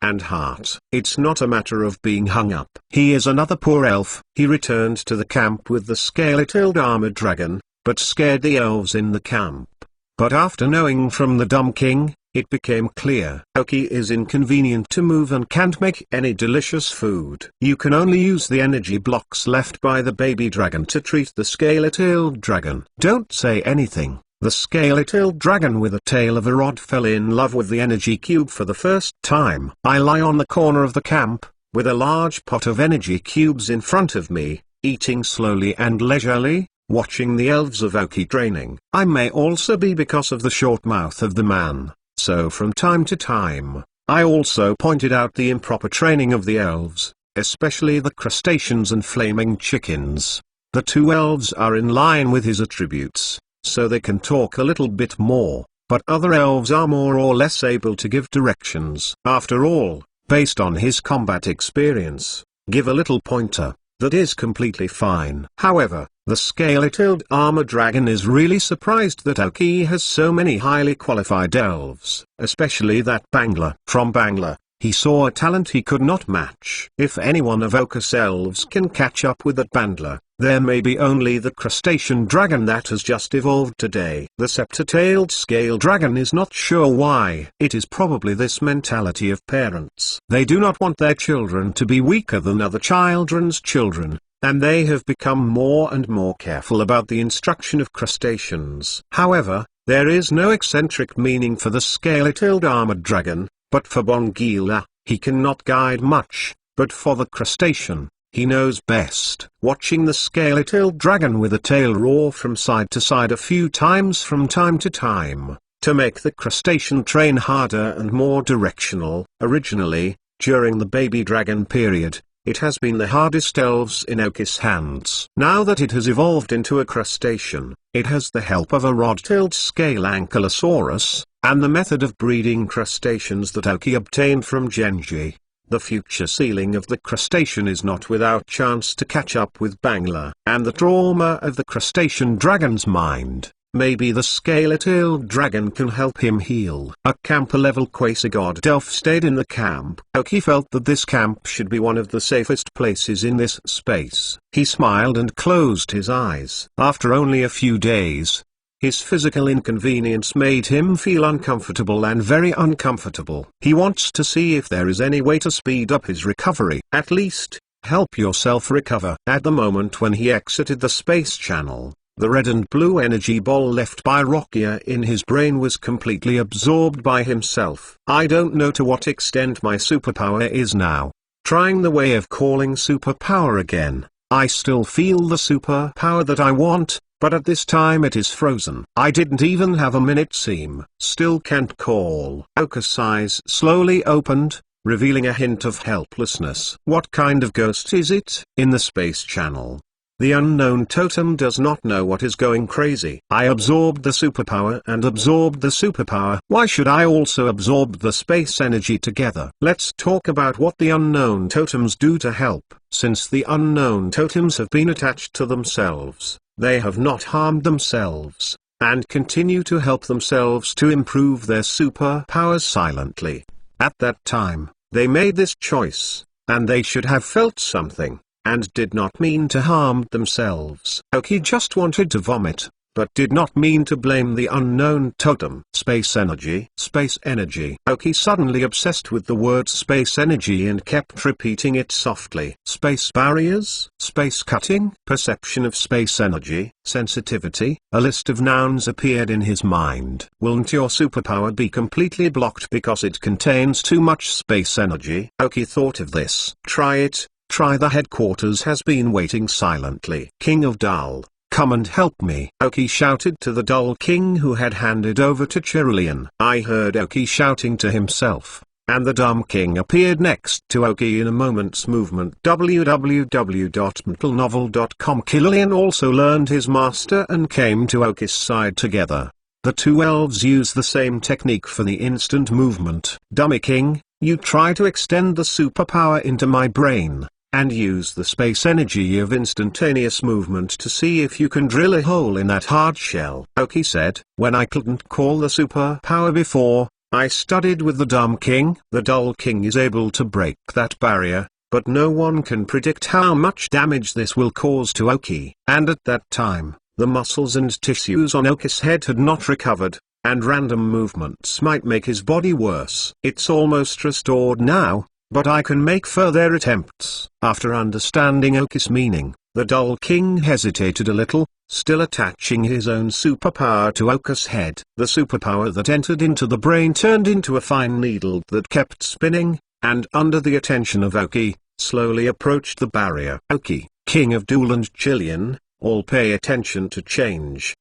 and heart. It's not a matter of being hung up. He is another poor elf. He returned to the camp with the scale-tailed armored dragon, but scared the elves in the camp. But after knowing from the dumb king, it became clear Oki is inconvenient to move and can't make any delicious food. You can only use the energy blocks left by the baby dragon to treat the scale-tailed dragon. Don't say anything. The scale-tailed dragon with a tail of a rod fell in love with the energy cube for the first time. I lie on the corner of the camp, with a large pot of energy cubes in front of me, eating slowly and leisurely, watching the elves of Oki training. I may also be because of the short mouth of the man, so from time to time, I also pointed out the improper training of the elves, especially the crustaceans and flaming chickens. The 2 elves are in line with his attributes, so they can talk a little bit more, but other elves are more or less able to give directions. After all, based on his combat experience, give a little pointer, that is completely fine. However, the scale-tailed armor dragon is really surprised that Oki has so many highly qualified elves, especially that Bangla. From Bangla, he saw a talent he could not match. If any one of Oki's elves can catch up with that Bangla, there may be only the crustacean dragon that has just evolved today. The scepter-tailed scale dragon is not sure why. It is probably this mentality of parents. They do not want their children to be weaker than other children's children, and they have become more and more careful about the instruction of crustaceans. However, there is no eccentric meaning for the scale-tailed armored dragon, but for Bongila, he cannot guide much, but for the crustacean, he knows best. Watching the scale-tailed dragon with a tail roar from side to side a few times from time to make the crustacean train harder and more directional. Originally, during the baby dragon period, It has been the hardest elves in Oki's hands. Now that it has evolved into a crustacean, it has the help of a rod-tailed scale ankylosaurus, and the method of breeding crustaceans that Oki obtained from Genji. The future ceiling of the crustacean is not without chance to catch up with Bangla. And the trauma of the crustacean dragon's mind. Maybe the scaly-tailed dragon can help him heal. A camp-level quasi-god elf stayed in the camp. Oki felt that this camp should be one of the safest places in this space. He smiled and closed his eyes. After only a few days, his physical inconvenience made him feel uncomfortable and very uncomfortable. He wants to see if there is any way to speed up his recovery. At least, help yourself recover. At the moment when he exited the space channel, the red and blue energy ball left by Rokia in his brain was completely absorbed by himself. I don't know to what extent my superpower is now. Trying the way of calling superpower again, I still feel the superpower that I want. But at this time it is frozen. I didn't even have a minute seam. Still can't call. Oka's eyes slowly opened, revealing a hint of helplessness. What kind of ghost is it? In the space channel, the unknown totem does not know what is going crazy. I absorbed the superpower and absorbed the superpower. Why should I also absorb the space energy together? Let's talk about what the unknown totems do to help. Since the unknown totems have been attached to themselves, they have not harmed themselves, and continue to help themselves to improve their superpowers silently. At that time, they made this choice, and they should have felt something, and did not mean to harm themselves. Oki just wanted to vomit, but did not mean to blame the unknown totem. Space energy. Space energy. Oki suddenly obsessed with the word space energy and kept repeating it softly. Space barriers. Space cutting. Perception of space energy. Sensitivity. A list of nouns appeared in his mind. Won't your superpower be completely blocked because it contains too much space energy? Oki thought of this. Try it. Try. The headquarters has been waiting silently. King of Dal, come and help me. Oki shouted to the Dull King who had handed over to Cerulean. I heard Oki shouting to himself, and the Dumb King appeared next to Oki in a moment's movement. www.mentalnovel.com. Cerulean also learned his master and came to Oki's side together. The two elves use the same technique for the instant movement. Dummy King, you try to extend the superpower into my brain, and use the space energy of instantaneous movement to see if you can drill a hole in that hard shell. Oki said, when I couldn't call the superpower before, I studied with the Dumb King. The Dull King is able to break that barrier, but no one can predict how much damage this will cause to Oki. And at that time, the muscles and tissues on Oki's head had not recovered, and random movements might make his body worse. It's almost restored now, but I can make further attempts. After understanding Oki's meaning, the Dull King hesitated a little, still attaching his own superpower to Oki's head. The superpower that entered into the brain turned into a fine needle that kept spinning, and under the attention of Oki, slowly approached the barrier. Oki, King of Dul and Chilean, all pay attention to change.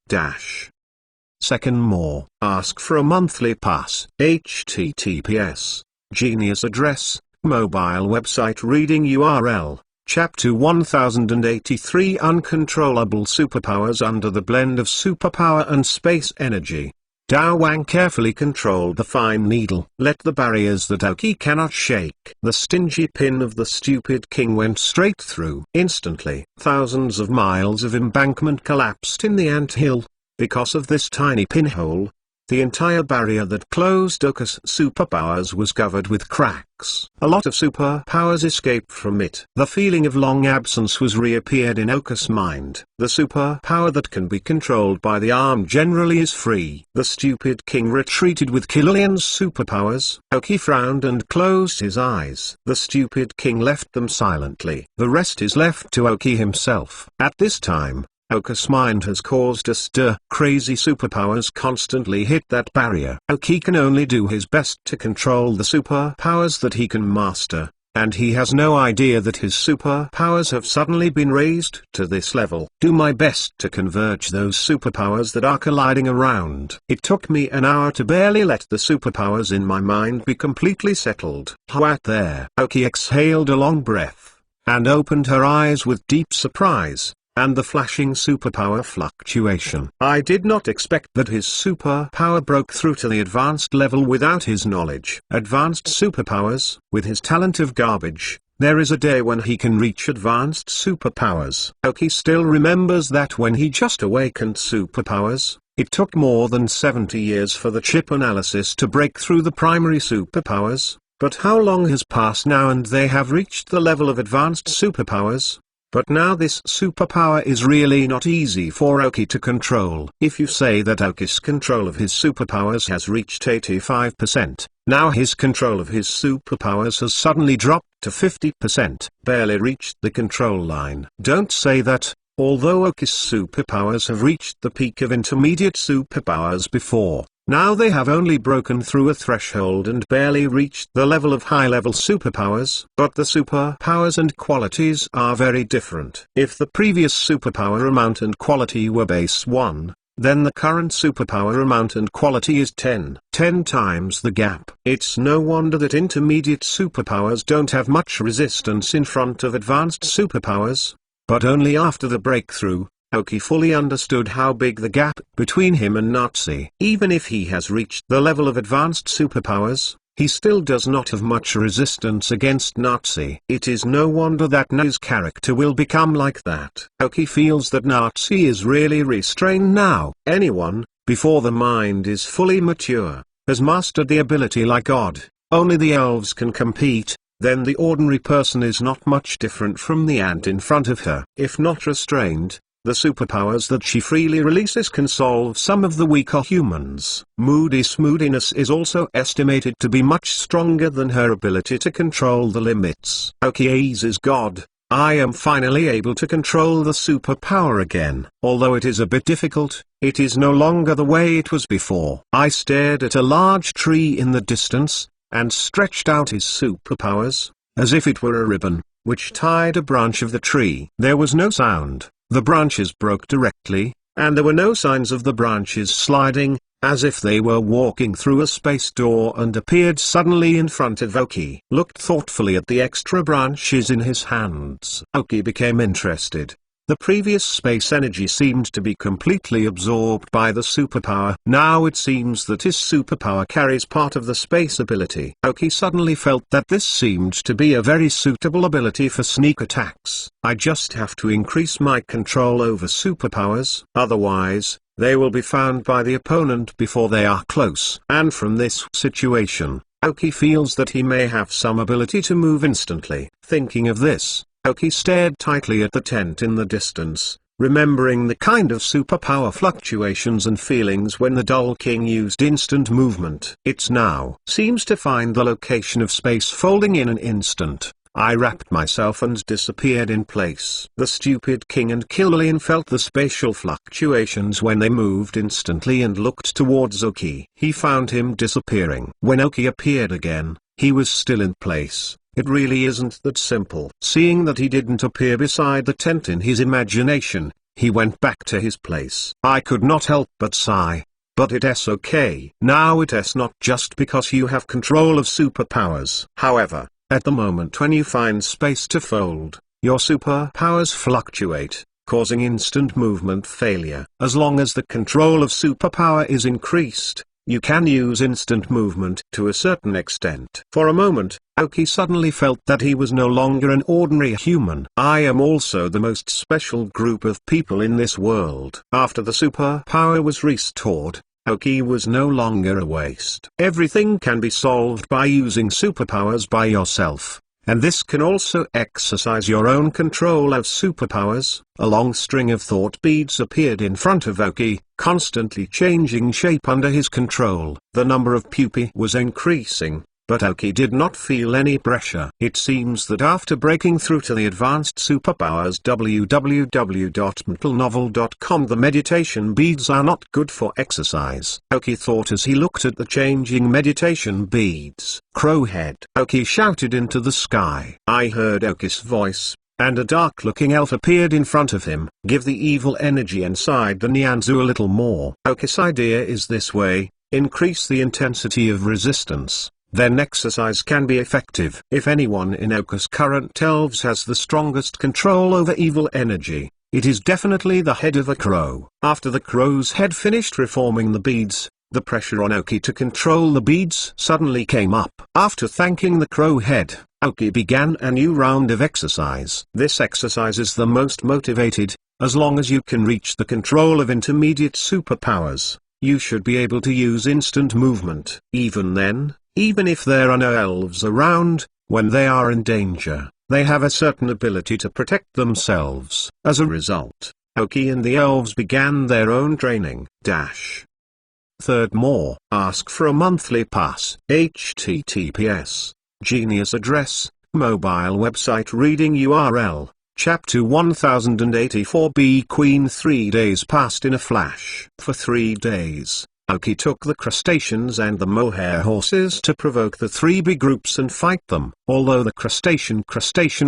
Second more. Ask for a monthly pass. https. Genius address. Mobile website reading URL. Chapter 1083 Uncontrollable Superpowers under the blend of superpower and space energy. Dao Wang carefully controlled the fine needle. Let the barriers that Oki cannot shake. The stingy pin of the stupid king went straight through. Instantly, thousands of miles of embankment collapsed in the anthill. Because of this tiny pinhole, the entire barrier that closed Oka's superpowers was covered with cracks. A lot of superpowers escaped from it. The feeling of long absence was reappeared in Oka's mind. The superpower that can be controlled by the arm generally is free. The stupid king retreated with Cerulean's superpowers. Oki frowned and closed his eyes. The stupid king left them silently. The rest is left to Oki himself. At this time, Oka's mind has caused a stir. Crazy superpowers constantly hit that barrier. Oki can only do his best to control the superpowers that he can master, and he has no idea that his superpowers have suddenly been raised to this level. Do my best to converge those superpowers that are colliding around. It took me an hour to barely let the superpowers in my mind be completely settled. Out there. Oki exhaled a long breath. and opened her eyes with deep surprise, and the flashing superpower fluctuation. I did not expect that his superpower broke through to the advanced level without his knowledge. Advanced superpowers, with his talent of garbage, there is a day when he can reach advanced superpowers. Oki still remembers that when he just awakened superpowers, it took more than 70 years for the chip analysis to break through the primary superpowers, but how long has passed now and they have reached the level of advanced superpowers? But now this superpower is really not easy for Oki to control. If you say that Oki's control of his superpowers has reached 85%, now his control of his superpowers has suddenly dropped to 50%, barely reached the control line. Don't say that. Although Oki's superpowers have reached the peak of intermediate superpowers before, now they have only broken through a threshold and barely reached the level of high-level superpowers. But the superpowers and qualities are very different. If the previous superpower amount and quality were base 1, then the current superpower amount and quality is 10 times the gap. It's no wonder that intermediate superpowers don't have much resistance in front of advanced superpowers. But only after the breakthrough, Oki fully understood how big the gap between him and Nazi. Even if he has reached the level of advanced superpowers, he still does not have much resistance against Nazi. It is no wonder that Nazi's character will become like that. Oki feels that Nazi is really restrained now. Anyone, before the mind is fully mature, has mastered the ability like God. Only the elves can compete. Then the ordinary person is not much different from the ant in front of her. If not restrained, the superpowers that she freely releases can solve some of the weaker humans. Moodiness is also estimated to be much stronger than her ability to control the limits. Oki is God. I am finally able to control the superpower again. Although it is a bit difficult, it is no longer the way it was before. I stared at a large tree in the distance, and stretched out his superpowers, as if it were a ribbon, which tied a branch of the tree. There was no sound, the branches broke directly, and there were no signs of the branches sliding, as if they were walking through a space door and appeared suddenly in front of Oki. Looked thoughtfully at the extra branches in his hands. Oki became interested. The previous space energy seemed to be completely absorbed by the superpower. Now it seems that his superpower carries part of the space ability. Oki suddenly felt that this seemed to be a very suitable ability for sneak attacks. I just have to increase my control over superpowers, otherwise, they will be found by the opponent before they are close. And from this situation, Oki feels that he may have some ability to move instantly. Thinking of this, Oki stared tightly at the tent in the distance, remembering the kind of superpower fluctuations and feelings when the Dull King used instant movement. It now seems to find the location of space folding in an instant. I wrapped myself and disappeared in place. The stupid king and Killian felt the spatial fluctuations when they moved instantly and looked towards Oki. He found him disappearing. When Oki appeared again, he was still in place. It really isn't that simple. Seeing that he didn't appear beside the tent in his imagination, he went back to his place. I could not help but sigh. But it's okay. Now it's not just because you have control of superpowers. However, at the moment when you find space to fold, your superpowers fluctuate, causing instant movement failure. As long as the control of superpower is increased, you can use instant movement to a certain extent. For a moment, Oki suddenly felt that he was no longer an ordinary human. I am also the most special group of people in this world. After the superpower was restored, Oki was no longer a waste. Everything can be solved by using superpowers by yourself. And this can also exercise your own control of superpowers. A long string of thought beads appeared in front of Oki, constantly changing shape under his control. The number of pupae was increasing, but Oki did not feel any pressure. It seems that after breaking through to the advanced superpowers www.mentalnovel.com, the meditation beads are not good for exercise. Oki thought as he looked at the changing meditation beads. Crowhead. Oki shouted into the sky. I heard Oki's voice, and a dark-looking elf appeared in front of him. Give the evil energy inside the Nyanzu a little more. Oki's idea is this way: increase the intensity of resistance. then exercise can be effective. If anyone in Oki's current elves has the strongest control over evil energy, it is definitely the head of a crow. After the crow's head finished reforming the beads, the pressure on Oki to control the beads suddenly came up. After thanking the crow head, Oki began a new round of exercise. This exercise is the most motivated. As long as you can reach the control of intermediate superpowers, you should be able to use instant movement. Even then, even if there are no elves around, when they are in danger, they have a certain ability to protect themselves. As a result, Oki and the elves began their own training. Third more. Ask for a monthly pass. https. Genius address, mobile website reading URL. Chapter 1084b Queen 3 days passed in a flash. For 3 days, Oki took the crustaceans and the mohair horses to provoke the 3B groups and fight them. Although the crustacean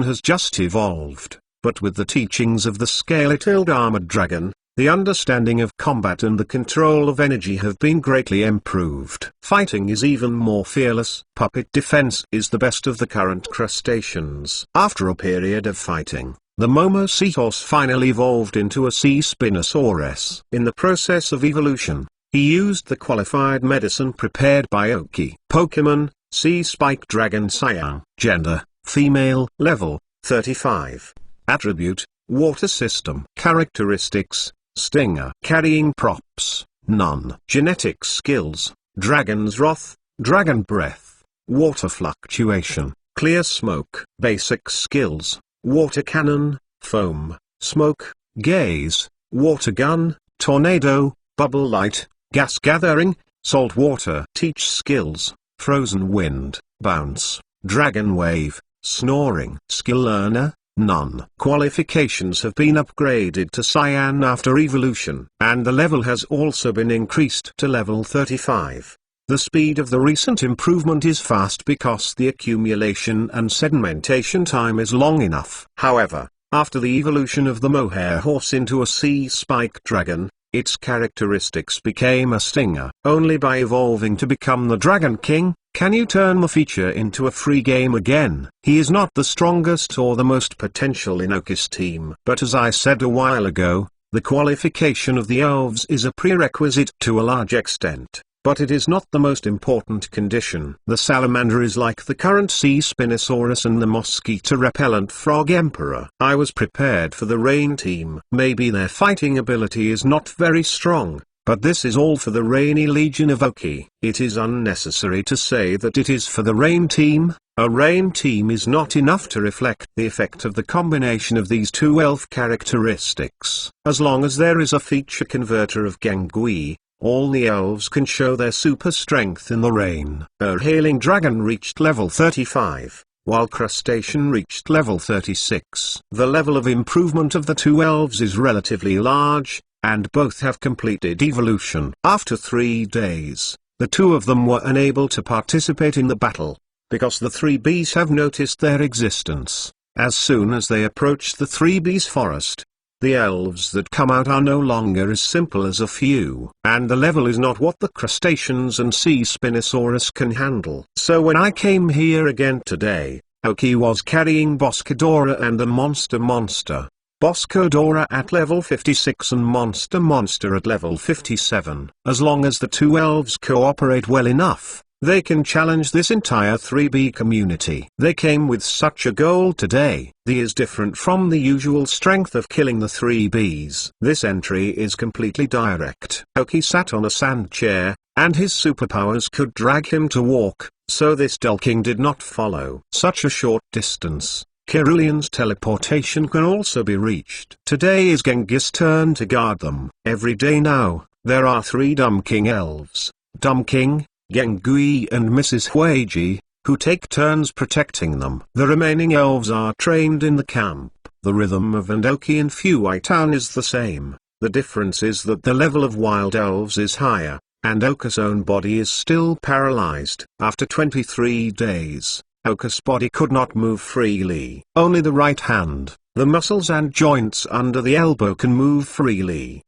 has just evolved, but with the teachings of the scale-tailed armored dragon, the understanding of combat and the control of energy have been greatly improved. Fighting is even more fearless. Puppet defense is the best of the current crustaceans. After a period of fighting, the Momo seahorse finally evolved into a sea spinosaurus. In the process of evolution, he used the qualified medicine prepared by Oki. Pokemon, Sea Spike Dragon Cyan. Gender, female. Level, 35. Attribute, water system. Characteristics, Stinger. Carrying props, none. Genetic skills, Dragon's Wrath, Dragon Breath, Water Fluctuation, Clear Smoke. Basic skills, Water Cannon, Foam, Smoke, Gaze, Water Gun, Tornado, Bubble Light, Gas Gathering, Salt Water. Teach skills, Frozen Wind, Bounce, Dragon Wave, Snoring. Skill Learner, none. Qualifications have been upgraded to Cyan after evolution, and the level has also been increased to level 35. The speed of the recent improvement is fast because the accumulation and sedimentation time is long enough. However, after the evolution of the mohair horse into a sea spike dragon, its characteristics became a stinger. Only by evolving to become the Dragon King, can you turn the feature into a free game again. He is not the strongest or the most potential in Oki's team. But as I said a while ago, the qualification of the elves is a prerequisite to a large extent, but it is not the most important condition. The salamander is like the current sea spinosaurus and the mosquito-repellent frog emperor. I was prepared for the rain team. Maybe their fighting ability is not very strong, but this is all for the Rainy Legion of Oki. It is unnecessary to say that it is for the Rain Team. A Rain Team is not enough to reflect the effect of the combination of these two elf characteristics. As long as there is a feature converter of Gengui, all the elves can show their super strength in the rain. Hailing Dragon reached level 35, while Crustacean reached level 36. The level of improvement of the two elves is relatively large, and both have completed evolution. After 3 days, the two of them were unable to participate in the battle, because the 3Bs have noticed their existence. As soon as they approach the 3Bs forest, the elves that come out are no longer as simple as a few, and the level is not what the crustaceans and sea spinosaurus can handle. So when I came here again today, Oki was carrying Boscadora and the Monster. Boscodora at level 56 and Monster at level 57. As long as the two elves cooperate well enough, they can challenge this entire 3B community. They came with such a goal today. The is different from the usual strength of killing the 3Bs. This entry is completely direct. Oki sat on a sand chair, and his superpowers could drag him to walk, so this Delking did not follow such a short distance. Cerulean's teleportation can also be reached. Today is Genghis' turn to guard them. Every day now, there are 3 Dumb King elves, Dumb King, Gengui and Mrs. Huiji, who take turns protecting them. The remaining elves are trained in the camp. The rhythm of Oki and Fuai Town is the same. The difference is that the level of wild elves is higher, and Oka's own body is still paralyzed. After 23 days, Oka's body could not move freely. Only the right hand, the muscles and joints under the elbow can move freely.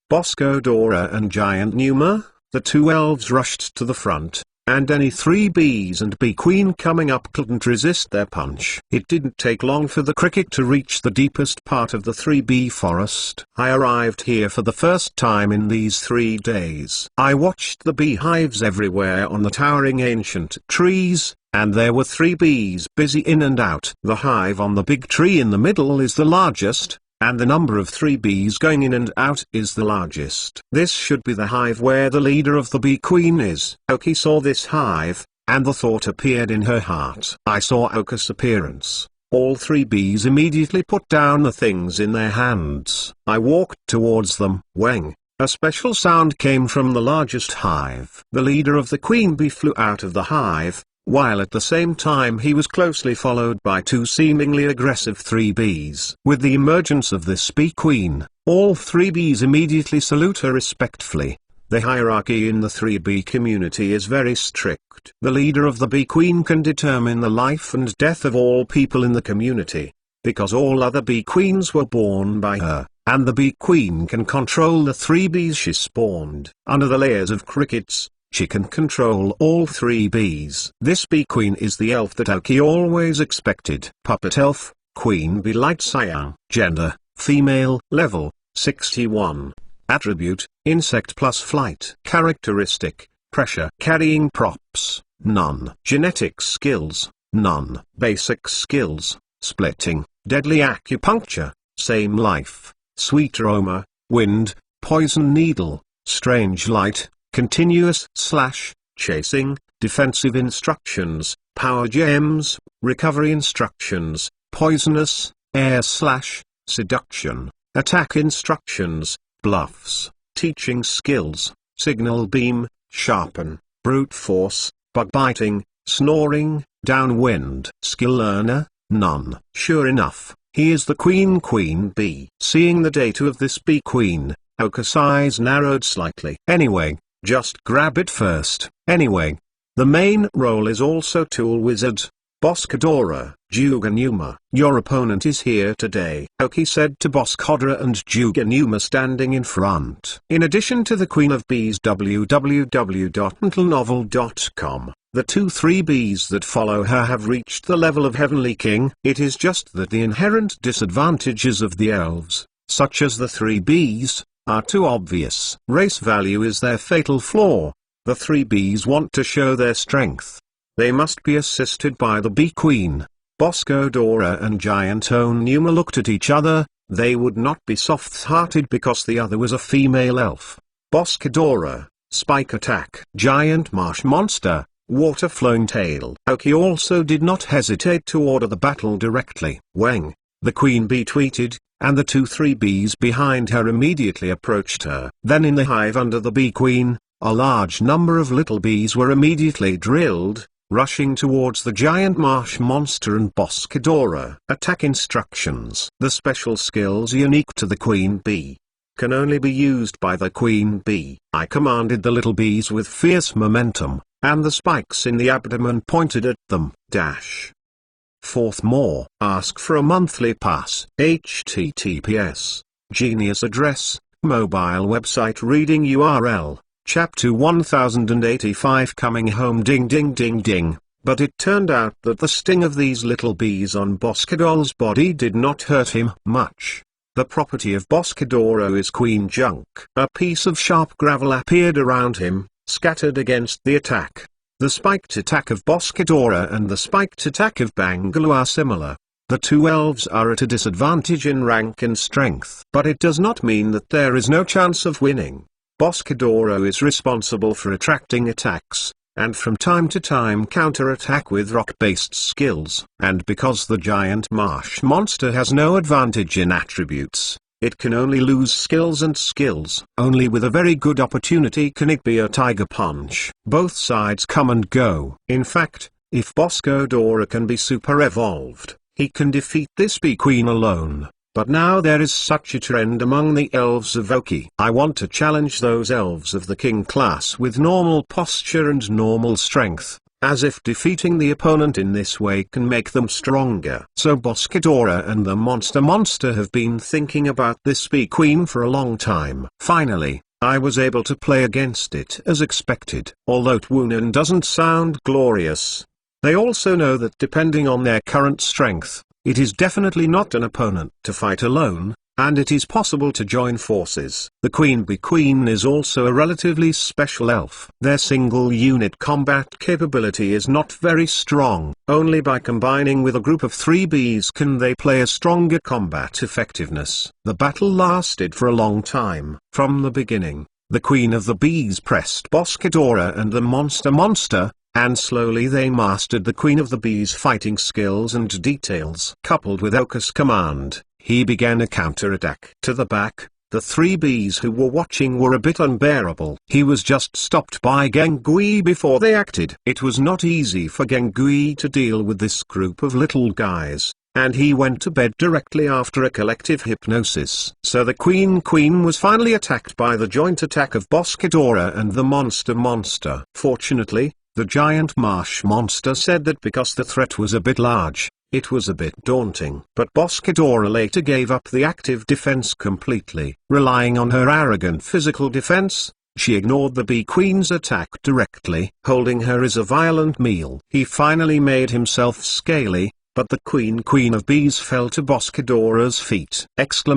Bosco Dora and Giant Numa, the two elves rushed to the front, and any 3 bees and bee queen coming up couldn't resist their punch. It didn't take long for the cricket to reach the deepest part of the 3 bee forest. I arrived here for the first time in these 3 days. I watched the beehives everywhere on the towering ancient trees, and there were 3 bees busy in and out. The hive on the big tree in the middle is the largest, and the number of 3 bees going in and out is the largest. This should be the hive where the leader of the bee queen is. Oki saw this hive, and the thought appeared in her heart. I saw Oka's appearance. All 3 bees immediately put down the things in their hands. I walked towards them. Weng! A special sound came from the largest hive. The leader of the queen bee flew out of the hive, while at the same time he was closely followed by 2 seemingly aggressive 3 bees. With the emergence of this bee queen, all 3 bees immediately salute her respectfully. The hierarchy in the 3 bee community is very strict. The leader of the bee queen can determine the life and death of all people in the community, because all other bee queens were born by her, and the bee queen can control the 3 bees she spawned. Under the layers of crickets, she can control all 3 bees. This bee queen is the elf that Oki always expected. Puppet elf, Queen Bee Light Cyan. Gender, female. Level, 61. Attribute, insect plus flight. Characteristic, pressure. Carrying props, none. Genetic skills, none. Basic skills, splitting, deadly acupuncture, same life, sweet aroma, wind, poison needle, strange light, continuous / chasing, defensive instructions, power gems, recovery instructions, poisonous, air / seduction, attack instructions, bluffs, teaching skills, signal beam, sharpen, brute force, bug biting, snoring, downwind. Skill learner, none. Sure enough, he is the queen bee. Seeing the data of this bee queen, Oka's eyes narrowed slightly. Anyway, just grab it first. Anyway, the main role is also Tool Wizard, Boss Kadora. Juganuma, your opponent is here today, Oki said to Boss Kodra and Juganuma standing in front. In addition to the Queen of Bees www.mentalnovel.com, the 2-3 bees that follow her have reached the level of Heavenly King. It is just that the inherent disadvantages of the elves, such as the 3 bees, are too obvious. Race value is their fatal flaw. The 3 bees want to show their strength. They must be assisted by the bee queen. Bosco Dora and Giant Onuma looked at each other. They would not be soft-hearted because the other was a female elf. Bosco Dora, spike attack. Giant marsh monster, water flowing tail. Oki also did not hesitate to order the battle directly. Weng, the queen bee tweeted, and the 2-3 bees behind her immediately approached her. Then in the hive under the bee queen, a large number of little bees were immediately drilled, rushing towards the giant marsh monster and Boss Kadora. Attack instructions. The special skills unique to the queen bee can only be used by the queen bee. I commanded the little bees with fierce momentum, and the spikes in the abdomen pointed at them. Fourth more. Ask for a monthly pass. HTTPS. Genius address, mobile website reading URL. Chapter 1085 coming home ding ding ding ding. But it turned out that the sting of these little bees on Boskadol's body did not hurt him much. The property of Boskadoro is queen junk. A piece of sharp gravel appeared around him, scattered against the attack. The spiked attack of Boskadora and the spiked attack of Bangaloo are similar. The 2 elves are at a disadvantage in rank and strength. But it does not mean that there is no chance of winning. Boskadoro is responsible for attracting attacks, and from time to time counter-attack with rock-based skills. And because the giant marsh monster has no advantage in attributes, it can only lose skills and skills. Only with a very good opportunity can it be a tiger punch. Both sides come and go. In fact, if Boskadora can be super-evolved, he can defeat this bee queen alone. But now there is such a trend among the elves of Oki. I want to challenge those elves of the king class with normal posture and normal strength, as if defeating the opponent in this way can make them stronger. So Boskadora and the monster have been thinking about this bee queen for a long time. Finally, I was able to play against it as expected. Although Twunan doesn't sound glorious, they also know that depending on their current strength, it is definitely not an opponent to fight alone, and it is possible to join forces. The Queen Bee Queen is also a relatively special elf. Their single unit combat capability is not very strong. Only by combining with a group of 3 bees can they play a stronger combat effectiveness. The battle lasted for a long time. From the beginning, the Queen of the Bees pressed Boss Ghidorah and the Monster, and slowly they mastered the Queen of the Bees' fighting skills and details. Coupled with Oka's command, he began a counterattack. To the back, the 3 bees who were watching were a bit unbearable. He was just stopped by Gengui before they acted. It was not easy for Gengui to deal with this group of little guys, and he went to bed directly after a collective hypnosis. So the Queen was finally attacked by the joint attack of Boss Ghidorah and the Monster. Fortunately, the giant marsh monster said that because the threat was a bit large, it was a bit daunting. But Boss Ghidorah later gave up the active defense completely. Relying on her arrogant physical defense, she ignored the Bee Queen's attack directly, holding her as a violent meal. He finally made himself scaly, but the Queen of Bees fell to Boss Ghidorah's feet! After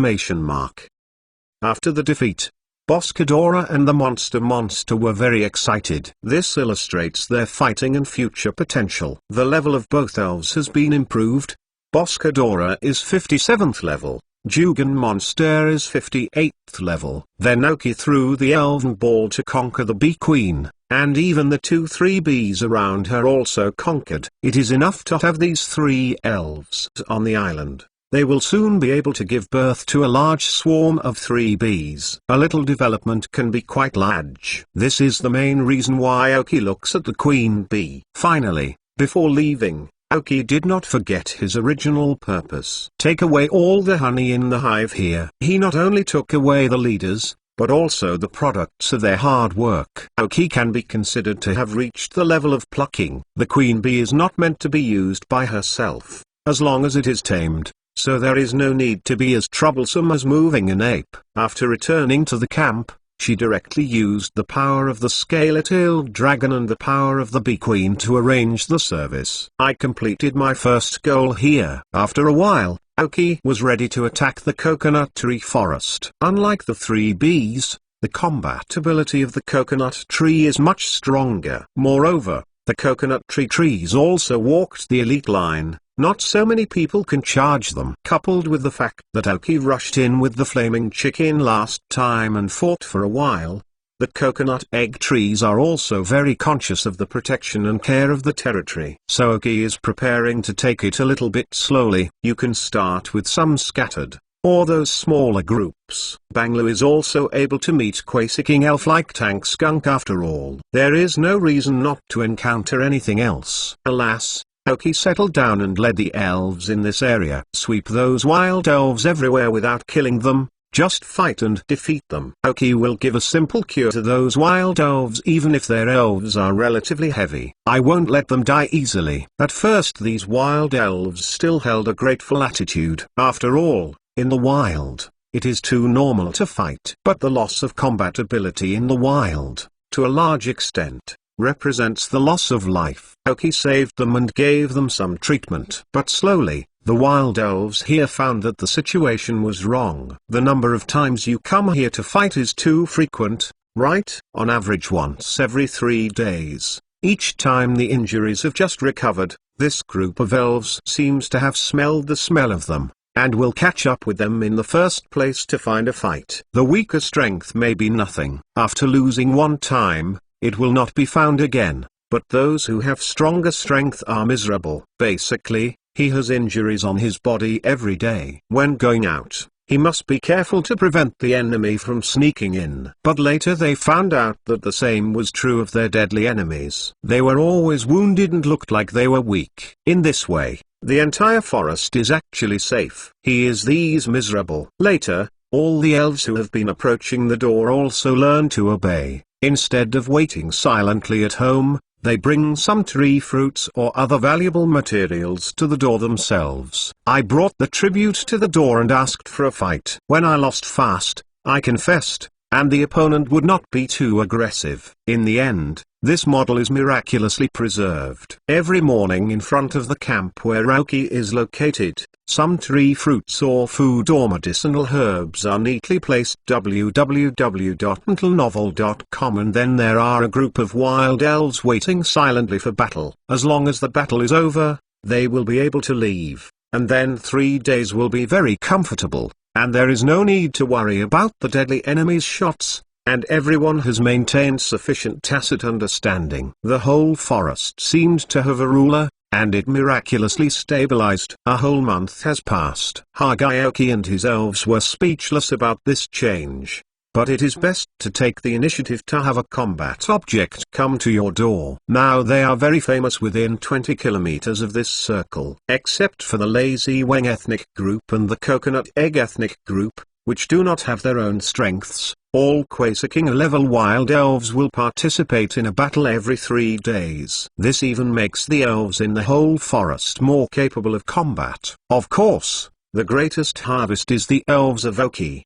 the defeat, Boss Ghidorah and the Monster were very excited. This illustrates their fighting and future potential. The level of both elves has been improved. Boss Ghidorah is 57th level, Jugan Monster is 58th level. Then Oki threw the elven ball to conquer the Bee Queen, and even the 2-3 bees around her also conquered. It is enough to have these 3 elves on the island. They will soon be able to give birth to a large swarm of 3 bees. A little development can be quite large. This is the main reason why Oki looks at the Queen Bee. Finally, before leaving, Oki did not forget his original purpose. Take away all the honey in the hive here. He not only took away the leaders, but also the products of their hard work. Oki can be considered to have reached the level of plucking. The Queen Bee is not meant to be used by herself, as long as it is tamed. So there is no need to be as troublesome as moving an ape. After returning to the camp, she directly used the power of the scale-tailed dragon and the power of the Bee Queen to arrange the service. I completed my first goal here. After a while, Oki was ready to attack the coconut tree forest. Unlike the 3 bees, the combat ability of the coconut tree is much stronger. Moreover, the coconut trees also walked the elite line. Not so many people can charge them. Coupled with the fact that Oki rushed in with the flaming chicken last time and fought for a while, the coconut egg trees are also very conscious of the protection and care of the territory. So Oki is preparing to take it a little bit slowly. You can start with some scattered, or those smaller groups. Banglu is also able to meet Quasiking elf like Tank Skunk after all. There is no reason not to encounter anything else. Alas, Oki settled down and led the elves in this area. Sweep those wild elves everywhere without killing them, just fight and defeat them. Oki will give a simple cure to those wild elves even if their elves are relatively heavy. I won't let them die easily. At first these wild elves still held a grateful attitude. After all, in the wild, it is too normal to fight. But the loss of combat ability in the wild, to a large extent, represents the loss of life. Oki saved them and gave them some treatment. But slowly, the wild elves here found that the situation was wrong. The number of times you come here to fight is too frequent, right? On average once every 3 days. Each time the injuries have just recovered, this group of elves seems to have smelled the smell of them, and will catch up with them in the first place to find a fight. The weaker strength may be nothing. After losing one time, it will not be found again, but those who have stronger strength are miserable. Basically, he has injuries on his body every day. When going out, he must be careful to prevent the enemy from sneaking in. But later they found out that the same was true of their deadly enemies. They were always wounded and looked like they were weak. In this way, the entire forest is actually safe. He is these miserable. Later, all the elves who have been approaching the door also learn to obey. Instead of waiting silently at home, they bring some tree fruits or other valuable materials to the door themselves. I brought the tribute to the door and asked for a fight. When I lost fast, I confessed, and the opponent would not be too aggressive. In the end, this model is miraculously preserved. Every morning in front of the camp where Aoki is located, some tree fruits or food or medicinal herbs are neatly placed www.mentalnovel.com, and then there are a group of wild elves waiting silently for battle. As long as the battle is over, they will be able to leave, and then 3 days will be very comfortable, and there is no need to worry about the deadly enemy's shots, and everyone has maintained sufficient tacit understanding. The whole forest seemed to have a ruler, and it miraculously stabilized. A whole month has passed. Aoki and his elves were speechless about this change. But it is best to take the initiative to have a combat object come to your door. Now they are very famous within 20 kilometers of this circle. Except for the Lazy Weng ethnic group and the Coconut Egg ethnic group, which do not have their own strengths, all Quasar level wild elves will participate in a battle every 3 days. This even makes the elves in the whole forest more capable of combat. Of course, the greatest harvest is the elves of Aoki.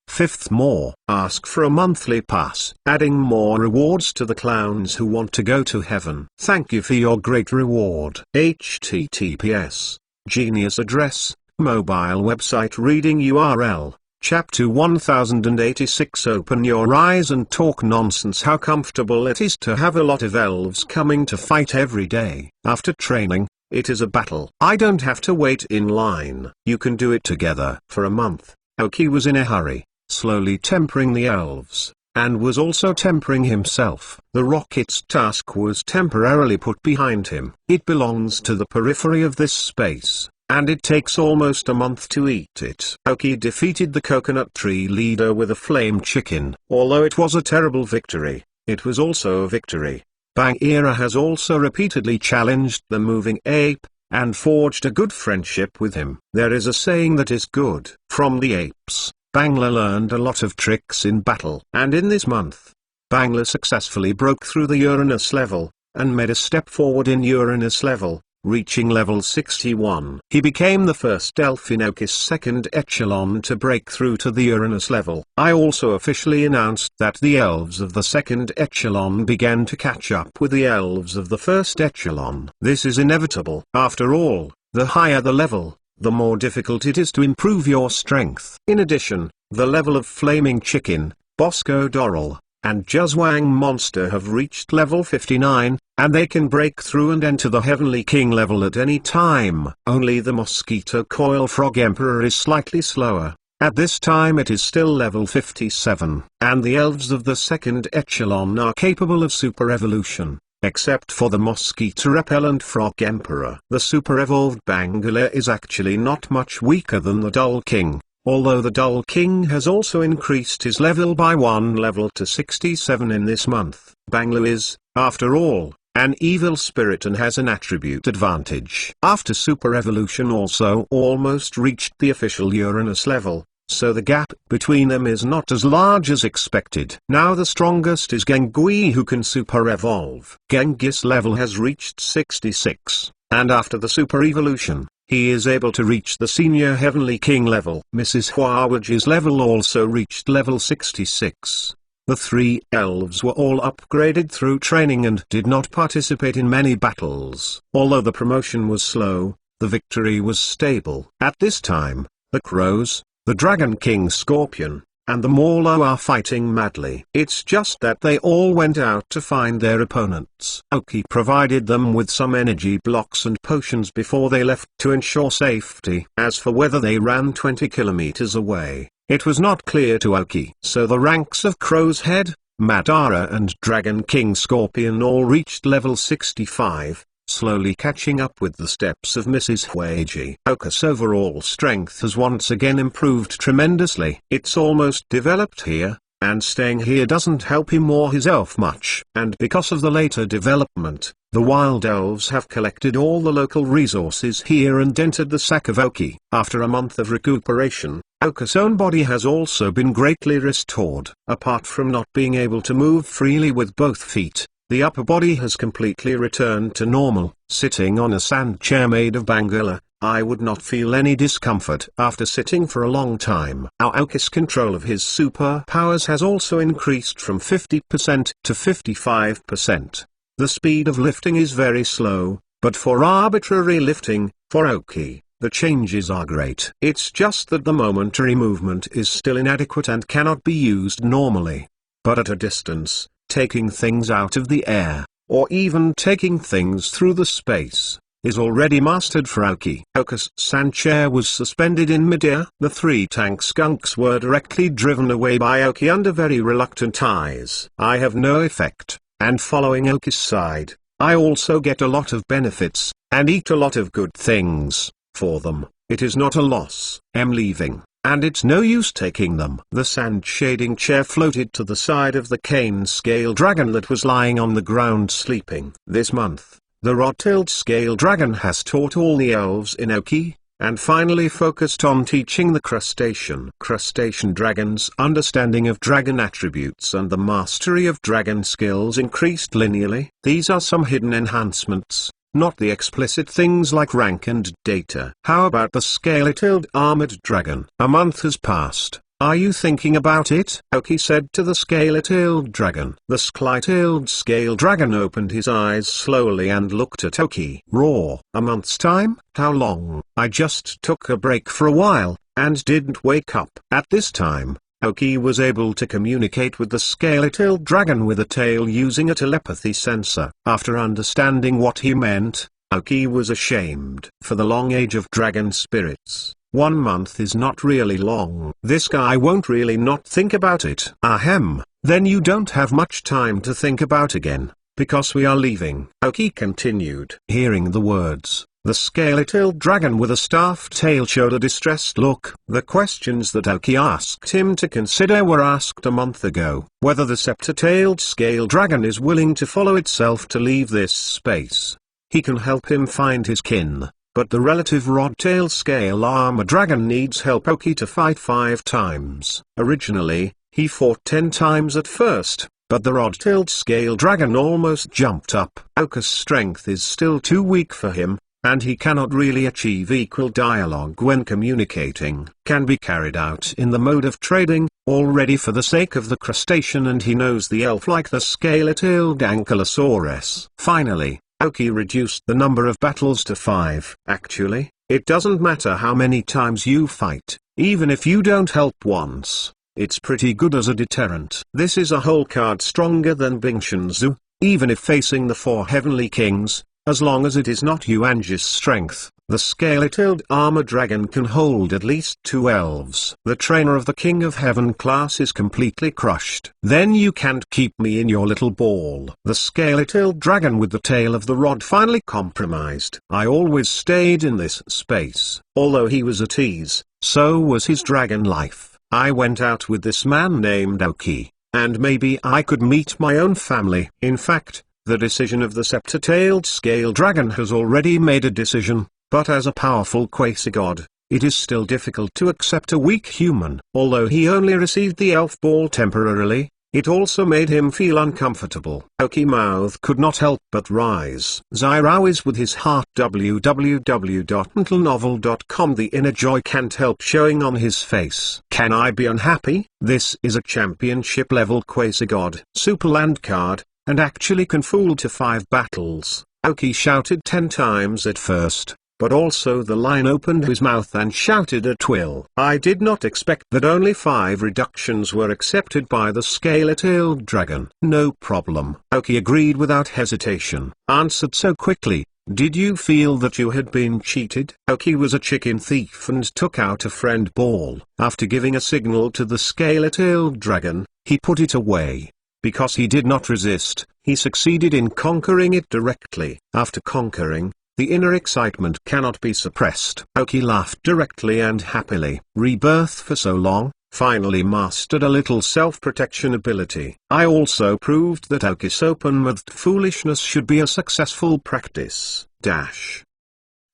Fifth, more. Ask for a monthly pass, adding more rewards to the clowns who want to go to heaven. Thank you for your great reward. https. Genius address, mobile website reading URL. Chapter 1086. Open your eyes and talk nonsense. How comfortable it is to have a lot of elves coming to fight every day. After training, it is a battle. I don't have to wait in line. You can do it together. For a month, Aoki was in a hurry, slowly tempering the elves, and was also tempering himself. The rocket's task was temporarily put behind him. It belongs to the periphery of this space, and it takes almost a month to eat it. Aoki defeated the coconut tree leader with a flame chicken. Although it was a terrible victory, it was also a victory. Bagheera has also repeatedly challenged the moving ape, and forged a good friendship with him. There is a saying that is good. From the apes, Bangla learned a lot of tricks in battle. And in this month, Bangla successfully broke through the Uranus level, and made a step forward in Uranus level, reaching level 61. He became the first elf in Aoki's second echelon to break through to the Uranus level. I also officially announced that the elves of the second echelon began to catch up with the elves of the first echelon. This is inevitable. After all, the higher the level, the more difficult it is to improve your strength. In addition, the level of Flaming Chicken, Bosco Doral, and Juzwang Monster have reached level 59, and they can break through and enter the Heavenly King level at any time. Only the Mosquito Coil Frog Emperor is slightly slower. At this time it is still level 57, and the elves of the second echelon are capable of super evolution, except for the Mosquito Repellent Frog Emperor. The super evolved Bangla is actually not much weaker than the Dull King, although the Dull King has also increased his level by 1 level to 67 in this month. Bangla is, after all, an evil spirit and has an attribute advantage. After super evolution also almost reached the official Uranus level, so the gap between them is not as large as expected. Now the strongest is Gengui, who can super evolve. Genghis level has reached 66, and after the super evolution, he is able to reach the senior Heavenly King level. Mrs. Huawaji's level also reached level 66. The 3 elves were all upgraded through training and did not participate in many battles. Although the promotion was slow, the victory was stable. At this time, the crows, the Dragon King Scorpion, and the Morlo are fighting madly. It's just that they all went out to find their opponents. Aoki provided them with some energy blocks and potions before they left to ensure safety. As for whether they ran 20 kilometers away, it was not clear to Aoki. So the ranks of Crow's Head, Madara and Dragon King Scorpion all reached level 65, slowly catching up with the steps of Mrs. Huaji. Aoki's overall strength has once again improved tremendously. It's almost developed here, and staying here doesn't help him or his elf much. And because of the later development, the wild elves have collected all the local resources here and entered the sack of Aoki. After a month of recuperation, Aoki's own body has also been greatly restored. Apart from not being able to move freely with both feet, the upper body has completely returned to normal. Sitting on a sand chair made of Bangala, I would not feel any discomfort after sitting for a long time. Aoki's control of his superpowers has also increased from 50% to 55%. The speed of lifting is very slow, but for arbitrary lifting, for Aoki, the changes are great. It's just that the momentary movement is still inadequate and cannot be used normally. But at a distance, taking things out of the air, or even taking things through the space, is already mastered for Aoki. Aoki's sand chair was suspended in midair. The 3 tank skunks were directly driven away by Aoki under very reluctant eyes. I have no effect, and following Aoki's side, I also get a lot of benefits, and eat a lot of good things, for them. It is not a loss. I'm leaving, and it's no use taking them. The sand shading chair floated to the side of the cane scale dragon that was lying on the ground sleeping. This month, the rod-tailed scale dragon has taught all the elves in Aoki, and finally focused on teaching the crustacean dragon's understanding of dragon attributes and the mastery of dragon skills increased linearly. These are some hidden enhancements, not the explicit things like rank and data. How about the scaly-tailed armored dragon? A month has passed. Are you thinking about it? Aoki said to the scaly-tailed dragon. The scaly-tailed scale dragon opened his eyes slowly and looked at Aoki. Raw. A month's time? How long? I just took a break for a while, and didn't wake up. At this time, Aoki was able to communicate with the scaly-tailed dragon with a tail using a telepathy sensor. After understanding what he meant, Aoki was ashamed. For the long age of dragon spirits, 1 month is not really long. This guy won't really not think about it. Ahem, then you don't have much time to think about again, because we are leaving. Aoki continued. Hearing the words, the scaly-tailed dragon with a staffed tail showed a distressed look. The questions that Aoki asked him to consider were asked a month ago. Whether the scepter-tailed scale dragon is willing to follow itself to leave this space. He can help him find his kin. But the relative rod-tail scale armor dragon needs help Aoki to fight 5 times. Originally, he fought 10 times at first, but the rod-tailed scale dragon almost jumped up. Aoki's strength is still too weak for him, and he cannot really achieve equal dialogue when communicating. Can be carried out in the mode of trading, already for the sake of the crustacean, and he knows the elf like the scaly-tailed ankylosaurus. Finally, Aoki reduced the number of battles to 5. Actually, it doesn't matter how many times you fight, even if you don't help once. It's pretty good as a deterrent. This is a whole card stronger than Bingshinzu, even if facing the 4 heavenly kings, as long as it is not Yuanji's strength. The scaly-tailed armor dragon can hold at least 2 elves. The trainer of the King of Heaven class is completely crushed. Then you can't keep me in your little ball. The scaly-tailed dragon with the tail of the rod finally compromised. I always stayed in this space. Although he was at ease, so was his dragon life. I went out with this man named Aoki, and maybe I could meet my own family. In fact, the decision of the scepter-tailed scale dragon has already made a decision. But as a powerful quasi-god, it is still difficult to accept a weak human. Although he only received the elf ball temporarily, it also made him feel uncomfortable. Aoki's mouth could not help but rise. Zyrao is with his heart. www.mentalnovel.com. The inner joy can't help showing on his face. Can I be unhappy? This is a championship level quasi-god Superland card, and actually can fool to 5 battles. Aoki shouted 10 times at first, but also the lion opened his mouth and shouted at will. I did not expect that only 5 reductions were accepted by the scaly-tailed dragon. No problem. Aoki agreed without hesitation. Answered so quickly. Did you feel that you had been cheated? Aoki was a chicken thief and took out a friend ball. After giving a signal to the scaly-tailed dragon, he put it away. Because he did not resist, he succeeded in conquering it directly. After conquering, the inner excitement cannot be suppressed. Aoki laughed directly and happily. Rebirth for so long, finally mastered a little self-protection ability. I also proved that Aoki's open-mouthed foolishness should be a successful practice.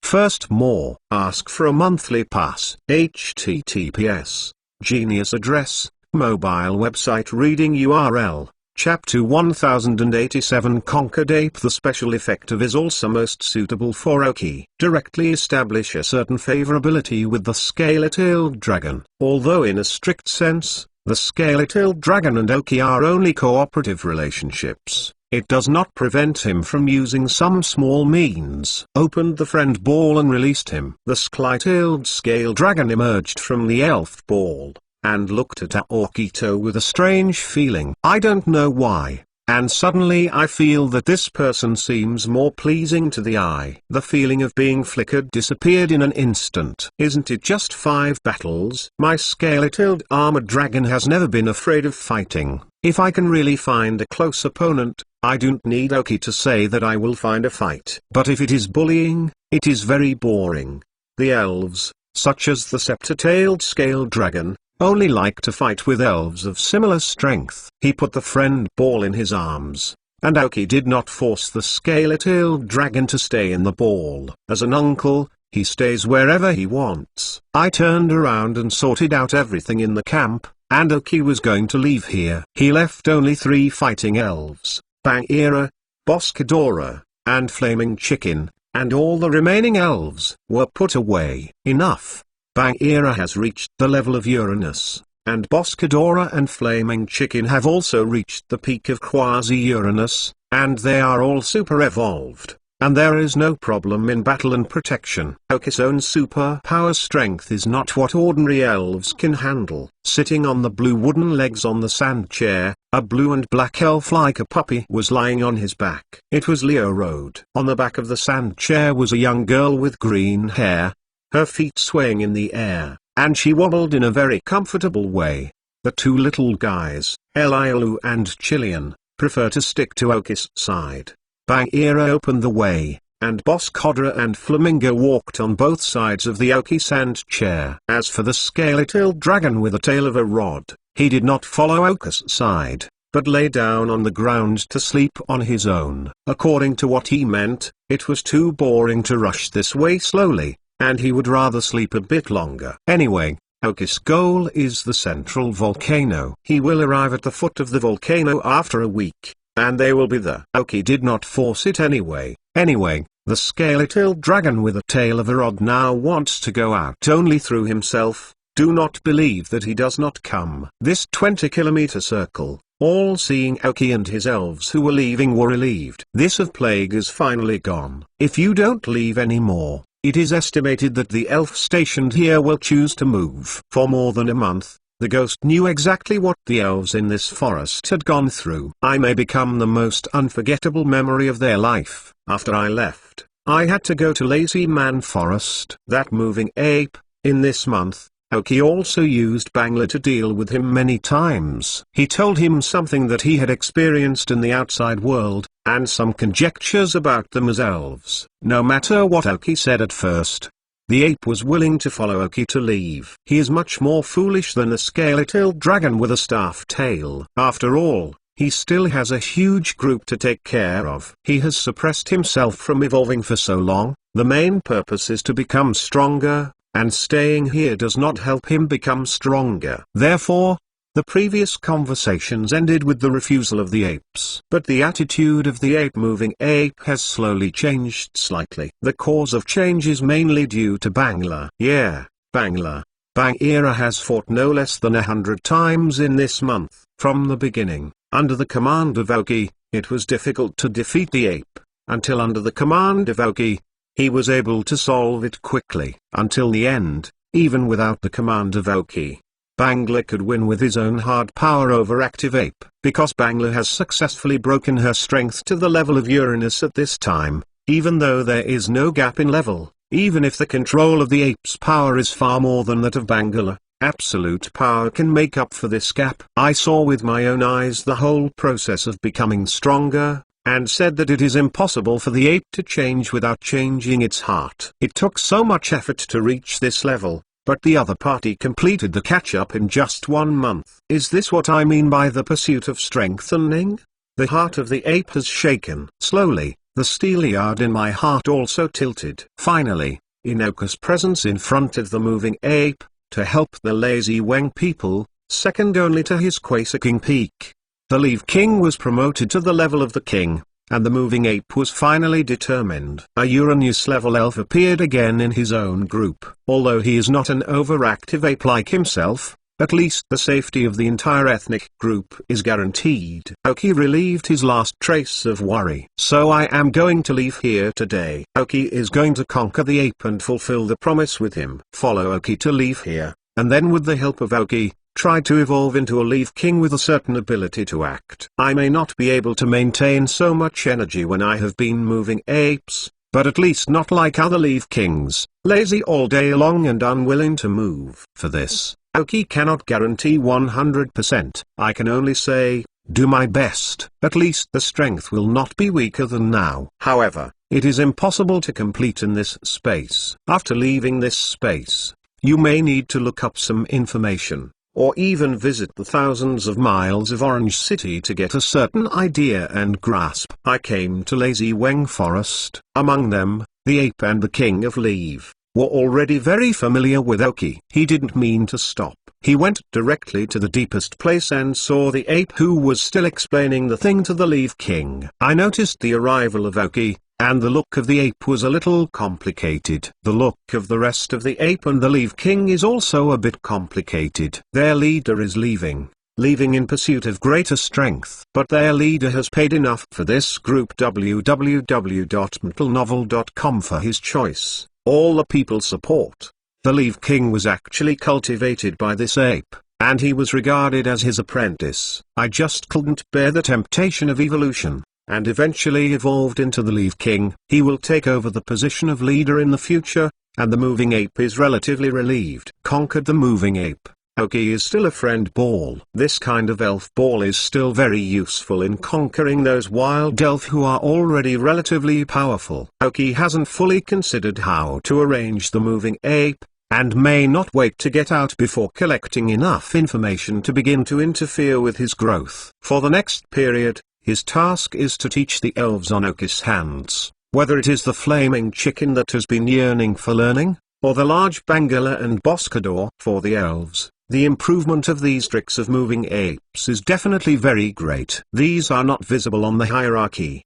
First more. Ask for a monthly pass. HTTPS. Genius address, mobile website reading URL. Chapter 1087 Conquered Ape. The special effect of is also most suitable for Oki. Directly establish a certain favorability with the scaly-tailed dragon. Although in a strict sense, the scaly-tailed dragon and Oki are only cooperative relationships, it does not prevent him from using some small means. Opened the friend ball and released him. The scaly-tailed scale dragon emerged from the elf ball and looked at Aokito with a strange feeling. I don't know why, and suddenly I feel that this person seems more pleasing to the eye. The feeling of being flickered disappeared in an instant. Isn't it just 5 battles? My scaly-tailed armored dragon has never been afraid of fighting. If I can really find a close opponent, I don't need Oki to say that I will find a fight. But if it is bullying, it is very boring. The elves, such as the scepter-tailed scale dragon, only like to fight with elves of similar strength. He put the friend ball in his arms, and Oki did not force the scaly-tailed dragon to stay in the ball. As an uncle, he stays wherever he wants. I turned around and sorted out everything in the camp, and Oki was going to leave here. He left only 3 fighting elves, Bagheera, Boscadora, and Flaming Chicken, and all the remaining elves were put away. Enough. Bagheera has reached the level of Uranus, and Boscadora and Flaming Chicken have also reached the peak of Quasi-Uranus, and they are all super-evolved, and there is no problem in battle and protection. Oki's own super-power strength is not what ordinary elves can handle. Sitting on the blue wooden legs on the sand chair, a blue and black elf like a puppy was lying on his back. It was Leo Road. On the back of the sand chair was a young girl with green hair, her feet swaying in the air, and she wobbled in a very comfortable way. The 2 little guys, Elialu and Chilian, prefer to stick to Oki's side. Bagheera opened the way, and Boscadora and Flamingo walked on both sides of the Oki sand chair. As for the scaly-tailed dragon with the tail of a rod, he did not follow Oki's side, but lay down on the ground to sleep on his own. According to what he meant, it was too boring to rush this way slowly, and he would rather sleep a bit longer. Anyway, Oki's goal is the central volcano. He will arrive at the foot of the volcano after a week, and they will be there. Oki did not force it anyway. Anyway, the scaly-tailed dragon with a tail of a rod now wants to go out only through himself. Do not believe that he does not come. This 20-kilometer circle, all seeing Oki and his elves who were leaving were relieved. This of plague is finally gone. If you don't leave anymore, it is estimated that the elf stationed here will choose to move. For more than a month, the ghost knew exactly what the elves in this forest had gone through. I may become the most unforgettable memory of their life. After I left, I had to go to Lazy Man Forest. That moving ape, in this month, Oki also used Bangla to deal with him many times. He told him something that he had experienced in the outside world, and some conjectures about them as elves. No matter what Oki said at first, the ape was willing to follow Oki to leave. He is much more foolish than a scaly-tailed dragon with a staff tail. After all, he still has a huge group to take care of. He has suppressed himself from evolving for so long. The main purpose is to become stronger, and staying here does not help him become stronger. Therefore, the previous conversations ended with the refusal of the apes. But the attitude of the ape-moving ape has slowly changed slightly. The cause of change is mainly due to Bangla. Yeah, Bangla. Bagheera has fought no less than 100 times in this month. From the beginning, under the command of Oki, it was difficult to defeat the ape. Until under the command of Oki, he was able to solve it quickly. Until the end, even without the command of Oki, Bangla could win with his own hard power over Active Ape. Because Bangla has successfully broken her strength to the level of Uranus at this time, even though there is no gap in level, even if the control of the ape's power is far more than that of Bangla, absolute power can make up for this gap. I saw with my own eyes the whole process of becoming stronger, and said that it is impossible for the ape to change without changing its heart. It took so much effort to reach this level, but the other party completed the catch-up in just 1 month. Is this what I mean by the pursuit of strengthening? The heart of the ape has shaken. Slowly, the steelyard in my heart also tilted. Finally, Inoka's presence in front of the moving ape, to help the lazy Weng people, second only to his Quasar King Peak. The Leaf King was promoted to the level of the king, and the moving ape was finally determined. A Uranus-level elf appeared again in his own group. Although he is not an overactive ape like himself, at least the safety of the entire ethnic group is guaranteed. Oki relieved his last trace of worry. So I am going to leave here today. Oki is going to conquer the ape and fulfill the promise with him. Follow Oki to leave here, and then with the help of Oki, try to evolve into a Leaf King with a certain ability to act. I may not be able to maintain so much energy when I have been moving apes, but at least not like other Leaf Kings, lazy all day long and unwilling to move. For this, Oki cannot guarantee 100%. I can only say, do my best. At least the strength will not be weaker than now. However, it is impossible to complete in this space. After leaving this space, you may need to look up some information, or even visit the thousands of miles of Orange City to get a certain idea and grasp. I came to Lazy Weng Forest. Among them, the ape and the King of Leave were already very familiar with Oki. He didn't mean to stop. He went directly to the deepest place and saw the ape who was still explaining the thing to the Leaf King. I noticed the arrival of Oki, and the look of the ape was a little complicated. The look of the rest of the ape and the Leaf King is also a bit complicated. Their leader is leaving in pursuit of greater strength. But their leader has paid enough for this group. www.mentalnovel.com for his choice. All the people support. The Leaf King was actually cultivated by this ape, and he was regarded as his apprentice. I just couldn't bear the temptation of evolution, and eventually evolved into the Leaf King. He will take over the position of leader in the future, and the moving ape is relatively relieved. Conquered the moving ape. Oki is still a friend ball. This kind of elf ball is still very useful in conquering those wild elf who are already relatively powerful. Oki hasn't fully considered how to arrange the moving ape, and may not wait to get out before collecting enough information to begin to interfere with his growth. For the next period, his task is to teach the elves on Oki's hands, whether it is the flaming chicken that has been yearning for learning, or the large Bangala and Boscador. For the elves, the improvement of these tricks of moving apes is definitely very great. These are not visible on the hierarchy.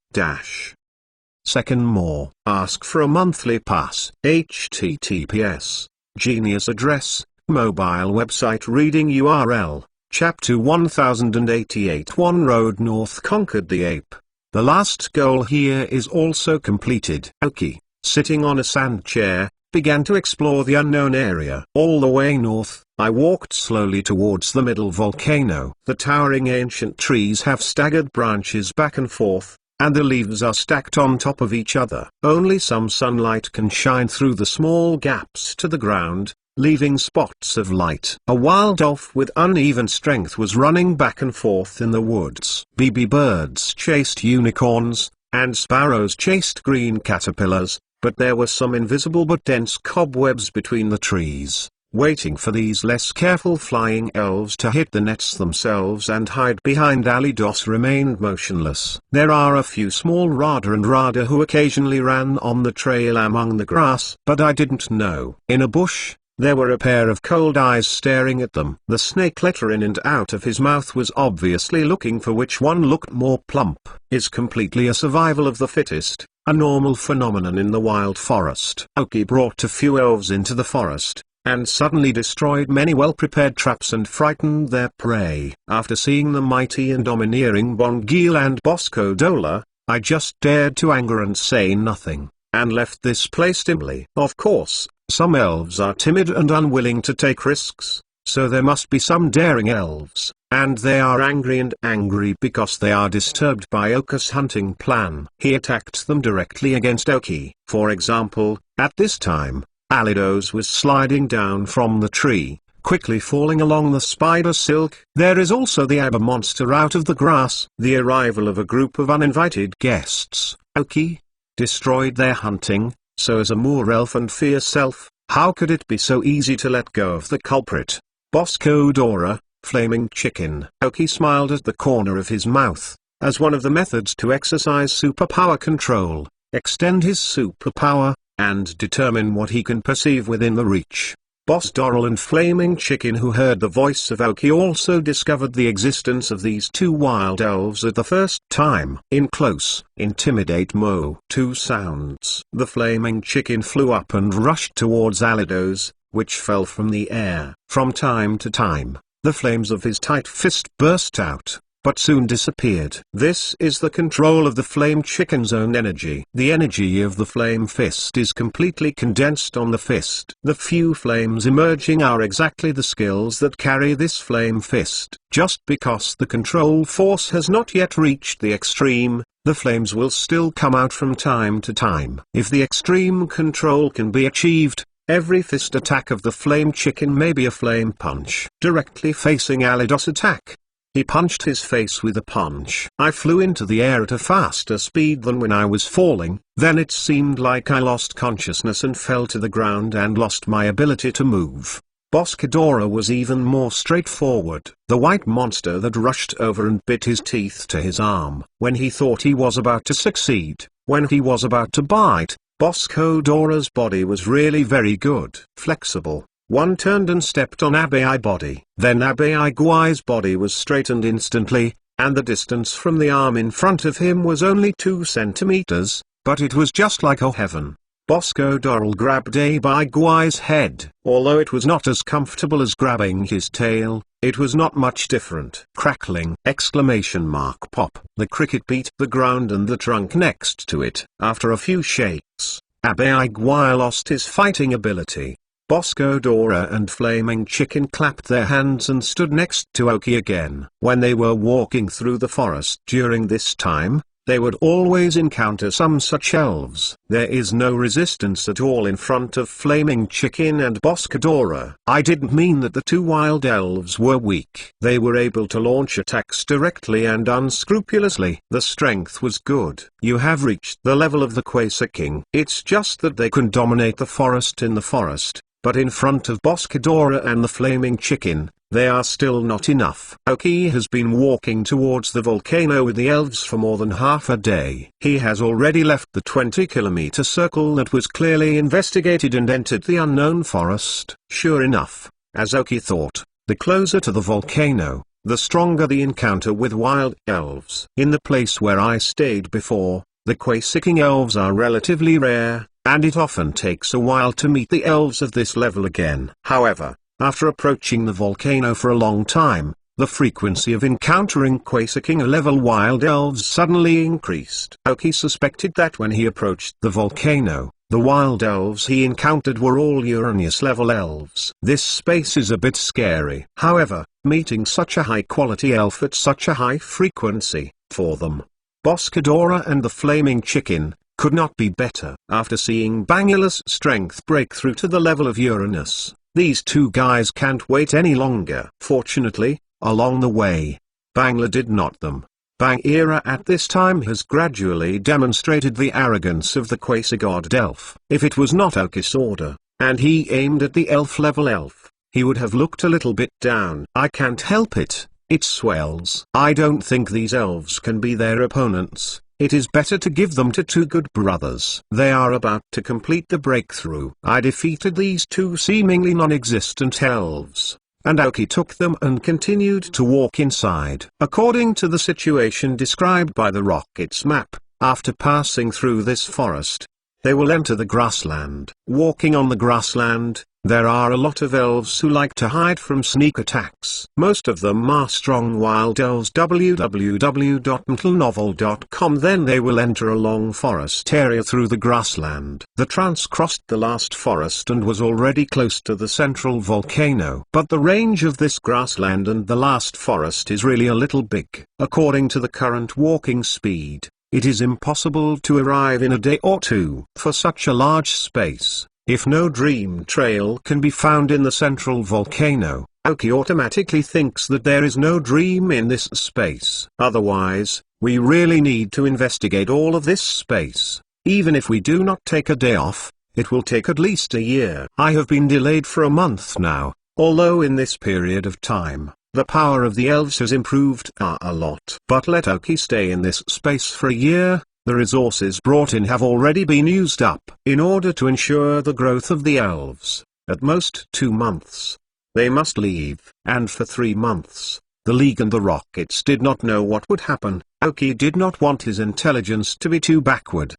Second more. Ask for a monthly pass. https. Genius address, mobile website reading URL, Chapter 1088 One Road North. Conquered the ape. The last goal here is also completed. Oki, sitting on a sand chair, began to explore the unknown area. All the way north, I walked slowly towards the middle volcano. The towering ancient trees have staggered branches back and forth, and the leaves are stacked on top of each other. Only some sunlight can shine through the small gaps to the ground, leaving spots of light. A wild elf with uneven strength was running back and forth in the woods. Baby birds chased unicorns, and sparrows chased green caterpillars, but there were some invisible but dense cobwebs between the trees, waiting for these less careful flying elves to hit the nets themselves and hide behind. Alidos remained motionless. There are a few small Rada and Rada who occasionally ran on the trail among the grass, but I didn't know. In a bush, there were a pair of cold eyes staring at them. The snake let in and out of his mouth was obviously looking for which one looked more plump. Is completely a survival of the fittest, a normal phenomenon in the wild forest. Oki brought a few elves into the forest, and suddenly destroyed many well-prepared traps and frightened their prey. After seeing the mighty and domineering Bongil and Bosco Dola, I just dared to anger and say nothing, and left this place dimly. Of course, some elves are timid and unwilling to take risks, so there must be some daring elves, and they are angry because they are disturbed by Oka's hunting plan. He attacked them directly against Oki. For example, at this time, Alidos was sliding down from the tree, quickly falling along the spider silk. There is also the Abba monster out of the grass. The arrival of a group of uninvited guests, Oki, destroyed their hunting, so as a more elf and fierce elf, how could it be so easy to let go of the culprit? Bosco Dora, flaming chicken. Oki smiled at the corner of his mouth. As one of the methods to exercise superpower control, extend his superpower, and determine what he can perceive within the reach. Boss Doral and Flaming Chicken, who heard the voice of Aoki, also discovered the existence of these two wild elves at the first time. In close, intimidate Mo. Two sounds. The Flaming Chicken flew up and rushed towards Alidos, which fell from the air. From time to time, the flames of his tight fist burst out, but soon disappeared. This is the control of the Flame Chicken's own energy. The energy of the Flame Fist is completely condensed on the fist. The few flames emerging are exactly the skills that carry this Flame Fist. Just because the control force has not yet reached the extreme, the flames will still come out from time to time. If the extreme control can be achieved, every fist attack of the Flame Chicken may be a flame punch. Directly facing Alidos' attack, he punched his face with a punch. I flew into the air at a faster speed than when I was falling. Then it seemed like I lost consciousness and fell to the ground and lost my ability to move. Boss Ghidorah was even more straightforward. The white monster that rushed over and bit his teeth to his arm. When he thought he was about to succeed, when he was about to bite, Boss Ghidorah's body was really very good. Flexible. One turned and stepped on Abai body. Then Abai Guai's body was straightened instantly, and the distance from the arm in front of him was only 2 centimeters, but it was just like a heaven. Boss Doral grabbed Abai Guai's head. Although it was not as comfortable as grabbing his tail, it was not much different. Crackling! Exclamation mark pop. The cricket beat the ground and the trunk next to it. After a few shakes, Abai Guai lost his fighting ability. Boss Ghidorah and Flaming Chicken clapped their hands and stood next to Aoki again. When they were walking through the forest during this time, they would always encounter some such elves. There is no resistance at all in front of Flaming Chicken and Boss Ghidorah. I didn't mean that the two wild elves were weak. They were able to launch attacks directly and unscrupulously. The strength was good. You have reached the level of the Quasar King. It's just that they can dominate the forest in the forest. But in front of Boss Ghidorah and the Flaming Chicken, they are still not enough. Aoki has been walking towards the volcano with the elves for more than half a day. He has already left the 20-kilometer circle that was clearly investigated and entered the unknown forest. Sure enough, as Aoki thought, the closer to the volcano, the stronger the encounter with wild elves. In the place where I stayed before, the Quasar King elves are relatively rare, and it often takes a while to meet the elves of this level again. However, after approaching the volcano for a long time, the frequency of encountering Quasar King level wild elves suddenly increased. Aoki suspected that when he approached the volcano, the wild elves he encountered were all Uranus level elves. This space is a bit scary. However, meeting such a high quality elf at such a high frequency, for them, Boss Ghidorah and the Flaming Chicken, could not be better. After seeing Bangla's strength break through to the level of Uranus, these two guys can't wait any longer. Fortunately, along the way, Bangla did not them. Bagheera at this time has gradually demonstrated the arrogance of the Quasar God elf. If it was not Aoki's order, and he aimed at the elf level elf, he would have looked a little bit down. I can't help it, it swells. I don't think these elves can be their opponents. It is better to give them to two good brothers. They are about to complete the breakthrough. I defeated these two seemingly non-existent elves, and Aoki took them and continued to walk inside. According to the situation described by the rocket's map, after passing through this forest, they will enter the grassland. Walking on the grassland, there are a lot of elves who like to hide from sneak attacks. Most of them are strong wild elves. www.mentalnovel.com. Then they will enter a long forest area through the grassland. The trance crossed the last forest and was already close to the central volcano. But the range of this grassland and the last forest is really a little big. According to the current walking speed, it is impossible to arrive in a day or two. For such a large space, if no dream trail can be found in the central volcano, Aoki automatically thinks that there is no dream in this space. Otherwise, we really need to investigate all of this space. Even if we do not take a day off, it will take at least a year. I have been delayed for a month now, although in this period of time, the power of the elves has improved a lot. But let Aoki stay in this space for a year. The resources brought in have already been used up. In order to ensure the growth of the elves, at most 2 months. They must leave. And for 3 months, the League and the Rockets did not know what would happen. Aoki did not want his intelligence to be too backward.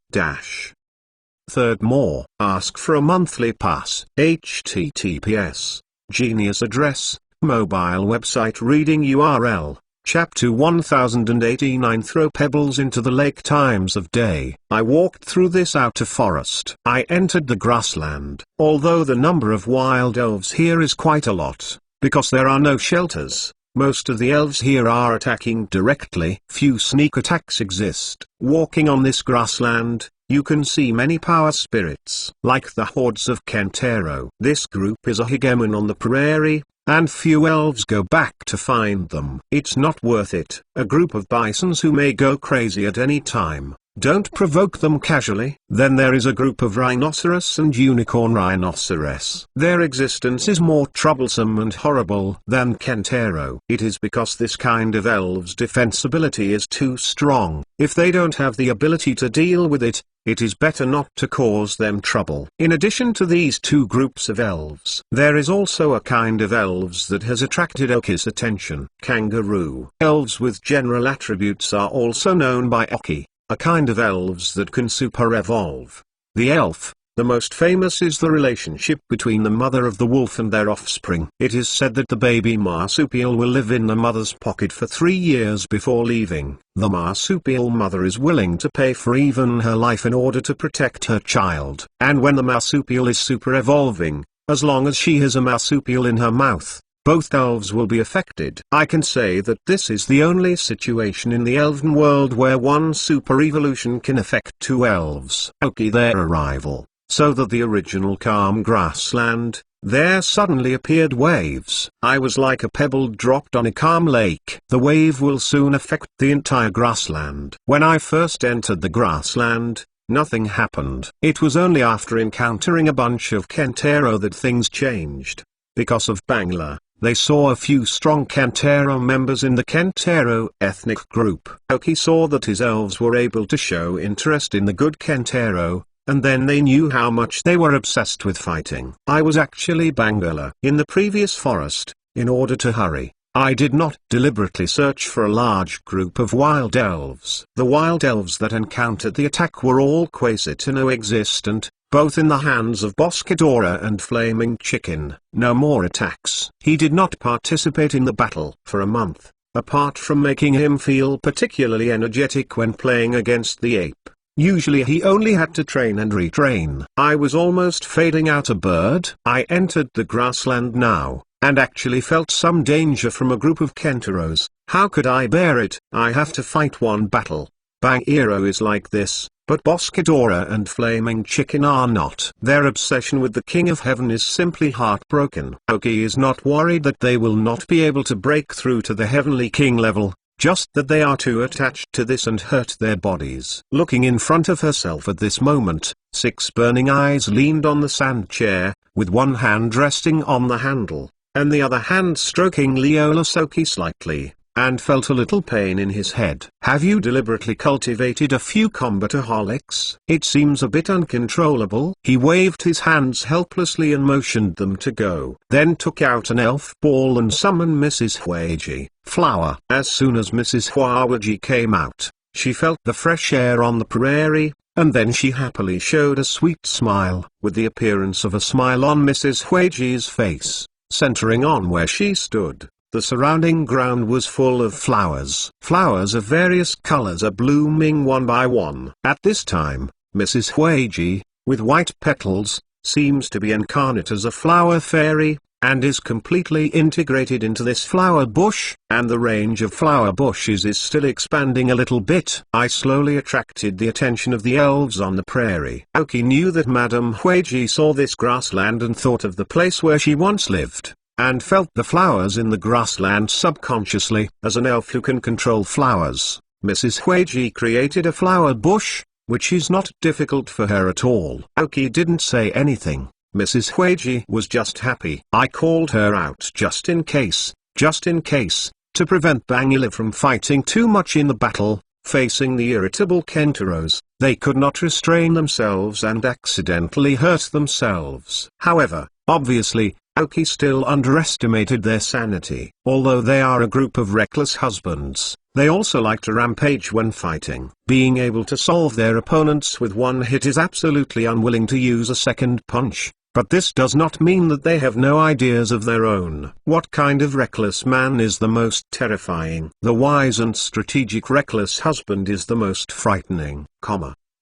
Third, more. Ask for a monthly pass. HTTPS. Genius address, mobile website reading URL. Chapter 1089. Throw pebbles into the lake. Times of day. I walked through this outer forest. I entered the grassland. Although the number of wild elves here is quite a lot, because there are no shelters, most of the elves here are attacking directly. Few sneak attacks exist. Walking on this grassland, you can see many power spirits. Like the hordes of Kentaro. This group is a hegemon on the prairie, and few elves go back to find them. It's not worth it. A group of bisons who may go crazy at any time. Don't provoke them casually. Then there is a group of rhinoceros and unicorn rhinoceros. Their existence is more troublesome and horrible than Kentaro. It is because this kind of elves' defense ability is too strong. If they don't have the ability to deal with it, it is better not to cause them trouble. In addition to these two groups of elves, there is also a kind of elves that has attracted Aoki's attention. Kangaroo. Elves with general attributes are also known by Aoki. A kind of elves that can super-evolve. The elf, the most famous, is the relationship between the mother of the wolf and their offspring. It is said that the baby marsupial will live in the mother's pocket for 3 years before leaving. The marsupial mother is willing to pay for even her life in order to protect her child. And when the marsupial is super-evolving, as long as she has a marsupial in her mouth, both elves will be affected. I can say that this is the only situation in the elven world where one super evolution can affect 2 elves. Aoki, their arrival, so that the original calm grassland, there suddenly appeared waves. I was like a pebble dropped on a calm lake. The wave will soon affect the entire grassland. When I first entered the grassland, nothing happened. It was only after encountering a bunch of Kentaro that things changed. Because of Bangla, they saw a few strong Kentaro members in the Kentaro ethnic group. Aoki saw that his elves were able to show interest in the good Kentaro, and then they knew how much they were obsessed with fighting. I was actually Bangla. In the previous forest, in order to hurry, I did not deliberately search for a large group of wild elves. The wild elves that encountered the attack were all quasi-sinnoh-existent, both in the hands of Boscadora and Flaming Chicken. No more attacks. He did not participate in the battle for a month, apart from making him feel particularly energetic when playing against the ape. Usually he only had to train and retrain. I was almost fading out a bird. I entered the grassland now, and actually felt some danger from a group of Kentaros. How could I bear it? I have to fight one battle. Bang-Ero is like this, but Boscadora and Flaming Chicken are not. Their obsession with the King of Heaven is simply heartbroken. Aoki is not worried that they will not be able to break through to the Heavenly King level, just that they are too attached to this and hurt their bodies. Looking in front of herself at this moment, 6 burning eyes leaned on the sand chair, with one hand resting on the handle, and the other hand stroking Leola Soki slightly, and felt a little pain in his head. Have you deliberately cultivated a few combataholics? It seems a bit uncontrollable. He waved his hands helplessly and motioned them to go. Then took out an elf ball and summoned Mrs. Huaji, flower. As soon as Mrs. Huaji came out, she felt the fresh air on the prairie, and then she happily showed a sweet smile. With the appearance of a smile on Mrs. Huaji's face, centering on where she stood, the surrounding ground was full of flowers. Flowers of various colors are blooming one by one. At this time, Mrs. Huaji, with white petals, seems to be incarnate as a flower fairy, and is completely integrated into this flower bush, and the range of flower bushes is still expanding a little bit. I slowly attracted the attention of the elves on the prairie. Aoki knew that Madame Huaji saw this grassland and thought of the place where she once lived, and felt the flowers in the grassland subconsciously. As an elf who can control flowers, Mrs. Huaji created a flower bush, which is not difficult for her at all. Aoki didn't say anything. Mrs. Huaji was just happy. I called her out just in case, to prevent Bangila from fighting too much in the battle, Facing the irritable Kenteros, they could not restrain themselves and accidentally hurt themselves. However, obviously, Aoki still underestimated their sanity. Although they are a group of reckless husbands, they also like to rampage when fighting. Being able to solve their opponents with one hit is absolutely unwilling to use a second punch. But this does not mean that they have no ideas of their own. What kind of reckless man is the most terrifying? The wise and strategic reckless husband is the most frightening,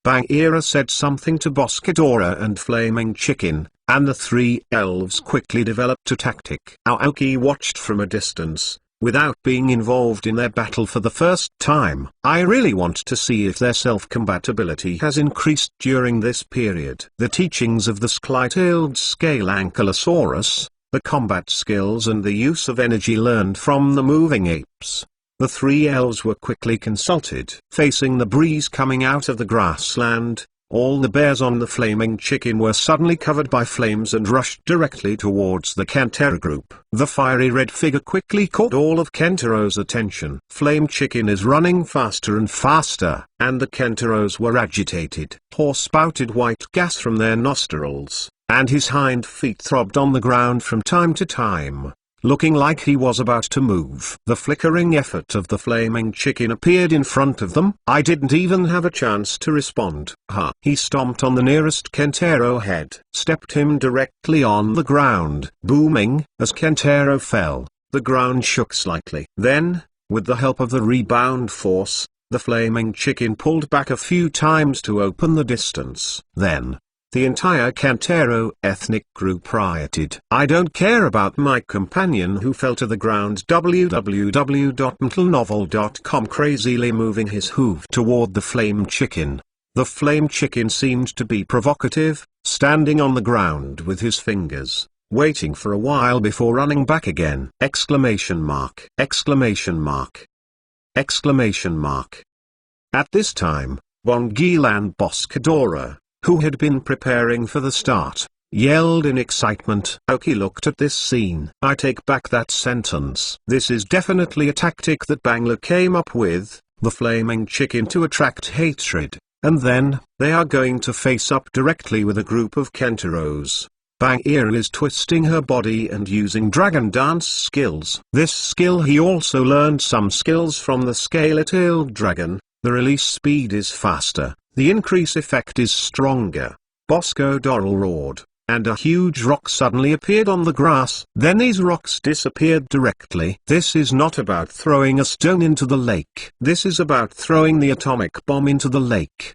Bagheera said something to Boss Ghidorah and Flaming Chicken, and the three elves quickly developed a tactic. Aoki watched from a distance, without being involved in their battle for the first time. I really want to see if their self-compatibility has increased during this period. The teachings of the sky-tailed scale ankylosaurus, the combat skills and the use of energy learned from the moving apes. The three elves were quickly consulted. Facing the breeze coming out of the grassland, all the bears on the Flaming Chicken were suddenly covered by flames and rushed directly towards the Kentero group. The fiery red figure quickly caught all of Kentero's attention. Flame Chicken is running faster and faster, and the Kenteros were agitated. Horse spouted white gas from their nostrils, and his hind feet throbbed on the ground from time to time, looking like he was about to move. The flickering effort of the Flaming Chicken appeared in front of them. I didn't even have a chance to respond. He stomped on the nearest Kentero head, stepped him directly on the ground, booming. As Kentero fell, the ground shook slightly. Then, with the help of the rebound force, the Flaming Chicken pulled back a few times to open the distance. Then, the entire Kentero ethnic group rioted. I don't care about my companion who fell to the ground. www.mentalnovel.com crazily moving his hoof toward the Flame Chicken. The Flame Chicken seemed to be provocative, standing on the ground with his fingers, waiting for a while before running back again. Exclamation mark. Exclamation mark. Exclamation mark. At this time, Bongil and Boss Ghidorah, who had been preparing for the start, yelled in excitement. Aoki looked at this scene. I take back that sentence. This is definitely a tactic that Bangla came up with, the Flaming Chicken, to attract hatred, and then, they are going to face up directly with a group of Kenteros. Bagheera is twisting her body and using dragon dance skills. This skill he also learned some skills from the scaly-tailed dragon. The release speed is faster. The increase effect is stronger. Boss Ghidorah roared, and a huge rock suddenly appeared on the grass. Then these rocks disappeared directly. This is not about throwing a stone into the lake. This is about throwing the atomic bomb into the lake.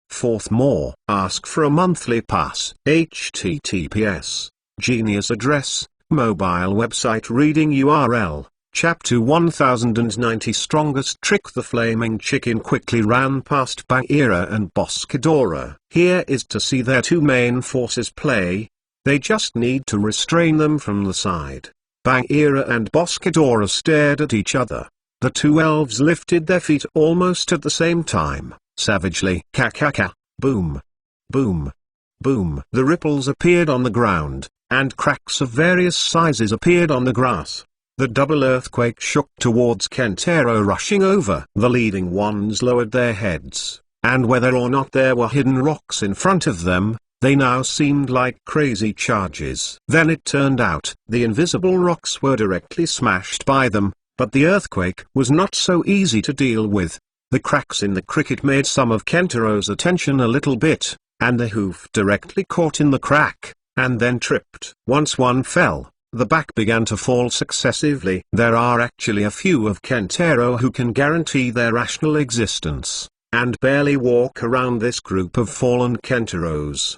Fourth more. Ask for a monthly pass. https. Genius address, mobile website reading URL. Chapter 1090 Strongest Trick. The Flaming Chicken quickly ran past Bagheera and Boss Ghidorah. Here is to see their two main forces play. They just need to restrain them from the side. Bagheera and Boss Ghidorah stared at each other. The two elves lifted their feet almost at the same time, savagely. Ka-ka-ka, boom, boom, boom. The ripples appeared on the ground, and cracks of various sizes appeared on the grass. The double earthquake shook towards Kentero, rushing over. The leading ones lowered their heads, and whether or not there were hidden rocks in front of them, they now seemed like crazy charges. Then it turned out, the invisible rocks were directly smashed by them, but the earthquake was not so easy to deal with. The cracks in the cricket made some of Kentero's attention a little bit, and the hoof directly caught in the crack, and then tripped. Once one fell, the back began to fall successively. There are actually a few of Kentero who can guarantee their rational existence, and barely walk around this group of fallen Kenteros,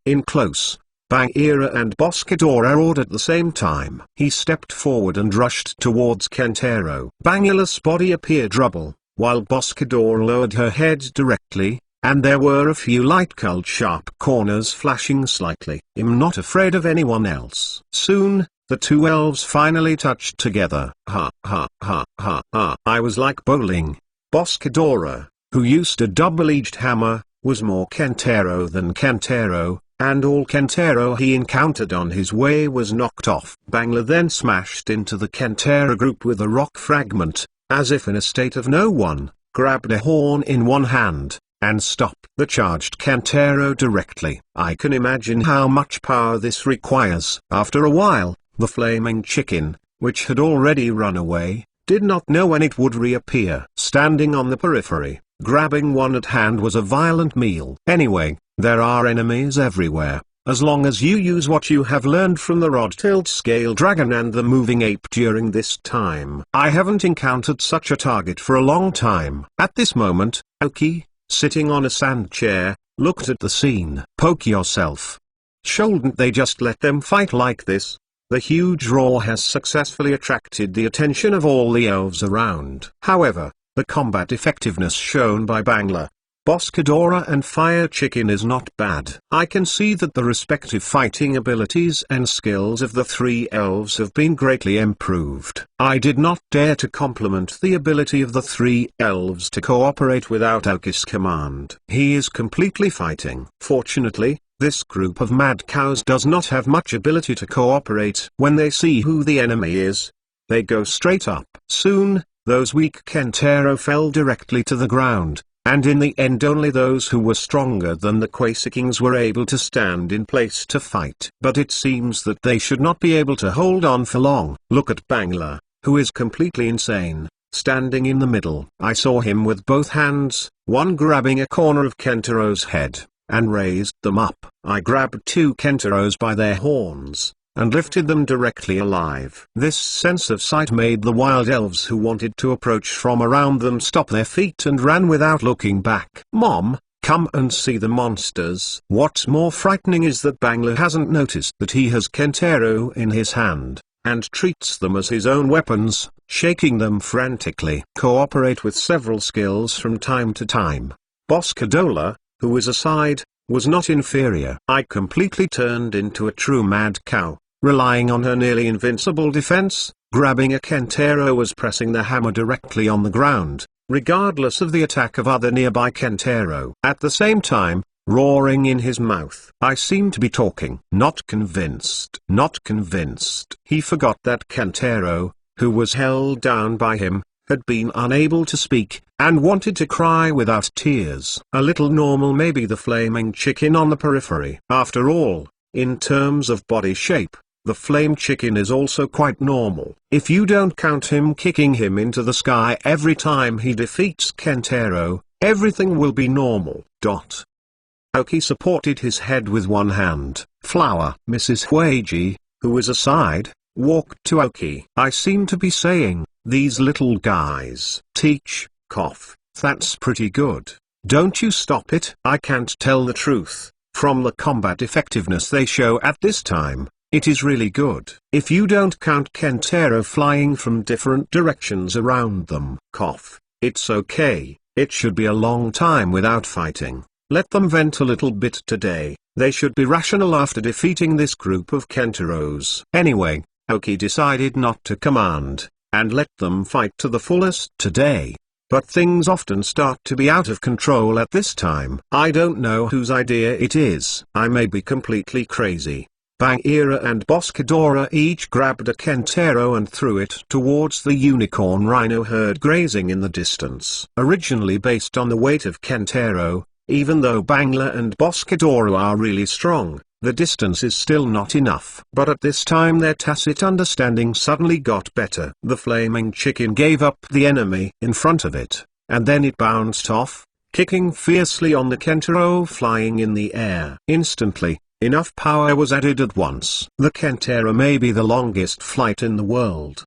in close. Bagheera and Boss Ghidorah roared at the same time. He stepped forward and rushed towards Kentero. Bagheera's body appeared rubble, while Boss Ghidorah lowered her head directly, and there were a few light-colored sharp corners flashing slightly. I'm not afraid of anyone else. Soon, the two elves finally touched together. Ha ha ha ha ha. I was like bowling. Boss Ghidorah, who used a double-edged hammer, was more Kentero than Kentero, and all Kentero he encountered on his way was knocked off. Bangla then smashed into the Kentero group with a rock fragment, as if in a state of no one, grabbed a horn in one hand, and stopped the charged Kentaro directly. I can imagine how much power this requires. After a while, the flaming chicken, which had already run away, did not know when it would reappear. Standing on the periphery, grabbing one at hand was a violent meal. Anyway, there are enemies everywhere. As long as you use what you have learned from the rod-tailed scale dragon and the moving ape during this time. I haven't encountered such a target for a long time. At this moment, Aoki, sitting on a sand chair, looked at the scene. Poke yourself. Shouldn't they just let them fight like this? The huge roar has successfully attracted the attention of all the elves around. However, the combat effectiveness shown by Bangla, Boscadora and Fire Chicken is not bad. I can see that the respective fighting abilities and skills of the three elves have been greatly improved. I did not dare to compliment the ability of the three elves to cooperate without Aoki's command. He is completely fighting. Fortunately, this group of mad cows does not have much ability to cooperate. When they see who the enemy is, they go straight up. Soon, those weak Kentaro fell directly to the ground. And in the end only those who were stronger than the Quasakings were able to stand in place to fight. But it seems that they should not be able to hold on for long. Look at Bangla, who is completely insane, standing in the middle. I saw him with both hands, one grabbing a corner of Kentaro's head, and raised them up. I grabbed two Kentaros by their horns, and lifted them directly alive. This sense of sight made the wild elves who wanted to approach from around them stop their feet and ran without looking back. Mom, come and see the monsters. What's more frightening is that Bangla hasn't noticed that he has Kentaro in his hand, and treats them as his own weapons, shaking them frantically. Cooperate with several skills from time to time. Boscadola, who was aside, was not inferior. I completely turned into a true mad cow. Relying on her nearly invincible defense, grabbing a Kentaro was pressing the hammer directly on the ground, regardless of the attack of other nearby Kentaro. At the same time, roaring in his mouth. I seem to be talking. Not convinced. Not convinced. He forgot that Kentaro, who was held down by him, had been unable to speak, and wanted to cry without tears. A little normal may be the flaming chicken on the periphery. After all, in terms of body shape, the flame chicken is also quite normal. If you don't count him kicking him into the sky every time he defeats Kentaro, everything will be normal. Aoki supported his head with one hand. Flower. Mrs. Hueji, who was aside, walked to Aoki. I seem to be saying, these little guys. Teach, cough, that's pretty good. Don't you stop it. I can't tell the truth. From the combat effectiveness they show at this time, it is really good. If you don't count Kentaro flying from different directions around them. Cough, it's okay, it should be a long time without fighting. Let them vent a little bit today. They should be rational after defeating this group of Kentaros. Anyway, Aoki decided not to command, and let them fight to the fullest today. But things often start to be out of control at this time. I don't know whose idea it is. I may be completely crazy. Bagheera and Boscadora each grabbed a Kentaro and threw it towards the unicorn rhino herd grazing in the distance. Originally based on the weight of Kentaro, even though Bangla and Boscadora are really strong, the distance is still not enough. But at this time their tacit understanding suddenly got better. The flaming chicken gave up the enemy in front of it, and then it bounced off, kicking fiercely on the Kentaro flying in the air. Instantly, enough power was added at once. The Kentaro may be the longest flight in the world,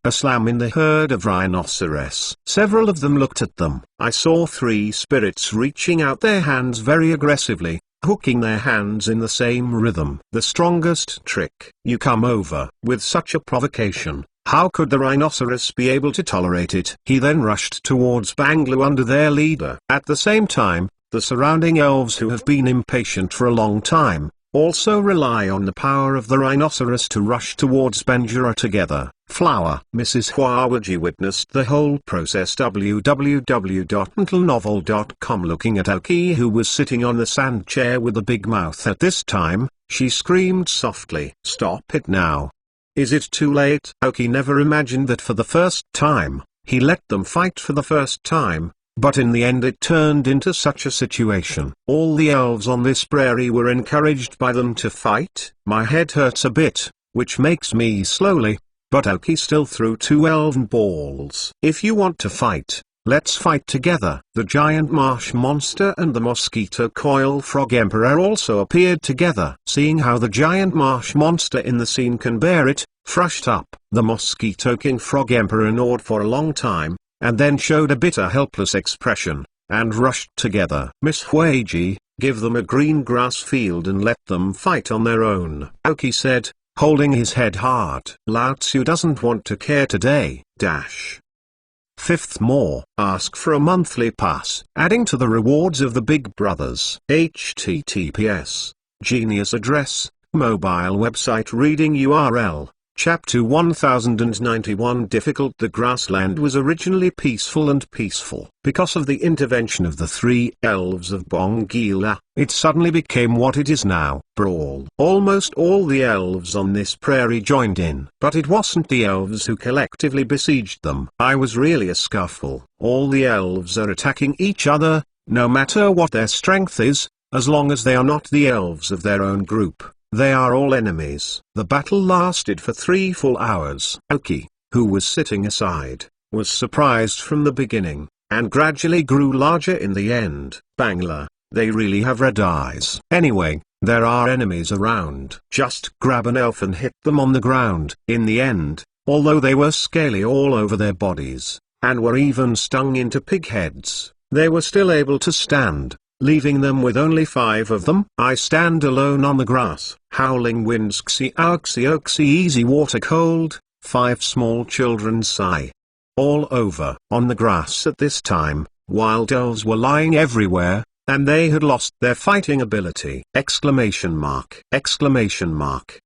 a slam in the herd of rhinoceros. Several of them looked at them. I saw three spirits reaching out their hands very aggressively, hooking their hands in the same rhythm. The strongest trick. You come over. With such a provocation, how could the rhinoceros be able to tolerate it? He then rushed towards Banglu under their leader. At the same time, the surrounding elves who have been impatient for a long time, also rely on the power of the rhinoceros to rush towards Banjura together. Flower. Mrs. Huawaji witnessed the whole process. www.mentalnovel.com. Looking at Aoki, who was sitting on the sand chair with a big mouth at this time, she screamed softly, "Stop it now. Is it too late?" Aoki never imagined that for the first time, He let them fight for the first time, but in the end it turned into such a situation. All the elves on this prairie were encouraged by them to fight. My head hurts a bit, which makes me slowly, but Aoki still threw 2 elven balls. If you want to fight, let's fight together. The giant marsh monster and the mosquito coil frog emperor also appeared together. Seeing how the giant marsh monster in the scene can bear it, flushed up. The mosquito king frog emperor gnawed for a long time, and then showed a bitter helpless expression, and rushed together. Miss Huiji, give them a green grass field and let them fight on their own, Aoki said, holding his head hard. Lao Tzu doesn't want to care today. Fifth more, ask for a monthly pass. Adding to the rewards of the Big Brothers. HTTPS. Genius address, mobile website reading URL. Chapter 1091 Difficult. The grassland was originally peaceful and peaceful. Because of the intervention of the 3 elves of Bongila, it suddenly became what it is now. Brawl. Almost all the elves on this prairie joined in. But it wasn't the elves who collectively besieged them. I was really a scuffle. All the elves are attacking each other, no matter what their strength is, as long as they are not the elves of their own group. They are all enemies. The battle lasted for 3 full hours. Aoki, who was sitting aside, was surprised from the beginning, and gradually grew larger in the end. Bangla, they really have red eyes. Anyway, there are enemies around. Just grab an elf and hit them on the ground. In the end, although they were scaly all over their bodies, and were even stung into pig heads, they were still able to stand, leaving them with only 5 of them. I stand alone on the grass. Howling winds, xi oxy easy water cold. 5 small children sigh. All over. On the grass at this time, wild elves were lying everywhere, and they had lost their fighting ability. Exclamation mark. Exclamation mark.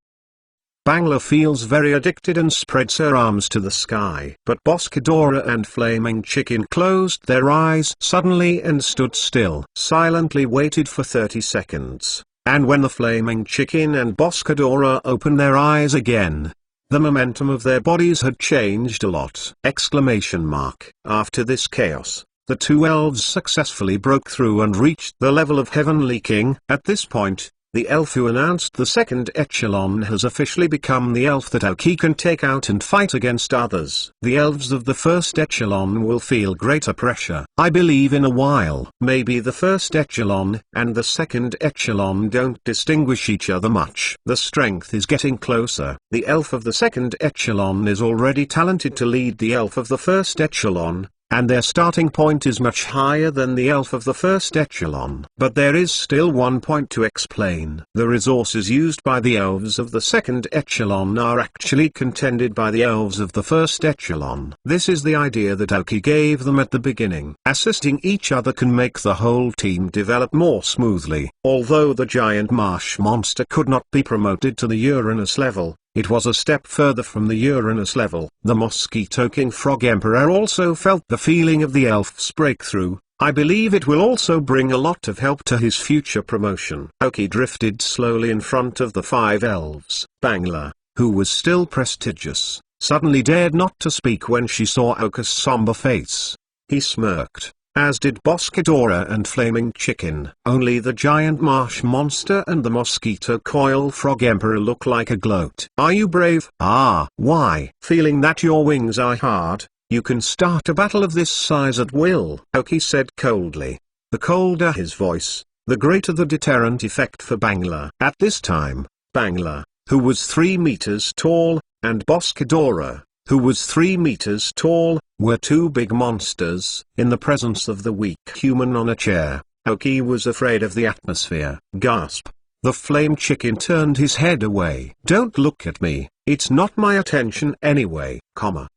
Bangla feels very addicted and spreads her arms to the sky. But Boscadora and Flaming Chicken closed their eyes suddenly and stood still. Silently waited for 30 seconds, and when the Flaming Chicken and Boscadora opened their eyes again, the momentum of their bodies had changed a lot. Exclamation mark. After this chaos, the 2 elves successfully broke through and reached the level of Heavenly King. At this point, the elf who announced the 2nd echelon has officially become the elf that Aoki can take out and fight against others. The elves of the 1st echelon will feel greater pressure. I believe in a while. Maybe the 1st echelon and the 2nd echelon don't distinguish each other much. The strength is getting closer. The elf of the 2nd echelon is already talented to lead the elf of the 1st echelon, and their starting point is much higher than the elf of the 1st echelon. But there is still one point to explain. The resources used by the elves of the 2nd echelon are actually contended by the elves of the 1st echelon. This is the idea that Aoki gave them at the beginning. Assisting each other can make the whole team develop more smoothly. Although the giant marsh monster could not be promoted to the Uranus level, it was a step further from the Uranus level. The Mosquito King Frog Emperor also felt the feeling of the elf's breakthrough. I believe it will also bring a lot of help to his future promotion. Aoki drifted slowly in front of the 5 elves. Bangla, who was still prestigious, suddenly dared not to speak when she saw Aoki's somber face. He smirked, as did Boscadora and Flaming Chicken. Only the giant marsh monster and the mosquito coil frog emperor look like a gloat. Are you brave? Ah, why? Feeling that your wings are hard, you can start a battle of this size at will, Aoki said coldly. The colder his voice, the greater the deterrent effect for Bangla. At this time, Bangla, who was 3 meters tall, and Boscadora, who was 3 meters tall, were 2 big monsters. In the presence of the weak human on a chair, Aoki was afraid of the atmosphere. Gasp. The Flame Chicken turned his head away. Don't look at me, it's not my attention anyway,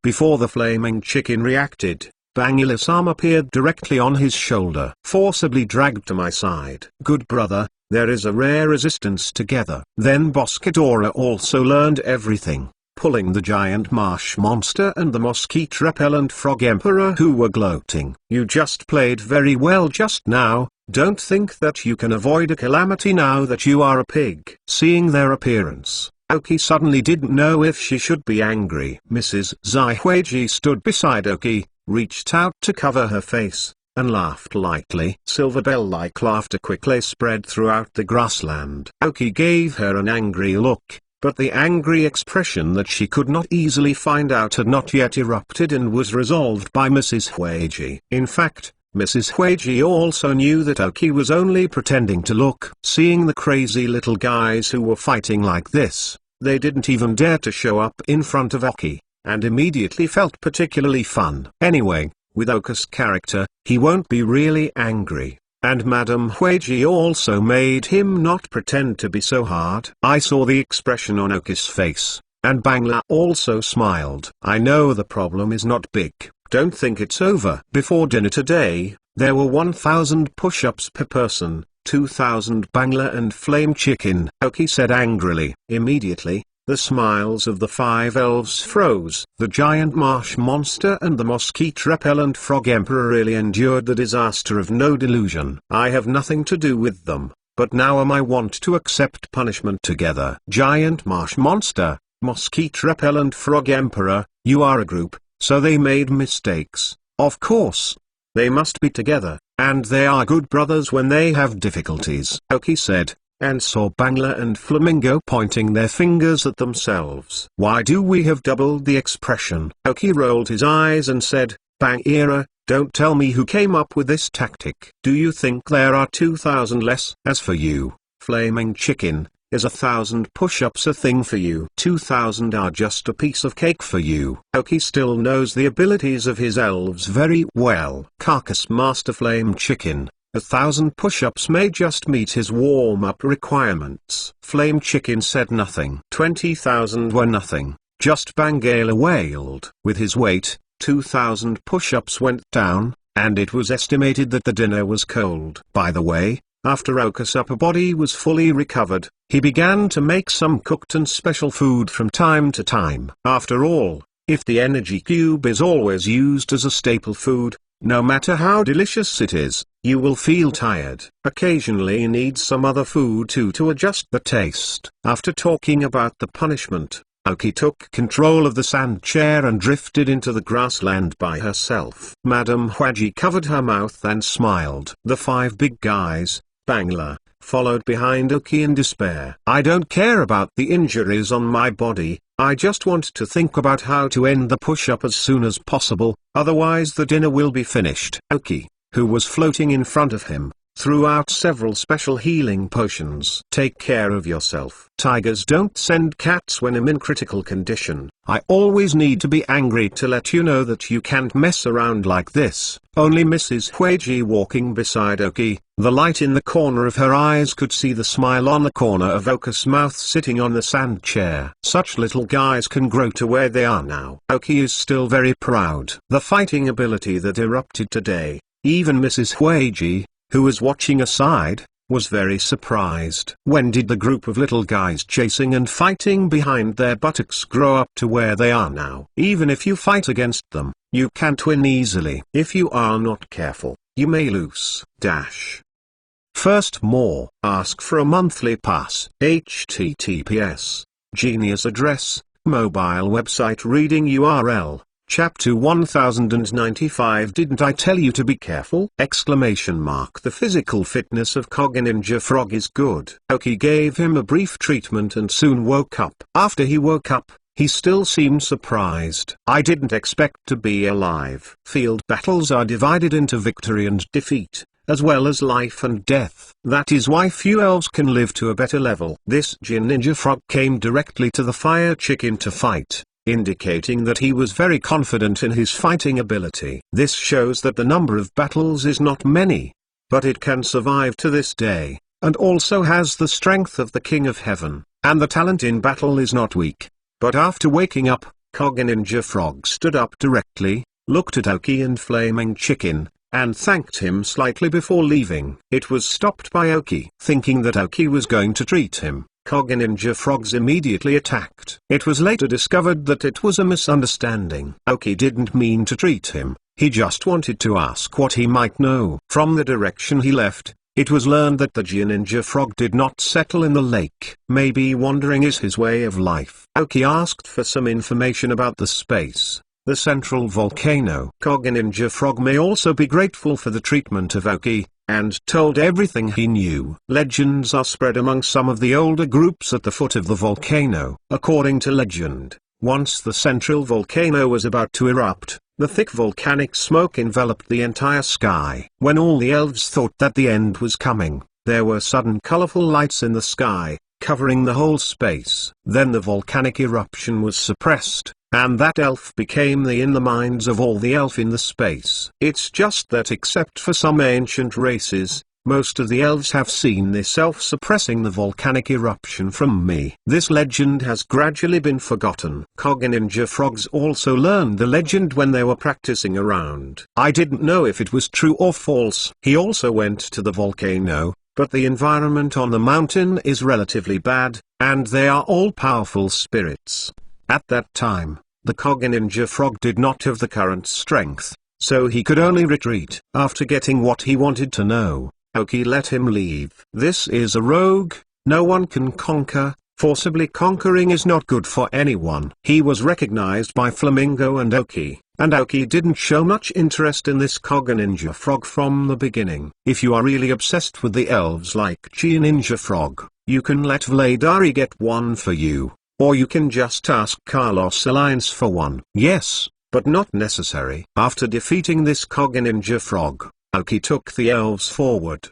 Before the Flaming Chicken reacted, Bangila-sama appeared directly on his shoulder. Forcibly dragged to my side. Good brother, there is a rare resistance together. Then Boscadora also learned everything, pulling the giant marsh monster and the mosquito-repellent frog emperor who were gloating. You just played very well just now. Don't think that you can avoid a calamity now that you are a pig. Seeing their appearance, Aoki suddenly didn't know if she should be angry. Mrs. Zaihuiji stood beside Aoki, reached out to cover her face, and laughed lightly. Silver bell-like laughter quickly spread throughout the grassland. Aoki gave her an angry look, but the angry expression that she could not easily find out had not yet erupted and was resolved by Mrs. Hueji. In fact, Mrs. Hueji also knew that Aoki was only pretending to look. Seeing the crazy little guys who were fighting like this, they didn't even dare to show up in front of Aoki, and immediately felt particularly fun. Anyway, with Oka's character, he won't be really angry. And Madame Hueji also made him not pretend to be so hard. I saw the expression on Oka's face, and Bangla also smiled. I know the problem is not big, don't think it's over. Before dinner today, there were 1,000 push-ups per person, 2,000 Bangla and flame chicken, Aoki said angrily. Immediately, the smiles of the 5 elves froze. The giant marsh monster and the mosquito-repellent frog emperor really endured the disaster of no delusion. I have nothing to do with them, but now I want to accept punishment together. Giant marsh monster, mosquito-repellent frog emperor, you are a group, so they made mistakes. Of course. They must be together, and they are good brothers when they have difficulties, Aoki said, and saw Bangla and Flamingo pointing their fingers at themselves. Why do we have doubled the expression? Aoki rolled his eyes and said, Bagheera, don't tell me who came up with this tactic. Do you think there are 2,000 less? As for you, flaming chicken, is 1,000 push-ups a thing for you? 2,000 are just a piece of cake for you. Aoki still knows the abilities of his elves very well. Carcass Master Flame Chicken, 1,000 push-ups may just meet his warm-up requirements. Flame Chicken said nothing. 20,000 were nothing, just Bangala wailed. With his weight, 2,000 push-ups went down, and it was estimated that the dinner was cold. By the way, after Oka's upper body was fully recovered, he began to make some cooked and special food from time to time. After all, if the energy cube is always used as a staple food, no matter how delicious it is, you will feel tired. Occasionally need some other food too to adjust the taste. After talking about the punishment, Aoki took control of the sand chair and drifted into the grassland by herself. Madame Hueji covered her mouth and smiled. The 5 big guys, Bangla, followed behind Aoki in despair. I don't care about the injuries on my body, I just want to think about how to end the push-up as soon as possible, otherwise the dinner will be finished. Aoki, who was floating in front of him, threw out several special healing potions. Take care of yourself. Tigers don't send cats when I'm in critical condition. I always need to be angry to let you know that you can't mess around like this. Only Mrs. Hueji walking beside Aoki, the light in the corner of her eyes could see the smile on the corner of Oka's mouth sitting on the sand chair. Such little guys can grow to where they are now. Aoki is still very proud. The fighting ability that erupted today, even Mrs. Hueji, who was watching aside, was very surprised. When did the group of little guys chasing and fighting behind their buttocks grow up to where they are now? Even if you fight against them, you can't win easily. If you are not careful, you may lose. First more. Ask for a monthly pass. https. Genius address, mobile website reading URL. Chapter 1095. Didn't I tell you to be careful? The physical fitness of Koga Frog is good. Aoki gave him a brief treatment and soon woke up. After he woke up, he still seemed surprised. I didn't expect to be alive. Field battles are divided into victory and defeat, as well as life and death. That is why few elves can live to a better level. This Ninja Frog came directly to the fire chicken to fight, indicating that he was very confident in his fighting ability. This shows that the number of battles is not many, but it can survive to this day, and also has the strength of the King of Heaven, and the talent in battle is not weak. But after waking up, Koga Frog stood up directly, looked at Aoki and Flaming Chicken, and thanked him slightly before leaving. It was stopped by Aoki. Thinking that Aoki was going to treat him, Koga Frogs immediately attacked. It was later discovered that it was a misunderstanding. Aoki didn't mean to treat him, he just wanted to ask what he might know. From the direction he left, it was learned that the Ninja Frog did not settle in the lake. Maybe wandering is his way of life. Aoki asked for some information about the space, the central volcano. Ninja Frog may also be grateful for the treatment of Aoki, and told everything he knew. Legends are spread among some of the older groups at the foot of the volcano. According to legend, once the central volcano was about to erupt, the thick volcanic smoke enveloped the entire sky. When all the elves thought that the end was coming, there were sudden colorful lights in the sky, covering the whole space. Then the volcanic eruption was suppressed, and that elf became in the minds of all the elf in the space. It's just that except for some ancient races, most of the elves have seen this elf suppressing the volcanic eruption from me. This legend has gradually been forgotten. Ninja Frogs also learned the legend when they were practicing around. I didn't know if it was true or false. He also went to the volcano, but the environment on the mountain is relatively bad, and they are all powerful spirits. At that time, the Ninja Frog did not have the current strength, so he could only retreat. After getting what he wanted to know, Aoki let him leave. This is a rogue, no one can conquer. Forcibly conquering is not good for anyone. He was recognized by Flamingo and Aoki didn't show much interest in this Ninja Frog from the beginning. If you are really obsessed with the elves like Ninja Frog, you can let Vladari get one for you. Or you can just ask Carlos Alliance for one. Yes, but not necessary. After defeating this Ninja Frog, Aoki took the elves forward.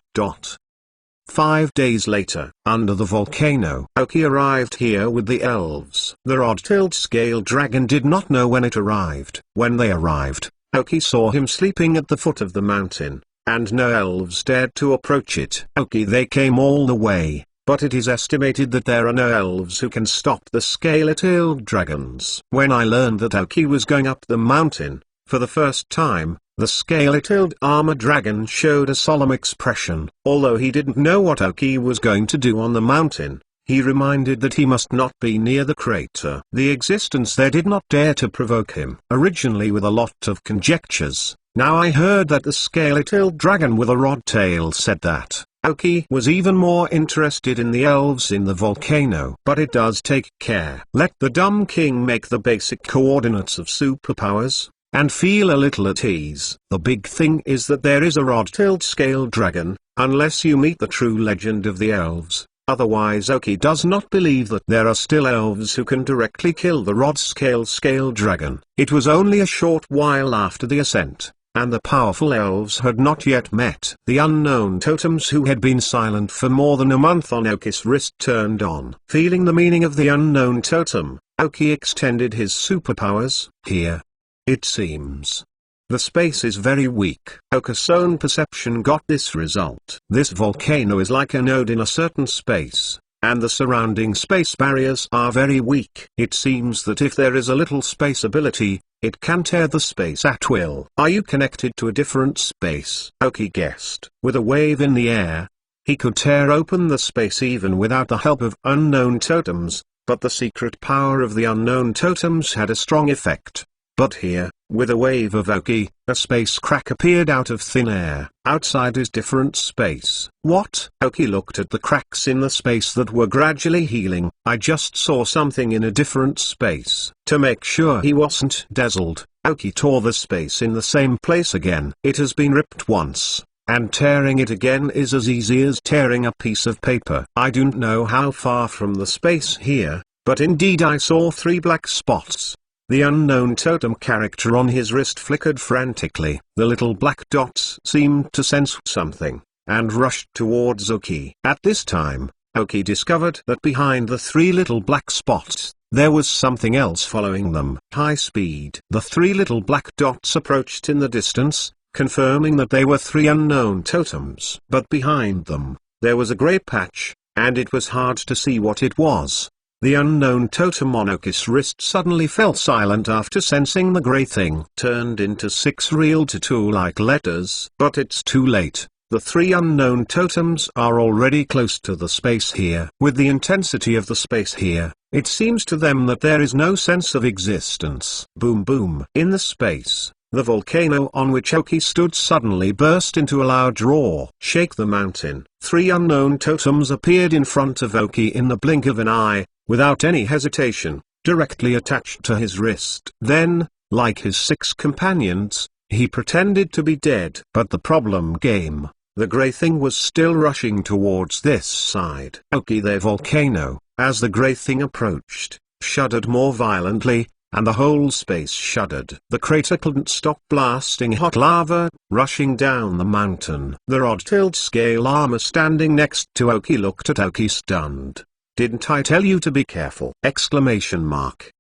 5 days later, under the volcano, Aoki arrived here with the elves. The rod-tailed scale dragon did not know when it arrived. When they arrived, Aoki saw him sleeping at the foot of the mountain, and no elves dared to approach it. They came all the way, but it is estimated that there are no elves who can stop the scaly-tailed dragons. When I learned that Aoki was going up the mountain, for the first time, the scaly-tailed armor dragon showed a solemn expression. Although he didn't know what Aoki was going to do on the mountain, he reminded that he must not be near the crater. The existence there did not dare to provoke him. Originally with a lot of conjectures, now I heard that the scaly-tailed dragon with a rod tail said that Aoki was even more interested in the elves in the volcano. But it does take care. Let the dumb king make the basic coordinates of superpowers, and feel a little at ease. The big thing is that there is a rod-tailed scale dragon, unless you meet the true legend of the elves. Otherwise Aoki does not believe that there are still elves who can directly kill the rod-scale dragon. It was only a short while after the ascent, and the powerful elves had not yet met. The unknown totems who had been silent for more than a month on Aoki's wrist turned on. Feeling the meaning of the unknown totem, Aoki extended his superpowers. Here, it seems, the space is very weak. Aoki's own perception got this result. This volcano is like a node in a certain space, and the surrounding space barriers are very weak. It seems that if there is a little space ability, it can tear the space at will. Are you connected to a different space? Aoki guessed. With a wave in the air, he could tear open the space even without the help of unknown totems, but the secret power of the unknown totems had a strong effect. But here, with a wave of Aoki, a space crack appeared out of thin air. Outside is different space. What? Aoki looked at the cracks in the space that were gradually healing. I just saw something in a different space. To make sure he wasn't dazzled, Aoki tore the space in the same place again. It has been ripped once, and tearing it again is as easy as tearing a piece of paper. I don't know how far from the space here, but indeed I saw 3 black spots. The unknown totem character on his wrist flickered frantically. The little black dots seemed to sense something, and rushed towards Aoki. At this time, Aoki discovered that behind the 3 little black spots, there was something else following them. High speed. The 3 little black dots approached in the distance, confirming that they were 3 unknown totems. But behind them, there was a grey patch, and it was hard to see what it was. The unknown totem on Aoki's wrist suddenly fell silent after sensing the grey thing. Turned into 6 real tattoo-like letters. But it's too late. The 3 unknown totems are already close to the space here. With the intensity of the space here, it seems to them that there is no sense of existence. Boom boom. In the space, the volcano on which Aoki stood suddenly burst into a loud roar. Shake the mountain. 3 unknown totems appeared in front of Aoki in the blink of an eye, without any hesitation, directly attached to his wrist. Then, Like his 6 companions, he pretended to be dead. But the problem came. The grey thing was still rushing towards this side. Aoki, their volcano, as the grey thing approached, shuddered more violently, and the whole space shuddered. The crater couldn't stop blasting hot lava, rushing down the mountain. The rod tilt-scale armor standing next to Aoki looked at Aoki stunned. "Didn't I tell you to be careful?" Exclamation mark.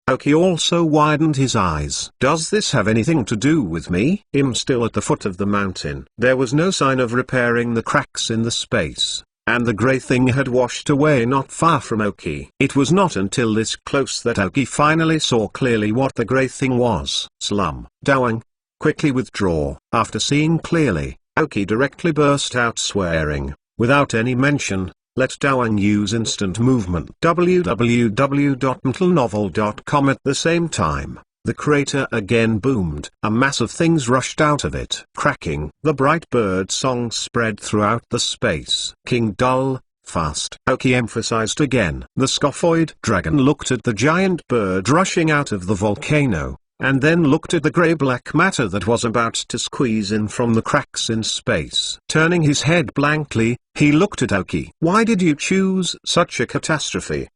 Aoki also widened his eyes. "Does this have anything to do with me?" I'm still at the foot of the mountain. There was no sign of repairing the cracks in the space, and the grey thing had washed away not far from Aoki. It was not until this close that Aoki finally saw clearly what the grey thing was. "Slum, Dawang, quickly withdraw." After seeing clearly, Aoki directly burst out swearing, without any mention. Let Dawang use instant movement. www.mentalnovel.com. At the same time, the crater again boomed. A mass of things rushed out of it. Cracking. The bright bird song spread throughout the space. "King Dull, fast," Aoki emphasized again. The scophoid dragon looked at the giant bird rushing out of the volcano, and then looked at the grey-black matter that was about to squeeze in from the cracks in space. Turning his head blankly, he looked at Aoki. "Why did you choose such a catastrophe?"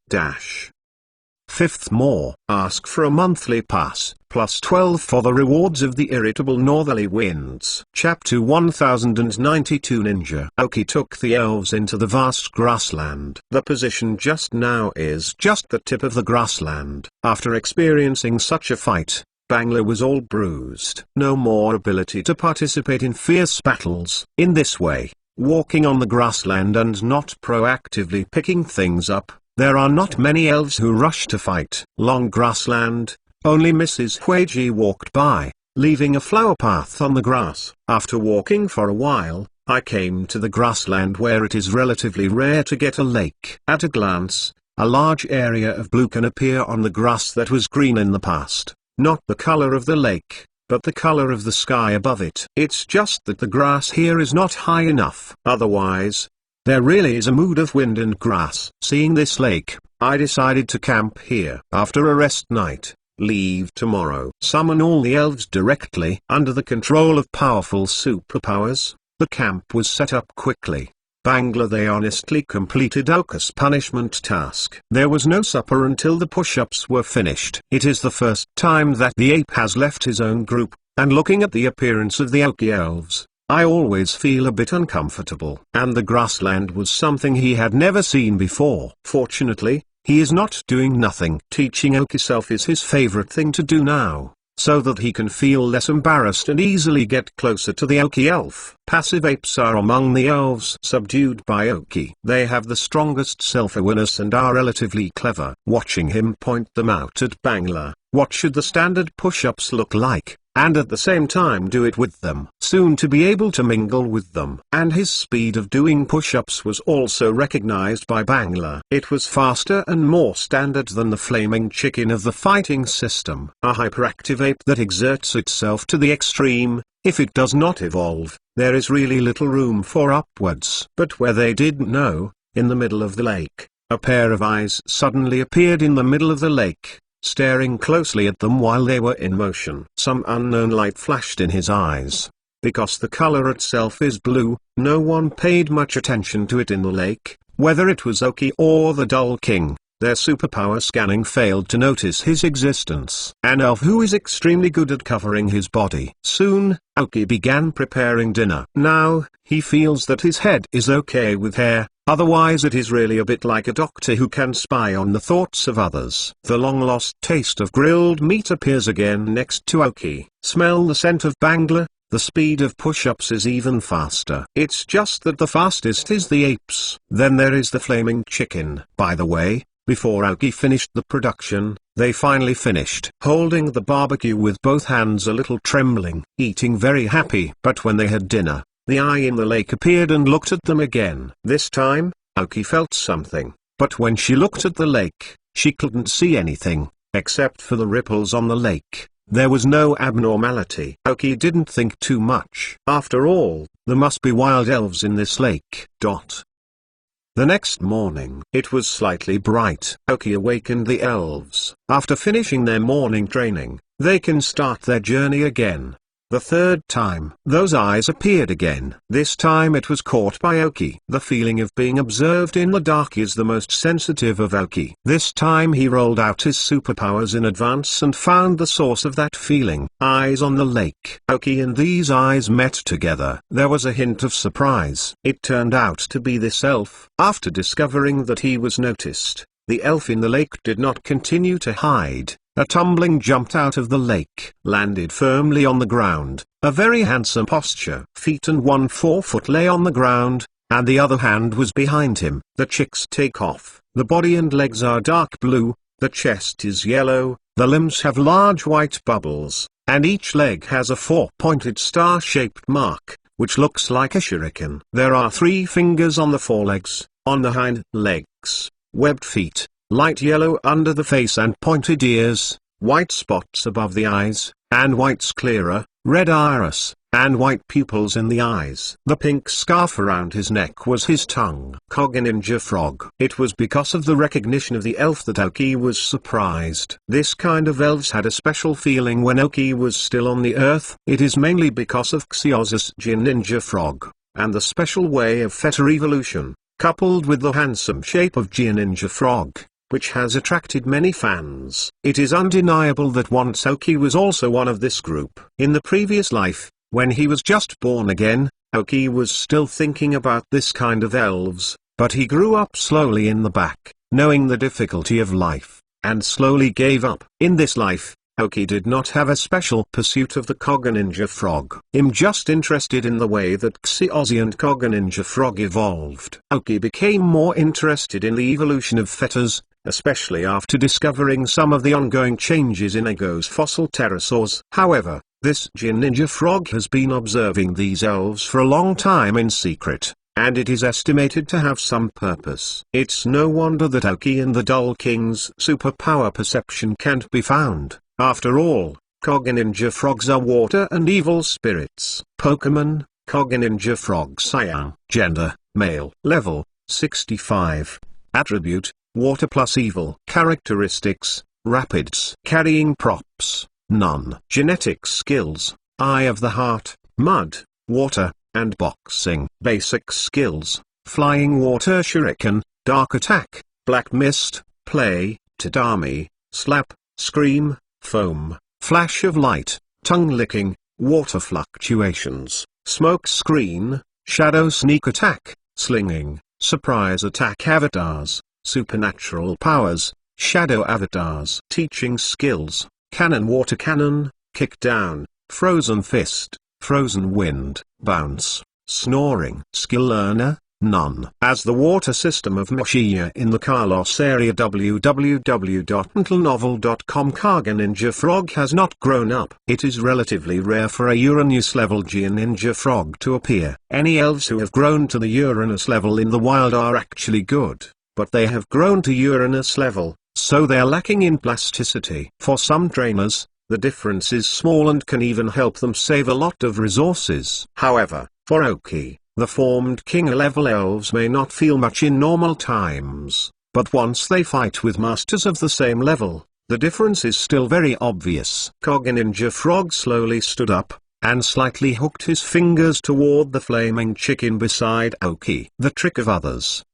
Fifth more. Ask for a monthly pass, plus 12 for the rewards of the irritable northerly winds. Chapter 1092 Ninja. Aoki took the elves into the vast grassland. The position just now is just the tip of the grassland. After experiencing such a fight, Bangla was all bruised. No more ability to participate in fierce battles. In this way, walking on the grassland and not proactively picking things up, there are not many elves who rush to fight. Long grassland, only Mrs. Huiji walked by, leaving a flower path on the grass. After walking for a while, I came to the grassland where it is relatively rare to get a lake. At a glance, a large area of blue can appear on the grass that was green in the past. Not the color of the lake, but the color of the sky above it. It's just that the grass here is not high enough. Otherwise, there really is a mood of wind and grass. Seeing this lake, I decided to camp here. After a rest night, leave tomorrow. Summon all the elves directly. Under the control of powerful superpowers, the camp was set up quickly. Bangla, they honestly completed Aoki's punishment task. There was no supper until the push-ups were finished. It is the first time that the ape has left his own group, and looking at the appearance of the Aoki elves, I always feel a bit uncomfortable. And the grassland was something he had never seen before. Fortunately, he is not doing nothing. Teaching Aoki self is his favorite thing to do now, so that he can feel less embarrassed and easily get closer to the Aoki elf. Passive apes are among the elves subdued by Aoki. They have the strongest self-awareness and are relatively clever. Watching him point them out at Bangla, what should the standard push-ups look like, and at the same time do it with them. Soon to be able to mingle with them. And his speed of doing push-ups was also recognized by Bangla. It was faster and more standard than the flaming chicken of the fighting system. A hyperactive ape that exerts itself to the extreme, if it does not evolve, there is really little room for upwards. But where they didn't know, in the middle of the lake, a pair of eyes suddenly appeared in the middle of the lake, staring closely at them while they were in motion. Some unknown light flashed in his eyes. Because the color itself is blue, no one paid much attention to it in the lake, whether it was Aoki or the Dull King. Their superpower scanning failed to notice his existence. An elf who is extremely good at covering his body. Soon, Aoki began preparing dinner. Now, he feels that his head is okay with hair. Otherwise it is really a bit like a doctor who can spy on the thoughts of others. The long-lost taste of grilled meat appears again next to Aoki. Smell the scent of Bangla. The speed of push-ups is even faster. It's just that the fastest is the apes. Then there is the flaming chicken. By the way, before Aoki finished the production, they finally finished. Holding the barbecue with both hands a little trembling, eating very happy. But when they had dinner, the eye in the lake appeared and looked at them again. This time, Aoki felt something, but when she looked at the lake, she couldn't see anything, except for the ripples on the lake. There was no abnormality. Aoki didn't think too much. After all, there must be wild elves in this lake. The next morning, it was slightly bright. Aoki awakened the elves. After finishing their morning training, they can start their journey again. The third time, those eyes appeared again. This time it was caught by Aoki. The feeling of being observed in the dark is the most sensitive of Aoki. This time he rolled out his superpowers in advance and found the source of that feeling. Eyes on the lake. Aoki and these eyes met together. There was a hint of surprise. It turned out to be this elf. After discovering that he was noticed, the elf in the lake did not continue to hide. A tumbling jumped out of the lake, landed firmly on the ground, a very handsome posture. Feet and 1/4 foot lay on the ground, and the other hand was behind him. The chicks take off. The body and legs are dark blue, the chest is yellow, the limbs have large white bubbles, and each leg has a 4-pointed star-shaped mark, which looks like a shuriken. There are 3 fingers on the forelegs, on the hind legs, webbed feet, light yellow under the face and pointed ears, white spots above the eyes, and white sclera, red iris, and white pupils in the eyes. The pink scarf around his neck was his tongue. Ninja Frog. It was because of the recognition of the elf that Aoki was surprised. This kind of elves had a special feeling when Aoki was still on the earth. It is mainly because of Arceus' Ninja Frog, and the special way of fetter evolution, coupled with the handsome shape of Ninja Frog, which has attracted many fans. It is undeniable that once Aoki was also one of this group. In the previous life, when he was just born again, Aoki was still thinking about this kind of elves, but he grew up slowly in the back, knowing the difficulty of life, and slowly gave up. In this life, Aoki did not have a special pursuit of the Ninja Frog. Him just interested in the way that Arceus and Ninja Frog evolved. Aoki became more interested in the evolution of fetters, especially after discovering some of the ongoing changes in Ego's fossil pterosaurs. However, this Ninja Frog has been observing these elves for a long time in secret, and it is estimated to have some purpose. It's no wonder that Aoki and the Dull King's superpower perception can't be found. After all, Ninja Frogs are water and evil spirits. Pokemon, Ninja Frog Cyan. Gender, male. Level, 65. Attribute, water plus evil. Characteristics, rapids. Carrying props, none. Genetic skills, Eye of the Heart, Mud, Water, and Boxing. Basic skills, Flying Water Shuriken, Dark Attack, Black Mist, Play, Tadami, Slap, Scream, Foam, Flash of Light, Tongue Licking, Water Fluctuations, Smoke Screen, Shadow Sneak Attack, Slinging, Surprise Attack. Avatars, Supernatural Powers, Shadow Avatars. Teaching skills, Cannon Water Cannon, Kick Down, Frozen Fist, Frozen Wind, Bounce, Snoring. Skill Learner, none. As the water system of Meshiya in the Kalos area www.mentalnovel.com. Ninja Frog has not grown up. It is relatively rare for a Uranus level Ninja Frog to appear. Any elves who have grown to the Uranus level in the wild are actually good, but they have grown to Uranus level, so they are lacking in plasticity. For some trainers, the difference is small and can even help them save a lot of resources. However, for Aoki, the formed king-level elves may not feel much in normal times, but once they fight with masters of the same level, the difference is still very obvious. Ninja Frog slowly stood up, and slightly hooked his fingers toward the flaming chicken beside Aoki. The trick of others.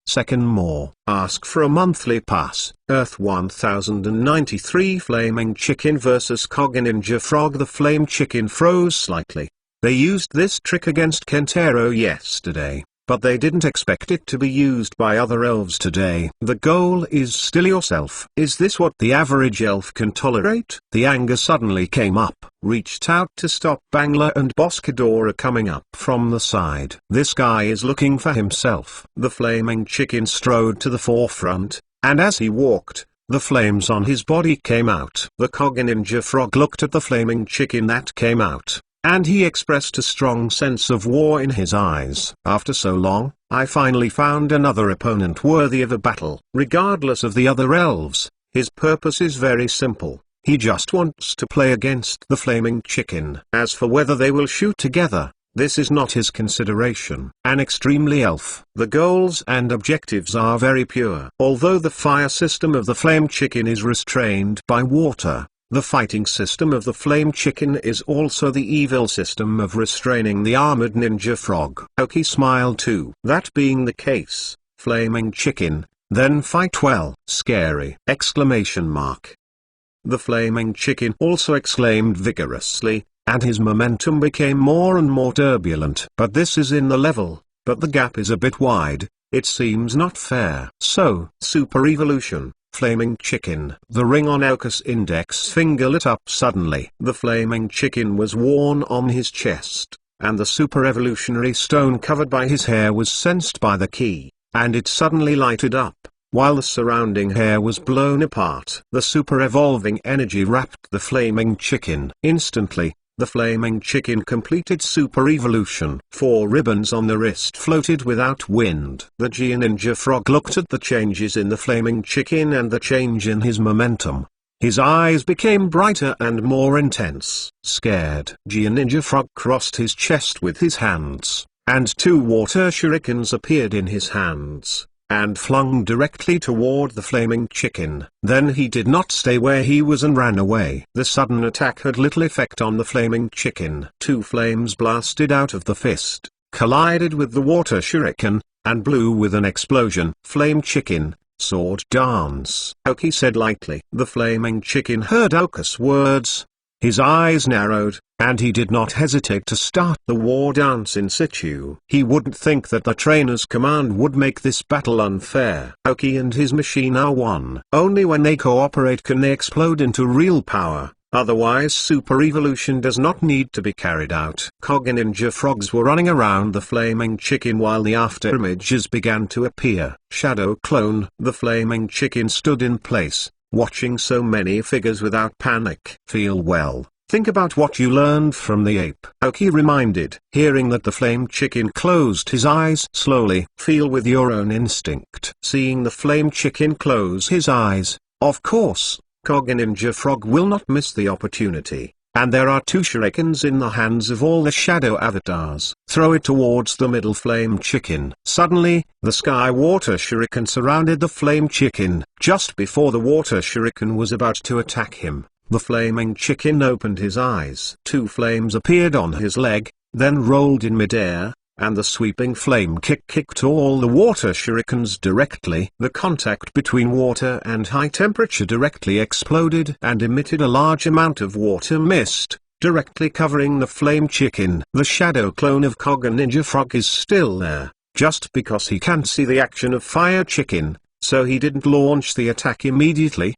Second more. Ask for a monthly pass. Earth 1093. Flaming Chicken vs Ninja Frog. The flame chicken froze slightly. They used this trick against Kentaro yesterday, but they didn't expect it to be used by other elves today. The goal is still yourself. Is this what the average elf can tolerate? The anger suddenly came up, reached out to stop Bangla and Boscadora coming up from the side. This guy is looking for himself. The flaming chicken strode to the forefront, and as he walked, the flames on his body came out. The Ninja Frog looked at the flaming chicken that came out, and he expressed a strong sense of war in his eyes. After so long, I finally found another opponent worthy of a battle. Regardless of the other elves, his purpose is very simple. He just wants to play against the flaming chicken. As for whether they will shoot together, this is not his consideration. An extremely elf. The goals and objectives are very pure. Although the fire system of the flame chicken is restrained by water, The fighting system of the Flame Chicken is also the evil system of restraining the armored ninja frog. Oki smiled too. That being the case, Flaming Chicken, then fight well. Scary! Exclamation mark. The Flaming Chicken also exclaimed vigorously, and his momentum became more and more turbulent. But this is in the level, but the gap is a bit wide, it seems not fair. So, Super Evolution, Flaming Chicken. The ring on Elkus' index finger lit up suddenly. The Flaming Chicken was worn on his chest, and the Super Evolutionary stone covered by his hair was sensed by the key, and it suddenly lighted up, while the surrounding hair was blown apart. The super evolving energy wrapped the Flaming Chicken. Instantly, the Flaming Chicken completed super evolution. 4 ribbons on the wrist floated without wind. The Ninja Frog looked at the changes in the Flaming Chicken and the change in his momentum. His eyes became brighter and more intense. Scared, Ninja Frog crossed his chest with his hands, and 2 water shurikens appeared in his hands, and flung directly toward the Flaming Chicken. Then he did not stay where he was and ran away. The sudden attack had little effect on the Flaming Chicken. 2 flames blasted out of the fist, collided with the water shuriken, and blew with an explosion. Flame Chicken, sword dance, Oki said lightly. The Flaming Chicken heard Oku's words. His eyes narrowed, and he did not hesitate to start the war dance in situ. He wouldn't think that the trainer's command would make this battle unfair. Oki and his machine are one. Only when they cooperate can they explode into real power, otherwise super evolution does not need to be carried out. Ninja frogs were running around the Flaming Chicken while the after images began to appear. Shadow clone. The Flaming Chicken stood in place, watching so many figures without panic. Feel well. Think about what you learned from the ape, Oki reminded. Hearing that the Flame Chicken closed his eyes slowly. Feel with your own instinct. Seeing the Flame Chicken close his eyes, of course, Ninja Frog will not miss the opportunity. And there are 2 shurikens in the hands of all the shadow avatars. Throw it towards the middle Flame Chicken. Suddenly, the Sky Water Shuriken surrounded the Flame Chicken. Just before the Water Shuriken was about to attack him, the Flaming Chicken opened his eyes. 2 flames appeared on his leg, then rolled in midair, and the sweeping flame kick kicked all the water shurikens directly. The contact between water and high temperature directly exploded and emitted a large amount of water mist, directly covering the Flame Chicken. The shadow clone of Ninja Frog is still there, just because he can't see the action of Fire Chicken, so he didn't launch the attack immediately,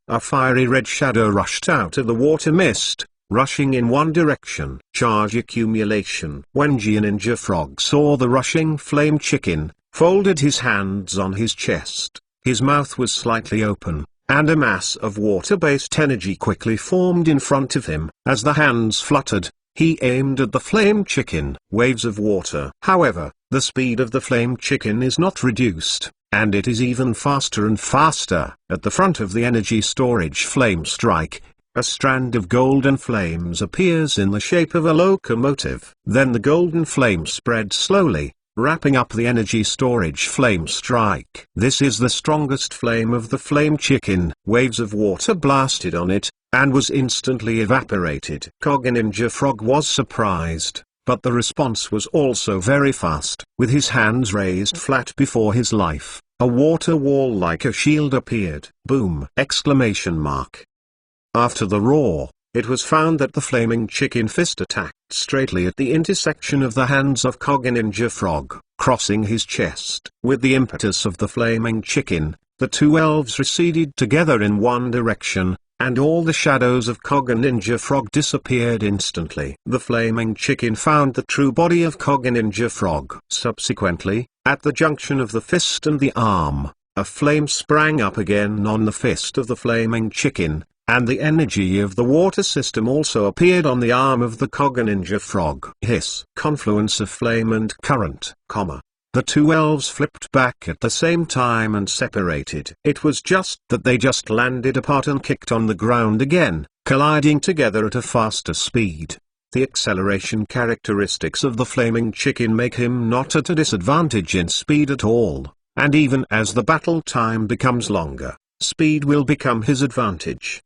A fiery red shadow rushed out of the water mist, rushing in one direction. Charge accumulation. When Ninja Frog saw the rushing Flame Chicken, folded his hands on his chest, his mouth was slightly open, and a mass of water-based energy quickly formed in front of him. As the hands fluttered, he aimed at the Flame Chicken. Waves of water. However, the speed of the Flame Chicken is not reduced, and it is even faster and faster. At the front of the energy storage Flame Strike, a strand of golden flames appears in the shape of a locomotive. Then the golden flame spread slowly, wrapping up the energy storage Flame Strike. This is the strongest flame of the Flame Chicken. Waves of water blasted on it, and was instantly evaporated. Ninja Frog was surprised, but the response was also very fast. With his hands raised flat before his life, a water wall like a shield appeared. Boom! Exclamation mark. After the roar, it was found that the Flaming Chicken fist attacked straightly at the intersection of the hands of Ninja Frog, crossing his chest. With the impetus of the Flaming Chicken, the 2 elves receded together in one direction, and all the shadows of Ninja Frog disappeared instantly. The Flaming Chicken found the true body of Ninja Frog. Subsequently, at the junction of the fist and the arm, a flame sprang up again on the fist of the Flaming Chicken, and the energy of the water system also appeared on the arm of the Ninja Frog. Hiss. Confluence of flame and current, The 2 elves flipped back at the same time and separated. It was just that they just landed apart and kicked on the ground again, colliding together at a faster speed. The acceleration characteristics of the Flaming Chicken make him not at a disadvantage in speed at all, and even as the battle time becomes longer, speed will become his advantage.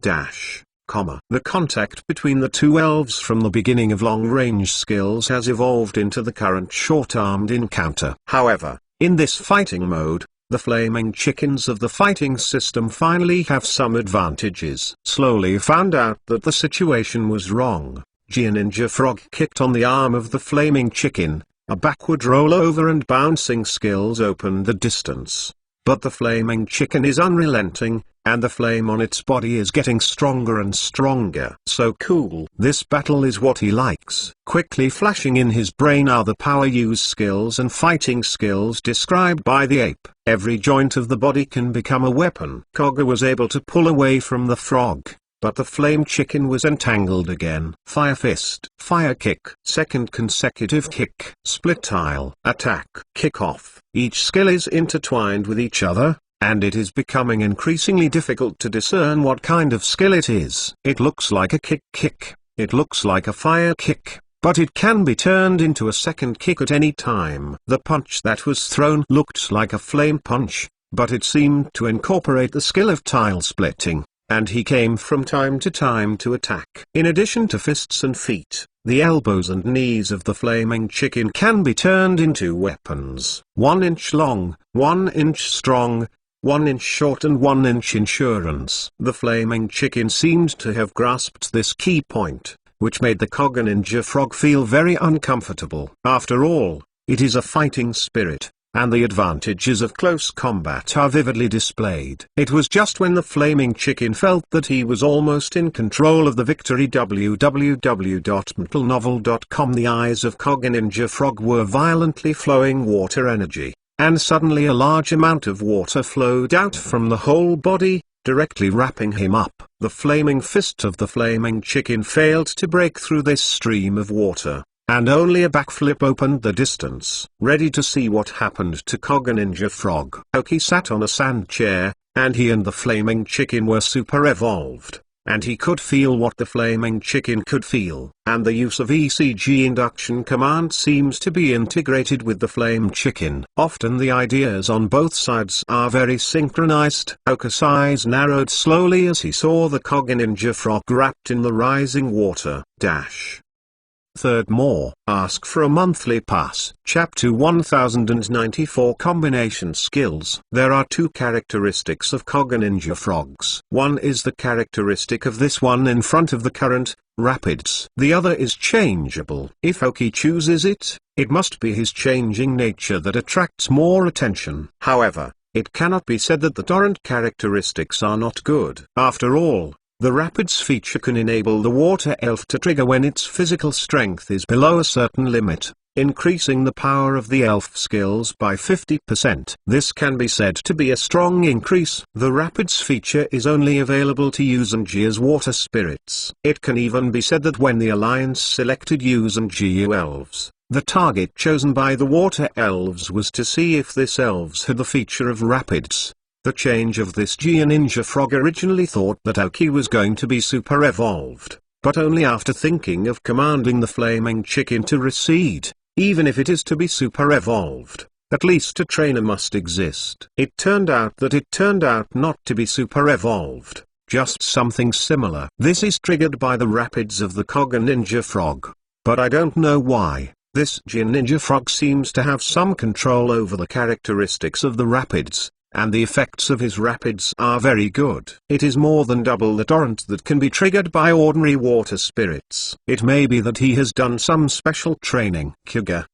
The contact between the two elves from the beginning of long-range skills has evolved into the current short-armed encounter. However, in this fighting mode, the flaming chickens of the fighting system finally have some advantages. Slowly found out that the situation was wrong. Ninja Frog kicked on the arm of the flaming chicken, a backward rollover and bouncing skills opened the distance. But the flaming chicken is unrelenting, and the flame on its body is getting stronger and stronger. So cool. This battle is what he likes. Quickly flashing in his brain are the power use skills and fighting skills described by the ape. Every joint of the body can become a weapon. Koga was able to pull away from the frog, but the flame chicken was entangled again. Fire fist, fire kick, second consecutive kick, split tile, attack, kick off. Each skill is intertwined with each other, and it is becoming increasingly difficult to discern what kind of skill it is. It looks like a kick, it looks like a fire kick, but it can be turned into a second kick at any time. The punch that was thrown looked like a flame punch, but it seemed to incorporate the skill of tile splitting, and he came from time to time to attack. In addition to fists and feet, the elbows and knees of the flaming chicken can be turned into weapons. 1 inch long, 1 inch strong, 1 inch short and 1 inch endurance. The flaming chicken seemed to have grasped this key point, which made the Koga Ninja Frog feel very uncomfortable. After all, it is a fighting spirit, and the advantages of close combat are vividly displayed. It was just when the flaming chicken felt that he was almost in control of the victory. www.mentalnovel.com. The eyes of Koga Ninja Frog were violently flowing water energy, and suddenly a large amount of water flowed out from the whole body, directly wrapping him up. The flaming fist of the flaming chicken failed to break through this stream of water, and only a backflip opened the distance. Ready to see what happened to Koga Ninja Frog, Aoki sat on a sand chair, and he and the flaming chicken were super evolved, and he could feel what the flaming chicken could feel. And the use of ECG induction command seems to be integrated with the flame chicken. Often the ideas on both sides are very synchronized. Aoki's eyes narrowed slowly as he saw the Koga Ninja Frog wrapped in the rising water. Third more. Ask for a monthly pass. Chapter 1094. Combination skills. There are two characteristics of Koga Ninja Frogs. One is the characteristic of this one in front of the current, rapids. The other is changeable. If Aoki chooses it, it must be his changing nature that attracts more attention. However, it cannot be said that the torrent characteristics are not good. After all, the Rapids feature can enable the Water Elf to trigger when its physical strength is below a certain limit, increasing the power of the elf skills by 50%. This can be said to be a strong increase. The Rapids feature is only available to Yuuzhanji as water spirits. It can even be said that when the Alliance selected Yuuzhanji elves, the target chosen by the Water Elves was to see if this elves had the feature of Rapids. The change of this Ninja Frog originally thought that Aoki was going to be super evolved, but only after thinking of commanding the flaming chicken to recede. Even if it is to be super evolved, at least a trainer must exist. It turned out not to be super evolved, just something similar. This is triggered by the rapids of the Koga Ninja Frog, but I don't know why. This Ninja Frog seems to have some control over the characteristics of the rapids, and the effects of his rapids are very good. It is more than double the torrent that can be triggered by ordinary water spirits. It may be that he has done some special training.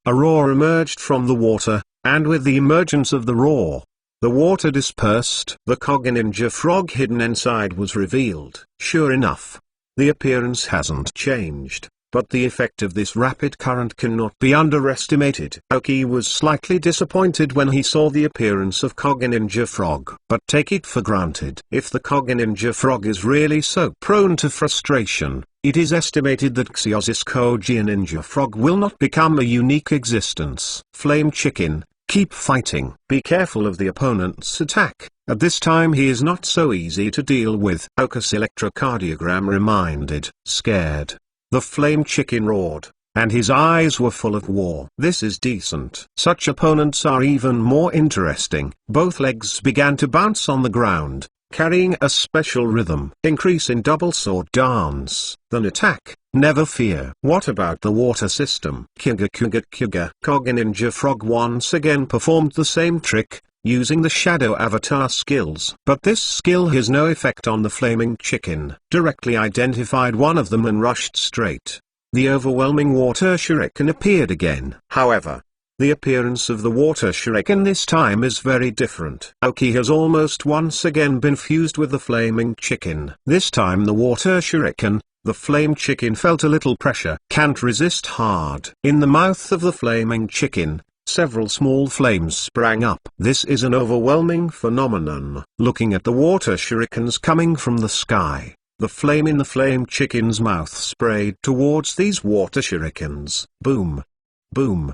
A roar emerged from the water, and with the emergence of the roar, the water dispersed. The Koga Ninja Frog hidden inside was revealed. Sure enough, the appearance hasn't changed, but the effect of this rapid current cannot be underestimated. Aoki was slightly disappointed when he saw the appearance of Koga Ninja Frog. But take it for granted. If the Koga Ninja Frog is really so prone to frustration, it is estimated that Xeosis Koga Ninja Frog will not become a unique existence. Flame Chicken, keep fighting. Be careful of the opponent's attack. At this time he is not so easy to deal with. Aoki's electrocardiogram reminded. Scared, the flame chicken roared, and his eyes were full of war. This is decent. Such opponents are even more interesting. Both legs began to bounce on the ground, carrying a special rhythm. Increase in double sword dance, then attack, never fear. What about the water system? Kyuga Kyuga Kyuga. Koga Ninja Frog once again performed the same trick, using the shadow avatar skills. But this skill has no effect on the flaming chicken. Directly identified one of them and rushed straight. The overwhelming water shuriken appeared again. However, the appearance of the water shuriken this time is very different. Aoki has almost once again been fused with the flaming chicken. This time the water shuriken, the flame chicken felt a little pressure. Can't resist hard. In the mouth of the flaming chicken, several small flames sprang up. This is an overwhelming phenomenon. Looking at the water shurikens coming from the sky, the flame in the flame chicken's mouth sprayed towards these water shurikens. Boom. Boom.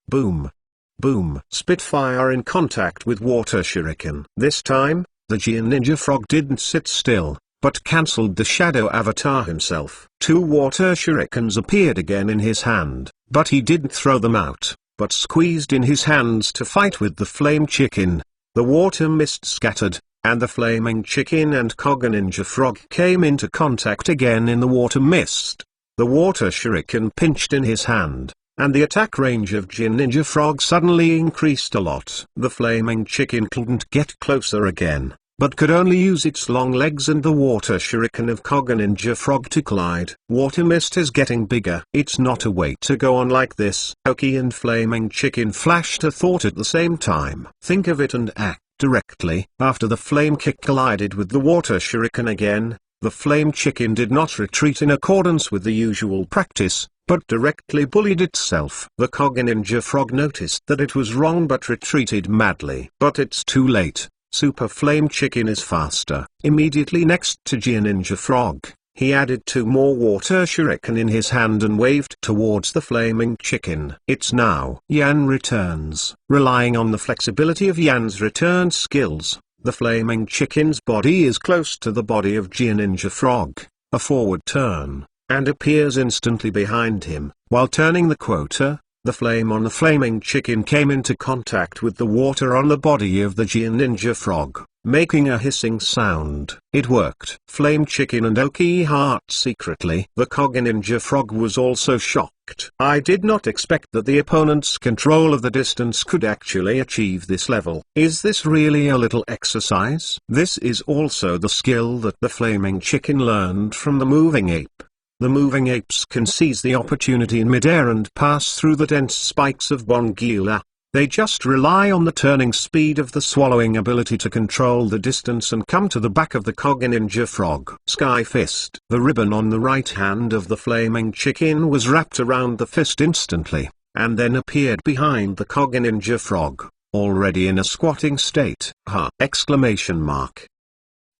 Boom. Boom. Spitfire in contact with water shuriken. This time, the Giant Ninja Frog didn't sit still, but cancelled the shadow avatar himself. Two water shurikens appeared again in his hand, but he didn't throw them out, but squeezed in his hands to fight with the flame chicken. The water mist scattered, and the flaming chicken and Koga Ninja Frog came into contact again in the water mist. The water shuriken pinched in his hand, and the attack range of Giant Ninja Frog suddenly increased a lot. The flaming chicken couldn't get closer again, but could only use its long legs and the water shuriken of Koga Ninja Frog to collide. Water mist is getting bigger. It's not a way to go on like this. Aoki and flaming chicken flashed a thought at the same time. Think of it and act directly. After the flame kick collided with the water shuriken again, the flame chicken did not retreat in accordance with the usual practice, but directly bullied itself. The Koga Ninja Frog noticed that it was wrong but retreated madly. But it's too late. Super Flame Chicken is faster. Immediately next to Giant Ninja Frog, he added two more water shuriken in his hand and waved towards the flaming chicken. It's now. Yan returns. Relying on the flexibility of Yan's return skills, the flaming chicken's body is close to the body of Giant Ninja Frog, a forward turn, and appears instantly behind him. While turning the quota, the flame on the flaming chicken came into contact with the water on the body of the Giant Ninja Frog, making a hissing sound. It worked. Flame chicken and Aoki heart secretly. The Koga Ninja Frog was also shocked. I did not expect that the opponent's control of the distance could actually achieve this level. Is this really a little exercise? This is also the skill that the flaming chicken learned from the moving ape. The moving apes can seize the opportunity in midair and pass through the dense spikes of Bongila. They just rely on the turning speed of the swallowing ability to control the distance and come to the back of the Koga Ninja Frog. Sky Fist. The ribbon on the right hand of the flaming chicken was wrapped around the fist instantly, and then appeared behind the Koga Ninja Frog, already in a squatting state. Ha! Exclamation mark.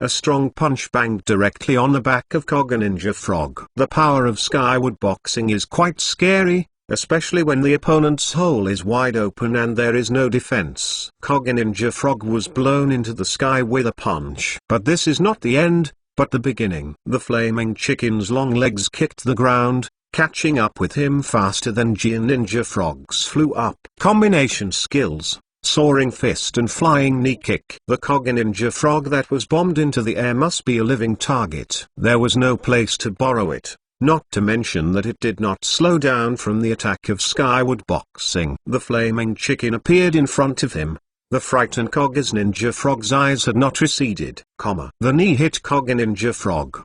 A strong punch banged directly on the back of Koga Ninja Frog. The power of skyward boxing is quite scary, especially when the opponent's hole is wide open and there is no defense. Koga Ninja Frog was blown into the sky with a punch. But this is not the end, but the beginning. The flaming chicken's long legs kicked the ground, catching up with him faster than Giant Ninja Frog's flew up. Combination skills. Soaring fist and flying knee kick. The Koga Ninja Frog that was bombed into the air must be a living target. There was no place to borrow it, not to mention that it did not slow down from the attack of skyward boxing. The flaming chicken appeared in front of him. The frightened Koga Ninja Frog's eyes had not receded, the knee hit Koga Ninja Frog,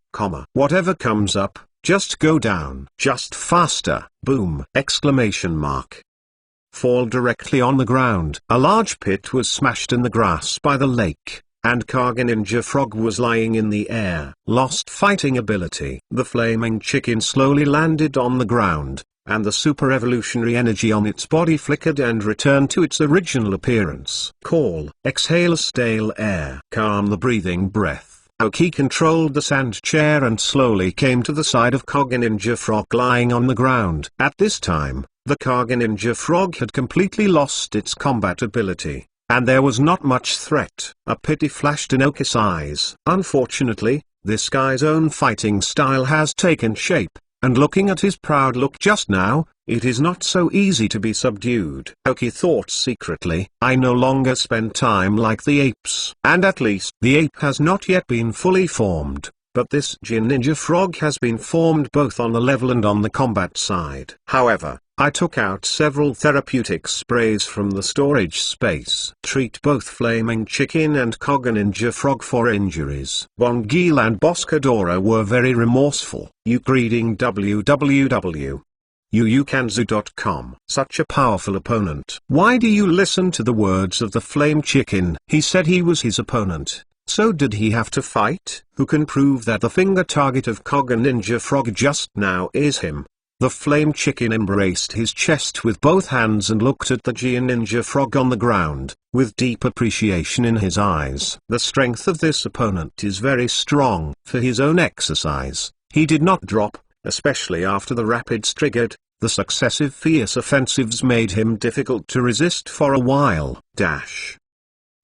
whatever comes up, just go down. Just faster. Boom! Exclamation mark. Fall directly on the ground. A large pit was smashed in the grass by the lake, and Koga Ninja Frog was lying in the air. Lost fighting ability. The flaming chicken slowly landed on the ground, and the super evolutionary energy on its body flickered and returned to its original appearance. Call. Exhale stale air. Calm the breathing breath. Aoki controlled the sand chair and slowly came to the side of Koga Ninja Frog lying on the ground. At this time, the Koga Ninja Frog had completely lost its combat ability, and there was not much threat. A pity flashed in Aoki's eyes. Unfortunately, this guy's own fighting style has taken shape, and looking at his proud look just now, it is not so easy to be subdued. Aoki thought secretly, I no longer spend time like the apes. And at least the ape has not yet been fully formed. But this Jin Ninja Frog has been formed both on the level and on the combat side. However, I took out several therapeutic sprays from the storage space. Treat both Flaming Chicken and Koga Ninja Frog for injuries. Bongil and Boscadora were very remorseful. Reading www.yuukanzu.com. Such a powerful opponent. Why do you listen to the words of the Flame Chicken? He said he was his opponent. So did he have to fight? Who can prove that the finger target of Koga Ninja Frog just now is him? The Flame Chicken embraced his chest with both hands and looked at the Jin Ninja Frog on the ground, with deep appreciation in his eyes. The strength of this opponent is very strong. For his own exercise, he did not drop, especially after the rapids triggered. The successive fierce offensives made him difficult to resist for a while.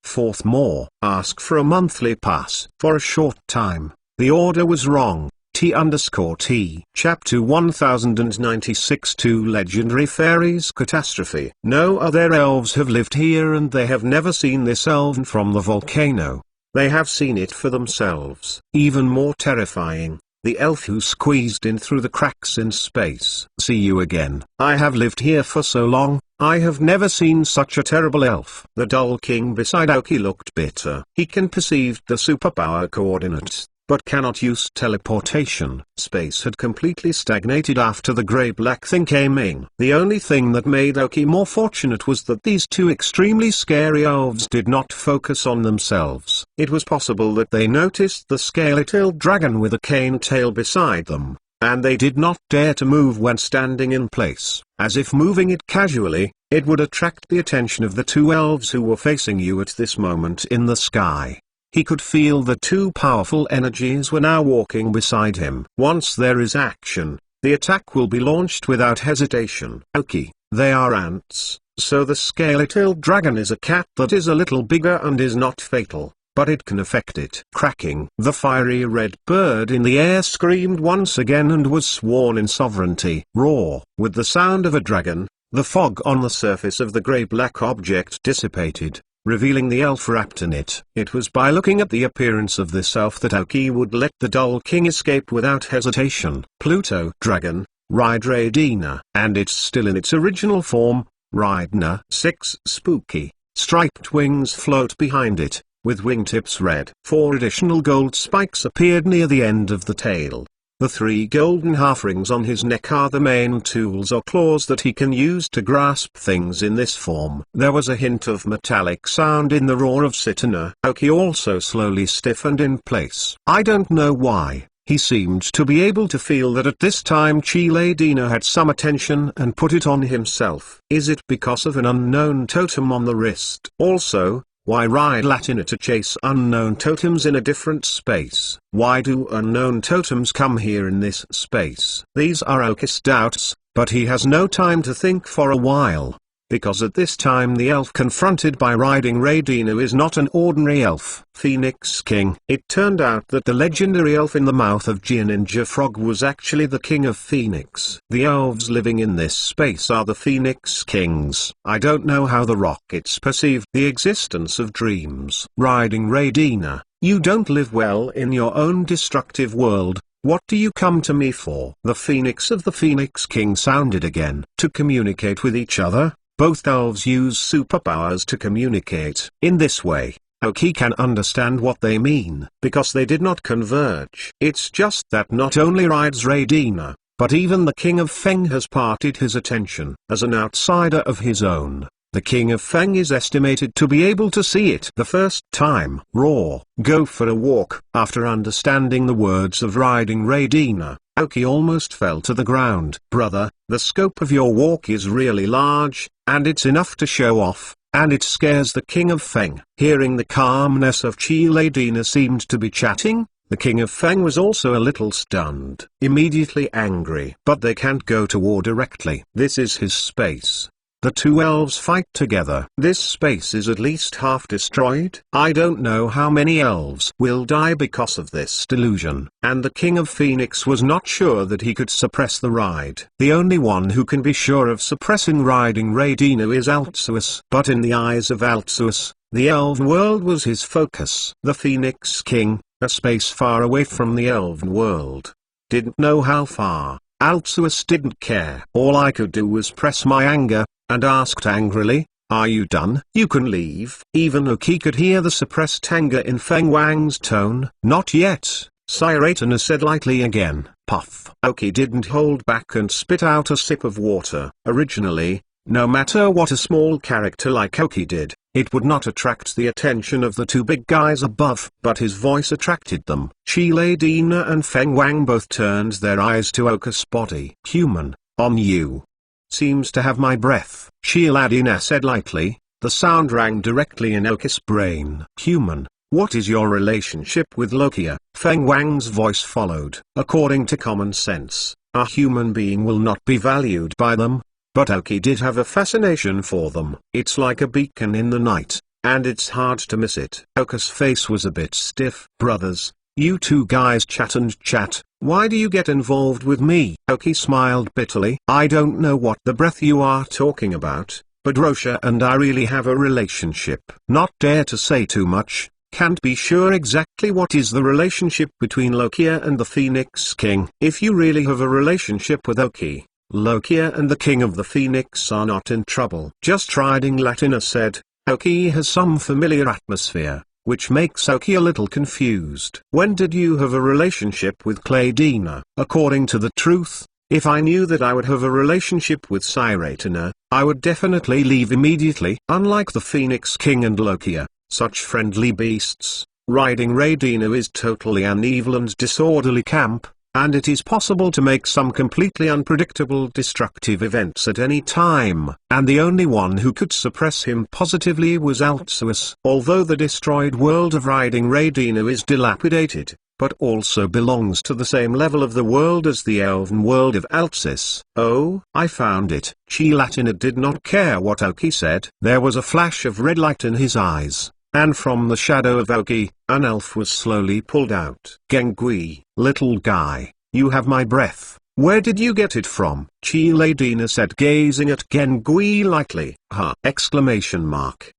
Fourth more, ask for a monthly pass. For a short time, the order was wrong. T_T. Chapter 1096 Two Legendary Fairies Catastrophe. No other elves have lived here and they have never seen this elven from the volcano. They have seen it for themselves. Even more terrifying, the elf who squeezed in through the cracks in space. See you again. I have lived here for so long, I have never seen such a terrible elf. The Dull King beside Aoki looked bitter. He can perceive the superpower coordinates, but cannot use teleportation. Space had completely stagnated after the grey-black thing came in. The only thing that made Aoki more fortunate was that these two extremely scary elves did not focus on themselves. It was possible that they noticed the scaly-tailed dragon with a cane tail beside them, and they did not dare to move when standing in place, as if moving it casually, it would attract the attention of the two elves who were facing you at this moment in the sky. He could feel the two powerful energies were now walking beside him. Once there is action, the attack will be launched without hesitation. Aoki, they are ants, so the scaly-tailed dragon is a cat that is a little bigger and is not fatal, but it can affect it. Cracking. The fiery red bird in the air screamed once again and was sworn in sovereignty. Roar. With the sound of a dragon, the fog on the surface of the grey-black object dissipated, revealing the elf wrapped in it. It was by looking at the appearance of this elf that Aoki would let the Dull King escape without hesitation. Pluto Dragon, Rydradina. And it's still in its original form, Rydna. 6. Spooky. Striped wings float behind it, with wingtips red. 4 additional gold spikes appeared near the end of the tail. The 3 golden half-rings on his neck are the main tools or claws that he can use to grasp things in this form. There was a hint of metallic sound in the roar of sinnoh. Aoki also slowly stiffened in place. I don't know why, he seemed to be able to feel that at this time Chiladina had some attention and put it on himself. Is it because of an unknown totem on the wrist? Also, why ride Latina to chase unknown totems in a different space? Why do unknown totems come here in this space? These are Aoki's doubts, but he has no time to think for a while, because at this time the elf confronted by riding Radina is not an ordinary elf. Phoenix King. It turned out that the legendary elf in the mouth of Jin Ninja Frog was actually the King of Phoenix. The elves living in this space are the Phoenix Kings. I don't know how the rockets perceive the existence of dreams. Riding Radina, you don't live well in your own destructive world. What do you come to me for? The Phoenix of the Phoenix King sounded again. To communicate with each other. Both elves use superpowers to communicate. In this way, Aoki can understand what they mean, because they did not converge. It's just that not only rides Radina, but even the King of Feng has parted his attention. As an outsider of his own, the King of Feng is estimated to be able to see it the first time. Roar. Go for a walk. After understanding the words of riding Radina, Aoki almost fell to the ground. Brother, the scope of your walk is really large, and it's enough to show off, and it scares the King of Feng. Hearing the calmness of Chiladina seemed to be chatting, the King of Feng was also a little stunned. Immediately angry. But they can't go to war directly. This is his space. The two elves fight together. This space is at least half destroyed. I don't know how many elves will die because of this delusion. And the King of Phoenix was not sure that he could suppress the ride. The only one who can be sure of suppressing riding Radina is Arceus. But in the eyes of Arceus, the elven world was his focus. The Phoenix King, a space far away from the elven world, didn't know how far. Arceus didn't care. All I could do was press my anger, and asked angrily, "Are you done? You can leave." Even Oki could hear the suppressed anger in Feng Wang's tone. "Not yet," Siratina said lightly again. Puff. Oki didn't hold back and spit out a sip of water. Originally, no matter what a small character like Oki did, it would not attract the attention of the two big guys above. But his voice attracted them. Chiladina and Feng Wang both turned their eyes to Oka's body. "Human, on you. Seems to have my breath," Chiladina said lightly. The sound rang directly in Oka's brain. "Human, what is your relationship with Lokia?" Feng Wang's voice followed. "According to common sense, a human being will not be valued by them. But Oki did have a fascination for them. It's like a beacon in the night, and it's hard to miss it." Oka's face was a bit stiff. "Brothers, you two guys chat and chat. Why do you get involved with me?" Oki smiled bitterly. "I don't know what the breath you are talking about, but Rosha and I really have a relationship. Not dare to say too much. Can't be sure exactly what is the relationship between Lokia and the Phoenix King. If you really have a relationship with Oki, Lokia and the King of the Phoenix are not in trouble." Just riding Latina said, "Oki has some familiar atmosphere, which makes Oki a little confused." "When did you have a relationship with Cladina?" "According to the truth, if I knew that I would have a relationship with Siratina, I would definitely leave immediately." Unlike the Phoenix King and Lokia, such friendly beasts, riding Radina is totally an evil and disorderly camp, and it is possible to make some completely unpredictable destructive events at any time. And the only one who could suppress him positively was Arceus. Although the destroyed world of riding Radina is dilapidated, but also belongs to the same level of the world as the elven world of Arceus. "Oh, I found it." Chilatina did not care what Oki said. There was a flash of red light in his eyes, and from the shadow of Oki, an elf was slowly pulled out. "Gengui, little guy, you have my breath. Where did you get it from?" Chiladina said, gazing at Gengui lightly. "Huh!" Exclamation mark.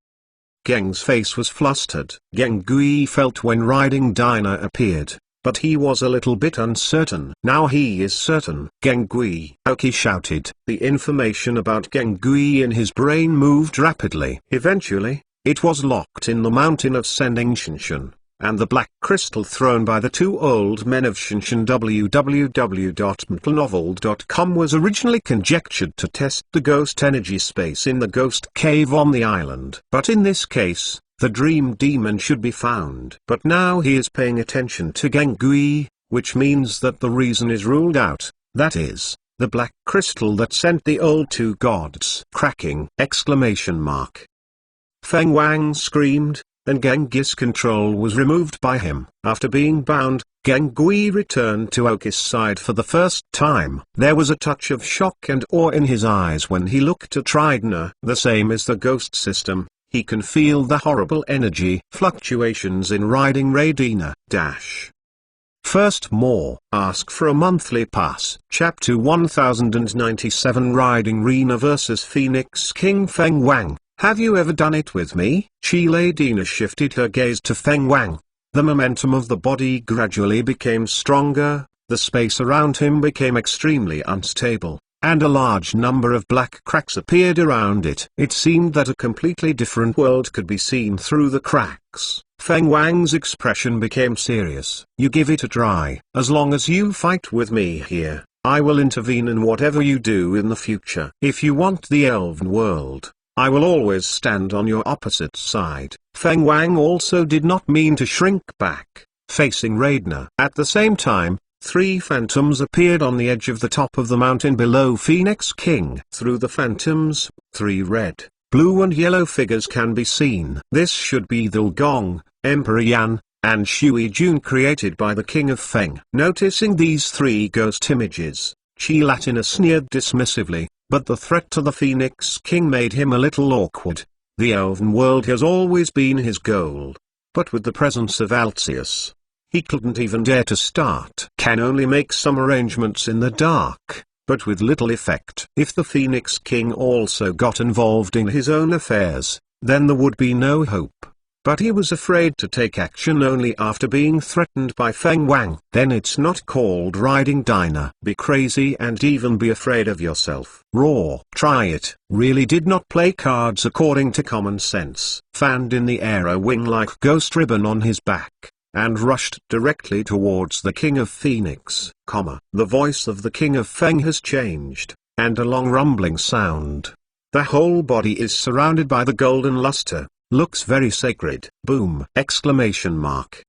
Geng's face was flustered. Gengui felt when riding Dinah appeared, but he was a little bit uncertain. Now he is certain. "Gengui!" Oki shouted. The information about Gengui in his brain moved rapidly. Eventually, it was locked in the mountain of sending Shinshin, and the black crystal thrown by the two old men of Shinshin. www.mtlnovel.com was originally conjectured to test the ghost energy space in the ghost cave on the island. But in this case, the dream demon should be found. But now he is paying attention to Gengui, which means that the reason is ruled out, that is, the black crystal that sent the old two gods. Cracking! Exclamation mark. Feng Wang screamed, and Genghis' control was removed by him. After being bound, Gengui returned to Oki's side for the first time. There was a touch of shock and awe in his eyes when he looked at Ridna. The same as the ghost system, he can feel the horrible energy fluctuations in riding Radina. First more. Ask for a monthly pass. Chapter 1097 Riding Rena vs Phoenix King. Feng Wang, have you ever done it with me? Chiladina shifted her gaze to Feng Wang. The momentum of the body gradually became stronger, the space around him became extremely unstable, and a large number of black cracks appeared around it. It seemed that a completely different world could be seen through the cracks. Feng Wang's expression became serious. "You give it a try. As long as you fight with me here, I will intervene in whatever you do in the future. If you want the elven world, I will always stand on your opposite side." Feng Wang also did not mean to shrink back, facing Radna. At the same time, three phantoms appeared on the edge of the top of the mountain below Phoenix King. Through the phantoms, three red, blue and yellow figures can be seen. This should be the Gong, Emperor Yan, and Shui Jun created by the King of Feng. Noticing these three ghost images, Chilatina sneered dismissively. But the threat to the Phoenix King made him a little awkward. The elven world has always been his goal. But with the presence of Arceus, he couldn't even dare to start. Can only make some arrangements in the dark, but with little effect. If the Phoenix King also got involved in his own affairs, then there would be no hope. But he was afraid to take action only after being threatened by Feng Wang. Then it's not called riding Dinah. Be crazy and even be afraid of yourself. Raw. Try it. Really did not play cards according to common sense. Fanned in the air a wing-like ghost ribbon on his back, and rushed directly towards the King of Phoenix, The voice of the King of Feng has changed, and a long rumbling sound. The whole body is surrounded by the golden luster. Looks very sacred. Boom! Exclamation mark.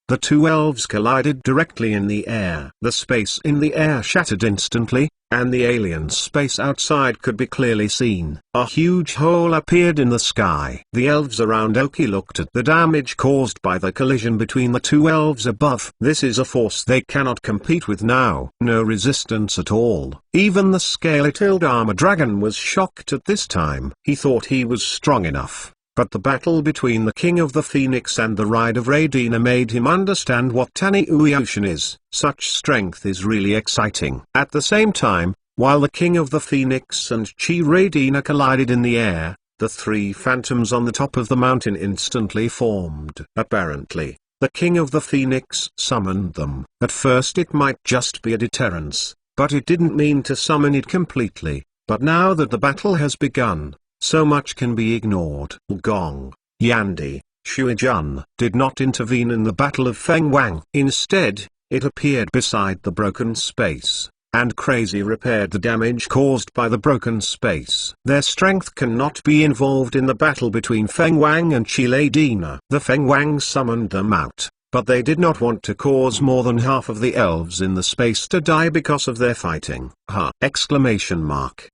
The two elves collided directly in the air. The space in the air shattered instantly, and the alien space outside could be clearly seen. A huge hole appeared in the sky. The elves around Oki looked at the damage caused by the collision between the two elves above. This is a force they cannot compete with now. No resistance at all. Even the scale-tailed armor dragon was shocked at this time. He thought he was strong enough. But the battle between the King of the Phoenix and the Ride of Radina made him understand what Tani Ocean is. Such strength is really exciting. At the same time, while the King of the Phoenix and Chi Radina collided in the air, the three phantoms on the top of the mountain instantly formed. Apparently, the King of the Phoenix summoned them. At first it might just be a deterrence, but it didn't mean to summon it completely. But now that the battle has begun, so much can be ignored. Gong, Yandi, Shuijun did not intervene in the Battle of Feng Wang. Instead, it appeared beside the broken space, and Crazy repaired the damage caused by the broken space. Their strength cannot be involved in the battle between Feng Wang and Chiladina. The Feng Wang summoned them out, but they did not want to cause more than half of the elves in the space to die because of their fighting. Ha! Exclamation mark.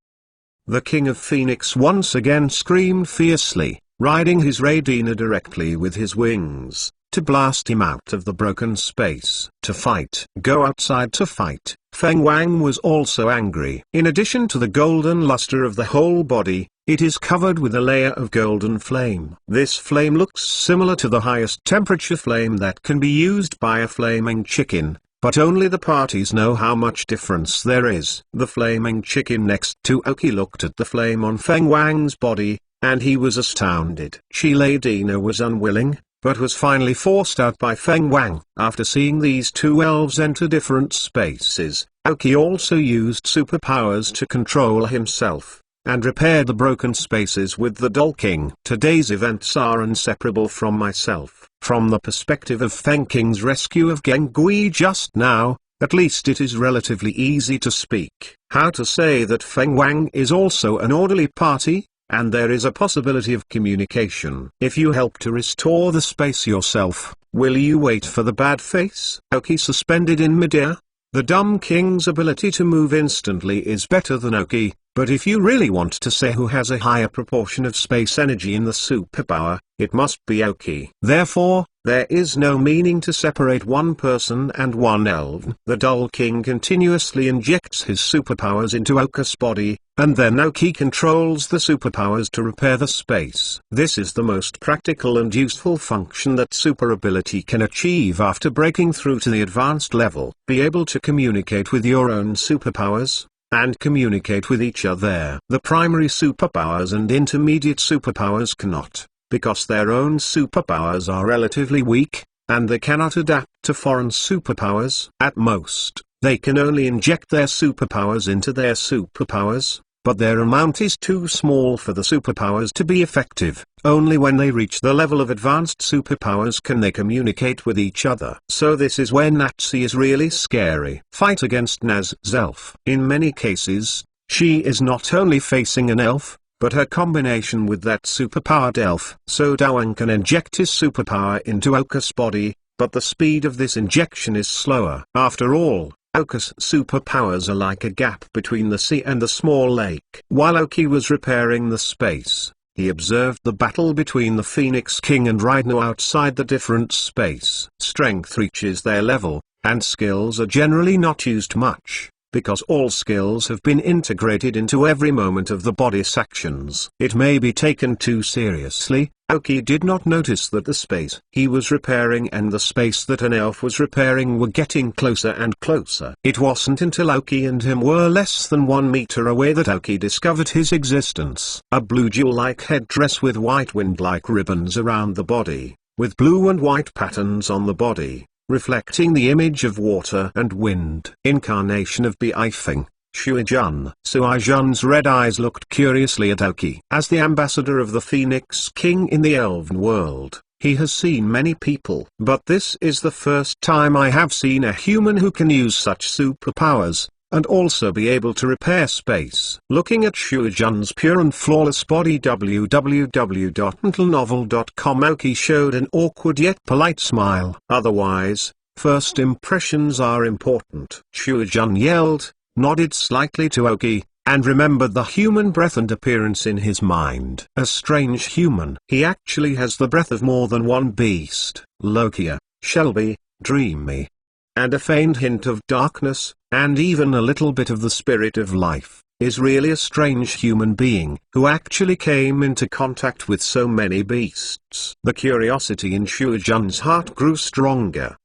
The King of Phoenix once again screamed fiercely, riding his Radina directly with his wings, to blast him out of the broken space. To fight. Go outside to fight. Feng Wang was also angry. In addition to the golden luster of the whole body, it is covered with a layer of golden flame. This flame looks similar to the highest temperature flame that can be used by a flaming chicken. But only the parties know how much difference there is. The flaming chicken next to Oki looked at the flame on Feng Wang's body, and he was astounded. Chiladina was unwilling, but was finally forced out by Feng Wang. After seeing these two elves enter different spaces, Oki also used superpowers to control himself, and repaired the broken spaces with the Doll King. Today's events are inseparable from myself. From the perspective of Feng King's rescue of Gengui just now, at least it is relatively easy to speak. How to say that Feng Wang is also an orderly party, and there is a possibility of communication. If you help to restore the space yourself, will you wait for the bad face? Oki suspended in midair. The dumb king's ability to move instantly is better than Oki, but if you really want to say who has a higher proportion of space energy in the superpower, it must be Oki. Therefore, there is no meaning to separate one person and one elven. The Doll King continuously injects his superpowers into Oka's body, and then Oki controls the superpowers to repair the space. This is the most practical and useful function that super ability can achieve after breaking through to the advanced level. Be able to communicate with your own superpowers, and communicate with each other. The primary superpowers and intermediate superpowers cannot, because their own superpowers are relatively weak, and they cannot adapt to foreign superpowers. At most, they can only inject their superpowers into their superpowers, but their amount is too small for the superpowers to be effective. Only when they reach the level of advanced superpowers can they communicate with each other. So this is where Natsi is really scary. Fight against Naz's elf. In many cases, she is not only facing an elf, but her combination with that superpowered elf. So Dawang can inject his superpower into Oka's body, but the speed of this injection is slower. After all, Oka's superpowers are like a gap between the sea and the small lake. While Oki was repairing the space, he observed the battle between the Phoenix King and Rhino outside the different space. Strength reaches their level, and skills are generally not used much. because all skills have been integrated into every moment of the body sections. It may be taken too seriously. Aoki did not notice that the space he was repairing and the space that an elf was repairing were getting closer and closer. It wasn't until Aoki and him were less than 1 meter away that Aoki discovered his existence. A blue jewel-like headdress with white wind-like ribbons around the body, with blue and white patterns on the body, reflecting the image of water and wind. Incarnation of Beifeng, Shuijun. Suijun's red eyes looked curiously at Aoki. As the ambassador of the Phoenix King in the Elven world, he has seen many people. But this is the first time I have seen a human who can use such superpowers, and also be able to repair space. Looking at Shuijun's pure and flawless body, www.mentalnovel.com, Aoki showed an awkward yet polite smile. Otherwise, first impressions are important. Shuijun yelled, nodded slightly to Aoki, and remembered the human breath and appearance in his mind. A strange human. He actually has the breath of more than one beast. Lokia, Shelby, Dreamy, and a faint hint of darkness, and even a little bit of the spirit of life, is really a strange human being, who actually came into contact with so many beasts. The curiosity in Shuijun's heart grew stronger.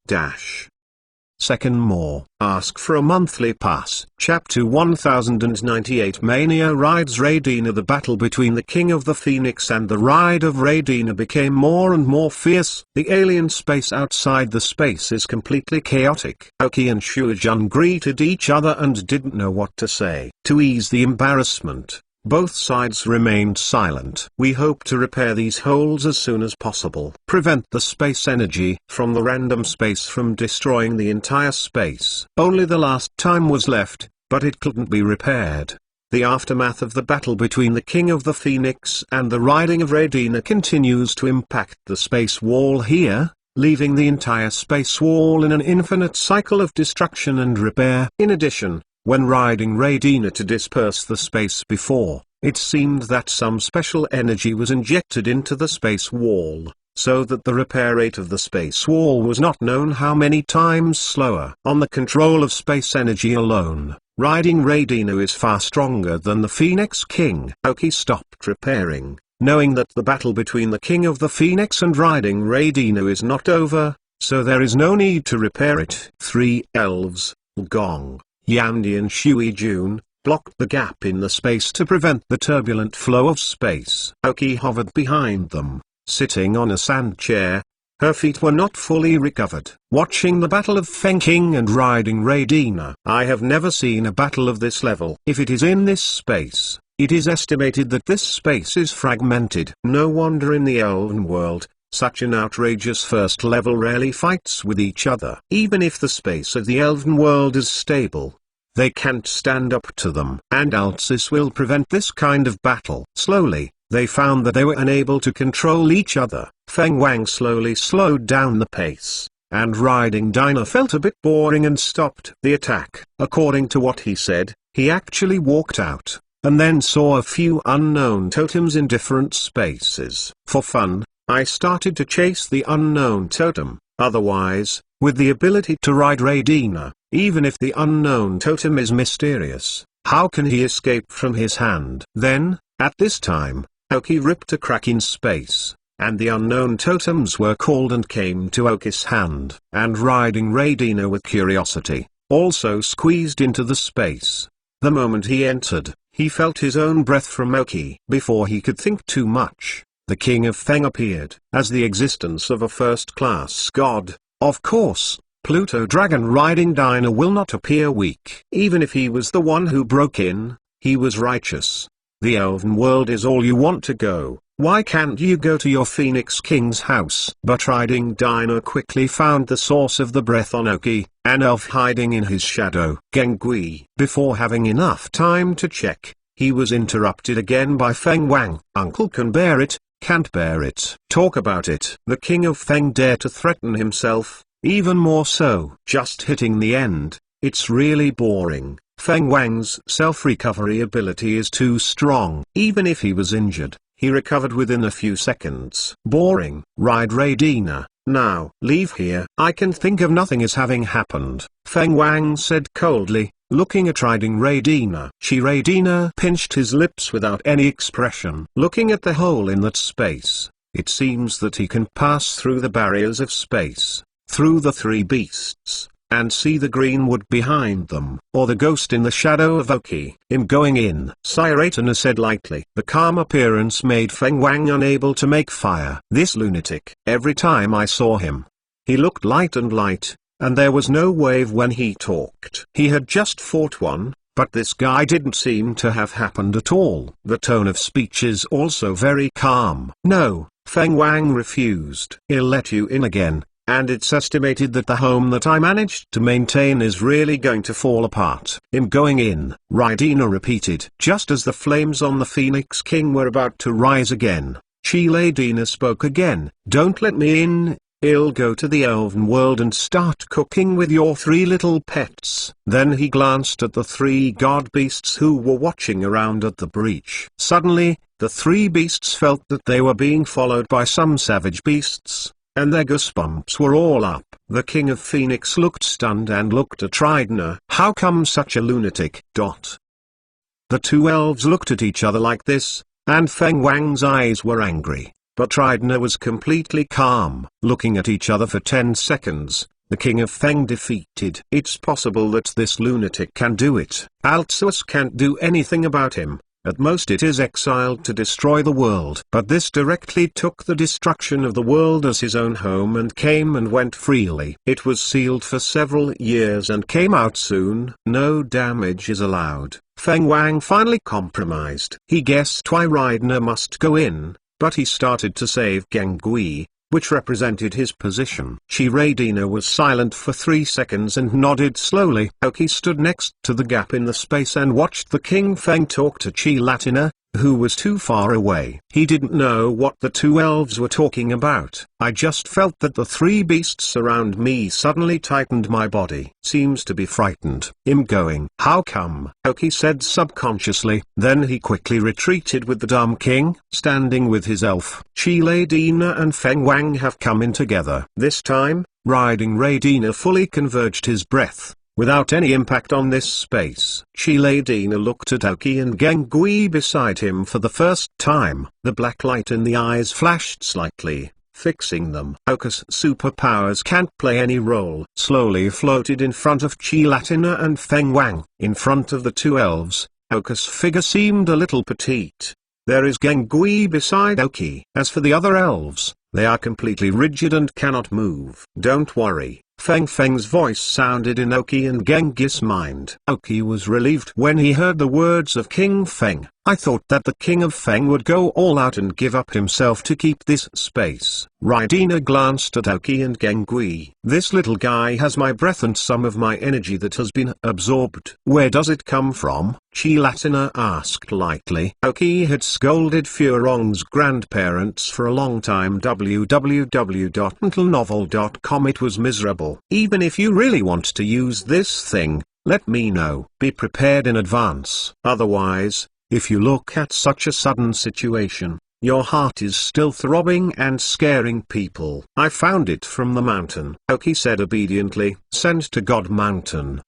Second more. Ask for a monthly pass. Chapter 1098. Mania rides Raidina. The battle between the King of the Phoenix and the Ride of Raidina became more and more fierce. The alien space outside the space is completely chaotic. Aoki and Shuijun greeted each other and didn't know what to say. To ease the embarrassment, both sides remained silent. We hope to repair these holes as soon as possible. Prevent the space energy from the random space from destroying the entire space. Only the last time was left, but it couldn't be repaired. The aftermath of the battle between the King of the Phoenix and the Riding of Raidina continues to impact the space wall here, leaving the entire space wall in an infinite cycle of destruction and repair. In addition, when riding Raidina to disperse the space before, it seemed that some special energy was injected into the space wall, so that the repair rate of the space wall was not known how many times slower. On the control of space energy alone, riding Raidina is far stronger than the Phoenix King. Aoki stopped repairing, knowing that the battle between the King of the Phoenix and riding Raidina is not over, so there is no need to repair it. 3 elves, Gong, Yandi and Shuijun, blocked the gap in the space to prevent the turbulent flow of space. Aoki hovered behind them, sitting on a sand chair. Her feet were not fully recovered. Watching the battle of Feng King and riding Raidina. I have never seen a battle of this level. If it is in this space, it is estimated that this space is fragmented. No wonder in the Elven world, such an outrageous first level rarely fights with each other. Even if the space of the Elven world is stable, they can't stand up to them. And arceus will prevent this kind of battle. Slowly, they found that they were unable to control each other. Feng Wang slowly slowed down the pace, and riding Dinah felt a bit boring and stopped the attack. According to what he said, he actually walked out, and then saw a few unknown totems in different spaces. For fun, I started to chase the unknown totem. Otherwise, with the ability to ride Raidina, even if the unknown totem is mysterious, how can he escape from his hand? Then, at this time, Aoki ripped a crack in space, and the unknown totems were called and came to Aoki's hand. And riding Raidina with curiosity, also squeezed into the space. The moment he entered, he felt his own breath from Aoki. Before he could think too much, the King of Feng appeared. As the existence of a first-class god, of course, Pluto Dragon riding Dinah will not appear weak. Even if he was the one who broke in, he was righteous. The Elven world is all you want to go. Why can't you go to your Phoenix King's house? But riding Dinah quickly found the source of the breath on Aoki, an elf hiding in his shadow. Gengui. Before having enough time to check, he was interrupted again by Feng Wang. Uncle can bear it, can't bear it. Talk about it. The King of Feng dared to threaten himself, even more so. Just hitting the end, it's really boring. Feng Wang's self-recovery ability is too strong. Even if he was injured, he recovered within a few seconds. Boring. Ride Raidina, now. Leave here. I can think of nothing as having happened. Feng Wang said coldly, looking at riding Radina. Radina pinched his lips without any expression. Looking at the hole in that space, it seems that he can pass through the barriers of space, through the three beasts, and see the green wood behind them, or the ghost in the shadow of Oki. "I'm going in," Radina said lightly. The calm appearance made Feng Wang unable to make fire. This lunatic. Every time I saw him, he looked light, and there was no wave when he talked. He had just fought one, but this guy didn't seem to have happened at all. The tone of speech is also very calm. "No," Feng Wang refused. "He'll let you in again. And it's estimated that the home that I managed to maintain is really going to fall apart." "I'm going in," Radina repeated. Just as the flames on the Phoenix King were about to rise again, Radina spoke again. "Don't let me in. I'll go to the elven world and start cooking with your three little pets." Then he glanced at the three god beasts who were watching around at the breach. Suddenly, the three beasts felt that they were being followed by some savage beasts, and their goosebumps were all up. The King of Phoenix looked stunned and looked at Radina. "How come such a lunatic?" The two elves looked at each other like this, and Feng Wang's eyes were angry, but Radina was completely calm. Looking at each other for 10 seconds, the King of Feng defeated. "It's possible that this lunatic can do it. Arceus can't do anything about him. At most it is exiled to destroy the world." But this directly took the destruction of the world as his own home and came and went freely. It was sealed for several years and came out soon. No damage is allowed. Feng Wang finally compromised. He guessed why Radina must go in, but he started to save Gengui, which represented his position. Radina was silent for 3 seconds and nodded slowly. Oki stood next to the gap in the space and watched the King Feng talk to Radina, who was too far away. He didn't know what the two elves were talking about. "I just felt that the three beasts around me suddenly tightened my body. Seems to be frightened." "I'm going." "How come?" Oki said subconsciously. Then he quickly retreated with the dumb king, standing with his elf. Radina and Feng Wang have come in together. This time, riding Radina fully converged his breath, without any impact on this space. Radina looked at Oki and Gengui beside him for the first time. The black light in the eyes flashed slightly, fixing them. Oki's superpowers can't play any role. Slowly floated in front of Radina and Feng Wang. In front of the two elves, Oki's figure seemed a little petite. There is Gengui beside Oki. As for the other elves, they are completely rigid and cannot move. "Don't worry." Feng's voice sounded in Oki and Genghis' mind. Oki was relieved when he heard the words of King Feng. "I thought that the King of Feng would go all out and give up himself to keep this space." Radina glanced at Oki and Gengui. "This little guy has my breath and some of my energy that has been absorbed." "Where does it come from?" Radina asked lightly. Oki had scolded Furong's grandparents for a long time. www.untlenovel.com. It was miserable. "Even if you really want to use this thing, let me know. Be prepared in advance. Otherwise, if you look at such a sudden situation, your heart is still throbbing and scaring people." "I found it from the mountain," Oki said obediently. "Sent to God Mountain."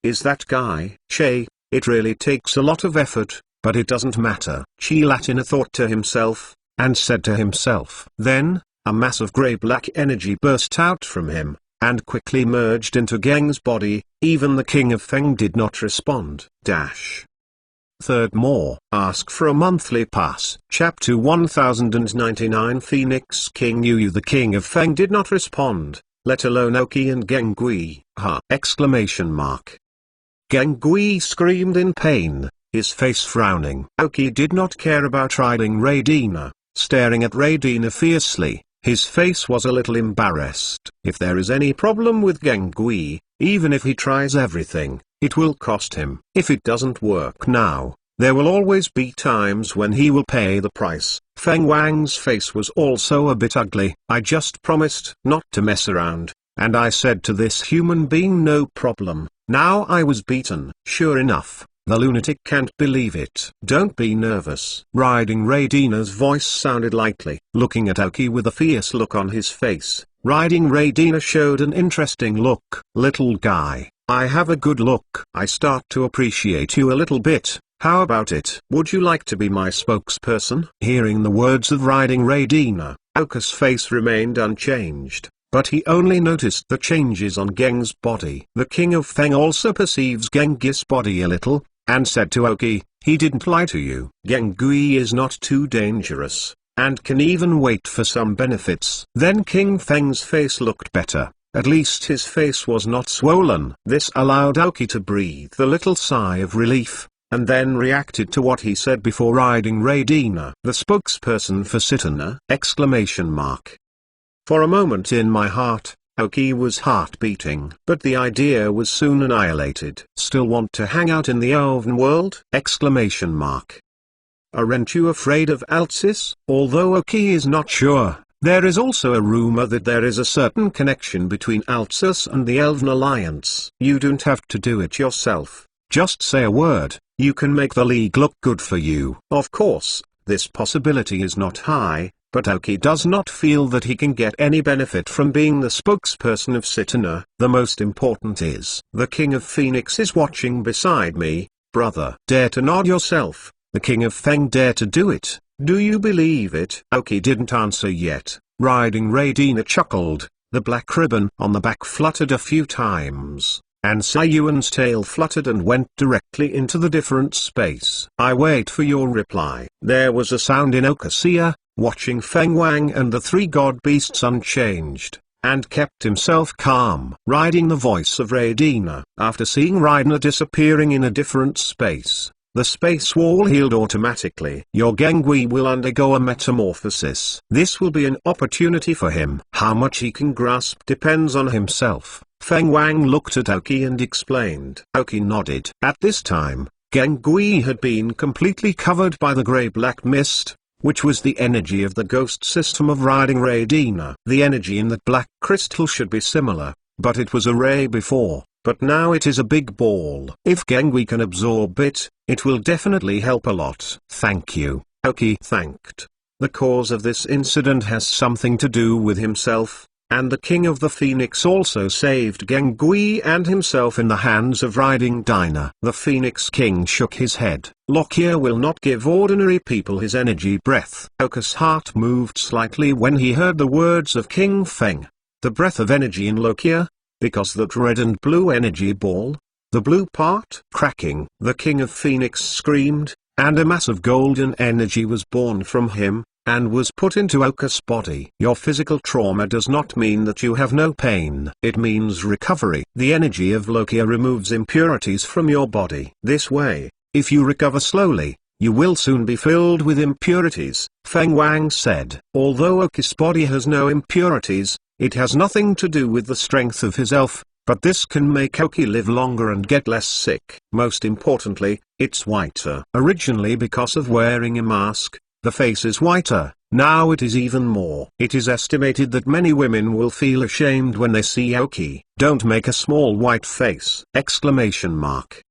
"Is that guy?" It really takes a lot of effort, but it doesn't matter." Radina thought to himself, and said to himself. Then, a mass of grey-black energy burst out from him, and quickly merged into Geng's body. Even the King of Feng did not respond. Third more. Ask for a monthly pass. Chapter 1099. Phoenix King Yu. The King of Feng did not respond, let alone Oki and Gengui. Gengui screamed in pain, his face frowning. Oki did not care about riding Radina, staring at Radina fiercely. His face was a little embarrassed. If there is any problem with Gengui, even if he tries everything, it will cost him. If it doesn't work now, there will always be times when he will pay the price. Feng Wang's face was also a bit ugly. "I just promised not to mess around, and I said to this human being no problem. Now I was beaten." Sure enough, the lunatic can't believe it. "Don't be nervous." Riding Radina's voice sounded lightly. Looking at Oki with a fierce look on his face, Riding Radina showed an interesting look. "Little guy, I have a good look. I start to appreciate you a little bit. How about it? Would you like to be my spokesperson? Hearing the words of riding Raidina, Oka's face remained unchanged, but he only noticed the changes on Geng's body. The King of Feng also perceives Genghis' body a little, and said to Oki, he didn't lie to you. Gengui is not too dangerous, and can even wait for some benefits. Then King Feng's face looked better. At least his face was not swollen. This allowed Aoki to breathe a little sigh of relief, and then reacted to what he said before riding Raidina. The spokesperson for sinnoh! For a moment in my heart, Aoki was heart beating. But the idea was soon annihilated. Still want to hang out in the elven world? Aren't you afraid of arceus? Although Aoki is not sure, there is also a rumor that there is a certain connection between arceus and the Elven Alliance. You don't have to do it yourself. Just say a word, you can make the league look good for you. Of course, this possibility is not high, but Aoki does not feel that he can get any benefit from being the spokesperson of sinnoh. The most important is, the King of Phoenix is watching beside me, brother. Dare to nod yourself, the King of Feng dare to do it. Do you believe it? Aoki didn't answer yet. Riding Raidina chuckled, the black ribbon on the back fluttered a few times, and Sayuan's tail fluttered and went directly into the different space. I wait for your reply. There was a sound in Oka's ear, watching Feng Wang and the three god beasts unchanged, and kept himself calm. Riding the voice of Raidina. After seeing Raidina disappearing in a different space, the space wall healed automatically. Your Gengui will undergo a metamorphosis. This will be an opportunity for him. How much he can grasp depends on himself. Feng Wang looked at Aoki and explained. Aoki nodded. At this time, Gengui had been completely covered by the grey-black mist, which was the energy of the ghost system of riding Raidina. The energy in that black crystal should be similar, but it was a ray before. But now it is a big ball. If Gengui can absorb it, it will definitely help a lot. Thank you, Aoki thanked. The cause of this incident has something to do with himself, and the King of the Phoenix also saved Gengui and himself in the hands of riding Dinah. The Phoenix King shook his head. Lokia will not give ordinary people his energy breath. Oka's heart moved slightly when he heard the words of King Feng. The breath of energy in Lokia? Because that red and blue energy ball? The blue part? Cracking. The King of Phoenix screamed, and a mass of golden energy was born from him, and was put into Oka's body. Your physical trauma does not mean that you have no pain. It means recovery. The energy of Lokia removes impurities from your body. This way, if you recover slowly, you will soon be filled with impurities, Feng Wang said. Although Oka's body has no impurities, it has nothing to do with the strength of his elf, but this can make Aoki live longer and get less sick. Most importantly, it's whiter. Originally because of wearing a mask, the face is whiter. Now it is even more. It is estimated that many women will feel ashamed when they see Aoki. Don't make a small white face! The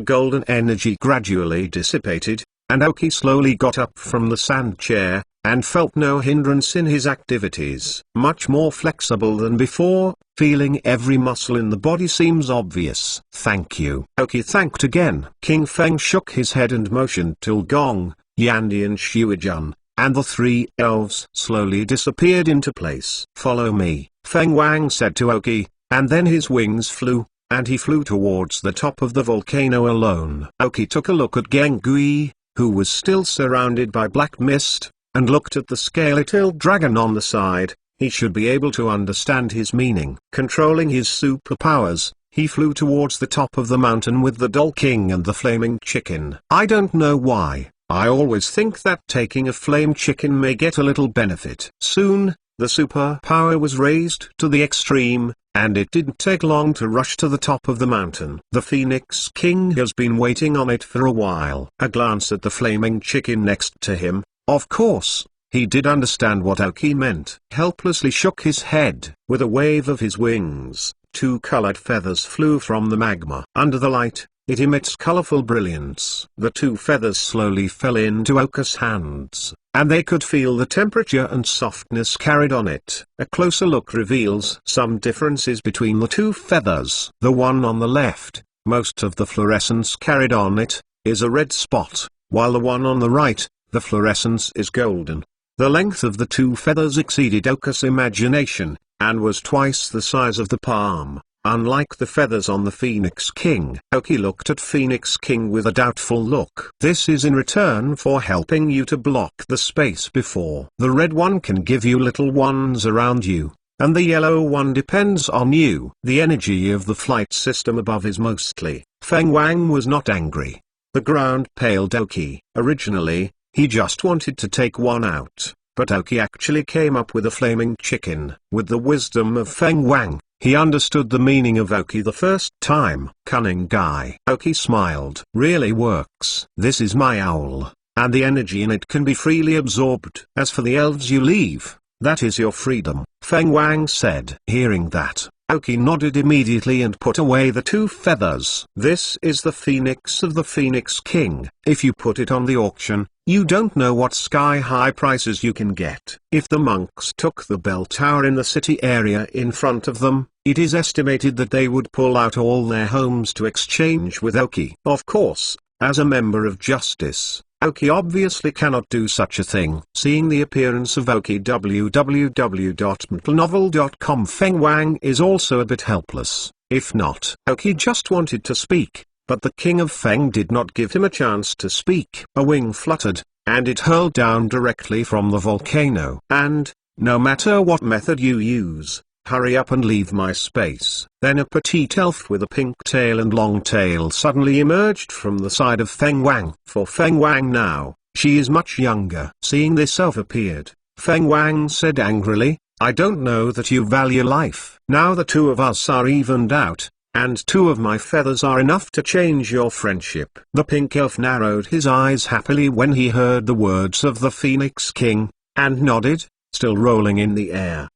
golden energy gradually dissipated, and Aoki slowly got up from the sand chair, and felt no hindrance in his activities. Much more flexible than before, feeling every muscle in the body seems obvious. Thank you. Aoki thanked again. King Feng shook his head and motioned till Gong, Yandi and Shuijun, and the three elves slowly disappeared into place. Follow me, Feng Wang said to Aoki, and then his wings flew, and he flew towards the top of the volcano alone. Aoki took a look at Gengui, who was still surrounded by black mist, and looked at the scaly-tailed dragon on the side. He should be able to understand his meaning. Controlling his superpowers, he flew towards the top of the mountain with the Doll King and the flaming chicken. I don't know why, I always think that taking a flame chicken may get a little benefit. Soon, the superpower was raised to the extreme, and it didn't take long to rush to the top of the mountain. The Phoenix King has been waiting on it for a while. A glance at the flaming chicken next to him. Of course, he did understand what Aoki meant. Helplessly shook his head. With a wave of his wings, two colored feathers flew from the magma. Under the light, It emits colorful brilliance. The two feathers slowly fell into Oka's hands, and they could feel the temperature and softness carried on it. A closer look reveals some differences between the two feathers. The one on the left, most of the fluorescence carried on it, is a red spot, while the one on the right, the fluorescence is golden. The length of the two feathers exceeded Oka's imagination, and was twice the size of the palm. Unlike the feathers on the Phoenix King, Oki looked at Phoenix King with a doubtful look. This is in return for helping you to block the space before. The red one can give you little ones around you, and the yellow one depends on you. The energy of the flight system above is mostly. Feng Wang was not angry. The ground paled Oki. Originally, he just wanted to take one out, but Oki actually came up with a flaming chicken. With the wisdom of Feng Wang, he understood the meaning of Oki the first time. Cunning guy. Oki smiled. Really works. This is my owl, and the energy in it can be freely absorbed. As for the elves you leave, that is your freedom, Feng Wang said. Hearing that, Oki nodded immediately and put away the two feathers. This is the phoenix of the Phoenix King. If you put it on the auction, you don't know what sky-high prices you can get. If the monks took the bell tower in the city area in front of them, it is estimated that they would pull out all their homes to exchange with Oki. Of course, as a member of justice, Oki obviously cannot do such a thing. Seeing the appearance of Oki www.mtlnovel.com, Feng Wang is also a bit helpless. If not, Oki just wanted to speak, but the King of Feng did not give him a chance to speak. A wing fluttered, and it hurled down directly from the volcano. And, no matter what method you use, hurry up and leave my space. Then a petite elf with a pink tail and long tail suddenly emerged from the side of Feng Wang. For Feng Wang now, she is much younger. Seeing this elf appeared, Feng Wang said angrily, I don't know that you value life. Now the two of us are evened out, and two of my feathers are enough to change your friendship. The pink elf narrowed his eyes happily when he heard the words of the Phoenix King, and nodded, still rolling in the air.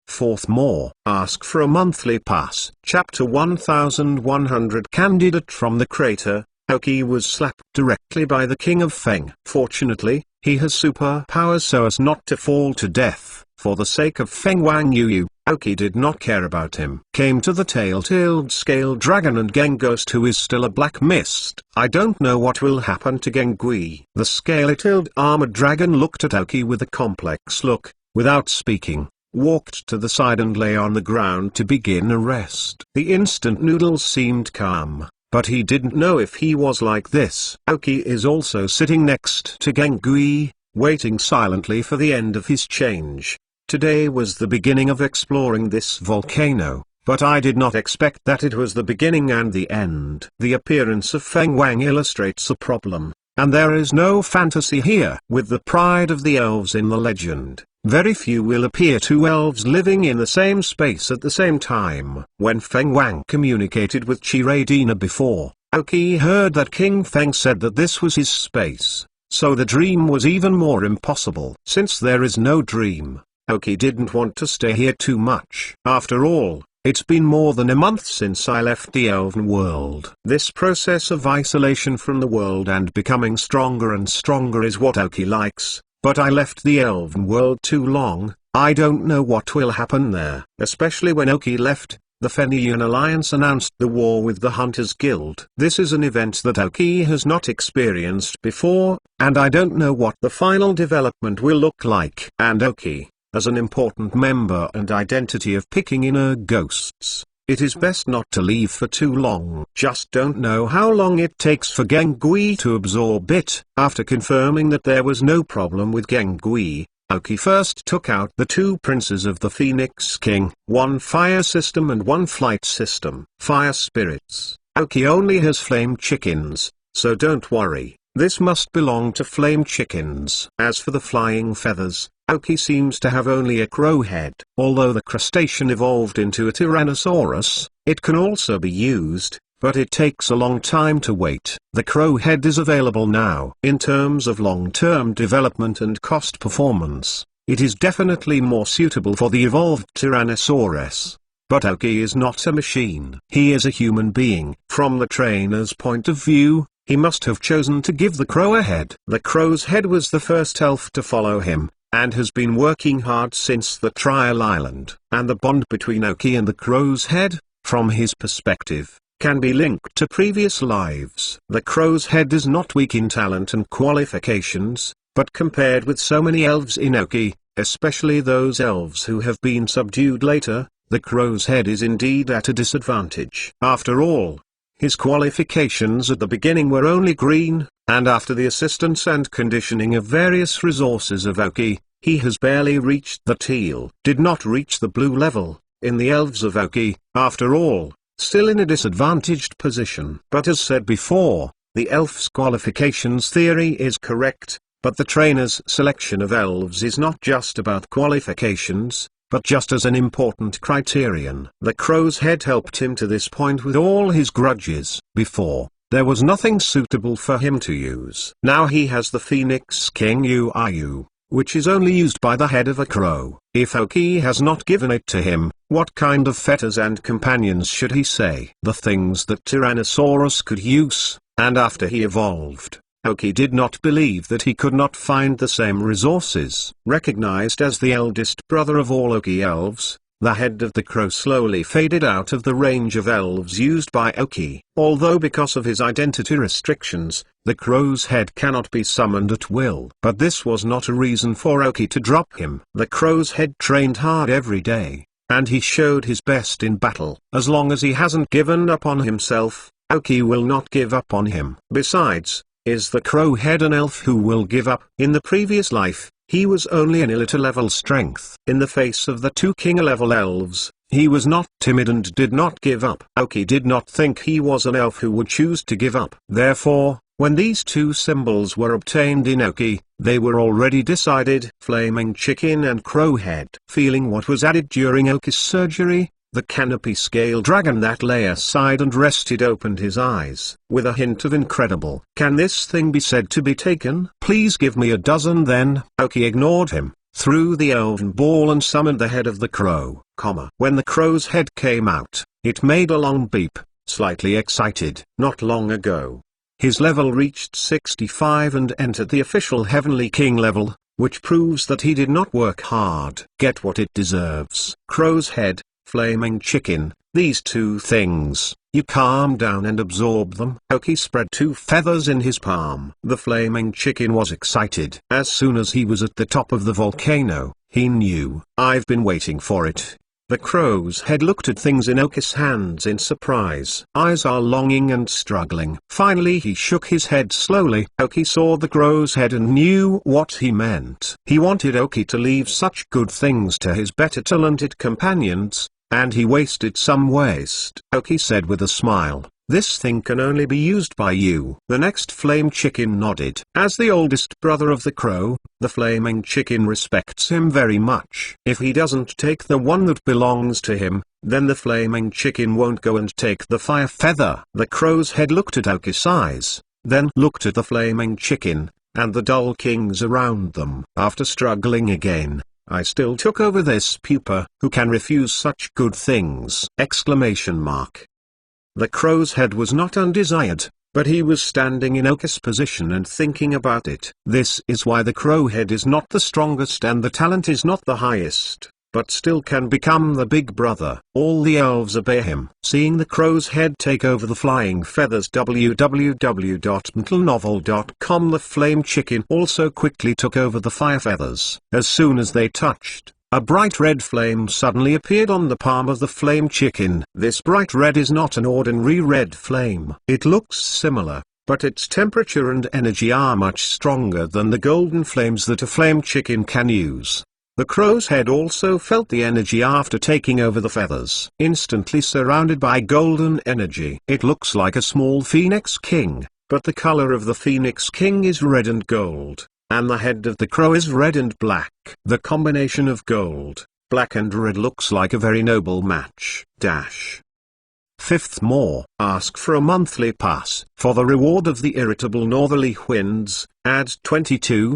Fourth more. Ask for a monthly pass. Chapter 1100. Candidate from the crater. Oki was slapped directly by the King of Feng. Fortunately, he has superpowers so as not to fall to death. For the sake of Feng Wang Yu, Oki did not care about him. Came to the tail-tailed scale dragon and Genghost, who is still a black mist. I don't know what will happen to Gengui. The scale-tailed armored dragon looked at Oki with a complex look, without speaking, walked to the side and lay on the ground to begin a rest. The instant noodles seemed calm, but he didn't know if he was like this. Oki is also sitting next to Gengui, waiting silently for the end of his change. Today was the beginning of exploring this volcano, but I did not expect that it was the beginning and the end. The appearance of Feng Wang illustrates a problem, and there is no fantasy here. With the pride of the elves in the legend, very few will appear two elves living in the same space at the same time. When Feng Wang communicated with Chiradina before, Oki heard that King Feng said that this was his space, so the dream was even more impossible. Since there is no dream, Oki didn't want to stay here too much. After all, it's been more than a month since I left the elven world. This process of isolation from the world and becoming stronger and stronger is what Oki likes. But I left the elven world too long. I don't know what will happen there. Especially when Oki left, the Fenian Alliance announced the war with the Hunters Guild. This is an event that Oki has not experienced before, and I don't know what the final development will look like. And Oki, as an important member and identity of picking inner ghosts, it is best not to leave for too long. Just don't know how long it takes for Gengui to absorb it. After confirming that there was no problem with Gengui, Oki first took out the two princes of the Phoenix King, one fire system and one flight system. Fire spirits. Oki only has flame chickens, so don't worry, this must belong to flame chickens. As for the flying feathers, Oki seems to have only a crow head. Although the crustacean evolved into a Tyrannosaurus, it can also be used, but it takes a long time to wait. The crow head is available now. In terms of long-term development and cost performance, it is definitely more suitable for the evolved Tyrannosaurus. But Oki is not a machine. He is a human being. From the trainer's point of view, he must have chosen to give the crow a head. The crow's head was the first elf to follow him, and has been working hard since the trial island. And the bond between Oki and the crow's head, from his perspective, can be linked to previous lives. The crow's head is not weak in talent and qualifications, but compared with so many elves in Oki, especially those elves who have been subdued later, the crow's head is indeed at a disadvantage. After all, his qualifications at the beginning were only green, and after the assistance and conditioning of various resources of Oki, he has barely reached the teal. Did not reach the blue level, in the elves of Oki, after all, still in a disadvantaged position. But as said before, the elf's qualifications theory is correct, but the trainer's selection of elves is not just about qualifications, but just as an important criterion. The crow's head helped him to this point with all his grudges. Before, there was nothing suitable for him to use. Now he has the Phoenix King UIU, which is only used by the head of a crow. If Oki has not given it to him, what kind of fetters and companions should he say? The things that Tyrannosaurus could use, and after he evolved, Oki did not believe that he could not find the same resources. Recognized as the eldest brother of all Oki elves, the head of the crow slowly faded out of the range of elves used by Oki. Although because of his identity restrictions, the crow's head cannot be summoned at will. But this was not a reason for Oki to drop him. The crow's head trained hard every day, and he showed his best in battle. As long as he hasn't given up on himself, Oki will not give up on him. Besides, is the crow head an elf who will give up? In the previous life, he was only an elite level strength. In the face of the two king level elves, he was not timid and did not give up. Oki did not think he was an elf who would choose to give up. Therefore, when these two symbols were obtained in Oki, they were already decided. Flaming chicken and crow head. Feeling what was added during Oki's surgery, the canopy scale dragon that lay aside and rested opened his eyes, with a hint of incredible. Can this thing be said to be taken? Please give me a dozen then. Oki ignored him, threw the elven ball and summoned the head of the crow. When the crow's head came out, it made a long beep, slightly excited. Not long ago, his level reached 65 and entered the official Heavenly King level, which proves that he did not work hard. Get what it deserves. Crow's head, flaming chicken, these two things, you calm down and absorb them. Oki spread two feathers in his palm. The flaming chicken was excited. As soon as he was at the top of the volcano, he knew. I've been waiting for it. The crow's head looked at things in Oki's hands in surprise. Eyes are longing and struggling. Finally he shook his head slowly. Oki saw the crow's head and knew what he meant. He wanted Oki to leave such good things to his better talented companions, and he wasted some waste. Oki said with a smile, this thing can only be used by you. The next flame chicken nodded. As the oldest brother of the crow, the flaming chicken respects him very much. If he doesn't take the one that belongs to him, then the flaming chicken won't go and take the fire feather. The crow's head looked at Oki's eyes, then looked at the flaming chicken, and the dull kings around them. After struggling again, I still took over this pupa. Who can refuse such good things? Exclamation mark. The crow's head was not undesired, but he was standing in Oki's position and thinking about it. This is why the crow head is not the strongest and the talent is not the highest, but still can become the big brother. All the elves obey him. Seeing the crow's head take over the flying feathers, www.mentalnovel.com, the flame chicken also quickly took over the fire feathers. As soon as they touched, a bright red flame suddenly appeared on the palm of the flame chicken. This bright red is not an ordinary red flame. It looks similar, but its temperature and energy are much stronger than the golden flames that a flame chicken can use. The crow's head also felt the energy after taking over the feathers. Instantly surrounded by golden energy. It looks like a small phoenix king, but the color of the phoenix king is red and gold, and the head of the crow is red and black. The combination of gold, black and red looks like a very noble match. Fifth more. Ask for a monthly pass. For the reward of the irritable northerly winds, add 22